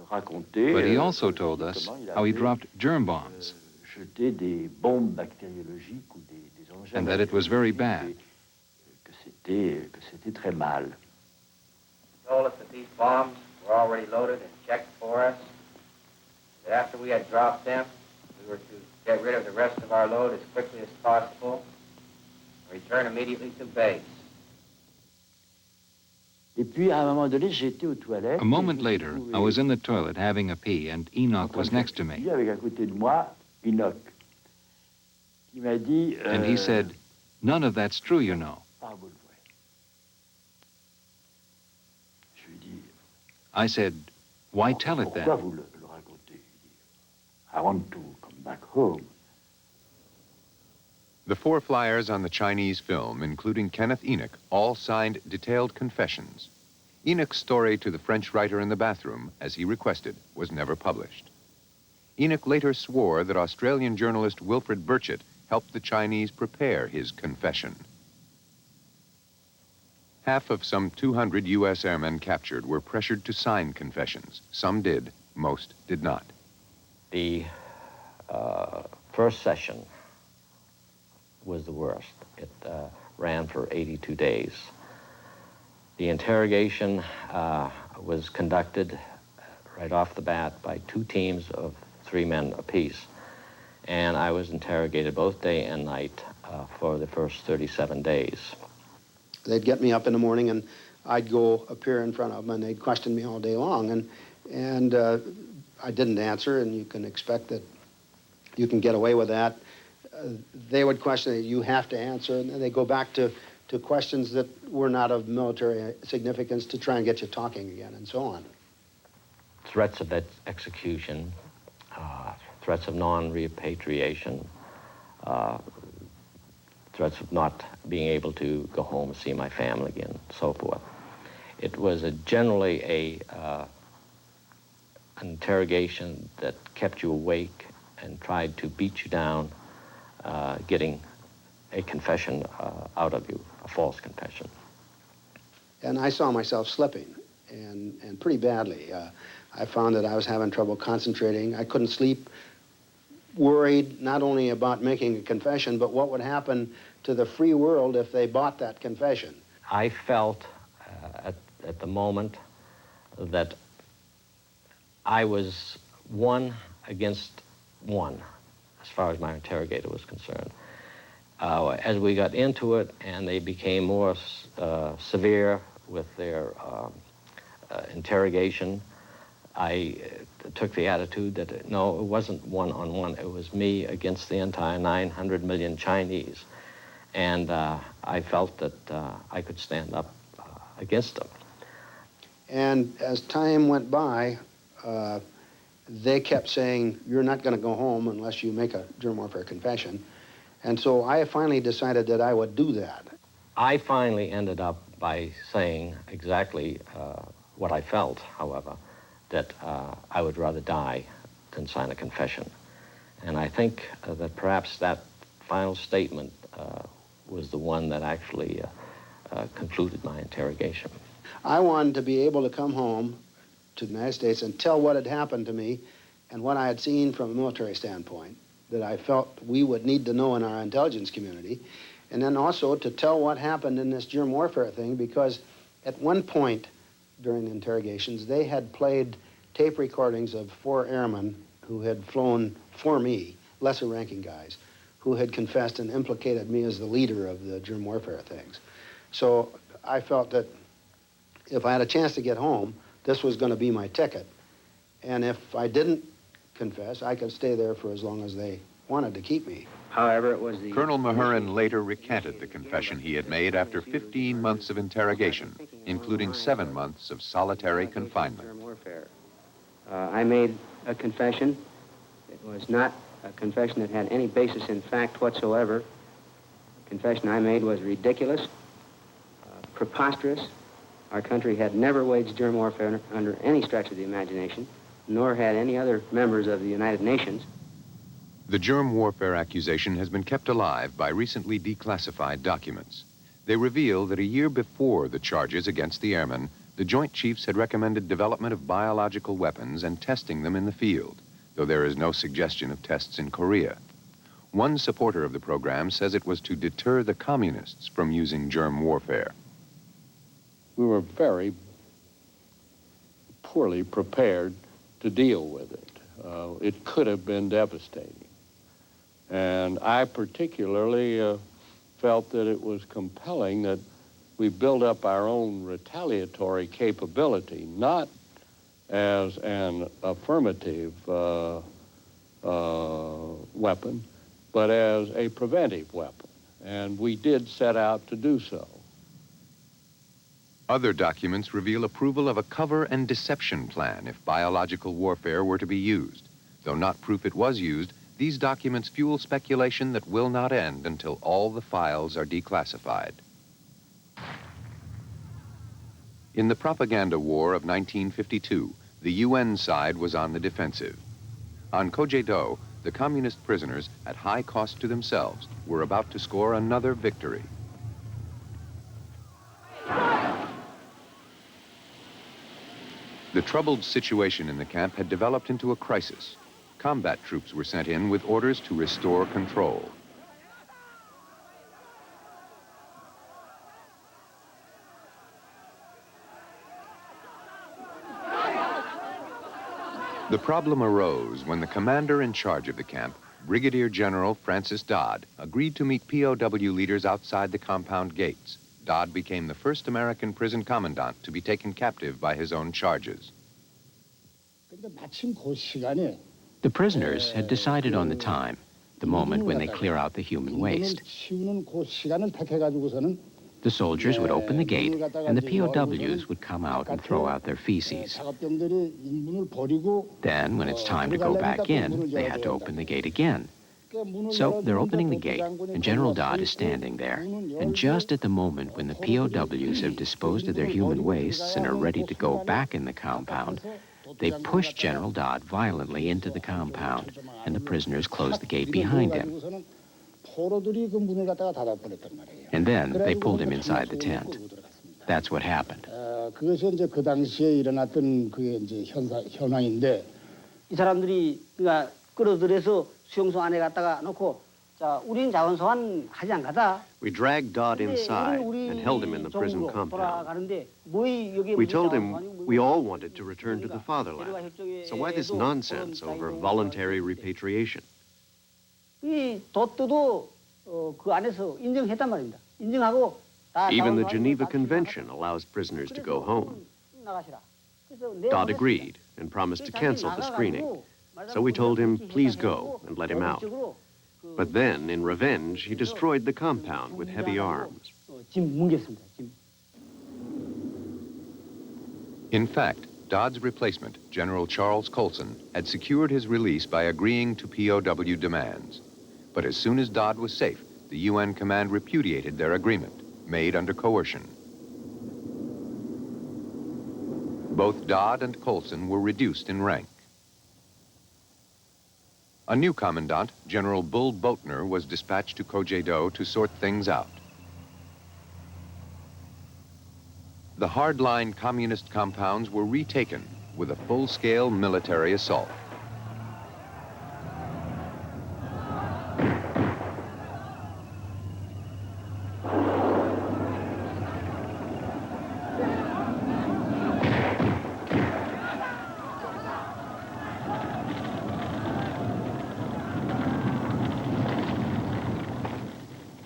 raconté. But he also told us how he dropped germ bombs, Jeter des bombes bactériologiques ou des engins and that it was very bad. que c'était très mal. He told us that these bombs were already loaded and checked for us. That after we had dropped them, we were to get rid of the rest of our load as quickly as possible and return immediately to base. Et puis, à un moment donné, j'étais aux toilettes. A moment later, I was in the toilet having a pee, and Enoch was next to me. Avec à côté de moi, Enoch, qui m'a dit. And he said, "None of that's true, you know." Ah, vous le voyez. Je lui dis. I said, "Why tell it Pourquoi then?" vous le racontez? Il dit, I want to come back home. The 4 flyers on the Chinese film, including Kenneth Enoch, all signed detailed confessions. Enoch's story to the French writer in the bathroom, as he requested, was never published. Enoch later swore that Australian journalist Wilfred Burchett helped the Chinese prepare his confession. Half of some 200 U.S. airmen captured were pressured to sign confessions. Some did, most did not. The first session was the worst. It ran for 82 days. The interrogation was conducted right off the bat by 2 teams of 3 men apiece. And I was interrogated both day and night for the first 37 days. They'd get me up in the morning and I'd go appear in front of them and they'd question me all day long. And I didn't answer, and you can expect that you can get away with that. They would question it, you have to answer, and then they go back to questions that were not of military significance to try and get you talking again, and so on. Threats of execution, threats of non-repatriation, threats of not being able to go home and see my family again, so forth. It was generally an interrogation that kept you awake and tried to beat you down, getting a confession out of you, a false confession. And I saw myself slipping, and pretty badly. I found that I was having trouble concentrating. I couldn't sleep, worried not only about making a confession, but what would happen to the free world if they bought that confession. I felt at the moment that I was 1 against 1, as far as my interrogator was concerned. As we got into it and they became more severe with their interrogation, I took the attitude that, no, it wasn't 1-on-1. It was me against the entire 900 million Chinese. And I felt that I could stand up against them. And as time went by, they kept saying, you're not going to go home unless you make a germ warfare confession. And so I finally decided that I would do that. I finally ended up by saying exactly what I felt, however, that I would rather die than sign a confession. And I think that perhaps that final statement was the one that actually concluded my interrogation. I wanted to be able to come home to the United States and tell what had happened to me and what I had seen from a military standpoint that I felt we would need to know in our intelligence community, and then also to tell what happened in this germ warfare thing, because at one point during the interrogations, they had played tape recordings of 4 airmen who had flown for me, lesser-ranking guys, who had confessed and implicated me as the leader of the germ warfare things. So I felt that if I had a chance to get home, this was going to be my ticket. And if I didn't confess, I could stay there for as long as they wanted to keep me. However, it was the... Colonel Mahurin later recanted the confession he had made after 15 months of interrogation, including 7 months of solitary confinement. I made a confession. It was not a confession that had any basis in fact whatsoever. The confession I made was ridiculous, preposterous. Our country had never waged germ warfare under any stretch of the imagination, nor had any other members of the United Nations. The germ warfare accusation has been kept alive by recently declassified documents. They reveal that a year before the charges against the airmen, The Joint Chiefs had recommended development of biological weapons and testing them in the field, though there is no suggestion of tests in Korea. One supporter of the program says it was to deter the communists from using germ warfare. We were very poorly prepared to deal with it. It could have been devastating. And I particularly felt that it was compelling that we build up our own retaliatory capability, not as an affirmative weapon, but as a preventive weapon. And we did set out to do so. Other documents reveal approval of a cover and deception plan if biological warfare were to be used. Though not proof it was used, these documents fuel speculation that will not end until all the files are declassified. In the propaganda war of 1952, the UN side was on the defensive. On Kojé-do, the communist prisoners, at high cost to themselves, were about to score another victory. The troubled situation in the camp had developed into a crisis. Combat troops were sent in with orders to restore control. The problem arose when the commander in charge of the camp, Brigadier General Francis Dodd, agreed to meet POW leaders outside the compound gates. Dodd became the first American prison commandant to be taken captive by his own charges. The prisoners had decided on the time, the moment when they clear out the human waste. The soldiers would open the gate, and the POWs would come out and throw out their feces. Then, when it's time to go back in, they had to open the gate again. So they're opening the gate, and General Dodd is standing there. And just at the moment when the POWs have disposed of their human wastes and are ready to go back in the compound, they push General Dodd violently into the compound, and the prisoners close the gate behind him. And then they pulled him inside the tent. That's what happened. 그것이 이제 그 당시에 일어났던 그게 이제 현황인데 이 사람들이 그러니까 끌어들여서 수용소 안에 갖다가 놓고 자, 우린 자원 소환 하지 않겠다. We dragged Dodd inside and held him in the prison compound. We told him we all wanted to return to the fatherland. So why this nonsense over voluntary repatriation? 이 도트도 그 안에서 인정했단 말입니다. 인정하고 Even the Geneva Convention allows prisoners to go home. Dodd agreed and promised to cancel the screening. So we told him, please go, and let him out. But then, in revenge, he destroyed the compound with heavy arms. In fact, Dodd's replacement, General Charles Colson, had secured his release by agreeing to POW demands. But as soon as Dodd was safe, the UN command repudiated their agreement, made under coercion. Both Dodd and Colson were reduced in rank. A new commandant, General Bull Boatner, was dispatched to Kojé-do to sort things out. The hardline communist compounds were retaken with a full-scale military assault.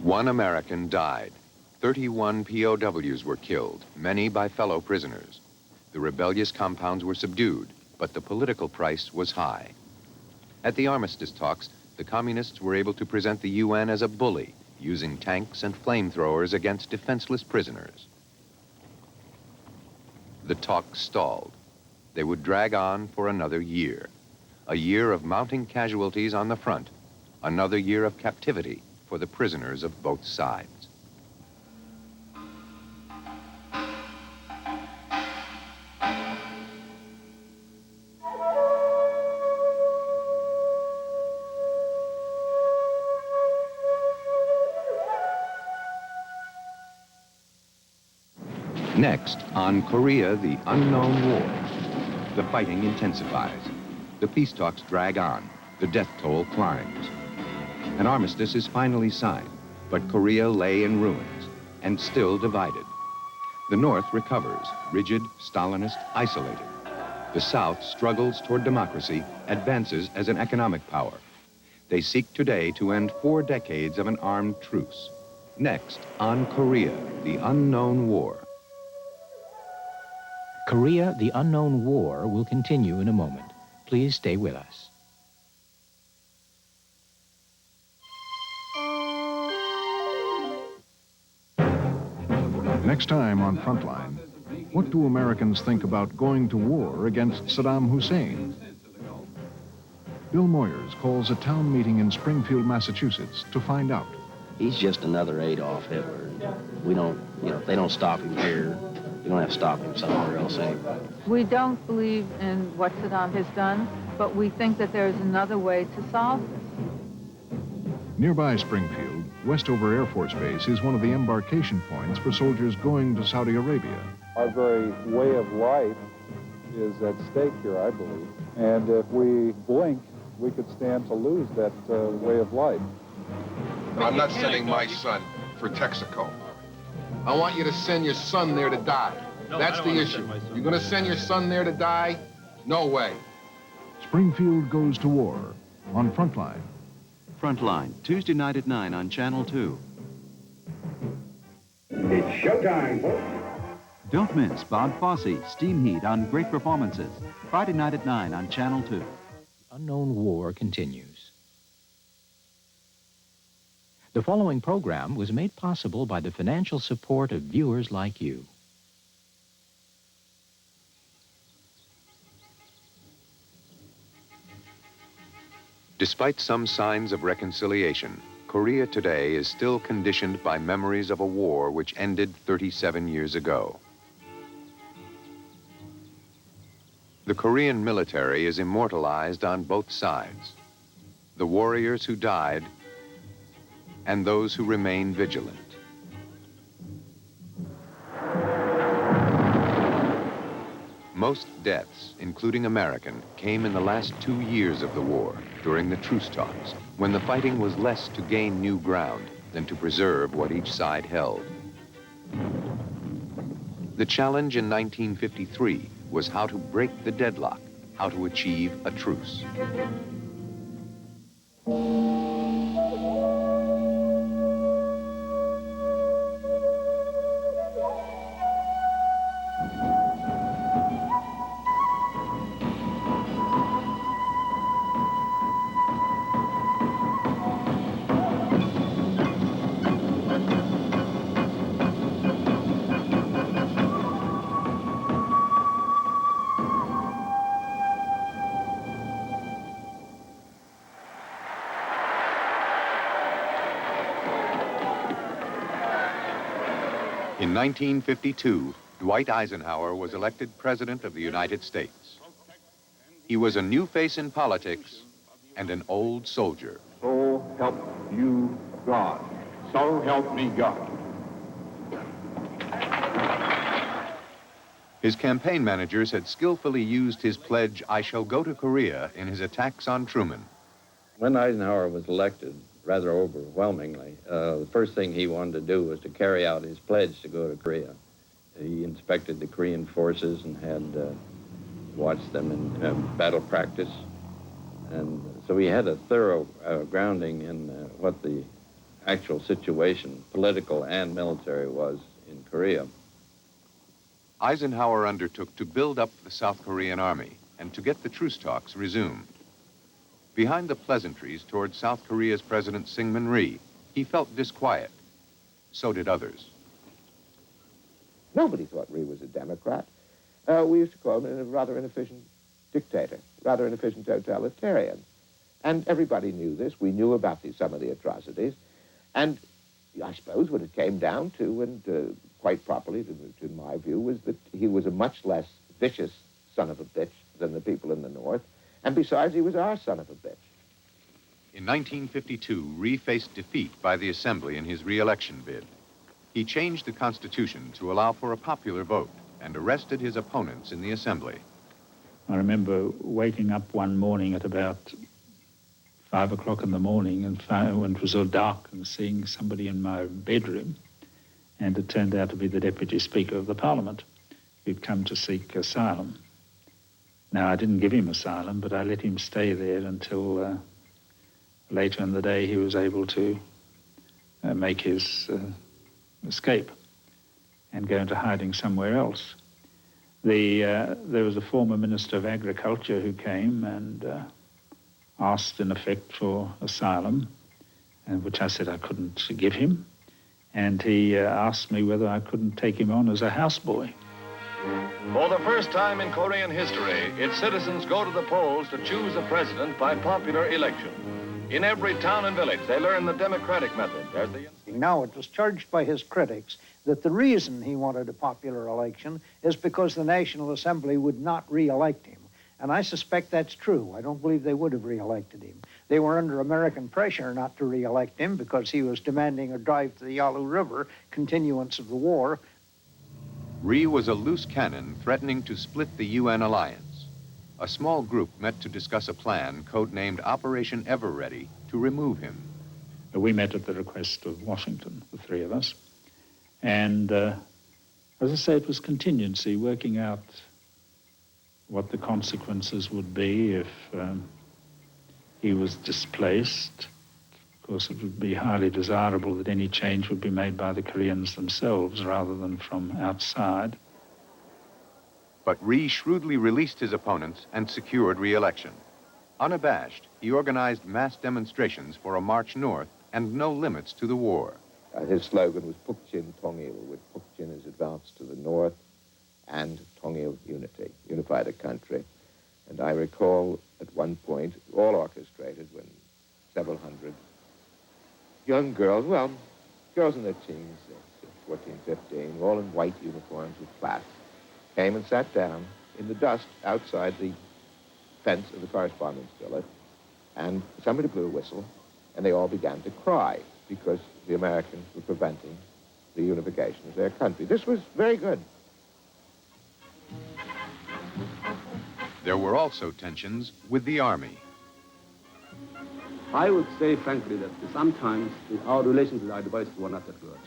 One American died. 31 POWs were killed, many by fellow prisoners. The rebellious compounds were subdued, but the political price was high. At the armistice talks, the communists were able to present the UN as a bully, using tanks and flamethrowers against defenseless prisoners. The talks stalled. They would drag on for another year. A year of mounting casualties on the front, another year of captivity for the prisoners of both sides. Next, on Korea, the unknown war. The fighting intensifies. The peace talks drag on. The death toll climbs. An armistice is finally signed, but Korea lay in ruins and still divided. The North recovers, rigid, Stalinist, isolated. The South struggles toward democracy, advances as an economic power. They seek today to end 4 decades of an armed truce. Next, on Korea, the unknown war. Korea, the Unknown War will continue in a moment. Please stay with us. Next time on Frontline, what do Americans think about going to war against Saddam Hussein? Bill Moyers calls a town meeting in Springfield, Massachusetts to find out. He's just another Adolf Hitler. We don't, if they don't stop him here, you don't have to stop him somewhere else anyway. We don't believe in what Saddam has done, but we think that there is another way to solve this. Nearby Springfield, Westover Air Force Base is one of the embarkation points for soldiers going to Saudi Arabia. Our very way of life is at stake here, I believe. And if we blink, we could stand to lose that way of life. I'm not sending my son for Texaco. I want you to send your son there to die. No, that's the issue. You're going to send your son there to die? No way. Springfield goes to war on Frontline. Frontline, Tuesday night at 9 on Channel 2. It's showtime, folks. Don't miss Bob Fosse, Steam Heat on Great Performances. Friday night at 9 on Channel 2. Unknown War continues. The following program was made possible by the financial support of viewers like you. Despite some signs of reconciliation, Korea today is still conditioned by memories of a war which ended 37 years ago. The Korean military is immortalized on both sides. The warriors who died and those who remain vigilant. Most deaths, including American, came in the last 2 years of the war, during the truce talks, when the fighting was less to gain new ground than to preserve what each side held. The challenge in 1953 was how to break the deadlock, how to achieve a truce. In 1952, Dwight Eisenhower was elected President of the United States. He was a new face in politics and an old soldier. So help you God. So help me God. His campaign managers had skillfully used his pledge, "I shall go to Korea," in his attacks on Truman. When Eisenhower was elected, rather overwhelmingly, the first thing he wanted to do was to carry out his pledge to go to Korea. He inspected the Korean forces and had watched them in battle practice. And so he had a thorough grounding in what the actual situation, political and military, was in Korea. Eisenhower undertook to build up the South Korean army and to get the truce talks resumed. Behind the pleasantries toward South Korea's President Syngman Rhee, he felt disquiet. So did others. Nobody thought Rhee was a Democrat. We used to call him a rather inefficient dictator, rather inefficient totalitarian. And everybody knew this. We knew about some of the atrocities. And I suppose what it came down to, and quite properly, to my view, was that he was a much less vicious son of a bitch than the people in the North. And besides, he was our son of a bitch. In 1952, Rhee faced defeat by the Assembly in his re-election bid. He changed the Constitution to allow for a popular vote and arrested his opponents in the Assembly. I remember waking up one morning at about 5 o'clock in the morning and when it was all dark and seeing somebody in my bedroom, and it turned out to be the Deputy Speaker of the Parliament who'd come to seek asylum. Now, I didn't give him asylum, but I let him stay there until later in the day he was able to make his escape and go into hiding somewhere else. There was a former Minister of Agriculture who came and asked, in effect, for asylum, and which I said I couldn't give him. And he asked me whether I couldn't take him on as a houseboy. For the first time in Korean history, its citizens go to the polls to choose a president by popular election. In every town and village, they learn the democratic method. Now, it was charged by his critics that the reason he wanted a popular election is because the National Assembly would not re-elect him. And I suspect that's true. I don't believe they would have re-elected him. They were under American pressure not to re-elect him because he was demanding a drive to the Yalu River, continuance of the war. Rhee was a loose cannon threatening to split the UN alliance. A small group met to discuss a plan codenamed Operation Ever-Ready to remove him. We met at the request of Washington, the three of us. And as I say, it was contingency, working out what the consequences would be if he was displaced. Of course, it would be highly desirable that any change would be made by the Koreans themselves rather than from outside. But Rhee shrewdly released his opponents and secured re-election. Unabashed, he organized mass demonstrations for a march north and no limits to the war. His slogan was Pukchin Tongil, with Pukchin is advance to the north and Tongil unity, unified a country. And I recall at one point, all orchestrated, when several hundred young girls, well, girls in their teens, 14, 15, all in white uniforms with plaques, came and sat down in the dust outside the fence of the correspondence billet, and somebody blew a whistle, and they all began to cry because the Americans were preventing the unification of their country. This was very good. There were also tensions with the Army. I would say, frankly, that sometimes our relations with our advisors were not that good.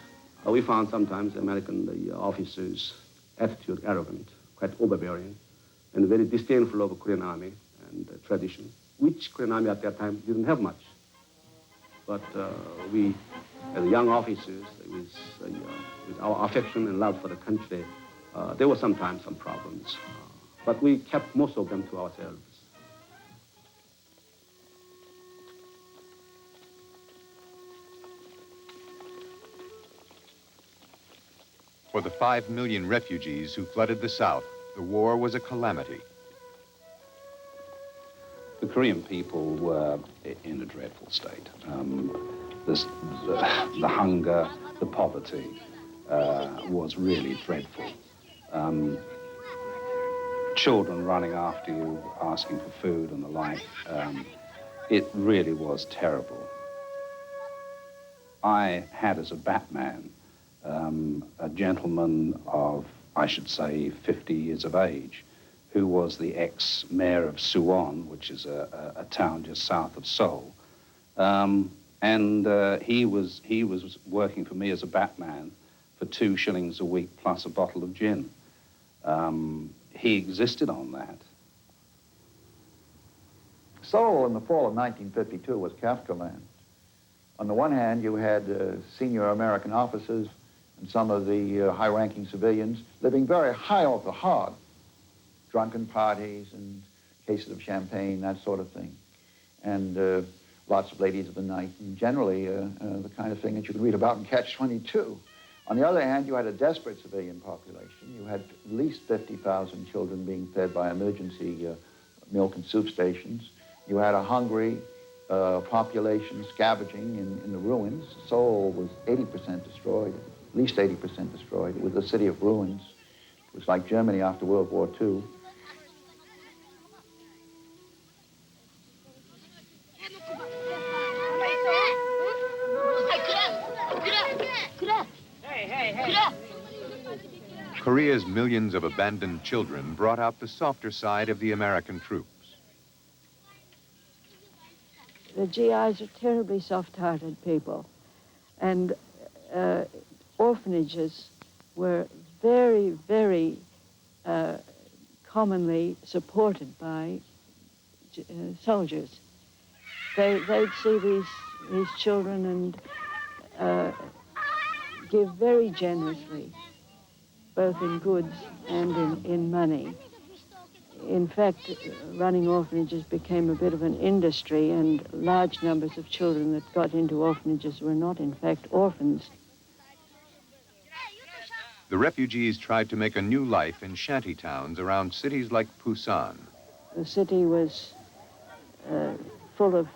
We found sometimes American officers' attitude arrogant, quite overbearing, and very disdainful of Korean Army and tradition, which Korean Army at that time didn't have much. But we, as young officers, with our affection and love for the country, there were sometimes some problems. But we kept most of them to ourselves. For the 5 million refugees who flooded the South, the war was a calamity. The Korean people were in a dreadful state. The hunger, the poverty was really dreadful. Children running after you, asking for food and the like. It really was terrible. I had as a batman a gentleman of, I should say, 50 years of age, who was the ex-mayor of Suwon, which is a town just south of Seoul. He was working for me as a batman for 2 shillings a week plus a bottle of gin. He existed on that. Seoul in the fall of 1952 was Kafka land. On the one hand, you had senior American officers and some of the high-ranking civilians living very high off the hog. Drunken parties and cases of champagne, that sort of thing. And lots of ladies of the night, and generally the kind of thing that you could read about in Catch-22. On the other hand, you had a desperate civilian population. You had at least 50,000 children being fed by emergency milk and soup stations. You had a hungry population scavenging in the ruins. Seoul was 80% destroyed, at least 80% destroyed. It was a city of ruins. It was like Germany after World War II. Korea's millions of abandoned children brought out the softer side of the American troops. The GIs are terribly soft-hearted people, and orphanages were very, very commonly supported by soldiers. They'd see these children and give very generously, both in goods and in money. In fact, running orphanages became a bit of an industry, and large numbers of children that got into orphanages were not, in fact, orphans. The refugees tried to make a new life in shanty towns around cities like Busan. The city was full of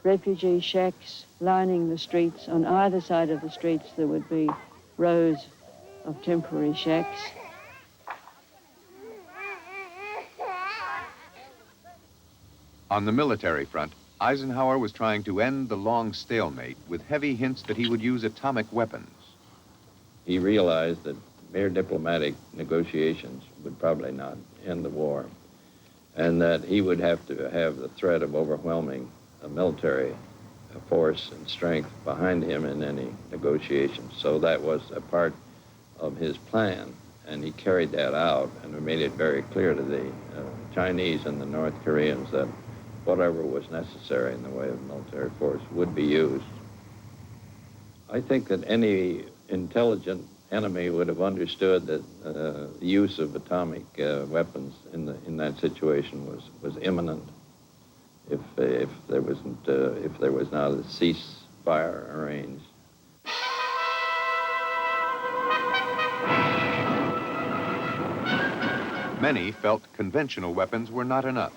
refugee shacks lining the streets. On either side of the streets there would be rows of temporary shacks. On the military front, Eisenhower was trying to end the long stalemate with heavy hints that he would use atomic weapons. He realized that mere diplomatic negotiations would probably not end the war, and that he would have to have the threat of overwhelming a military force and strength behind him in any negotiations. So that was a part of his plan, and he carried that out and made it very clear to the Chinese and the North Koreans that whatever was necessary in the way of military force would be used. I think that any intelligent enemy would have understood that the use of atomic weapons in that situation was imminent. If there was not a ceasefire arranged. Many felt conventional weapons were not enough.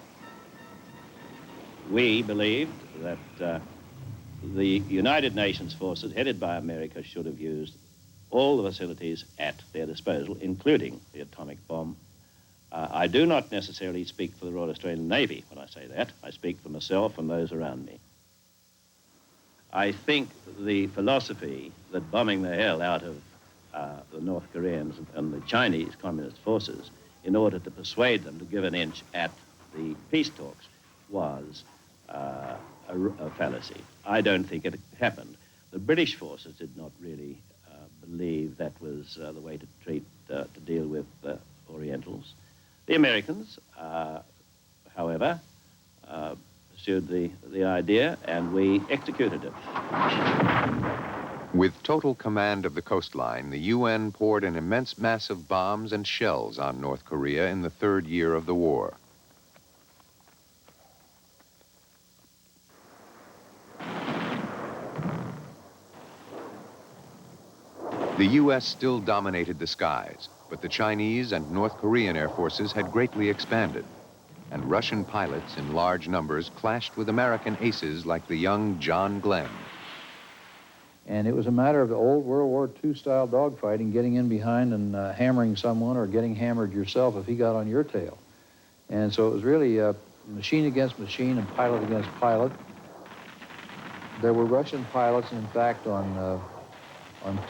We believed that the United Nations forces headed by America should have used all the facilities at their disposal, including the atomic bomb. I do not necessarily speak for the Royal Australian Navy when I say that. I speak for myself and those around me. I think the philosophy that bombing the hell out of the North Koreans and the Chinese Communist forces in order to persuade them to give an inch at the peace talks was a fallacy. I don't think it happened. The British forces did not really believe that was the way to deal with Orientals. The Americans, however, pursued the idea, and we executed it. With total command of the coastline, the UN poured an immense mass of bombs and shells on North Korea in the third year of the war. The U.S. still dominated the skies, but the Chinese and North Korean air forces had greatly expanded, and Russian pilots in large numbers clashed with American aces like the young John Glenn. And it was a matter of the old World War II style dogfighting, getting in behind and hammering someone or getting hammered yourself if he got on your tail. And so it was really machine against machine and pilot against pilot. There were Russian pilots, in fact, on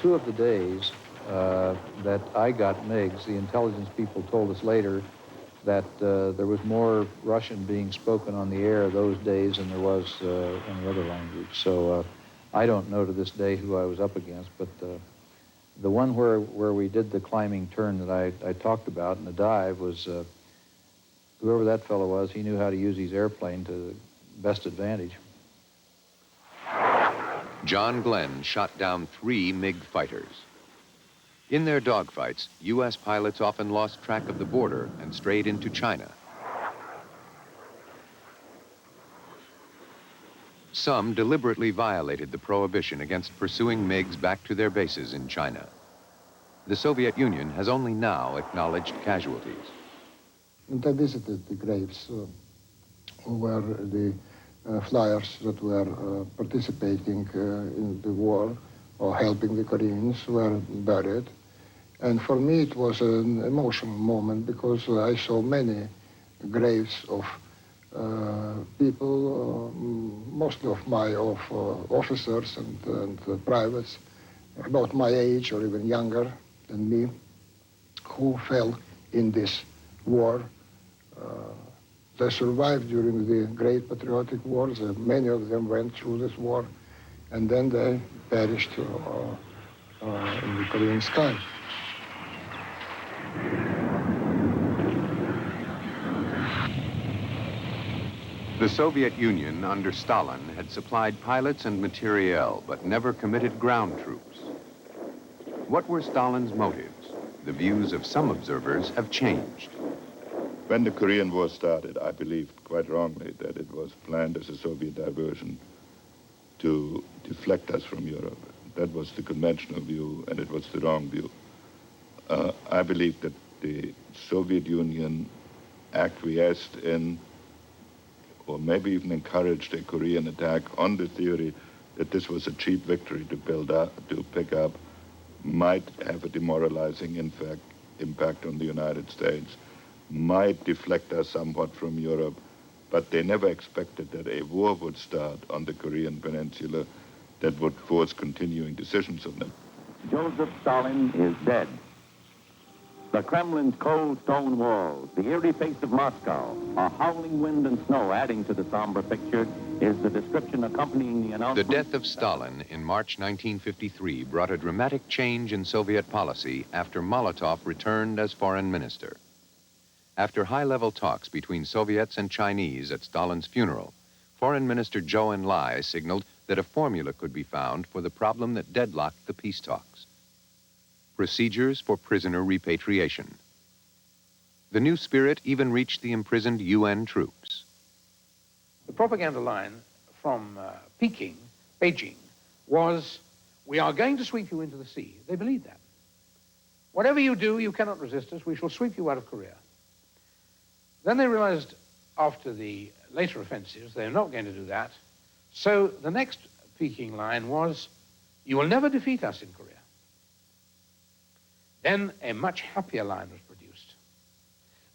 2 of the days that I got MiGs, the intelligence people told us later that there was more Russian being spoken on the air those days than there was any other language. So I don't know to this day who I was up against, but the one where we did the climbing turn that I talked about in the dive was whoever that fellow was, he knew how to use his airplane to the best advantage. John Glenn shot down 3 MiG fighters. In their dogfights, U.S. pilots often lost track of the border and strayed into China. Some deliberately violated the prohibition against pursuing MiGs back to their bases in China. The Soviet Union has only now acknowledged casualties. And I visited the graves where the flyers that were participating in the war or helping the Koreans were buried. And for me it was an emotional moment because I saw many graves of people, mostly of officers and privates, about my age or even younger than me who fell in this war. They survived during the Great Patriotic Wars. Many of them went through this war, and then they perished in the Korean sky. The Soviet Union under Stalin had supplied pilots and materiel, but never committed ground troops. What were Stalin's motives? The views of some observers have changed. When the Korean War started, I believed quite wrongly that it was planned as a Soviet diversion to deflect us from Europe. That was the conventional view, and it was the wrong view. I believe that the Soviet Union acquiesced in, or maybe even encouraged, a Korean attack on the theory that this was a cheap victory to pick up, might have a demoralizing impact on the United States, might deflect us somewhat from Europe, but they never expected that a war would start on the Korean Peninsula that would force continuing decisions on them. Joseph Stalin is dead. The Kremlin's cold stone walls, the eerie face of Moscow, a howling wind and snow adding to the somber picture is the description accompanying the announcement. The death of Stalin in March 1953 brought a dramatic change in Soviet policy after Molotov returned as foreign minister. After high-level talks between Soviets and Chinese at Stalin's funeral, Foreign Minister Zhou Enlai signaled that a formula could be found for the problem that deadlocked the peace talks: procedures for prisoner repatriation. The new spirit even reached the imprisoned UN troops. The propaganda line from Peking, Beijing, was, "We are going to sweep you into the sea." They believed that. "Whatever you do, you cannot resist us. We shall sweep you out of Korea." Then they realized after the later offensives they're not going to do that. So the next Peking line was, "You will never defeat us in Korea." Then a much happier line was produced.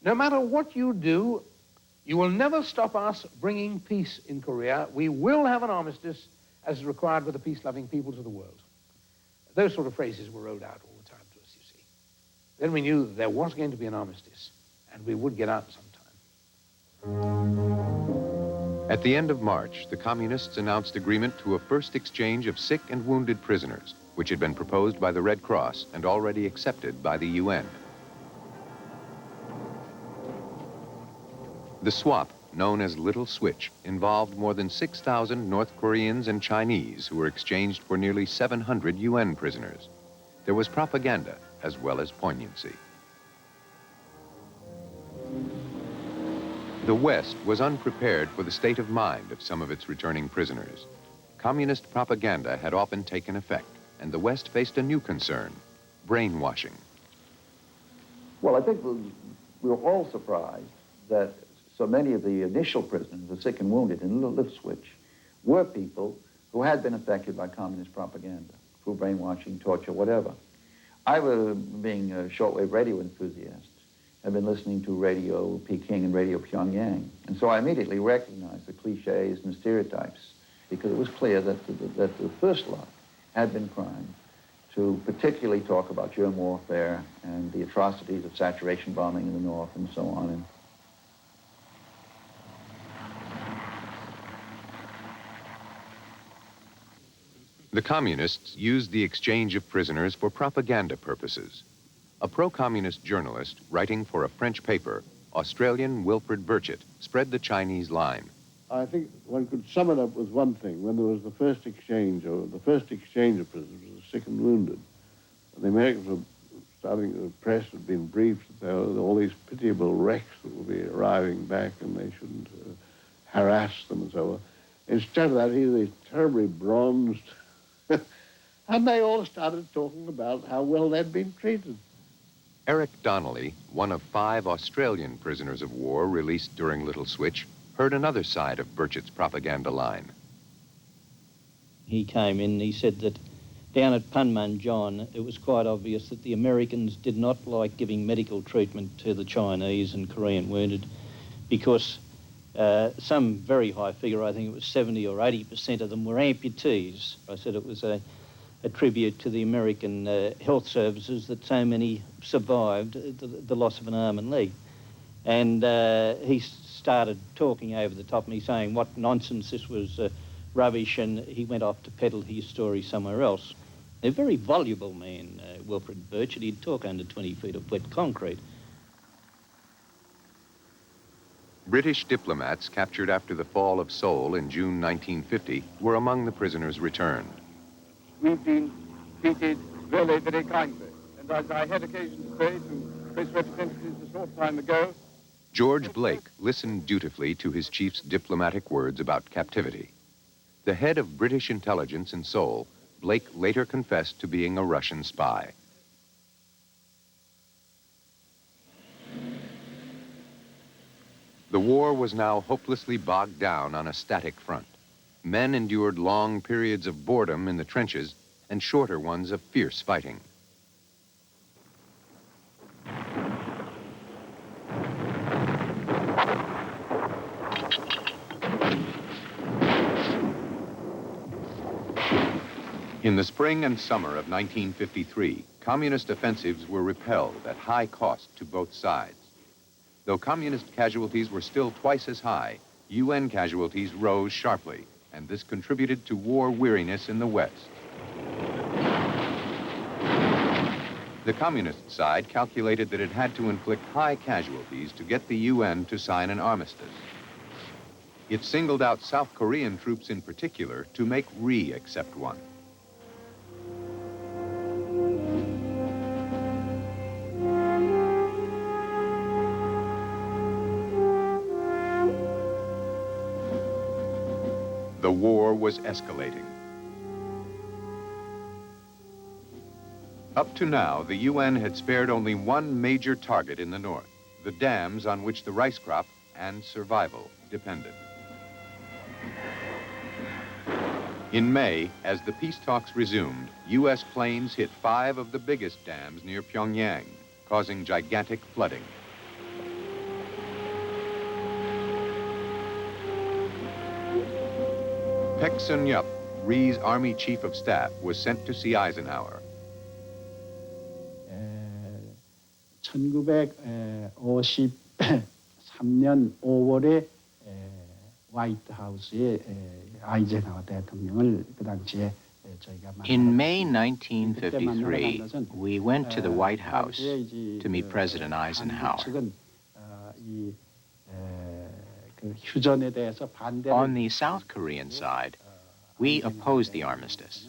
"No matter what you do, you will never stop us bringing peace in Korea. We will have an armistice as required by the peace-loving peoples of the world." Those sort of phrases were rolled out all the time to us, you see. Then we knew that there was going to be an armistice, and we would get out sometime. At the end of March, the communists announced agreement to a first exchange of sick and wounded prisoners, which had been proposed by the Red Cross and already accepted by the UN. The swap, known as Little Switch, involved more than 6,000 North Koreans and Chinese who were exchanged for nearly 700 UN prisoners. There was propaganda as well as poignancy. The West was unprepared for the state of mind of some of its returning prisoners. Communist propaganda had often taken effect, and the West faced a new concern: brainwashing. Well, I think we were all surprised that so many of the initial prisoners, the sick and wounded in Little Switch, were people who had been affected by communist propaganda through brainwashing, torture, whatever. I, being a shortwave radio enthusiast, had been listening to Radio Peking and Radio Pyongyang, and so I immediately recognized the cliches and stereotypes, because it was clear that the first lot had been primed to particularly talk about germ warfare and the atrocities of saturation bombing in the north and so on. The communists used the exchange of prisoners for propaganda purposes. A pro-communist journalist writing for a French paper, Australian Wilfred Burchett, spread the Chinese line. I think one could sum it up with one thing. When there was the first exchange of prisoners was the sick and wounded. And the Americans were starting, the press had been briefed that there were all these pitiable wrecks that would be arriving back and they shouldn't harass them and so on. Instead of that, he's these terribly bronzed. And they all started talking about how well they'd been treated. Eric Donnelly, one of 5 Australian prisoners of war released during Little Switch, heard another side of Burchett's propaganda line. He came in and he said that down at Panmunjom, it was quite obvious that the Americans did not like giving medical treatment to the Chinese and Korean wounded because some very high figure, I think it was 70 or 80% of them were amputees. I said it was a a tribute to the American health services that so many survived the loss of an arm and leg. And he started talking over the top of me, saying what nonsense, this was rubbish, and he went off to peddle his story somewhere else. A very voluble man, Wilfred Burchett. He'd talk under 20 feet of wet concrete. British diplomats captured after the fall of Seoul in June 1950 were among the prisoners returned. We've been treated very, very kindly. And as I had occasion to say to press representatives a short time ago, George Blake listened dutifully to his chief's diplomatic words about captivity. The head of British intelligence in Seoul, Blake later confessed to being a Russian spy. The war was now hopelessly bogged down on a static front. Men endured long periods of boredom in the trenches and shorter ones of fierce fighting. In the spring and summer of 1953, communist offensives were repelled at high cost to both sides. Though communist casualties were still twice as high, UN casualties rose sharply, and this contributed to war weariness in the West. The communist side calculated that it had to inflict high casualties to get the UN to sign an armistice. It singled out South Korean troops in particular to make accept one. The war was escalating. Up to now, the UN had spared only one major target in the north, the dams on which the rice crop and survival depended. In May, as the peace talks resumed, U.S. planes hit 5 of the biggest dams near Pyongyang, causing gigantic flooding. Paek Sun-yup, Rhee's Army Chief of Staff, was sent to see Eisenhower. 1953년 5월에 화이트하우스에 아이젠하워 대통령을 그 당시에 저희가 In May 1953, we went to the White House to meet President Eisenhower. On the South Korean side, we opposed the armistice,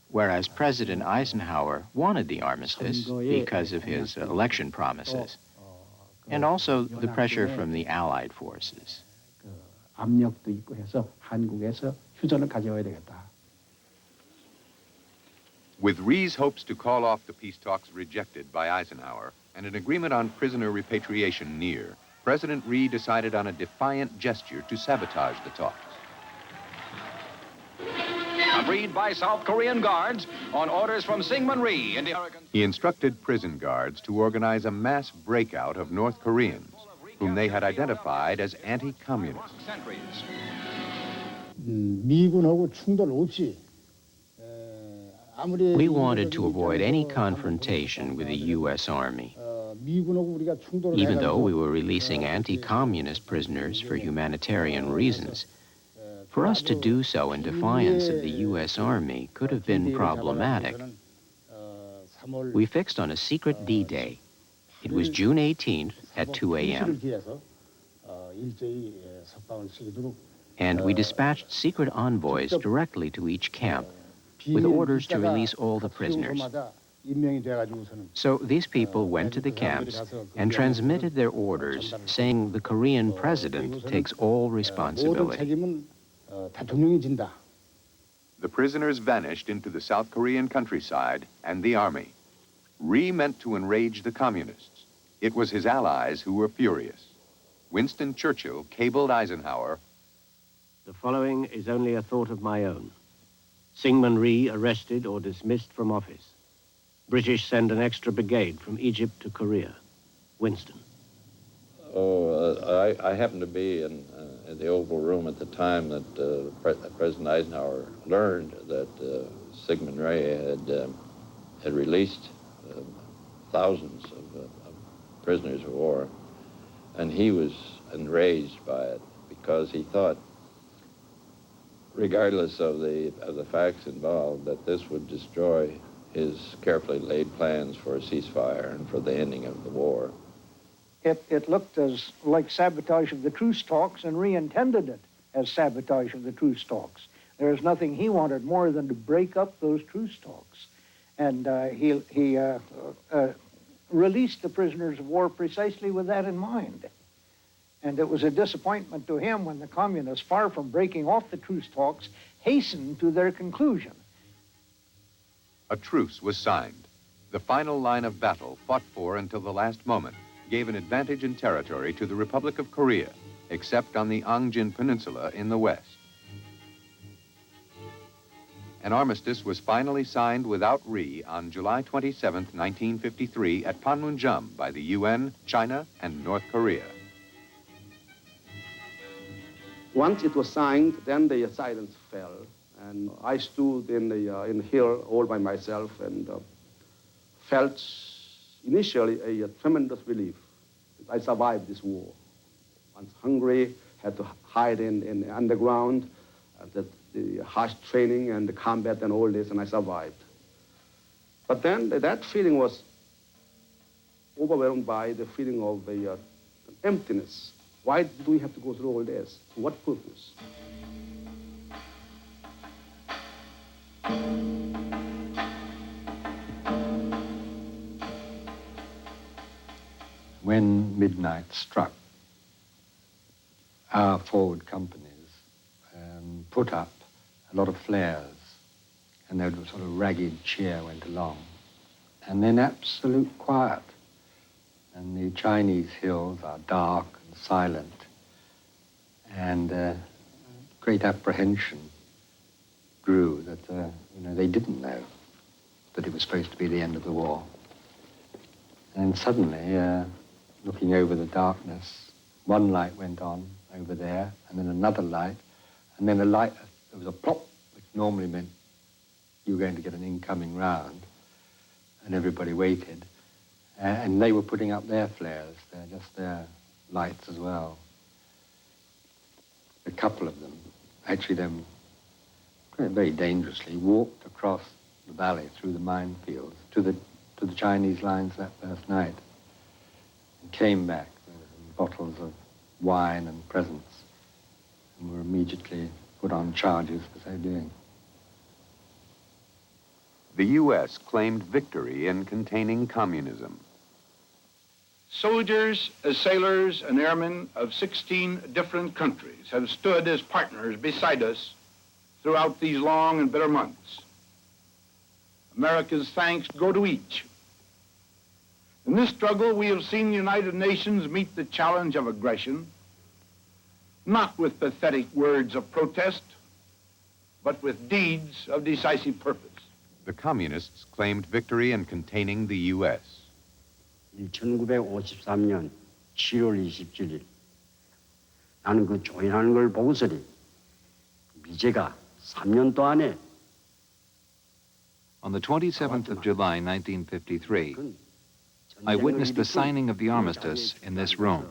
whereas President Eisenhower wanted the armistice because of his election promises, and also the pressure from the Allied forces. 압력도 있고 해서 한국에서 휴전을 가져와야 되겠다. With Rhee's hopes to call off the peace talks rejected by Eisenhower and an agreement on prisoner repatriation near, President Rhee decided on a defiant gesture to sabotage the talks. Agreed by South Korean guards on orders from Syngman Rhee in the Oregon. He instructed prison guards to organize a mass breakout of North Koreans, whom they had identified as anti-communist. 미군하고 충돌 없이 We wanted to avoid any confrontation with the U.S. Army, even though we were releasing anti-communist prisoners for humanitarian reasons. For us to do so in defiance of the U.S. Army could have been problematic. We fixed on a secret D-Day. It was June 18th at 2 a.m. And we dispatched secret envoys directly to each camp with orders to release all the prisoners. So these people went to the camps and transmitted their orders saying the Korean president takes all responsibility. The prisoners vanished into the South Korean countryside and the army. Rhee meant to enrage the communists. It was his allies who were furious. Winston Churchill cabled Eisenhower, "The following is only a thought of my own. Syngman Rhee arrested or dismissed from office. British send an extra brigade from Egypt to Korea. Winston." I happened to be in the Oval Room at the time that President Eisenhower learned that Syngman Rhee had released thousands of prisoners of war, and he was enraged by it because he thought, regardless of the facts involved, that this would destroy his carefully laid plans for a ceasefire and for the ending of the war. It looked as like sabotage of the truce talks, and Rhee intended it as sabotage of the truce talks. There was nothing he wanted more than to break up those truce talks. And he released the prisoners of war precisely with that in mind. And it was a disappointment to him when the communists, far from breaking off the truce talks, hastened to their conclusion. A truce was signed. The final line of battle, fought for until the last moment, gave an advantage in territory to the Republic of Korea, except on the Angjin Peninsula in the west. An armistice was finally signed without Rhee on July 27, 1953, at Panmunjom by the UN, China, and North Korea. Once it was signed, then the silence fell, and I stood in the hill all by myself and felt initially a tremendous relief. I survived this war. Once hungry, had to hide in the underground, the harsh training and the combat and all this, and I survived. But then that feeling was overwhelmed by the feeling of emptiness. Why do we have to go through all this? For what purpose? When midnight struck, our forward companies put up a lot of flares, and there was sort of ragged cheer went along. And then absolute quiet. And the Chinese hills are dark and silent, and great apprehension grew that they didn't know that it was supposed to be the end of the war. And suddenly, looking over the darkness, one light went on over there, and then another light, and then a light, there was a plop, which normally meant you were going to get an incoming round, and everybody waited. And they were putting up their flares, just their lights as well. A couple of them, actually them very dangerously, walked across the valley through the minefields to the Chinese lines that first night, and came back with bottles of wine and presents, and were immediately put on charges for so doing. The U.S. claimed victory in containing communism. Soldiers, sailors, and airmen of 16 different countries have stood as partners beside us throughout these long and bitter months. America's thanks go to each. In this struggle, we have seen the United Nations meet the challenge of aggression, not with pathetic words of protest, but with deeds of decisive purpose. The communists claimed victory in containing the U.S. 1953년 7월 27일 나는 그 조인하는 걸 보고서리 미제가 3년 동안에 On the 27th of July, 1953, I witnessed the signing of the armistice in this room.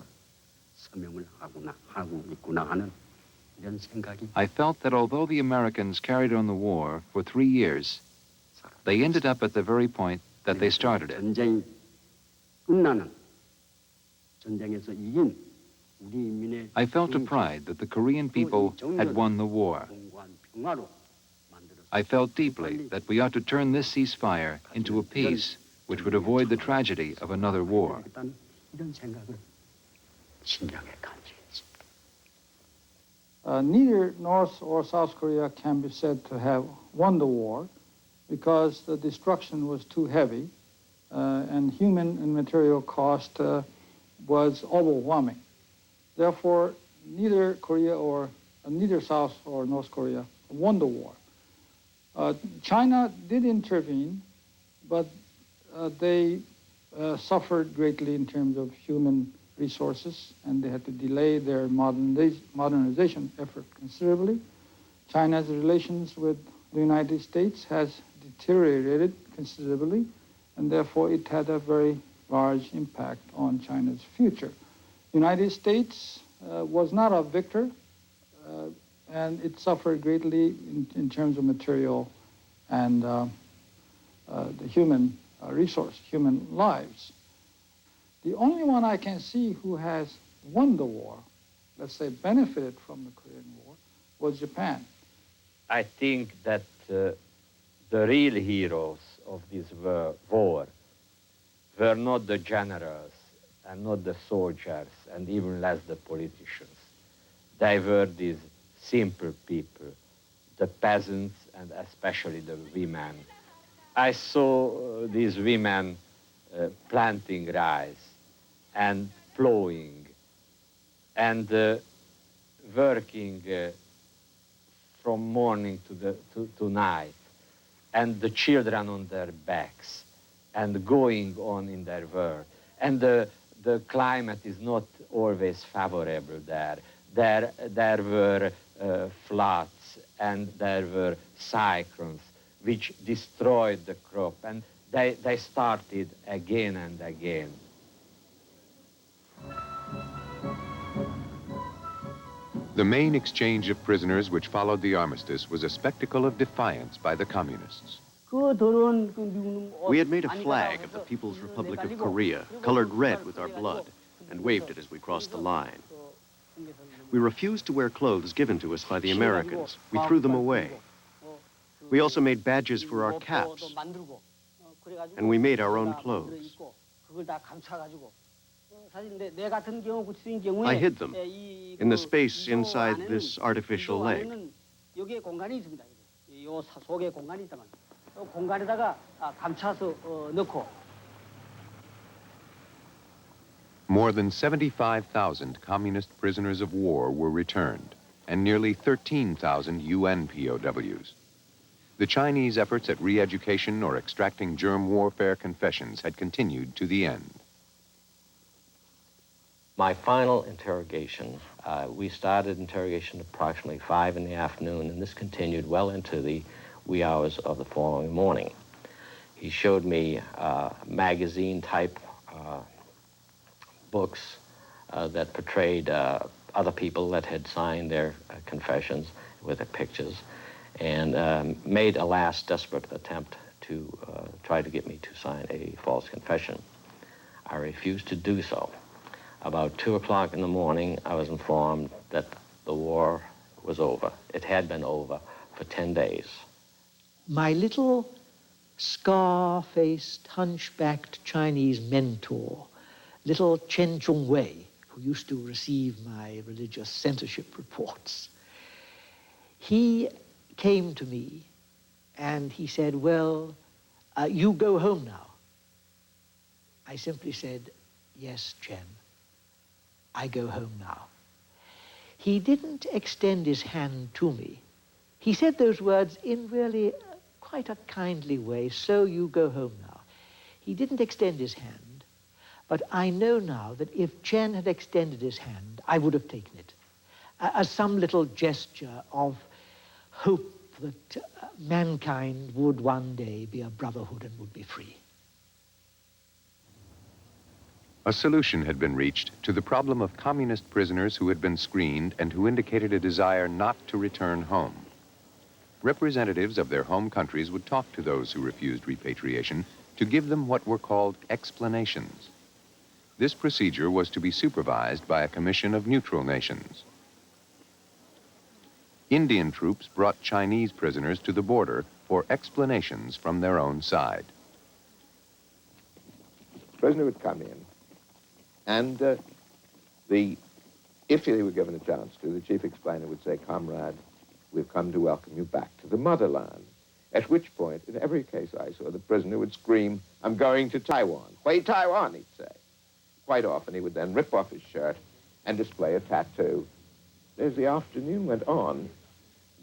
I felt that although the Americans carried on the war for 3 years, they ended up at the very point that they started it. I felt a pride that the Korean people had won the war. I felt deeply that we ought to turn this ceasefire into a peace which would avoid the tragedy of another war. Neither North or South Korea can be said to have won the war because the destruction was too heavy and human and material cost was overwhelming. Therefore, neither South or North Korea won the war. China did intervene, but they suffered greatly in terms of human resources, and they had to delay their modernization effort considerably. China's relations with the United States has deteriorated considerably, and therefore it had a very large impact on China's future. The United States was not a victor, and it suffered greatly in terms of material and the human resource, human lives. The only one I can see who has won the war, let's say benefited from the Korean War, was Japan. I think that the real heroes of this war were not the generals and not the soldiers and even less the politicians. They were these simple people, the peasants and especially the women. I saw these women planting rice and plowing and working from morning to night, and the children on their backs and going on in their work. And the climate is not always favorable there. There were floods and there were cyclones which destroyed the crop, and they started again and again. The main exchange of prisoners which followed the armistice was a spectacle of defiance by the communists. We had made a flag of the People's Republic of Korea, colored red with our blood, and waved it as we crossed the line. We refused to wear clothes given to us by the Americans. We threw them away. We also made badges for our caps, and we made our own clothes. I hid them in the space inside this artificial leg. More than 75,000 communist prisoners of war were returned, and nearly 13,000 UN POWs. The Chinese efforts at re-education or extracting germ warfare confessions had continued to the end. My final interrogation, we started interrogation approximately 5 in the afternoon, and this continued well into the wee hours of the following morning. He showed me magazine-type books that portrayed other people that had signed their confessions with their pictures, and made a last desperate attempt to try to get me to sign a false confession. I refused to do so. About 2 o'clock in the morning, I was informed that the war was over. It had been over for 10 days. My little scar-faced, hunchbacked Chinese mentor, little Chen Chongwei, who used to receive my religious censorship reports, he came to me and he said, well, you go home now. I simply said, yes, Chen, I go home now. He didn't extend his hand to me. He said those words in really quite a kindly way, so you go home now. He didn't extend his hand, but I know now that if Chen had extended his hand, I would have taken it as some little gesture of hope that mankind would one day be a brotherhood and would be free. A solution had been reached to the problem of communist prisoners who had been screened and who indicated a desire not to return home. Representatives of their home countries would talk to those who refused repatriation to give them what were called explanations. This procedure was to be supervised by a commission of neutral nations. Indian troops brought Chinese prisoners to the border for explanations from their own side. The prisoner would come in, and if they were given a chance to, the chief explainer would say, comrade, we've come to welcome you back to the motherland. At which point, in every case I saw, the prisoner would scream, I'm going to Taiwan. Hui Taiwan, he'd say. Quite often, he would then rip off his shirt and display a tattoo. As the afternoon went on,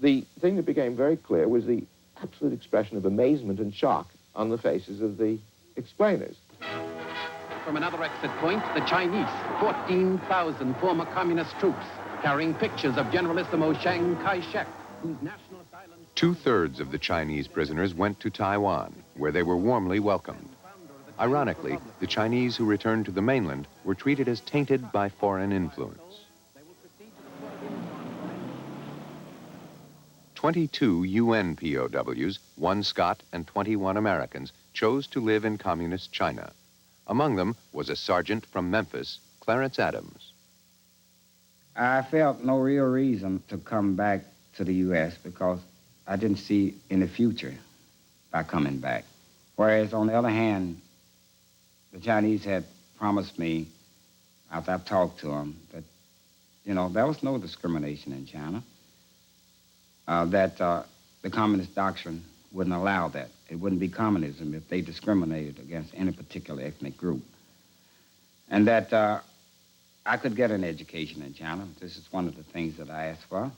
the thing that became very clear was the absolute expression of amazement and shock on the faces of the explainers. from another exit point, the Chinese, 14,000 former communist troops, carrying pictures of Generalissimo Chiang Kai-shek, whose national asylum... 2/3 of the Chinese prisoners went to Taiwan, where they were warmly welcomed. Ironically, the Chinese who returned to the mainland were treated as tainted by foreign influence. 22 UN POWs, 1 Scot and 21 Americans, chose to live in communist China. Among them was a sergeant from Memphis, Clarence Adams. I felt no real reason to come back to the U.S. because I didn't see any future by coming back. Whereas, on the other hand, the Chinese had promised me, after I've talked to them, that, you know, there was no discrimination in China, that the communist doctrine wouldn't allow that. It wouldn't be communism if they discriminated against any particular ethnic group. And that I could get an education in China. This is one of the things that I asked for.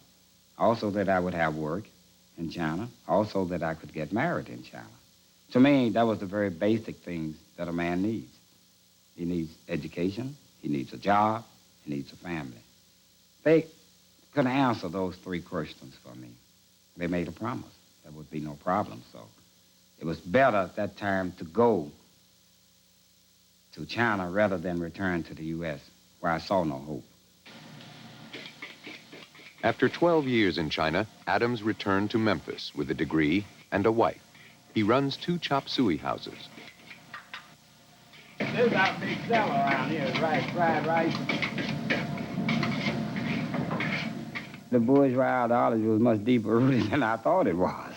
Also that I would have work in China. Also that I could get married in China. To me, that was the very basic things that a man needs. He needs education, he needs a job, he needs a family. They couldn't answer those 3 questions for me. They made a promise. There would be no problem, so it was better at that time to go to China rather than return to the U.S., where I saw no hope. After 12 years in China, Adams returned to Memphis with a degree and a wife. He runs 2 chop suey houses. There's our big seller around here, fried rice. The bourgeois ideology was much deeper rooted than I thought it was.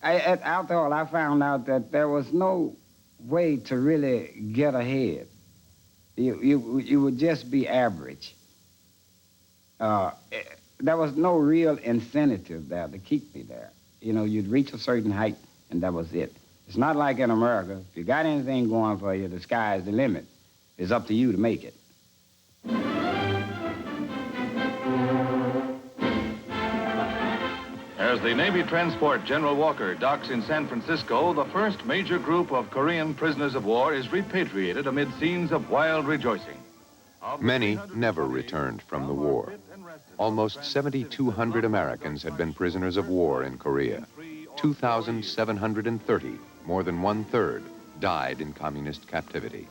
After all, I found out that there was no way to really get ahead. You would just be average. There was no real incentive there to keep me there. You know, you'd reach a certain height, and that was it. It's not like in America. If you got anything going for you, the sky is the limit. It's up to you to make it. As the Navy transport General Walker docks in San Francisco, the first major group of Korean prisoners of war is repatriated amid scenes of wild rejoicing. Many never returned from the war. Almost 7,200 Americans had been prisoners of war in Korea. 2,730, more than 1/3, died in communist captivity.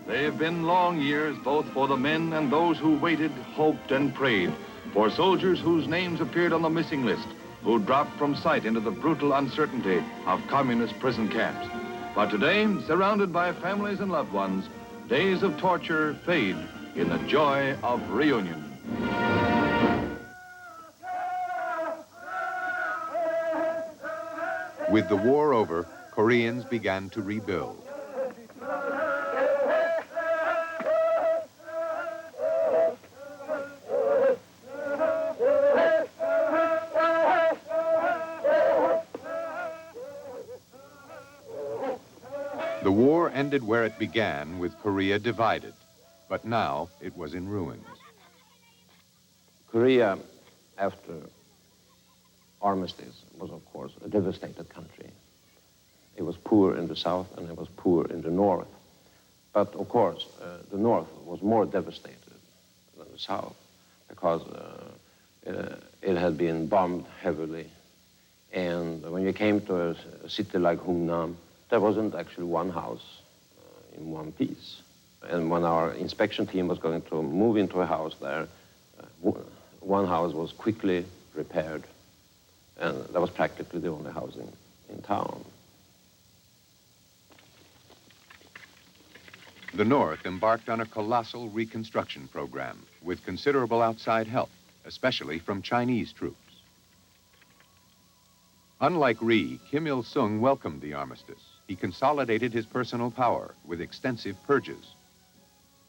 They have been long years both for the men and those who waited, hoped, and prayed, for soldiers whose names appeared on the missing list, who dropped from sight into the brutal uncertainty of communist prison camps. But today, surrounded by families and loved ones, days of torture fade in the joy of reunion. With the war over, Koreans began to rebuild. The war ended where it began, with Korea divided, but now it was in ruins. Korea, after armistice, was of course a devastated country. It was poor in the south and it was poor in the north. But of course, the north was more devastated than the south because it had been bombed heavily. And when you came to a city like Hungnam, there wasn't actually one house in one piece. And when our inspection team was going to move into a house there, one house was quickly repaired, and that was practically the only house in town. The North embarked on a colossal reconstruction program with considerable outside help, especially from Chinese troops. Unlike Rhee, Kim Il-sung welcomed the armistice. He consolidated his personal power with extensive purges.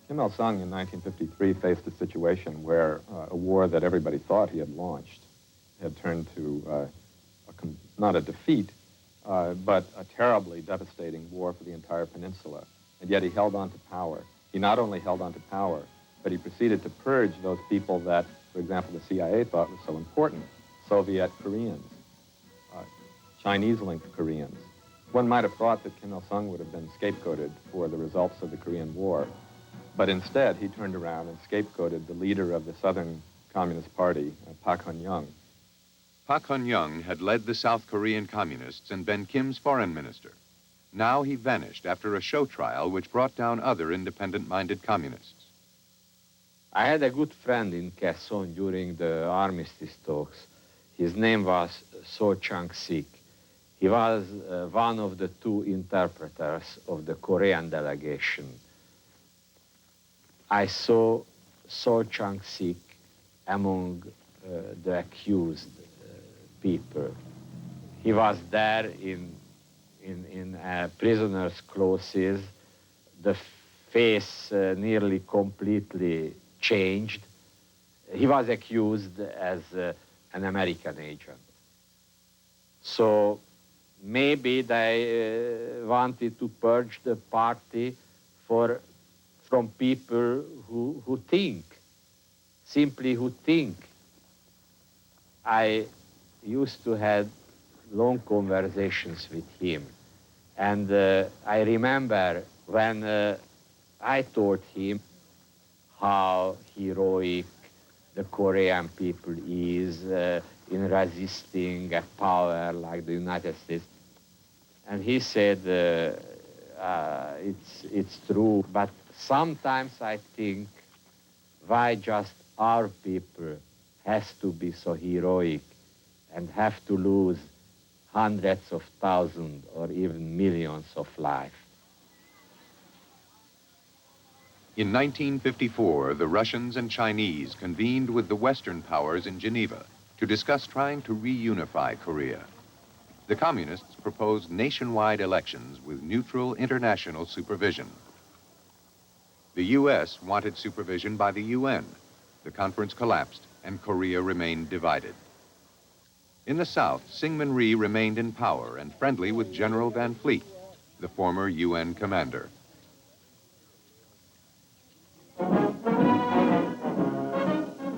Kim Il-sung in 1953 faced a situation where a war that everybody thought he had launched had turned to not a defeat, but a terribly devastating war for the entire peninsula. And yet he held on to power. He not only held on to power, but he proceeded to purge those people that, for example, the CIA thought was so important, Soviet Koreans, Chinese-linked Koreans, One might have thought that Kim Il-sung would have been scapegoated for the results of the Korean War, but instead he turned around and scapegoated the leader of the Southern Communist Party, Park Hun-young. Park Hun-young had led the South Korean communists and been Kim's foreign minister. Now he vanished after a show trial which brought down other independent-minded communists. I had a good friend in Quezon during the armistice talks. His name was So Chang-sik. He was one of the two interpreters of the Korean delegation. I saw So Chang-sik among the accused people. He was there in prisoner's clothes, the face nearly completely changed. He was accused as an American agent. So maybe they wanted to purge the party from people who think, simply who think. I used to have long conversations with him. And I remember when I told him how heroic the Korean people is in resisting a power like the United States. And he said, it's true, but sometimes I think why just our people has to be so heroic and have to lose hundreds of thousands or even millions of lives. In 1954, the Russians and Chinese convened with the Western powers in Geneva to discuss trying to reunify Korea. The communists proposed nationwide elections with neutral international supervision. The U.S. wanted supervision by the UN. The conference collapsed and Korea remained divided. In the South, Syngman Rhee remained in power and friendly with General Van Fleet, the former UN commander.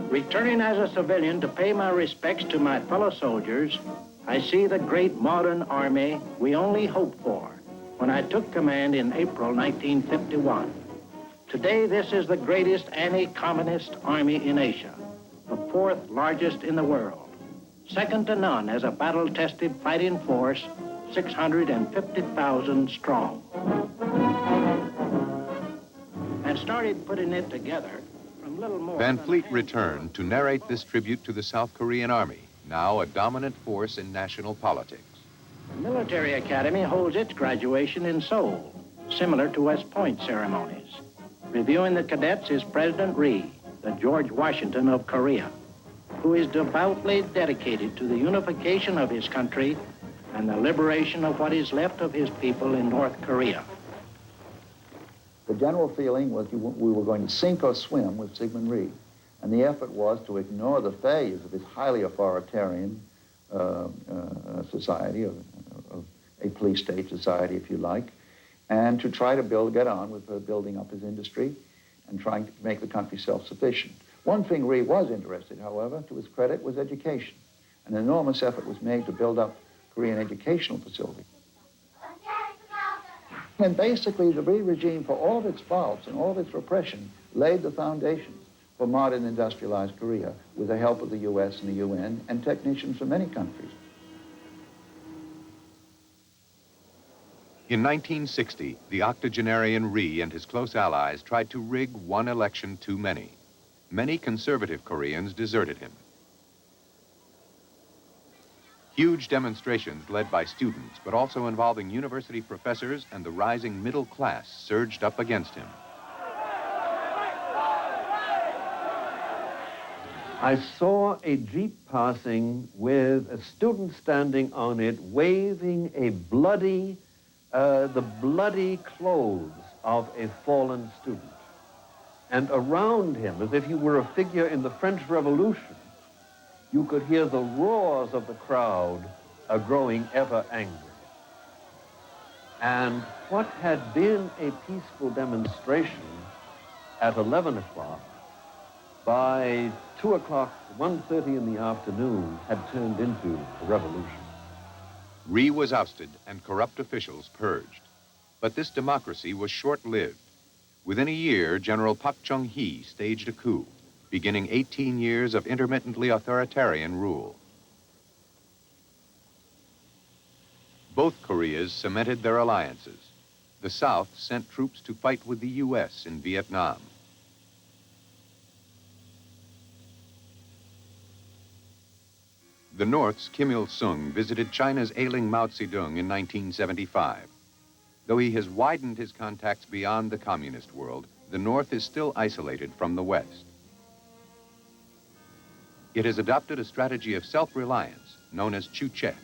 Returning as a civilian to pay my respects to my fellow soldiers, I see the great modern army we only hoped for when I took command in April 1951. Today, this is the greatest anti-communist army in Asia, the fourth largest in the world. Second to none as a battle-tested fighting force, 650,000 strong. And started putting it together from little more Van Fleet returned to narrate this tribute to the South Korean Army, now a dominant force in national politics. The military academy holds its graduation in Seoul, similar to West Point ceremonies. Reviewing the cadets is President Rhee, the George Washington of Korea, who is devoutly dedicated to the unification of his country and the liberation of what is left of his people in North Korea. The general feeling was we were going to sink or swim with Syngman Rhee, and the effort was to ignore the failures of his highly authoritarian society, of a police state society, if you like, and to try to get on with building up his industry and trying to make the country self-sufficient. One thing Rhee was interested, however, to his credit, was education. An enormous effort was made to build up Korean educational facilities. And basically, the Rhee regime, for all of its faults and all of its repression, laid the foundations for modern industrialized Korea with the help of the U.S. and the UN and technicians from many countries. In 1960, the octogenarian Rhee and his close allies tried to rig one election too many. Many conservative Koreans deserted him. Huge demonstrations led by students, but also involving university professors and the rising middle class, surged up against him. I saw a jeep passing with a student standing on it, waving a the bloody clothes of a fallen student. And around him, as if he were a figure in the French Revolution, you could hear the roars of the crowd growing ever angry. And what had been a peaceful demonstration at 11 o'clock, by 2 o'clock, 1:30 in the afternoon, had turned into a revolution. Rhee was ousted and corrupt officials purged. But this democracy was short-lived. Within a year, General Pak Chung-hee staged a coup, beginning 18 years of intermittently authoritarian rule. Both Koreas cemented their alliances. The South sent troops to fight with the U.S. in Vietnam. The North's Kim Il-sung visited China's ailing Mao Zedong in 1975. Though he has widened his contacts beyond the communist world, the North is still isolated from the West. It has adopted a strategy of self-reliance known as chuche.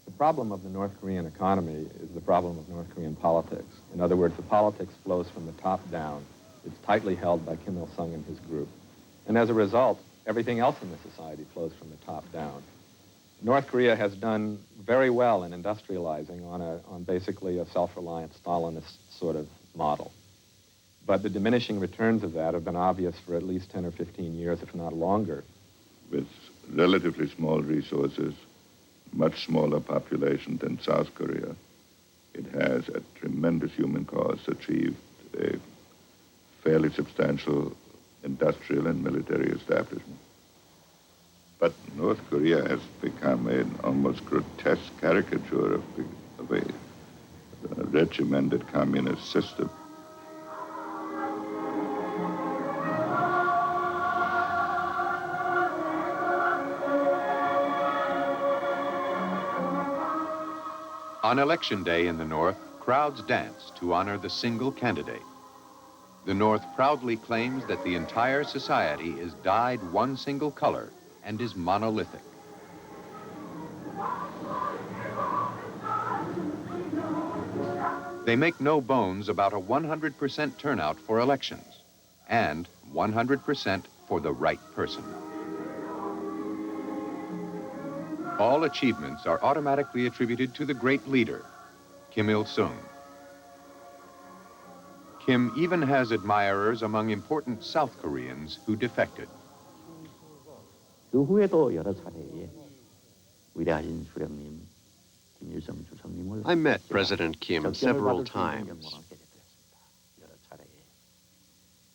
The problem of the North Korean economy is the problem of North Korean politics. In other words, the politics flows from the top down. It's tightly held by Kim Il-sung and his group. And as a result, everything else in the society flows from the top down. North Korea has done very well in industrializing on basically a self-reliant Stalinist sort of model. But the diminishing returns of that have been obvious for at least 10 or 15 years, if not longer. With relatively small resources, much smaller population than South Korea, it has, at tremendous human cost, achieved a fairly substantial industrial and military establishment. But North Korea has become an almost grotesque caricature of a regimented communist system. On election day in the North, crowds dance to honor the single candidate. The North proudly claims that the entire society is dyed one single color and is monolithic. They make no bones about a 100% turnout for elections and 100% for the right person. All achievements are automatically attributed to the great leader, Kim Il-sung. Kim even has admirers among important South Koreans who defected. 그 후에도 여러 차례에 위대하신 수령님 김일성 주석님을 I met President Kim several times.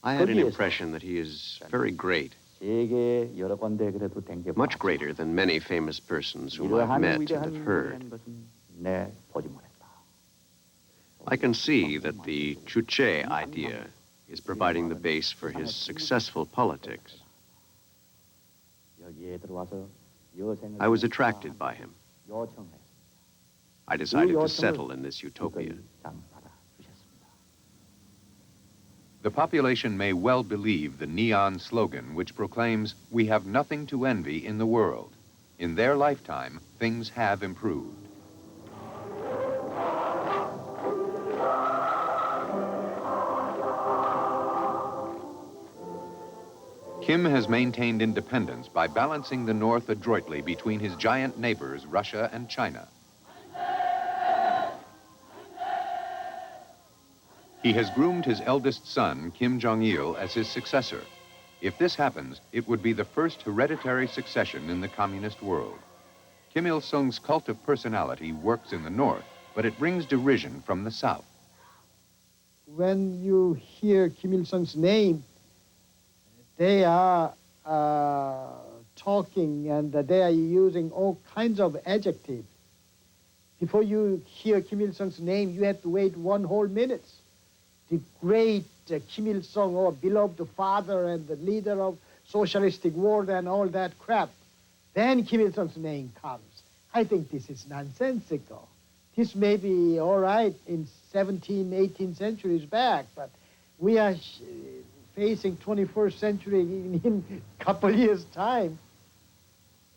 I had an impression that he is very great, 세계 여러 군데 그래도 댕겨 much greater than many famous persons whom I've met and have heard. 내 보지 못했다. I can see that the chuche idea is providing the base for his successful politics. 여기에 들어와서 여생을 I was attracted by him. 요청했습니다. I decided to settle in this utopia. The population may well believe the neon slogan which proclaims, "We have nothing to envy in the world." In their lifetime, things have improved. Kim has maintained independence by balancing the North adroitly between his giant neighbors, Russia and China. He has groomed his eldest son, Kim Jong-il, as his successor. If this happens, it would be the first hereditary succession in the communist world. Kim Il-sung's cult of personality works in the North, but it brings derision from the South. When you hear Kim Il-sung's name, they are talking and they are using all kinds of adjectives. Before you hear Kim Il-sung's name, you have to wait one whole minute. The great Kim Il-sung, or beloved father and the leader of socialistic world and all that crap. Then Kim Il-sung's name comes. I think this is nonsensical. This may be all right in 17th, 18th centuries back, but we are facing 21st century in a couple years' time.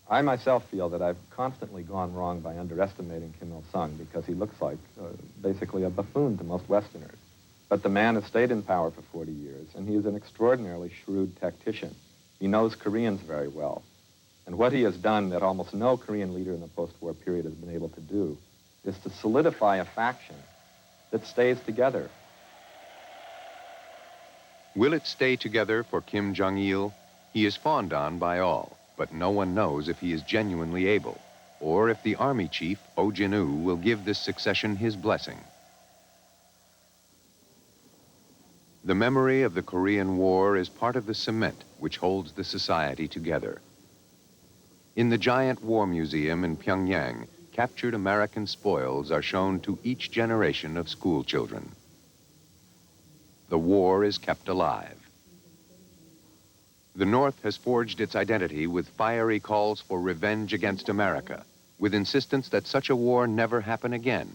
I myself feel that I've constantly gone wrong by underestimating Kim Il-sung because he looks like basically a buffoon to most Westerners. But the man has stayed in power for 40 years, and he is an extraordinarily shrewd tactician. He knows Koreans very well. And what he has done that almost no Korean leader in the post-war period has been able to do is to solidify a faction that stays together. Will it stay together for Kim Jong-il? He is fawned on by all, but no one knows if he is genuinely able. or if the army chief, Oh Jin-woo, will give this succession his blessing. The memory of the Korean War is part of the cement which holds the society together. In the giant war museum in Pyongyang, captured American spoils are shown to each generation of school children. The war is kept alive. The North has forged its identity with fiery calls for revenge against America, with insistence that such a war never happen again,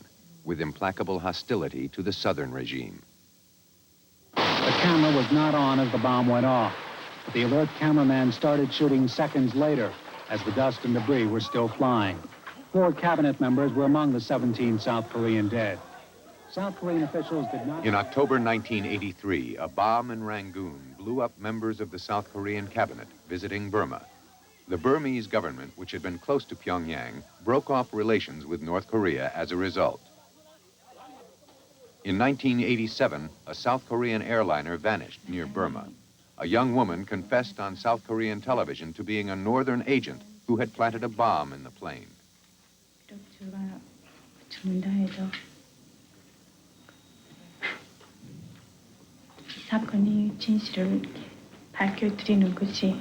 with implacable hostility to the Southern regime. The camera was not on as the bomb went off, but the alert cameraman started shooting seconds later as the dust and debris were still flying. 4 cabinet members were among the 17 South Korean dead. South Korean officials did not... In October 1983, a bomb in Rangoon blew up members of the South Korean cabinet visiting Burma. The Burmese government, which had been close to Pyongyang, broke off relations with North Korea as a result. In 1987, a South Korean airliner vanished near Burma. A young woman confessed on South Korean television to being a northern agent who had planted a bomb in the plane. 사건이 진실을 밝혀드리는 것이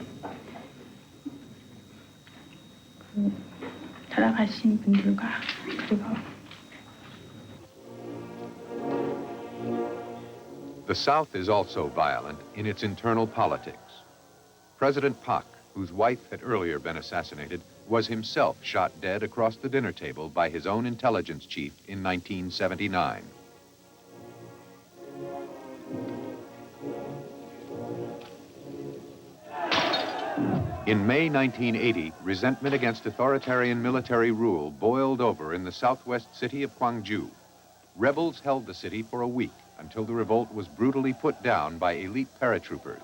돌아가신 분들과 그리고 The South is also violent in its internal politics. President Park, whose wife had earlier been assassinated, was himself shot dead across the dinner table by his own intelligence chief in 1979. In May 1980, resentment against authoritarian military rule boiled over in the southwest city of Gwangju. Rebels held the city for a week until the revolt was brutally put down by elite paratroopers.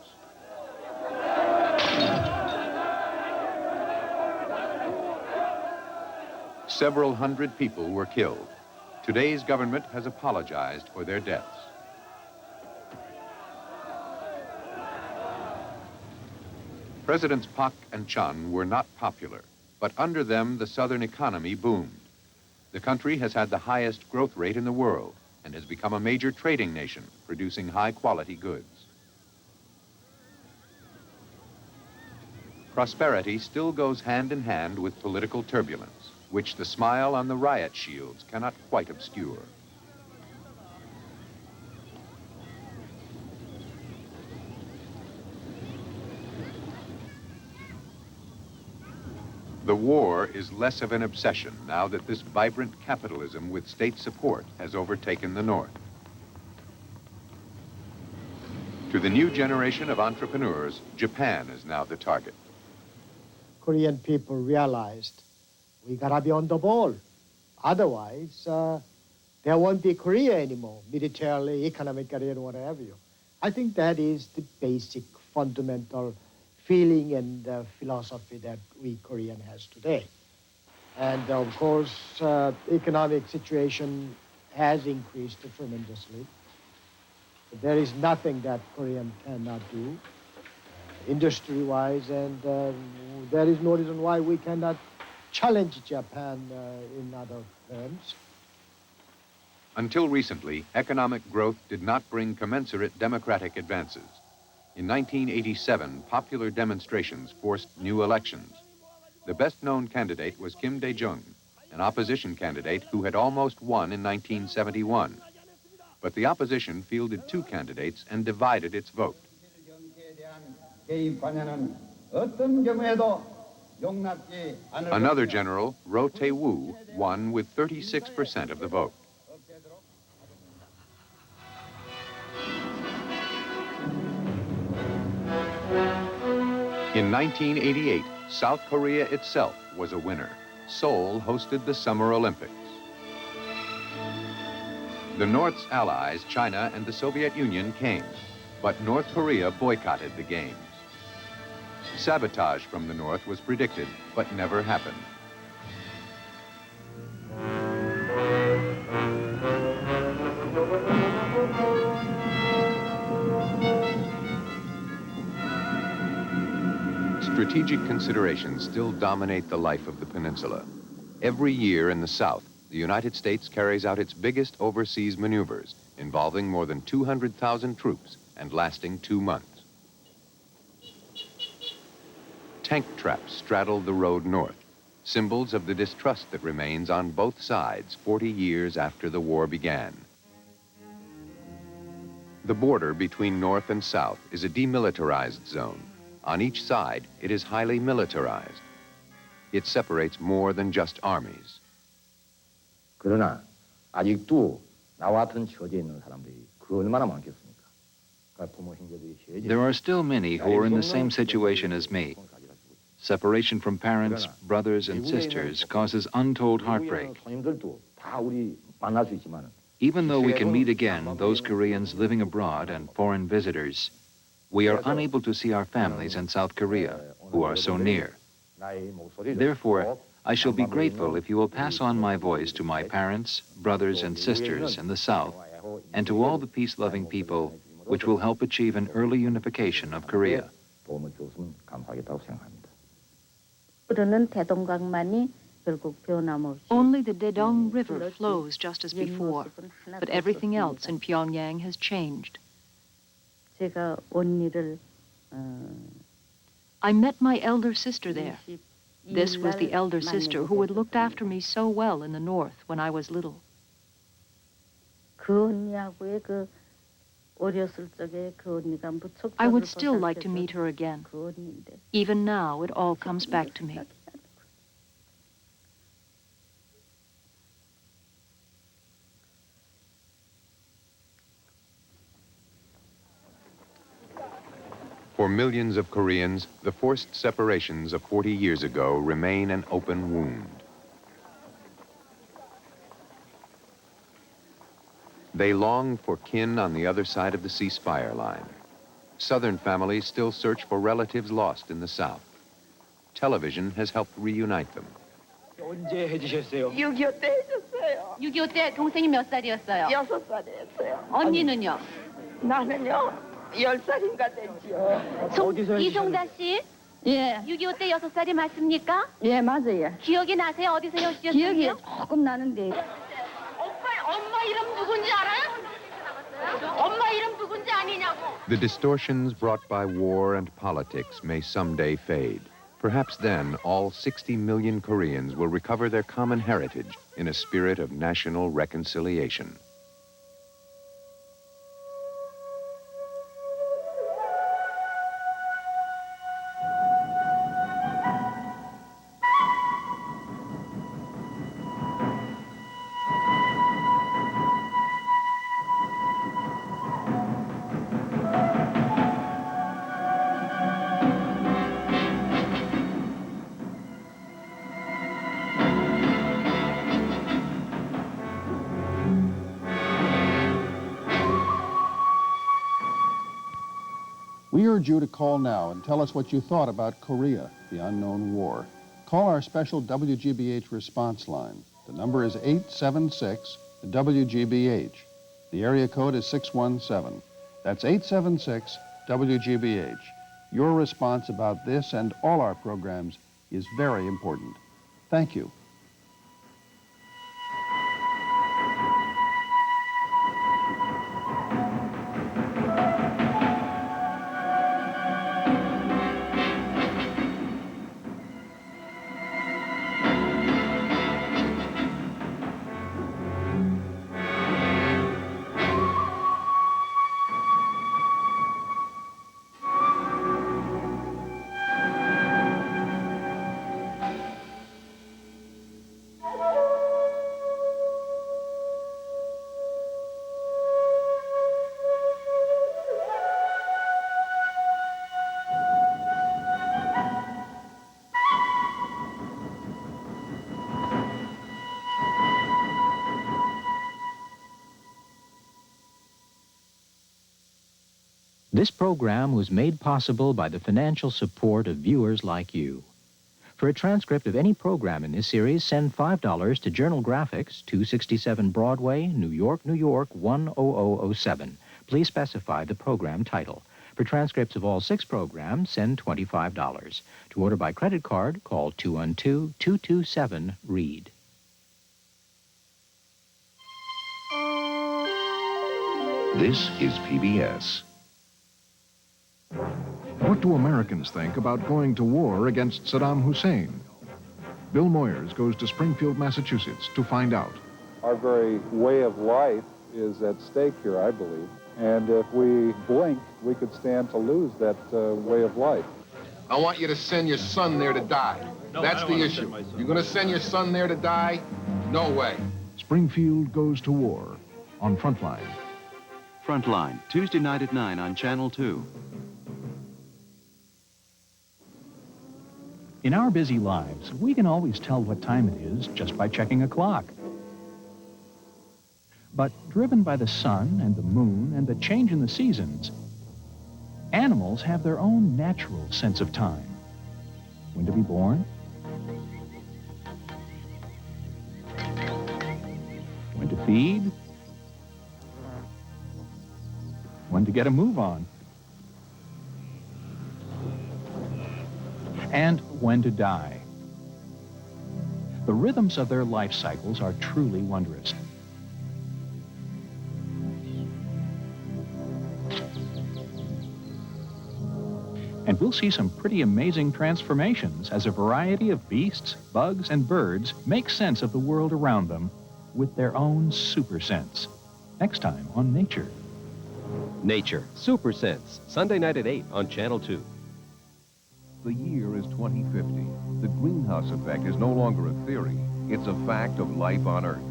Several hundred people were killed. Today's government has apologized for their deaths. Presidents Park and Chun were not popular, but under them the southern economy boomed. The country has had the highest growth rate in the world and has become a major trading nation, producing high-quality goods. Prosperity still goes hand in hand with political turbulence, which the smile on the riot shields cannot quite obscure. The war is less of an obsession now that this vibrant capitalism with state support has overtaken the North. To the new generation of entrepreneurs, Japan is now the target. Korean people realized we gotta be on the ball. Otherwise, there won't be Korea anymore, militarily, economically, and whatever you. I think that is the basic, fundamental feeling and philosophy that we Korean has today. And of course, economic situation has increased tremendously. There is nothing that Korean cannot do, industry-wise, and there is no reason why we cannot challenge Japan in other terms. Until recently, economic growth did not bring commensurate democratic advances. In 1987, popular demonstrations forced new elections. The best-known candidate was Kim Dae-jung, an opposition candidate who had almost won in 1971. But the opposition fielded 2 candidates and divided its vote. Another general, Roh Tae-woo, won with 36% of the vote. In 1988, South Korea itself was a winner. Seoul hosted the Summer Olympics. The North's allies, China and the Soviet Union, came, but North Korea boycotted the Games. Sabotage from the North was predicted, but never happened. Strategic considerations still dominate the life of the peninsula. Every year in the South, the United States carries out its biggest overseas maneuvers, involving more than 200,000 troops and lasting 2 months. Tank traps straddle the road north, symbols of the distrust that remains on both sides 40 years after the war began. The border between North and South is a demilitarized zone. On each side, it is highly militarized. It separates more than just armies. 그러나 아직도 나와 같은 처지에 있는 사람들이 그 얼마나 많겠습니까? 부모 형제들이 There are still many who are in the same situation as me. Separation from parents, brothers, and sisters causes untold heartbreak. 다 우리 만날 수 있지만 Even though we can meet again those Koreans living abroad and foreign visitors, we are unable to see our families in South Korea, who are so near. Therefore, I shall be grateful if you will pass on my voice to my parents, brothers, and sisters in the South, and to all the peace-loving people, which will help achieve an early unification of Korea. 도움을 줬으면 감사하겠다고 생각합니다. Only the Daedong River flows just as before, but everything else in Pyongyang has changed. I met my elder sister there. This was the elder sister who had looked after me so well in the north when I was little. I would still like to meet her again. Even now, it all comes back to me. For millions of Koreans, the forced separations of 40 years ago remain an open wound. They long for kin on the other side of the ceasefire line. Southern families still search for relatives lost in the South. Television has helped reunite them. 언제 해주셨어요? 6.25 때 해줬어요. 6.25 때 동생이 몇 살이었어요? 6살에 했어요. 언니는요? 나는요 10살인가 됐죠. 이송다 씨? 예. 6.25 때 6살이 맞습니까? 예, 맞아요. 기억이 나세요? 어디서 오셨어요? 기억이 조금 나는데. 엄마 이름 누군지 알아요? 엄마 이름 누군지 아니냐고. The distortions brought by war and politics may someday fade. Perhaps then all 60 million Koreans will recover their common heritage in a spirit of national reconciliation. We urge you to call now and tell us what you thought about Korea, the unknown war. Call our special WGBH response line. The number is 876-WGBH. The area code is 617. That's 876-WGBH. Your response about this and all our programs is very important. Thank you. This program was made possible by the financial support of viewers like you. For a transcript of any program in this series, send $5 to Journal Graphics, 267 Broadway, New York, New York, 10007. Please specify the program title. For transcripts of all 6 programs, send $25. To order by credit card, call 212-227-READ. This is PBS. What do Americans think about going to war against Saddam Hussein? Bill Moyers goes to Springfield, Massachusetts to find out. Our very way of life is at stake here, I believe. And if we blink, we could stand to lose that way of life. I want you to send your son there to die. That's the issue. You're going to send your son there to die? No way. Springfield goes to war on Frontline. Frontline, Tuesday night at 9 on Channel 2. In our busy lives, we can always tell what time it is just by checking a clock. But driven by the sun and the moon and the change in the seasons, animals have their own natural sense of time. When to be born, when to feed, when to get a move on, and when to die. The rhythms of their life cycles are truly wondrous. And we'll see some pretty amazing transformations as a variety of beasts, bugs, and birds make sense of the world around them with their own super sense. Next time on Nature. Nature, Super Sense, Sunday night at 8 on Channel 2. The year is 2050. The greenhouse effect is no longer a theory. It's a fact of life on Earth.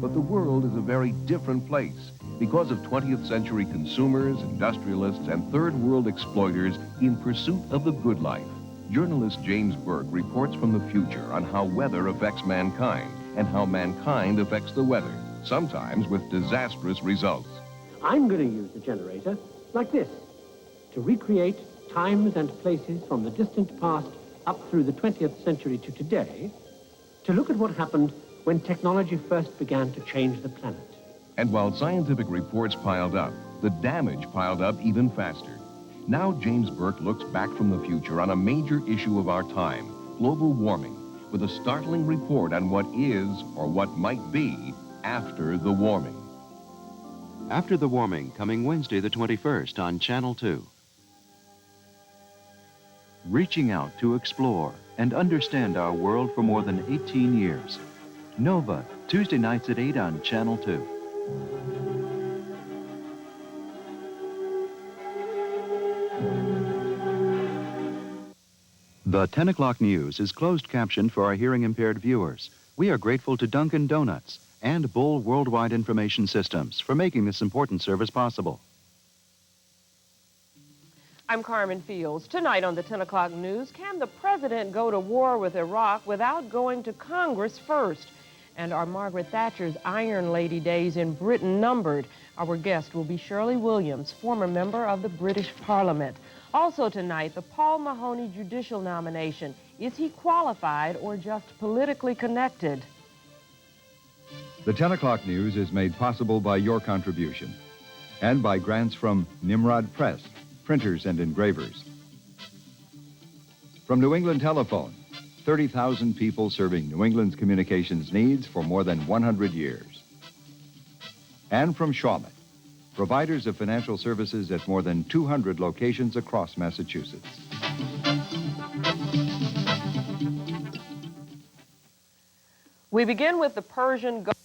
But the world is a very different place because of 20th century consumers, industrialists, and third world exploiters in pursuit of the good life. Journalist James Burke reports from the future on how weather affects mankind and how mankind affects the weather, sometimes with disastrous results. I'm going to use the generator like this to recreate times and places from the distant past up through the 20th century to today to look at what happened when technology first began to change the planet. And while scientific reports piled up, the damage piled up even faster. Now James Burke looks back from the future on a major issue of our time, global warming, with a startling report on what is or what might be after the warming. After the Warming, coming Wednesday the 21st on Channel 2. Reaching out to explore and understand our world for more than 18 years. Nova, Tuesday nights at 8 on Channel 2. The 10 o'clock news is closed captioned for our hearing-impaired viewers. We are grateful to Dunkin' Donuts and Bull Worldwide Information Systems for making this important service possible. I'm Carmen Fields. Tonight on the 10 o'clock news, can the president go to war with Iraq without going to Congress first? And are Margaret Thatcher's Iron Lady days in Britain numbered? Our guest will be Shirley Williams, former member of the British Parliament. Also tonight, the Paul Mahoney judicial nomination. Is he qualified or just politically connected? The 10 o'clock news is made possible by your contribution and by grants from Nimrod Press, printers and engravers. From New England Telephone, 30,000 people serving New England's communications needs for more than 100 years. And from Shawmut, providers of financial services at more than 200 locations across Massachusetts. We begin with the Persian Gulf.